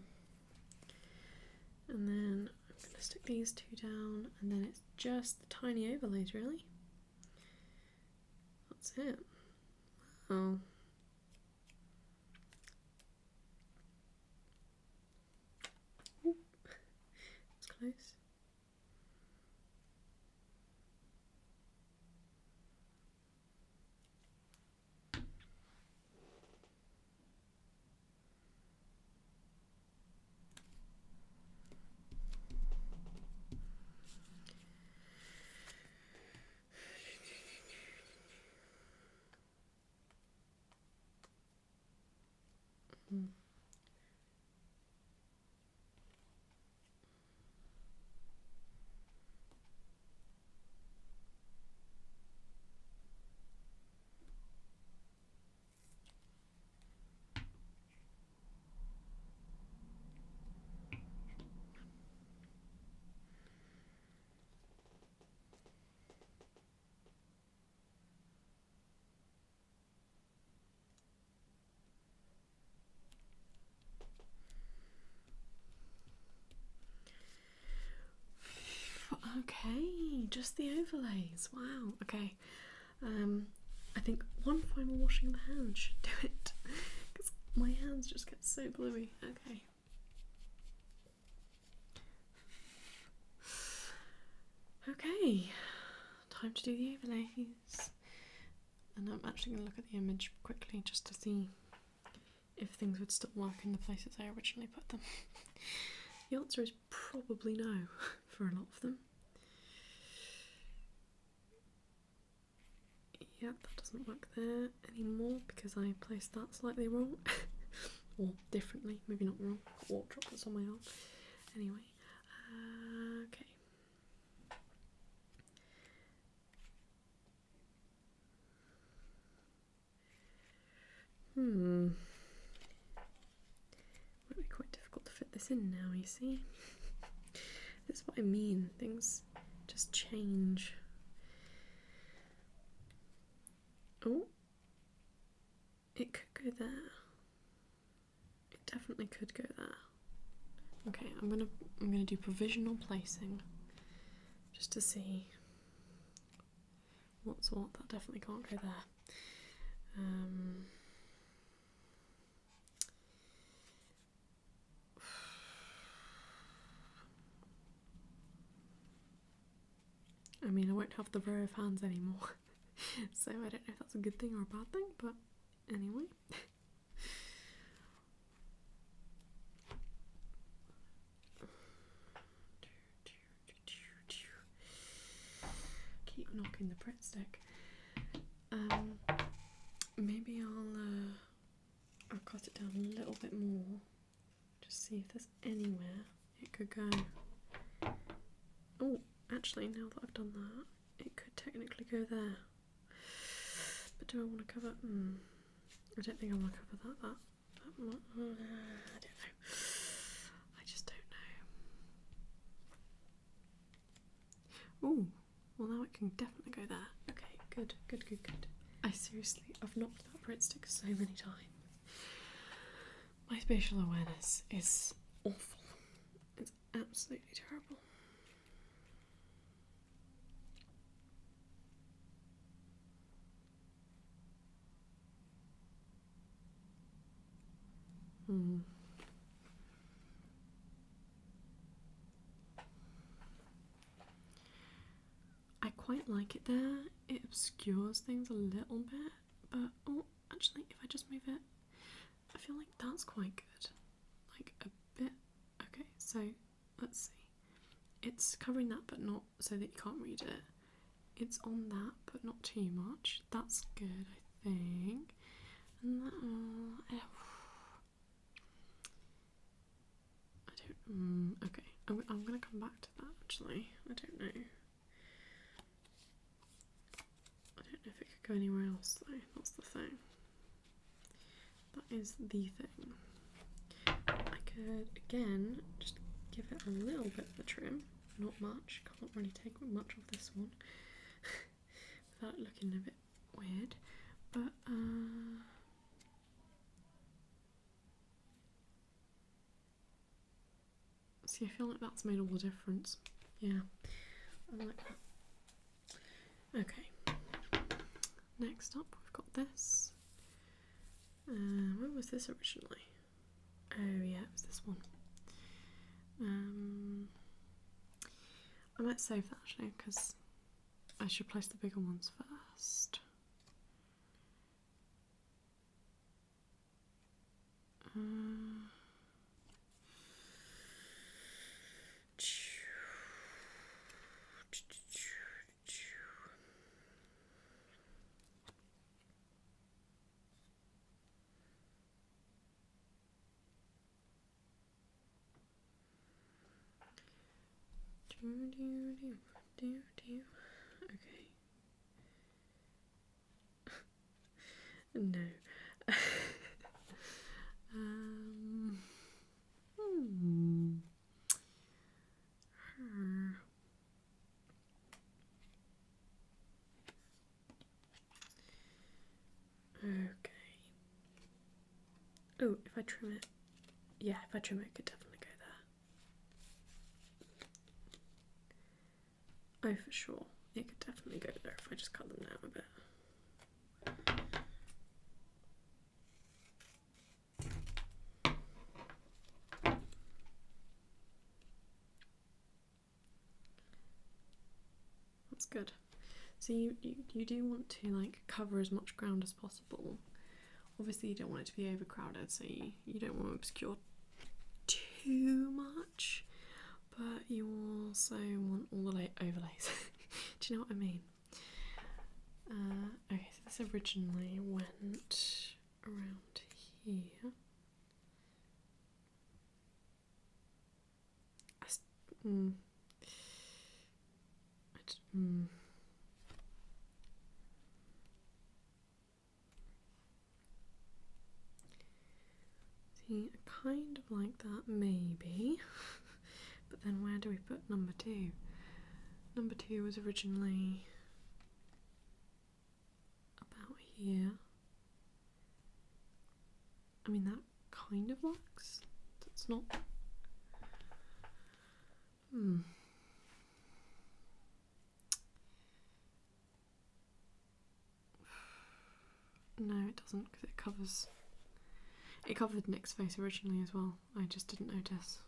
And then I'm going to stick these two down, and then it's just the tiny overlays, really. That's it. Wow. Ooh, it's close. Mm. Okay, just the overlays. Wow. Okay. I think one final washing of the hands should do it because my hands just get so gluey. Okay. Okay, time to do the overlays. And I'm actually going to look at the image quickly just to see if things would still work in the places I originally put them. The answer is probably no for a lot of them. Yep, that doesn't work there anymore because I placed that slightly wrong. Or differently, maybe not wrong. Got water droplets on my arm. Anyway, okay. Might be quite difficult to fit this in now, you see. This is what I mean, things just change. Oh, it could go there. It definitely could go there. Okay, I'm gonna do provisional placing just to see what's what. That definitely can't go there. I mean, I won't have the row of hands anymore, so I don't know if that's a good thing or a bad thing, but anyway. Keep knocking the Pritt stick. Maybe I'll cut it down a little bit more, just see if there's anywhere it could go. Oh, actually, now that I've done that, it could technically go there. But do I want to cover? I don't think I want to cover that much. I don't know. I just don't know. Oh, well now it can definitely go there. Okay, good. I've knocked that breadstick so many times. My spatial awareness is awful. It's absolutely terrible. I quite like it there. It obscures things a little bit, but oh, actually, if I just move it, I feel like that's quite good. Like a bit. Okay, so let's see. It's covering that, but not so that you can't read it. It's on that, but not too much. That's good, I think. And that, okay, I'm gonna come back to that actually. I don't know. I don't know if it could go anywhere else though. That's the thing. That is the thing. I could again just give it a little bit of a trim. Not much. Can't really take much of this one without it looking a bit weird. But see, I feel like that's made all the difference. Yeah, I like that. Okay, next up we've got this. Where was this originally? Oh yeah, it was this one. I might save that actually because I should place the bigger ones first. Okay. No. Okay. Oh, if I trim it, yeah, if I trim it, it could definitely go there. Oh, for sure. It could definitely go there if I just cut them down a bit. That's good. So you do want to like cover as much ground as possible. Obviously you don't want it to be overcrowded, so you don't want to obscure too much, but you also want all the overlays. Do you know what I mean? Okay, so this originally went around here. See, I kind of like that, maybe. But then where do we put number 2? Number 2 was originally about here. I mean, that kind of works. That's not No, it doesn't, because it covered Nick's face originally as well. I just didn't notice.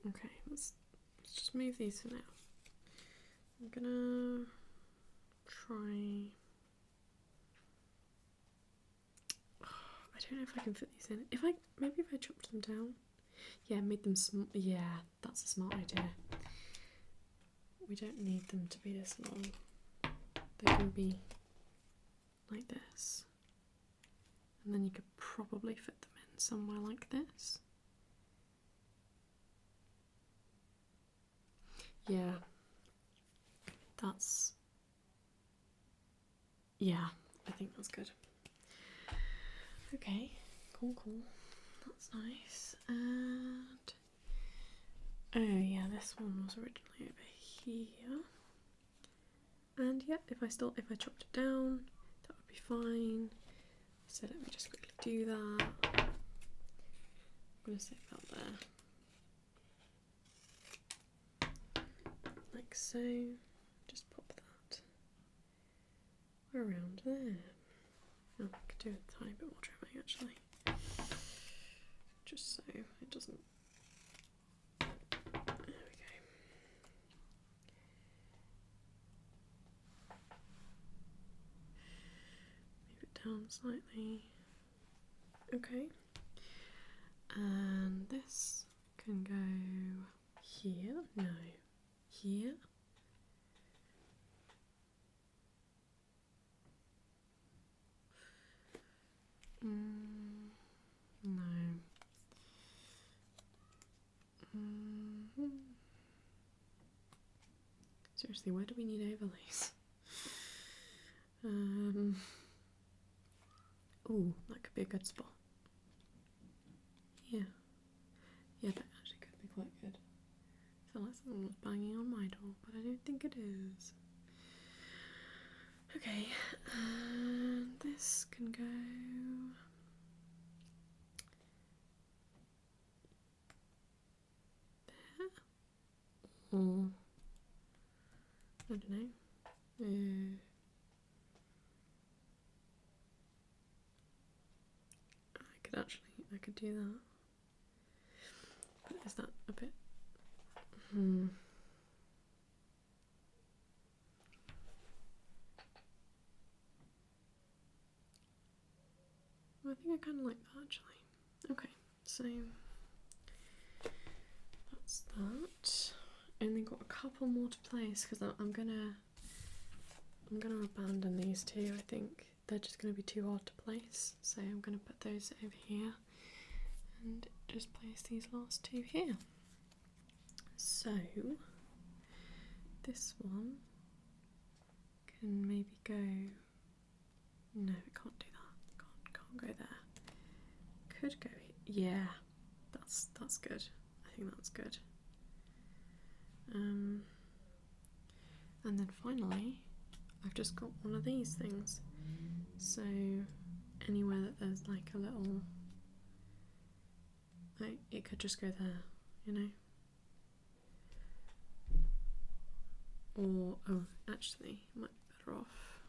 Okay, let's just move these for now. I'm gonna try. I don't know if I can fit these in. Maybe if I chopped them down. Yeah, made them small. Yeah, that's a smart idea. We don't need them to be this long. They can be like this. And then you could probably fit them in somewhere like this. Yeah. Yeah, I think that's good. Okay, cool. That's nice. And oh yeah, this one was originally over here. And yeah, if I chopped it down, that would be fine. So let me just quickly do that. I'm gonna save that there. Like so. Just pop that around there. Oh, I could do a tiny bit more trimming actually. Just so it doesn't. There we go. Move it down slightly. Okay. And this can go here. No. Here. No. Seriously, where do we need overlays? Oh, that could be a good spot. Yeah. Yeah, that actually could be quite good. I feel like someone was banging on my door, but I don't think it is. Okay, and this can go there. Or I don't know. I could do that. But is that a bit? I think I kind of like that actually. Okay, so that's that. Only got a couple more to place because I'm gonna abandon these two. I think they're just gonna be too hard to place. So I'm gonna put those over here and just place these last two here. So this one can maybe go. No, it can't do that. Can't go there. Could go here. Yeah, that's good. I think that's good. And then finally, I've just got one of these things. So anywhere that there's like a little, like it could just go there, you know. Or oh, actually, it might be better off.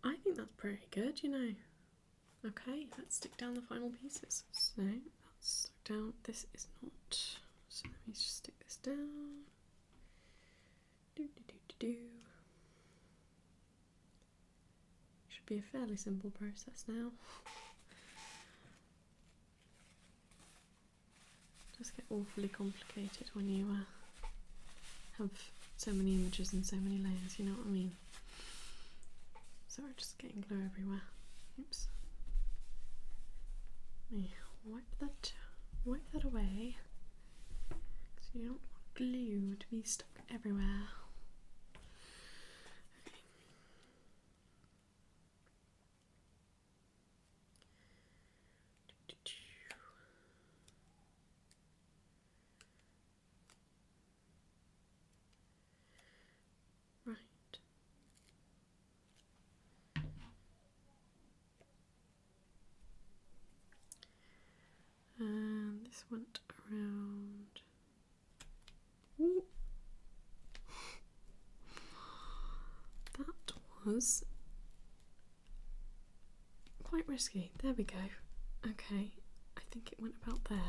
I think that's pretty good, you know. Okay, let's stick down the final pieces. So that's stuck down. This is not. So let me just stick this down. Should be a fairly simple process now. Just get awfully complicated when you have so many images and so many layers. You know what I mean? Sorry, just getting glue everywhere. Oops. Let me wipe that away. Because you don't want glue to be stuck everywhere. And this went around. Ooh. That was quite risky. There we go. Okay, I think it went about there.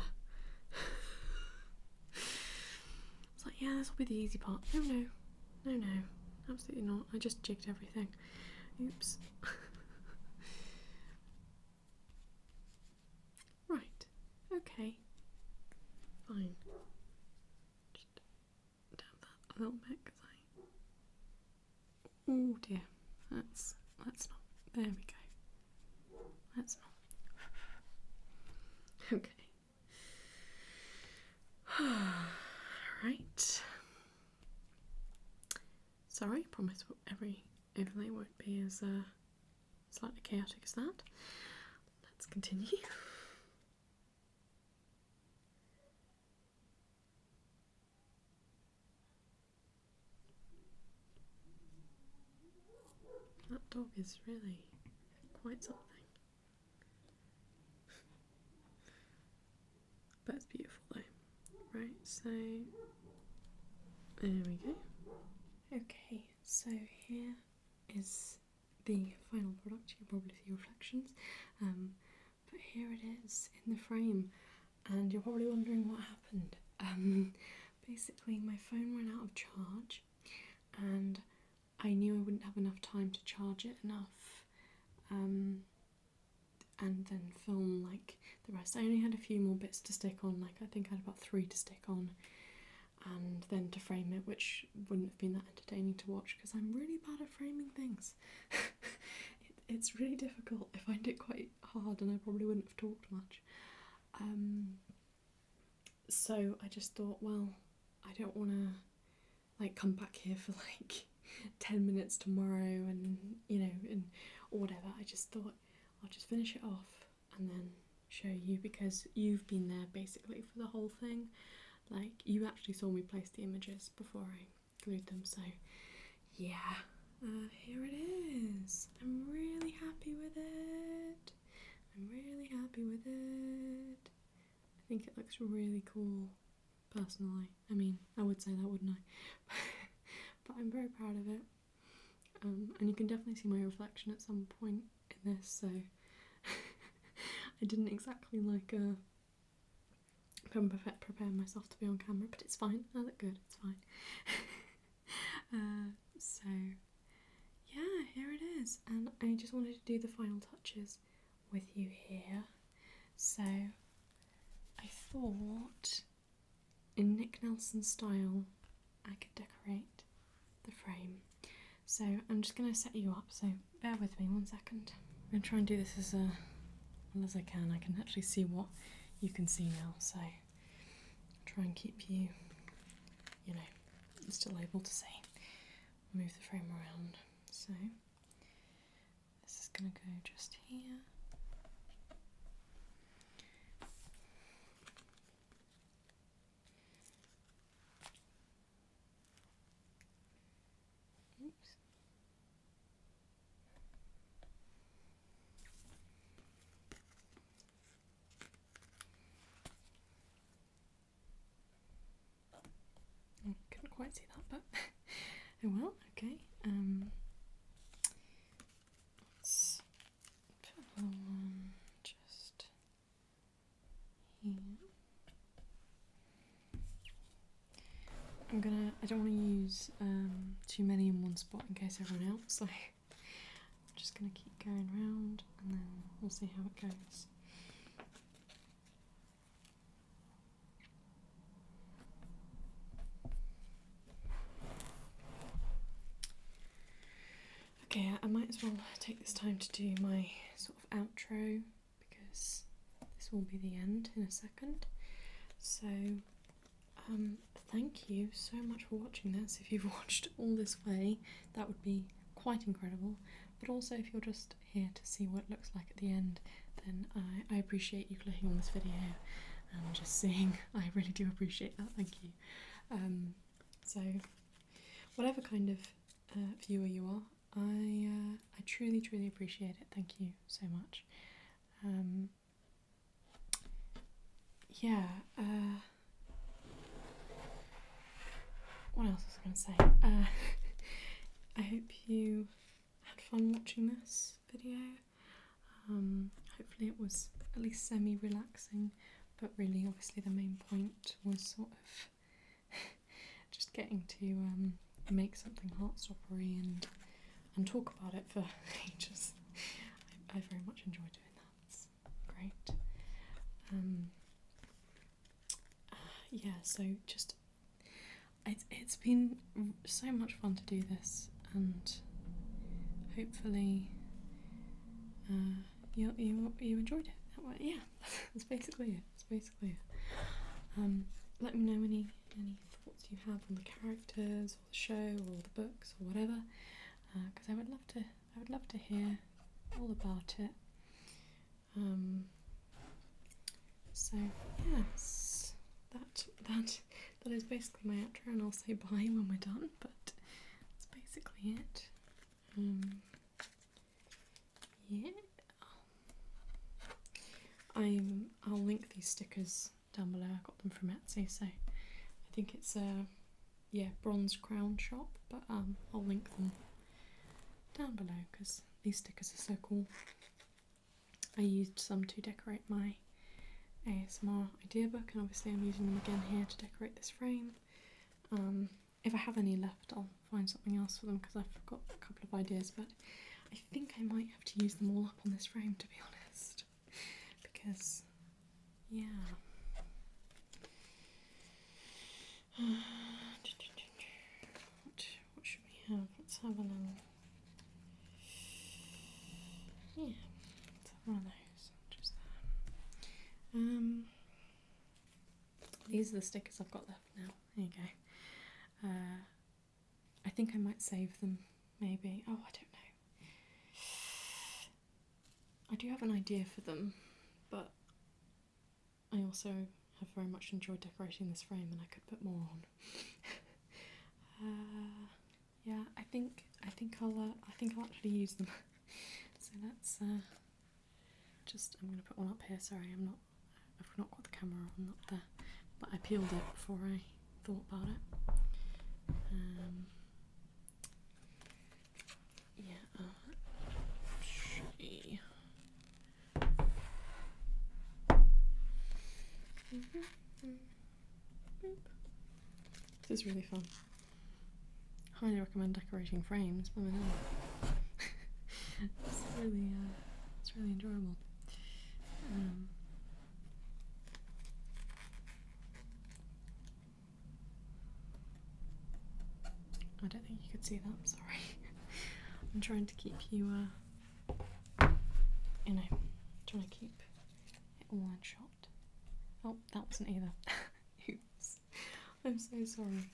It's like, yeah, this will be the easy part. No, no, no, no, absolutely not. I just jigged everything. Oops. Right, okay, fine. Just dab that a little bit because oh dear, let's not. There we go. Let's not. Okay. Right. Sorry, promise every overlay won't be as slightly chaotic as that. Let's continue. That dog is really quite something. But it's beautiful though. Right, so there we go. Okay, so here is the final product. You can probably see reflections, but here it is in the frame, and you're probably wondering what happened. Basically my phone ran out of charge, and I knew I wouldn't have enough time to charge it enough, and then film like the rest. I only had a few more bits to stick on, like I think I had about 3 to stick on, and then to frame it, which wouldn't have been that entertaining to watch because I'm really bad at framing things. It's really difficult. I find it quite hard, and I probably wouldn't have talked much. So I just thought, well, I don't want to like come back here for like 10 minutes tomorrow and or whatever. I just thought I'll just finish it off and then show you, because you've been there basically for the whole thing. Like, you actually saw me place the images before I glued them, so yeah. Here it is. I'm really happy with it. I'm really happy with it. I think it looks really cool, personally. I mean, I would say that, wouldn't I? But I'm very proud of it. And you can definitely see my reflection at some point in this, so I didn't exactly like prepare myself to be on camera, but it's fine. I look good, it's fine. So yeah, here it is, and I just wanted to do the final touches with you here. So I thought, in Nick Nelson style, I could decorate the frame. So I'm just going to set you up, so bear with me 1 second. I'm going to try and do this as well as I can. I can actually see what you can see now, so I'll try and keep you, still able to see. Move the frame around. So this is going to go just here. Oops. I couldn't quite see that, but oh well, okay. Let's put another one just here. I don't want to use too many in one spot in case I run out, so I'm just going to keep going round and then we'll see how it goes. Okay, I might as well take this time to do my sort of outro, because this will be the end in a second. So thank you so much for watching this. If you've watched all this way, that would be quite incredible. But also, if you're just here to see what it looks like at the end, then I appreciate you clicking on this video and just seeing. I really do appreciate that, thank you. So whatever kind of viewer you are, I truly appreciate it. Thank you so much. yeah, what else was I going to say? I hope you had fun watching this video. Hopefully it was at least semi-relaxing, but really obviously the main point was sort of just getting to make something Heartstoppery and talk about it for ages. I very much enjoy doing that. It's great. Yeah, so just it's been so much fun to do this, and hopefully you enjoyed it. Yeah, that's basically it. Let me know any thoughts you have on the characters or the show or the books or whatever, because I would love to hear all about it. So yes, that is basically my outro, and I'll say bye when we're done. But that's basically it. Yeah. I'll link these stickers down below. I got them from Etsy, so I think it's a bronze crown shop, but I'll link them down below because these stickers are so cool. I used some to decorate my ASMR idea book, and obviously I'm using them again here to decorate this frame. If I have any left, I'll find something else for them because I've got a couple of ideas, but I think I might have to use them all up on this frame, to be honest, because yeah. What should we have? Let's have a little. Yeah, let's have one of those. Just there. These are the stickers I've got left now. There you go. I think I might save them, maybe. Oh, I don't know. I do have an idea for them, but I also have very much enjoyed decorating this frame, and I could put more on. Yeah, I think I'll actually use them. So let's I'm gonna put one up here. Sorry, I've not got the camera on up there, but I peeled it before I thought about it. This is really fun. Highly recommend decorating frames. It's really enjoyable. I don't think you could see that. I'm sorry. I'm trying to keep you, trying to keep it all in shot. Oh, that wasn't either. Oops. I'm so sorry.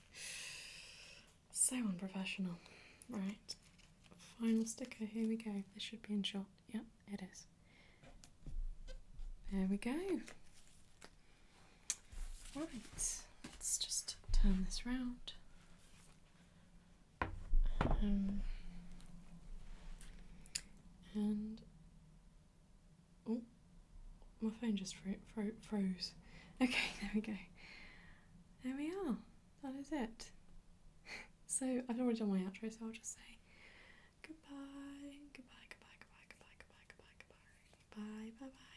So unprofessional. Right. Final sticker. Here we go. This should be in shot. Yep, it is. There we go. Right. Let's just turn this round. And oh, my phone just froze. Okay, there we go. There we are. That is it. So I've already done my outro, so I'll just say goodbye, goodbye, goodbye, goodbye, goodbye, goodbye, goodbye, goodbye, bye, bye, bye.